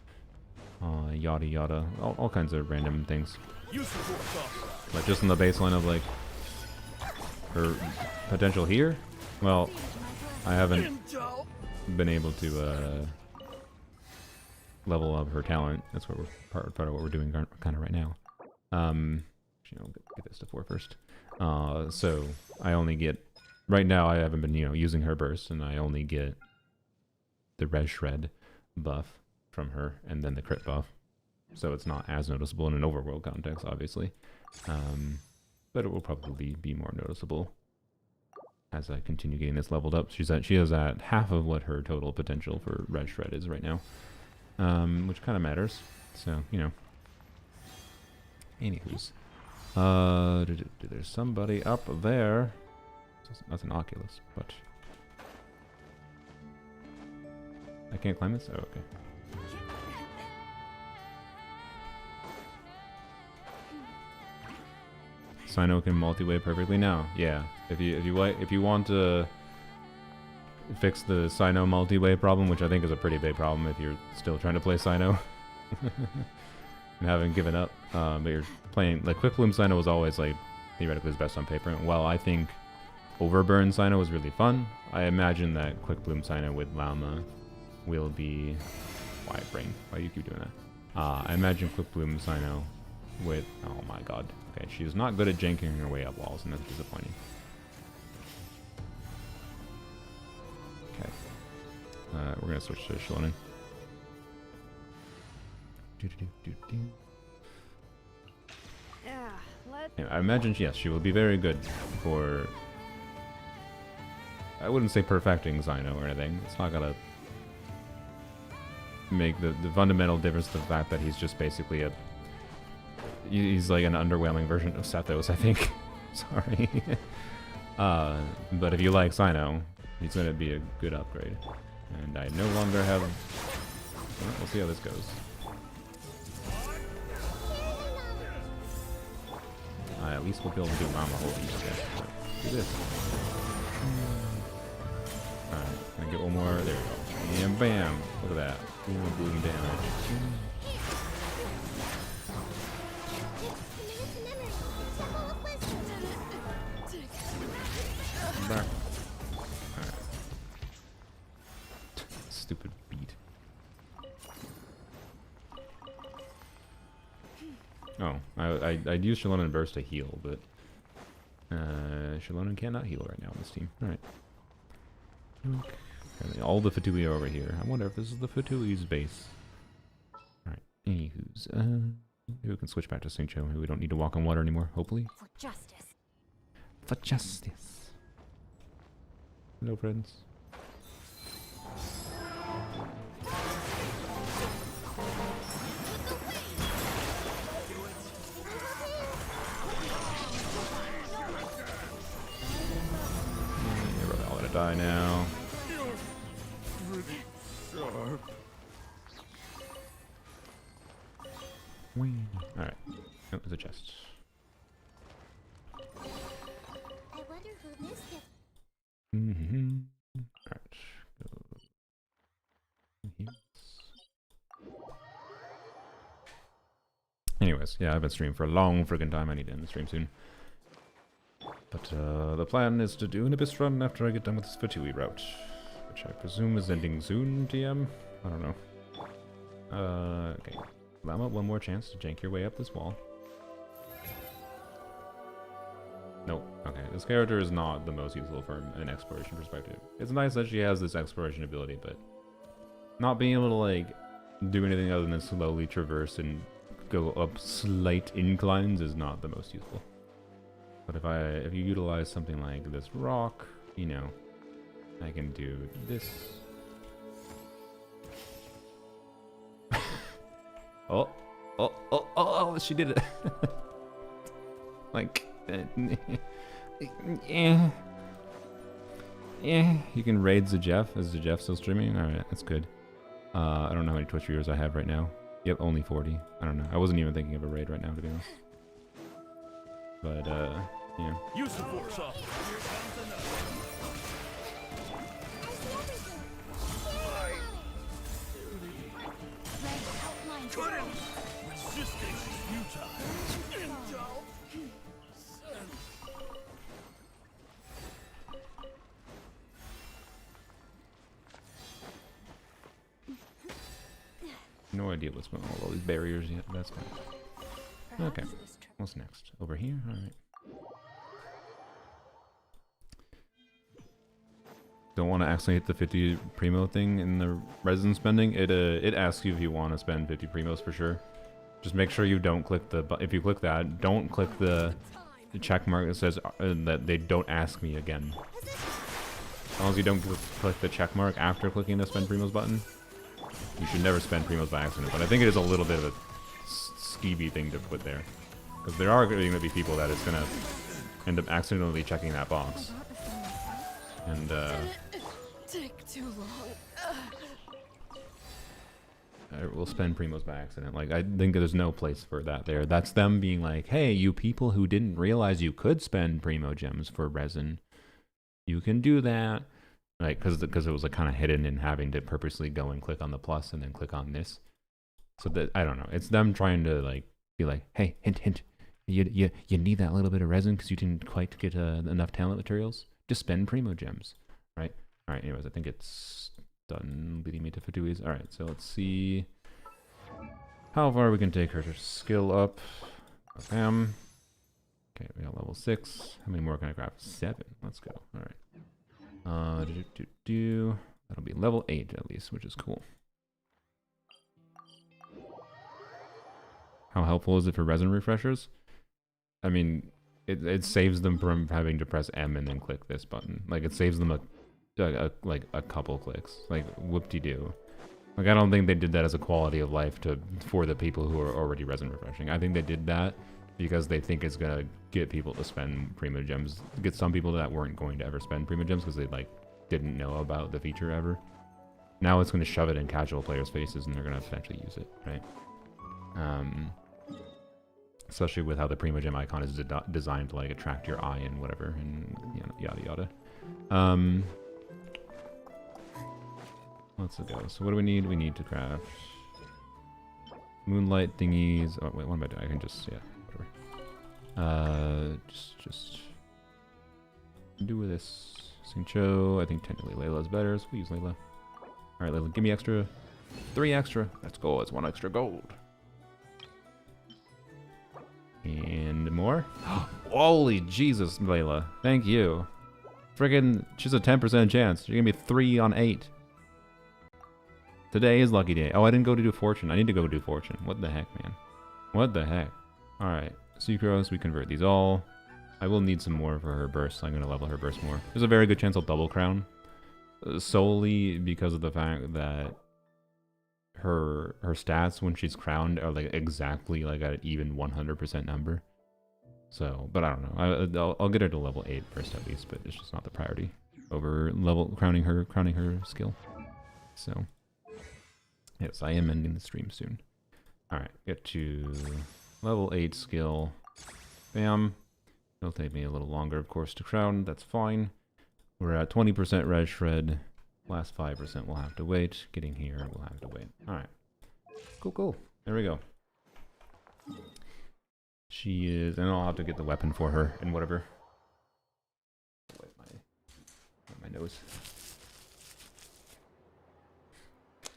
Yada yada. All kinds of random things. But just in the baseline of like her potential here, well, I haven't been able to level up her talent. That's what we're part of what we're doing kind of right now. You know, get this to 4 first. So I only get right now. I haven't been using her burst, and I only get the red shred buff from her, and then the crit buff. So it's not as noticeable in an overworld context, obviously. But it will probably be more noticeable as I continue getting this leveled up. She is at half of what her total potential for red shred is right now, which kind of matters. So anywho's, there's somebody up there. That's an Oculus, but I can't climb this. Oh, okay. Sino can multi-way perfectly now. Yeah, if you want to fix the Sino multi-way problem, which I think is a pretty big problem if you're still trying to play Sino and haven't given up, but you're playing like Quick Bloom Sino was always like theoretically his best on paper. While I think Overburn Sino was really fun, I imagine that Quick Bloom Sino with Llama will be why you keep doing that. I imagine Quick Bloom Sino with oh my god. Okay, she's not good at janking her way up walls, and that's disappointing. Okay. We're gonna switch to Shilonen. Yeah, Anyway, I imagine, yes, she will be very good for... I wouldn't say perfecting Sino or anything. It's not gonna make the fundamental difference the fact that he's just basically a... He's like an underwhelming version of Sethos, I think. Sorry. But if you like Sino, he's going to be a good upgrade. And I no longer have... Well, we'll see how this goes. At least we'll be able to do Mama Holy. Okay. Do this. Alright, gonna get one more. There we go. And bam! Look at that. Boom damage. Back. Alright. Stupid beat. Oh, I'd use Shilonen Burst to heal, but Shilonen cannot heal right now on this team. Alright. Okay. All the Fatui are over here. I wonder if this is the Fatui's base. Alright, anywho's, maybe we can switch back to Singcho. Maybe we don't need to walk on water anymore, hopefully. For justice. For justice. Hello, friends. die now. Whee. Alright. Oh, there's a chest. I wonder who missed it. Mm-hmm. Alright. Anyways, yeah, I've been streaming for a long friggin' time. I need to end the stream soon. But the plan is to do an Abyss run after I get done with this Fatui route. Which I presume is ending soon, TM? I don't know. Okay. Llama, one more chance to jank your way up this wall. Nope. Okay, this character is not the most useful from an exploration perspective. It's nice that she has this exploration ability, but not being able to, like, do anything other than slowly traverse and go up slight inclines is not the most useful. But if you utilize something like this rock, you know, I can do this. Oh, she did it. Like, yeah. You can raid Zajef. Is Zajef still streaming? Alright, that's good. I don't know how many Twitch viewers I have right now. Yep, only 40. I don't know. I wasn't even thinking of a raid right now, to be honest. But, yeah. Use the force off. Resistance is futile. No idea what's going on with all these barriers yet. That's fine. Okay. What's next? Over here? Alright. Don't want to accidentally hit the 50 primo thing in the resin spending. It asks you if you want to spend 50 primos for sure. Just make sure you don't click the if you click that, don't click the check mark that says that they don't ask me again. As long as you don't click the check mark after clicking the spend primos button, you should never spend primos by accident. But I think it is a little bit of a skeevy thing to put there, because there are going to be people that it's going to end up accidentally checking that box. And take too long. We'll spend primos by accident. Like, I think there's no place for that there. That's them being like, hey, you people who didn't realize you could spend primo gems for resin, you can do that. Like, because it was like kind of hidden in having to purposely go and click on the plus and then click on this. So that, I don't know. It's them trying to like be like, hey, hint, you need that little bit of resin because you didn't quite get enough talent materials. Just spend primo gems, right? All right. Anyways, I think it's done leading me to Fatui's. All right. So let's see how far we can take her to skill up. Bam. Okay, we got level 6. How many more can I grab? 7. Let's go. All right. That'll be level 8 at least, which is cool. How helpful is it for resin refreshers? I mean, it saves them from having to press M and then click this button. Like, it saves them a couple clicks. Like, whoop-de-doo. Like, I don't think they did that as a quality of life for the people who are already resin refreshing. I think they did that because they think it's gonna get people to spend primo gems. Get some people that weren't going to ever spend primo gems because they like didn't know about the feature ever. Now it's gonna shove it in casual players' faces and they're gonna eventually use it, right? Especially with how the primo gem icon is designed to like attract your eye and whatever, and you know, yada yada. Let's go. So what do we need? We need to craft moonlight thingies. Oh wait, what am I doing? I can just, yeah, whatever. Just do with this. Xingqiu. I think technically Layla's better, so we use Layla. Alright, Layla, give me extra. 3 extra. Let's go. It's 1 extra gold. And more. Holy Jesus, Layla. Thank you. Friggin', she's a 10% chance. You're gonna be 3 on 8. Today is lucky day. Oh, I didn't go to do fortune. I need to go do fortune. What the heck, man? What the heck? Alright. Sucrose, we convert these all. I will need some more for her burst. So I'm going to level her burst more. There's a very good chance I'll double crown. Solely because of the fact that her stats when she's crowned are like exactly like an even 100% number. So, but I don't know. I'll get her to level 8 first at least, but it's just not the priority. over crowning her skill. So yes, I am ending the stream soon. All right, get to level 8 skill. Bam. It'll take me a little longer, of course, to crown. That's fine. We're at 20% res shred. Last 5% we'll have to wait. Getting here, we'll have to wait. All right. Cool. There we go. She is, and I'll have to get the weapon for her and whatever. Wipe my nose.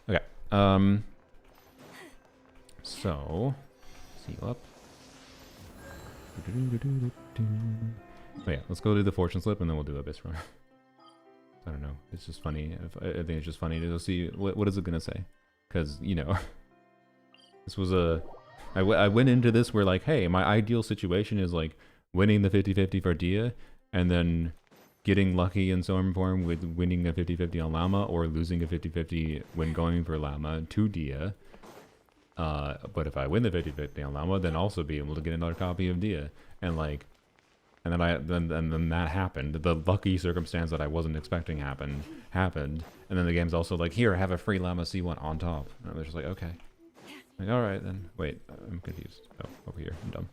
Okay. So, seal up. Oh yeah, let's go do the fortune slip and then we'll do Abyss Run. I don't know. It's just funny. I think it's just funny to see what is it gonna say, because you know, this was a. I went into this where like, hey, my ideal situation is like winning the 50-50 for Dia, and then getting lucky in Stormform with winning a 50-50 on Llama, or losing a 50-50 when going for Llama to Dia. But if I win the 50-50 on Llama, then also be able to get another copy of Dia, and like, and then that happened. The lucky circumstance that I wasn't expecting happened, and then the game's also like, here, have a free Llama C1 on top, and I was just like, okay. Like, alright then. Wait, I'm confused. Oh, over here. I'm dumb.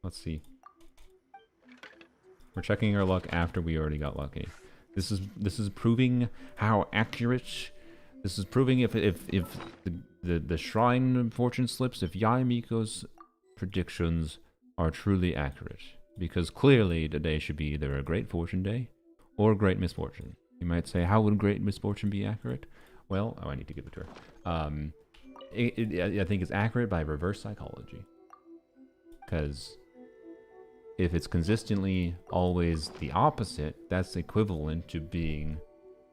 Let's see. We're checking our luck after we already got lucky. This is proving how accurate. This is proving if the shrine fortune slips, if Yaimiko's predictions are truly accurate. Because clearly today should be either a great fortune day or great misfortune. You might say, how would great misfortune be accurate? Well, I need to give it to her. I think it's accurate by reverse psychology. Because if it's consistently always the opposite, that's equivalent to being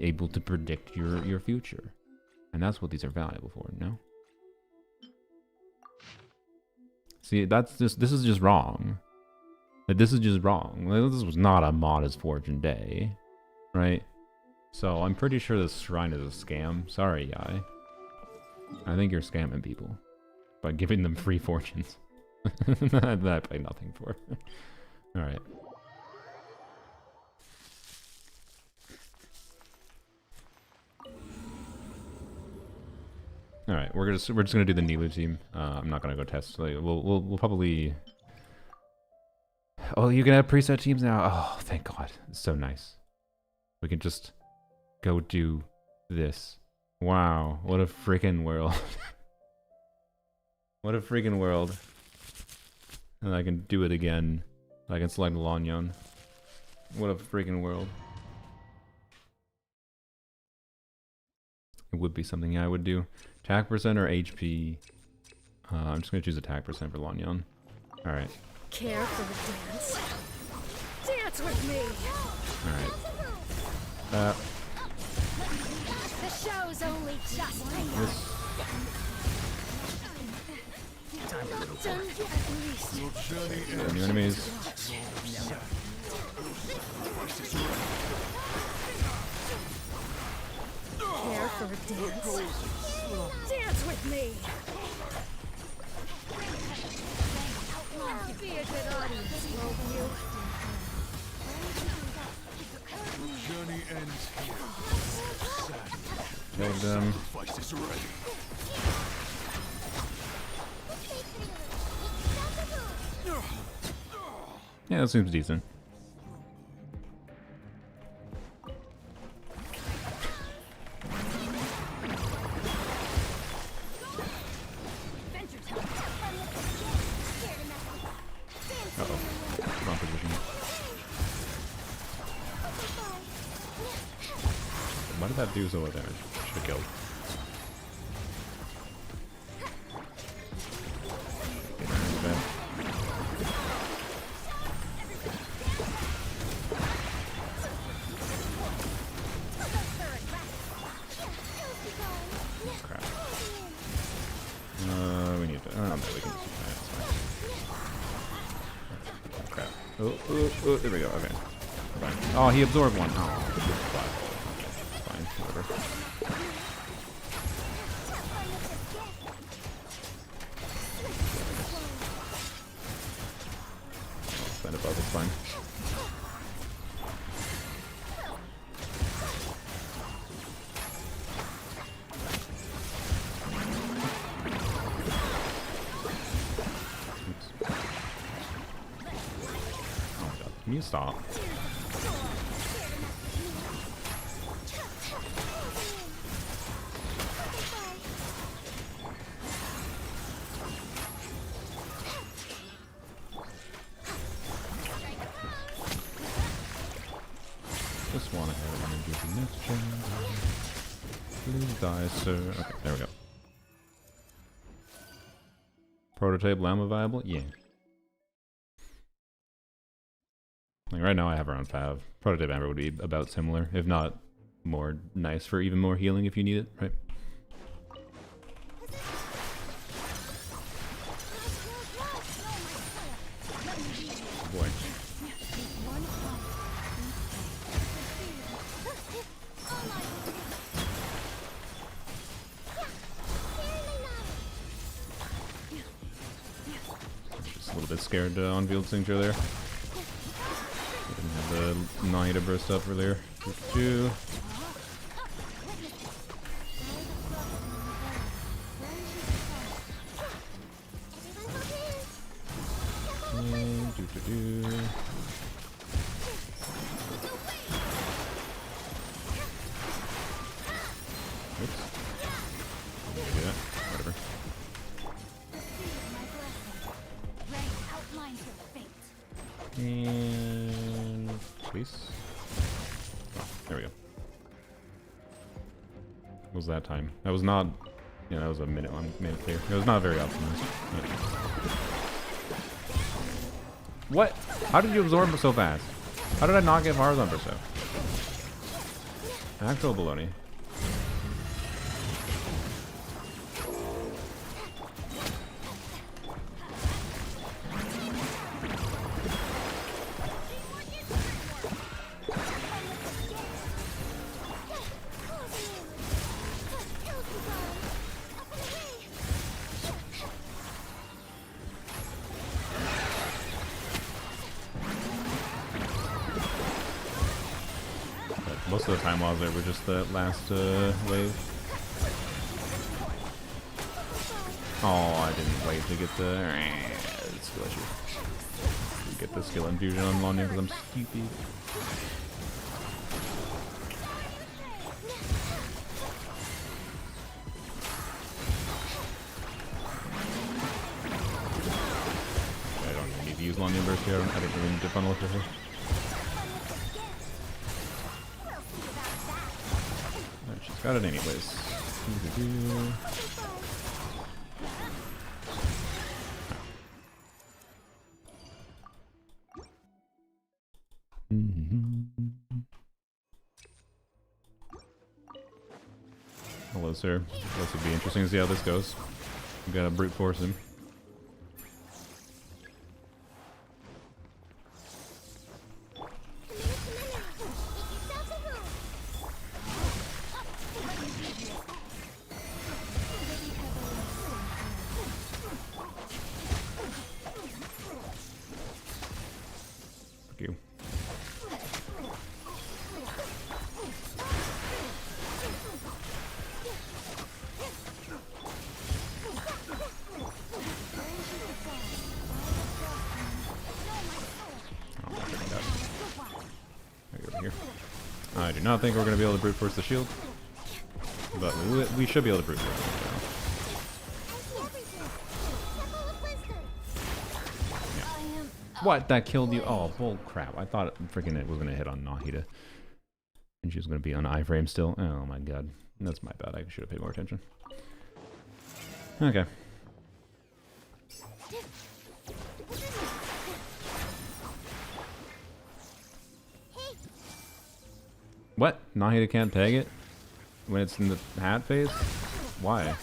able to predict your future. And that's what these are valuable for, no? See, this is just wrong. Like, this is just wrong. Like, this was not a modest fortune day, right? So I'm pretty sure this shrine is a scam. Sorry, Yai. I think you're scamming people by giving them free fortunes that I pay nothing for. All right. All right, we're just gonna do the Nilu team. I'm not gonna go test. Like, we'll probably. Oh, you can have preset teams now. Oh, thank God! It's so nice. We can just go do this. Wow, what a freaking world! What a freaking world! And I can do it again. I can select Lanyon. What a freaking world! It would be something I would do. Attack percent or HP? I'm just gonna choose attack percent for Lanyon. All right. Care for the dance? Dance with me! All right. The show's only just begun. Not done yet, at least. New enemies. Care for a dance? Dance with me! Be a good audience, won't you? Journey ends here. Killed them. Sacrifice is ready. Yeah, that seems decent. Wrong position. Why did that do so much damage? Should have killed. Get her in the bed. Crap. We need to. Oh, no, we can. That's fine. Oh, crap. Oh, there we go. Okay. Fine. Oh, he absorbed one. Oh, okay. Fine. Whatever. Stand above. It's fine. Can you stop? Just want to have energy for next gen. Please die, sir. Okay, there we go. Prototype llama viable? Yeah. Like right now I have around 5. Prototype Amber would be about similar, if not more nice for even more healing if you need it, right? Oh boy. Just a little bit scared on field signature there. Didn't have the Nani to burst up earlier. Doo-doo. Do-do-do. Oops. Yeah, whatever. And please. Oh, there we go. What was that time? That was not. Yeah, that was a minute clear. It was not very optimized. What? How did you absorb so fast? How did I not get Mars on Berserk? Actual baloney. Most of the time while I was there were just the last wave. Oh, I didn't wait to get the skill issue. Get the skill infusion on Lonya because I'm stupid. I don't even need to use Lonya burst here. I didn't really need to funnel it for her. Got it anyways. Hello, sir. This would be interesting to see how this goes. We gotta brute force him. I do not think we're going to be able to brute force the shield, but we should be able to brute force it. Yeah. What? That killed you? Oh, bull crap. I thought freaking it was going to hit on Nahida. And she was going to be on iframe still. Oh my god. That's my bad. I should have paid more attention. Okay. What? Nahida can't tag it? When it's in the hat phase? Why?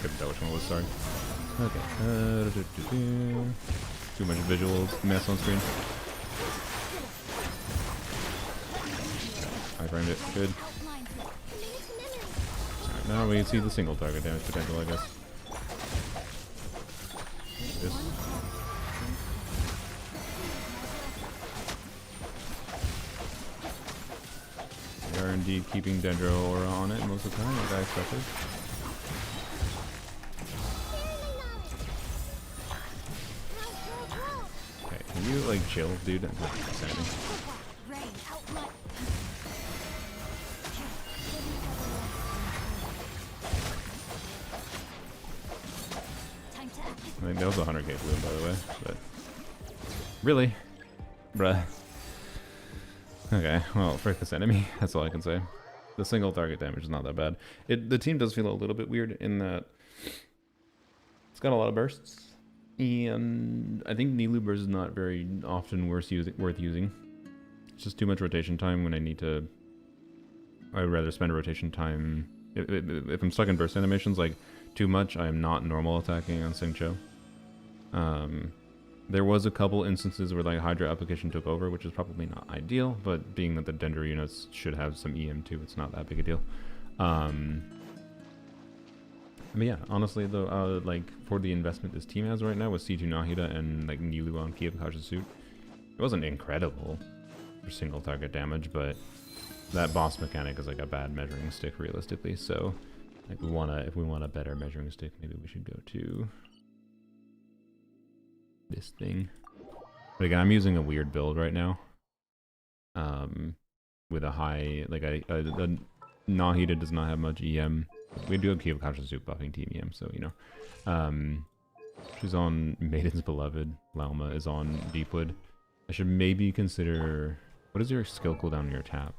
Couldn't tell which one was, sorry. Okay. Too much visual mess on screen. I framed it. Good. Alright, now we see the single target damage potential, I guess. This. We are indeed keeping Dendro Aura on it most of the time, like I expected. Okay, can you like chill, dude? I'm like standing. I think that was a 100k balloon, by the way, but really, bruh. Okay, well, frick this enemy. That's all I can say. The single target damage is not that bad. The team does feel a little bit weird in that it's got a lot of bursts, and I think Nilu burst is not very often worth using. It's just too much rotation time when I need to. I'd rather spend rotation time if I'm stuck in burst animations like too much. I am not normal attacking on Xingqiu. There was a couple instances where like Hydra application took over, which is probably not ideal, but being that the Dendro units should have some EM too, it's not that big a deal. But yeah, honestly though, like for the investment this team has right now with C2 Nahida and like Nilu on Kiyokashi's suit, it wasn't incredible for single target damage, but that boss mechanic is like a bad measuring stick realistically. So like if we want a better measuring stick, maybe we should go to this thing. But again, I'm using a weird build right now. With a high, like a Nahida does not have much EM. We do have Kiyokashi's suit buffing team EM, so you know. She's on Maiden's Beloved. Lauma is on Deepwood. I should maybe consider, what is your skill cooldown on your tap?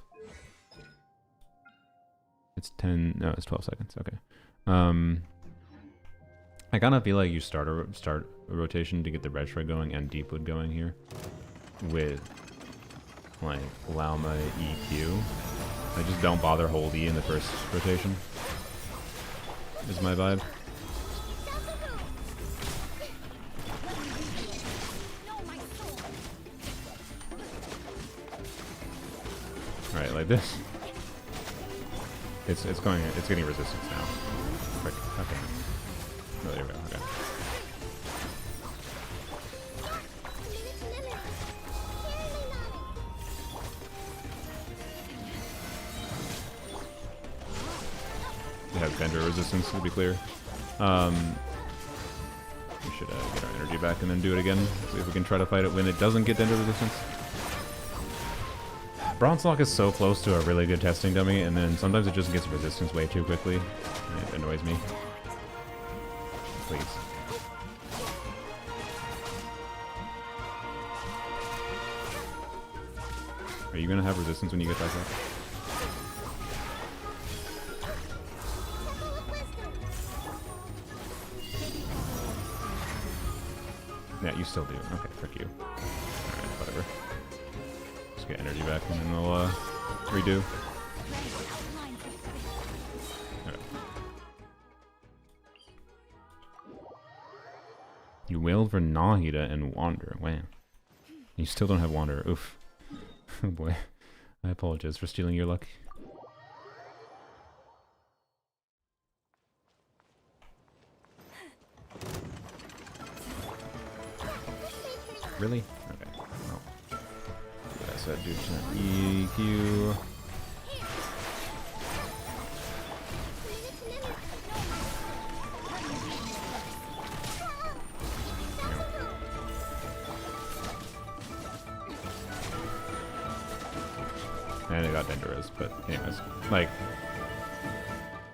It's 10, no, it's 12 seconds, okay. I kind of feel like you start a rotation to get the Red Shred going and Deepwood going here with like Lauma EQ. I just don't bother hold E in the first rotation is my vibe. Alright, like this. It's getting resistance now. Frick, okay. Oh, there we go, okay. We have Dendro resistance, to be clear. We should get our energy back and then do it again. See if we can try to fight it when it doesn't get Dendro resistance. Bronzelock is so close to a really good testing dummy, and then sometimes it just gets resistance way too quickly, and it annoys me. Please. Are you gonna have resistance when you get back up? Yeah, you still do. Okay, frick you. Alright, whatever. Just get energy back and then we'll redo. Right. You wailed for Nahida and Wander. Wow. You still don't have Wander. Oof. Oh boy. I apologize for stealing your luck. Really? Okay. Well, what I said, dude. EQ. And it got Dendros, but anyways, like,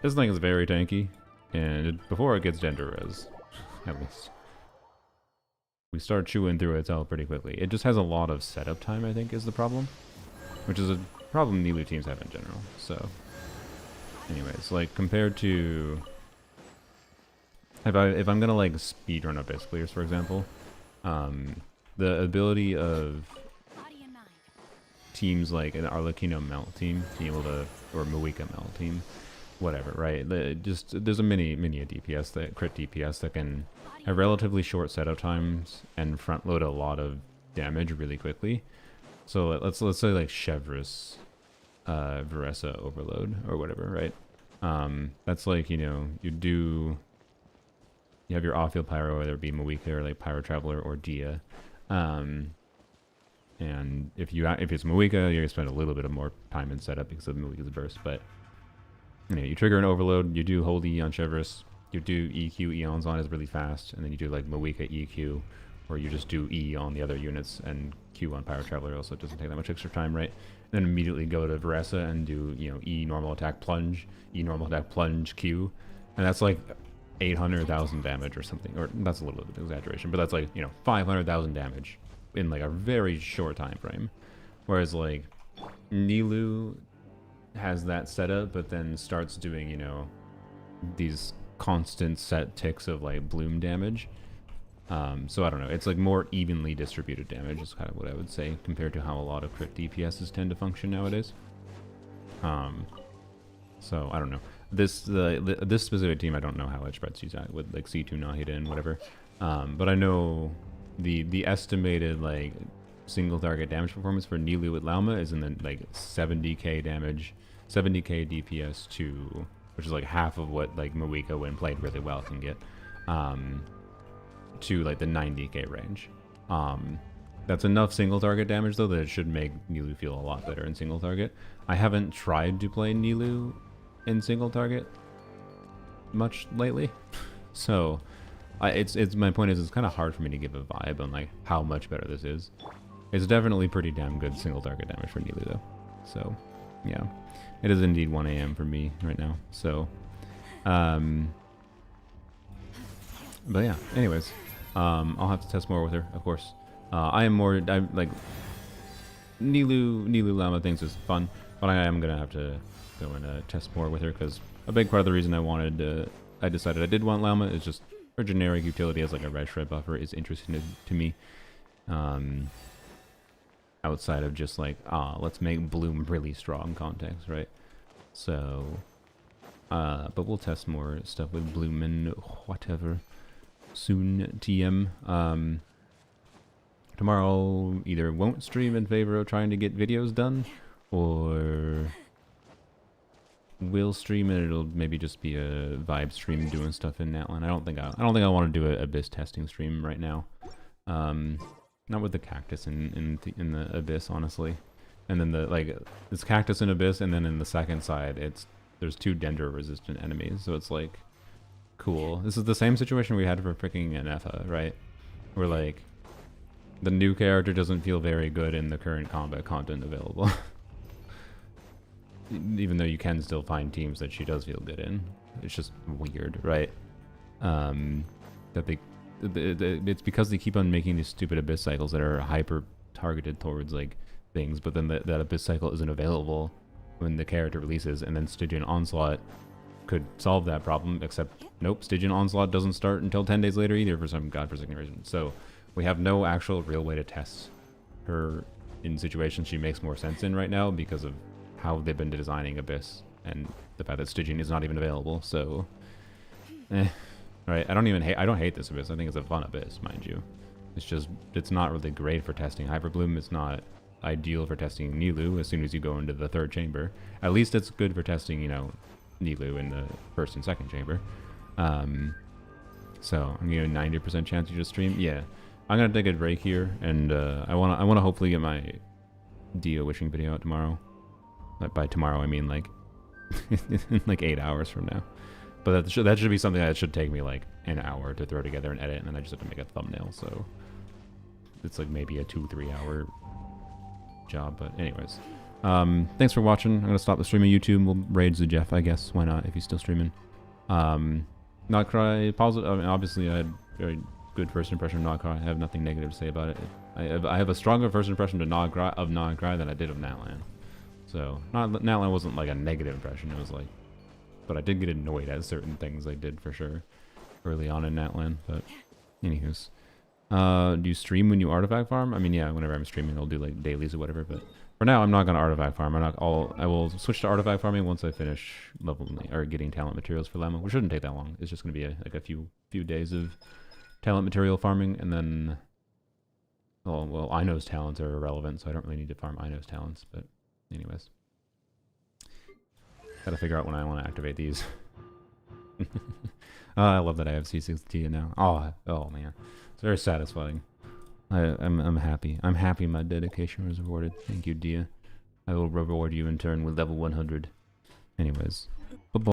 this thing is very tanky, and before it gets Dendros, at least, we start chewing through its health pretty quickly. It just has a lot of setup time, I think, is the problem, which is a problem Nilu teams have in general. So, anyways, like, compared to, if I'm gonna like speedrun Abyss Clears, for example, the ability of teams like an Arlecchino Melt team being able to, or Muika Melt team, whatever, right? There's a mini DPS, that crit DPS that can have relatively short setup times and front load a lot of damage really quickly. So let's say like Chevreuse Veresa Overload or whatever, right? That's like, you know, you have your off-field pyro, whether it be Mawika or like Pyro Traveler or Dia. And if it's Mawika, you're gonna spend a little bit of more time in setup because of Mawika's burst. But you know, you trigger an overload, you do hold E on Chevrolet, you do EQ Eons on is really fast, and then you do like Mawika EQ, or you just do E on the other units and Q on Pyro Traveler. Also, it doesn't take that much extra time, right? And then immediately go to Veresa and do, you know, E normal attack plunge, E normal attack plunge Q, and that's like 800,000 damage or something, or that's a little bit of exaggeration, but that's like, you know, 500,000 damage in like a very short time frame. Whereas like Nilou has that setup, but then starts doing, you know, these constant set ticks of like bloom damage. So I don't know, it's like more evenly distributed damage is kind of what I would say compared to how a lot of crit DPSs tend to function nowadays. So I don't know. This specific team, I don't know how it spreads use out with like C2 Nahida and whatever. But I know the estimated like single target damage performance for Nilou with Lauma is in the like 70k damage, 70k DPS to, which is like half of what like Mawika when played really well can get, to like the 90k range. That's enough single target damage though that it should make Nilou feel a lot better in single target. I haven't tried to play Nilou in single target much lately, so it's my point is it's kind of hard for me to give a vibe on like how much better this is. It's definitely pretty damn good single target damage for Nilou though. So yeah, it is indeed 1 a.m. for me right now. So but yeah, anyways, I'll have to test more with her, of course. I'm like Nilou Llama things is fun, but I am gonna have to go and test more with her, because a big part of the reason I decided I did want Llama is just her generic utility as like a red shred buffer is interesting to me. Outside of just like, let's make Bloom really strong context, right? So, but we'll test more stuff with Bloom and whatever soon. TM. Tomorrow either won't stream in favor of trying to get videos done, or will stream and it'll maybe just be a vibe stream doing stuff in Natlan. I don't think I want to do a Abyss testing stream right now. Not with the cactus in the Abyss, honestly. And then it's cactus and Abyss, and then in the second side there's 2 Dendro resistant enemies, so it's like cool. This is the same situation we had for freaking Nefa, right? Where like the new character doesn't feel very good in the current combat content available. Even though you can still find teams that she does feel good in. It's just weird, right? That it's because they keep on making these stupid Abyss cycles that are hyper targeted towards like things, but then that Abyss cycle isn't available when the character releases, and then Stygian Onslaught could solve that problem, except nope, Stygian Onslaught doesn't start until 10 days later either for some godforsaken reason. So we have no actual real way to test her in situations she makes more sense in right now because of how they've been designing Abyss and the fact that Stygian is not even available. So right, I don't hate this Abyss. I think it's a fun Abyss, mind you. It's just, it's not really great for testing Hyperbloom. It's not ideal for testing Nilou as soon as you go into the 3rd chamber. At least it's good for testing, you know, Nilou in the 1st and 2nd chamber. So I'm getting a 90% chance you just stream. Yeah, I'm gonna take a break here, and I wanna hopefully get my Dio wishing video out tomorrow. By tomorrow I mean like like 8 hours from now. But that should be something that should take me like an hour to throw together and edit, and then I just have to make a thumbnail. So it's like maybe a 2-3 hour job. But anyways, thanks for watching. I'm gonna stop the stream on YouTube. We'll raid Jeff, I guess. Why not, if he's still streaming? Nod-Krai, positive. I mean, obviously I had very good first impression of Nod-Krai. I have nothing negative to say about it. I have a stronger first impression of Nod-Krai than I did of Natlan. So Natlan wasn't like a negative impression. It was like, but I did get annoyed at certain things I did for sure early on in Natlan. But anywho's, do you stream when you artifact farm? I mean, yeah, whenever I'm streaming, I'll do like dailies or whatever. But for now, I'm not gonna artifact farm. I will switch to artifact farming once I finish leveling or getting talent materials for Llama, which shouldn't take that long. It's just gonna be like a few days of talent material farming, and then well, Ino's talents are irrelevant, so I don't really need to farm Ino's talents. But anyways. Gotta figure out when I want to activate these. I love that I have C6 now. Oh man, it's very satisfying. I'm happy. I'm happy my dedication was rewarded. Thank you, Dia. I will reward you in turn with level 100. Anyways, bye-bye.